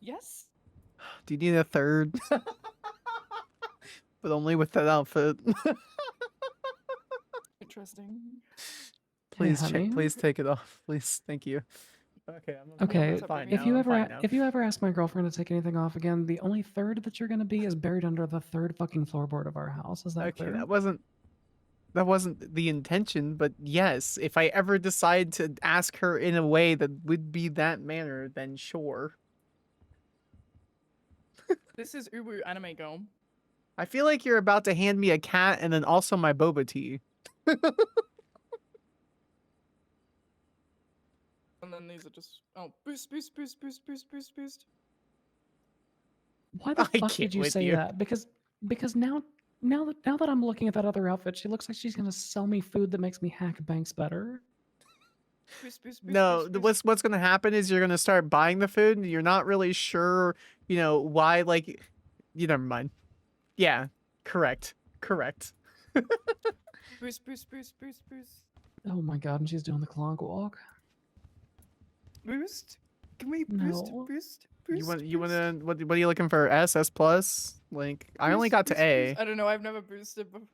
Yes. Do you need a third? But only with that outfit. Interesting. Please honey. please take it off. Please. Thank you. Okay, I'm Okay, fine if now, you I'm ever fine now. if you ever ask my girlfriend to take anything off again, the only third that you're gonna be is buried under the third fucking floorboard of our house. Is that Okay, clear? that wasn't the intention, but yes, if I ever decide to ask her in a way that would be that manner, then sure. This is Ubu Anime Girl. I feel like you're about to hand me a cat and then also my boba tea. And then these are just boost. Why the I fuck can't did you with say you. that? Because now that I'm looking at that other outfit, she looks like she's gonna sell me food that makes me hack banks better. No, what's gonna happen is you're gonna start buying the food and you're not really sure, why. Like, never mind. Yeah, correct. Boost. Oh my god, and she's doing the clonk walk. Boost. Can we No. boost? You want to what are you looking for? S plus? Like, I only got to A. I don't know. I've never boosted before.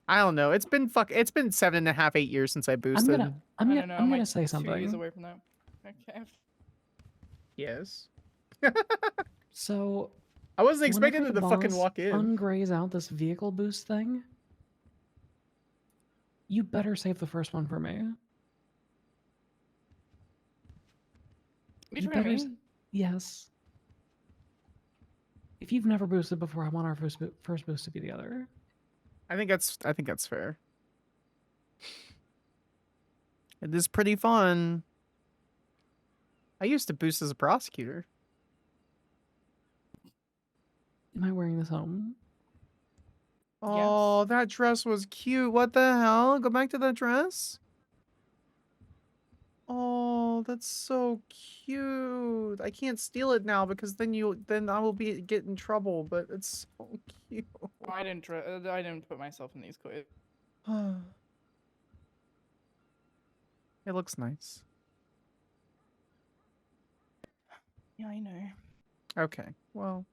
I don't know. It's been 7.5, 8 years since I boosted. I'm I don't know, I'm gonna like say 2 something. years away from that. Okay. Yes. So I wasn't expecting whenever them the to fucking boss walk in. ungrays out this vehicle boost thing, you better save the first one for me. Which You one better. me? Yes. If you've never boosted before, I want our first boost to be the other. I think that's fair. It is pretty fun. I used to boost as a prosecutor. Am I wearing this home? Oh, that dress was cute. What the hell? Go back to that dress? Oh, that's so cute. I can't steal it now because then I will get in trouble, but it's so cute. I didn't put myself in these clothes. It looks nice. Yeah, I know. Okay. Well,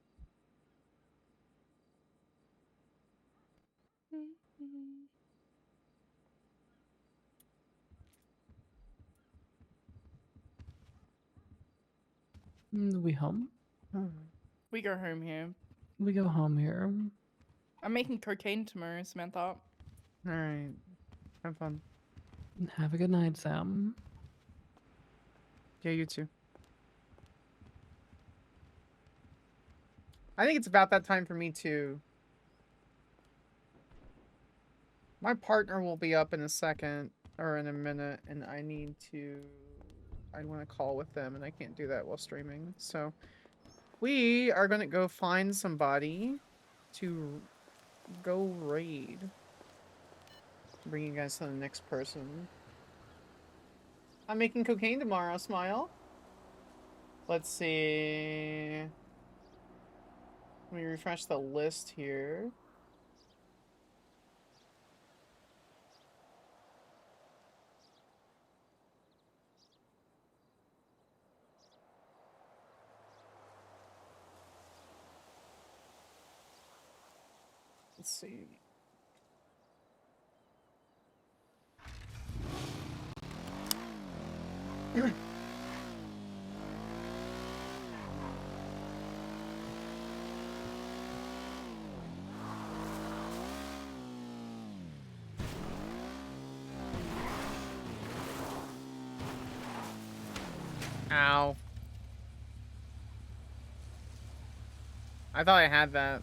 We home? We go home here. We go home here. I'm making cocaine tomorrow, Samantha. All right. Have fun. Have a good night, Sam. Yeah, you too. I think it's about that time for me too. My partner will be up in a second or in a minute, and I want to call with them, and I can't do that while streaming. So we are gonna go find somebody to go raid. Bring you guys to the next person. I'm making cocaine tomorrow, smile. Let's see. Let me refresh the list here. Let's see. Ow. I thought I had that.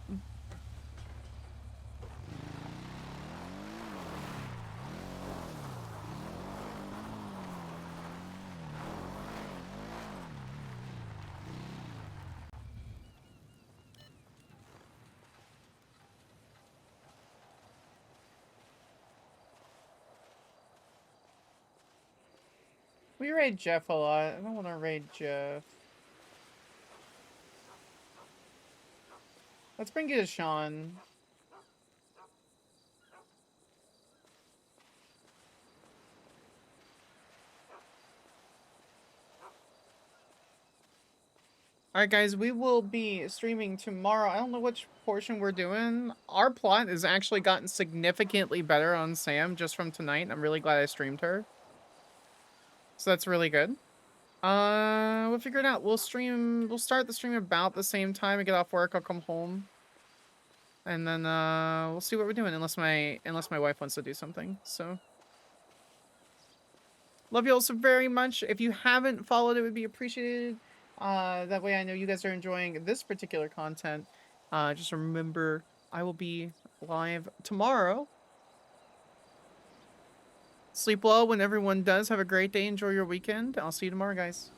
We raid Jeff a lot. I don't want to raid Jeff. Let's bring you to Sean. Alright guys, we will be streaming tomorrow. I don't know which portion we're doing. Our plot has actually gotten significantly better on Sam just from tonight. I'm really glad I streamed her. So that's really good. We'll figure it out. We'll start the stream about the same time. I get off work, I'll come home. And then we'll see what we're doing unless my wife wants to do something. So love you all so very much. If you haven't followed, it would be appreciated. That way I know you guys are enjoying this particular content. Just remember, I will be live tomorrow. Sleep well when everyone does. Have a great day. Enjoy your weekend. I'll see you tomorrow, guys.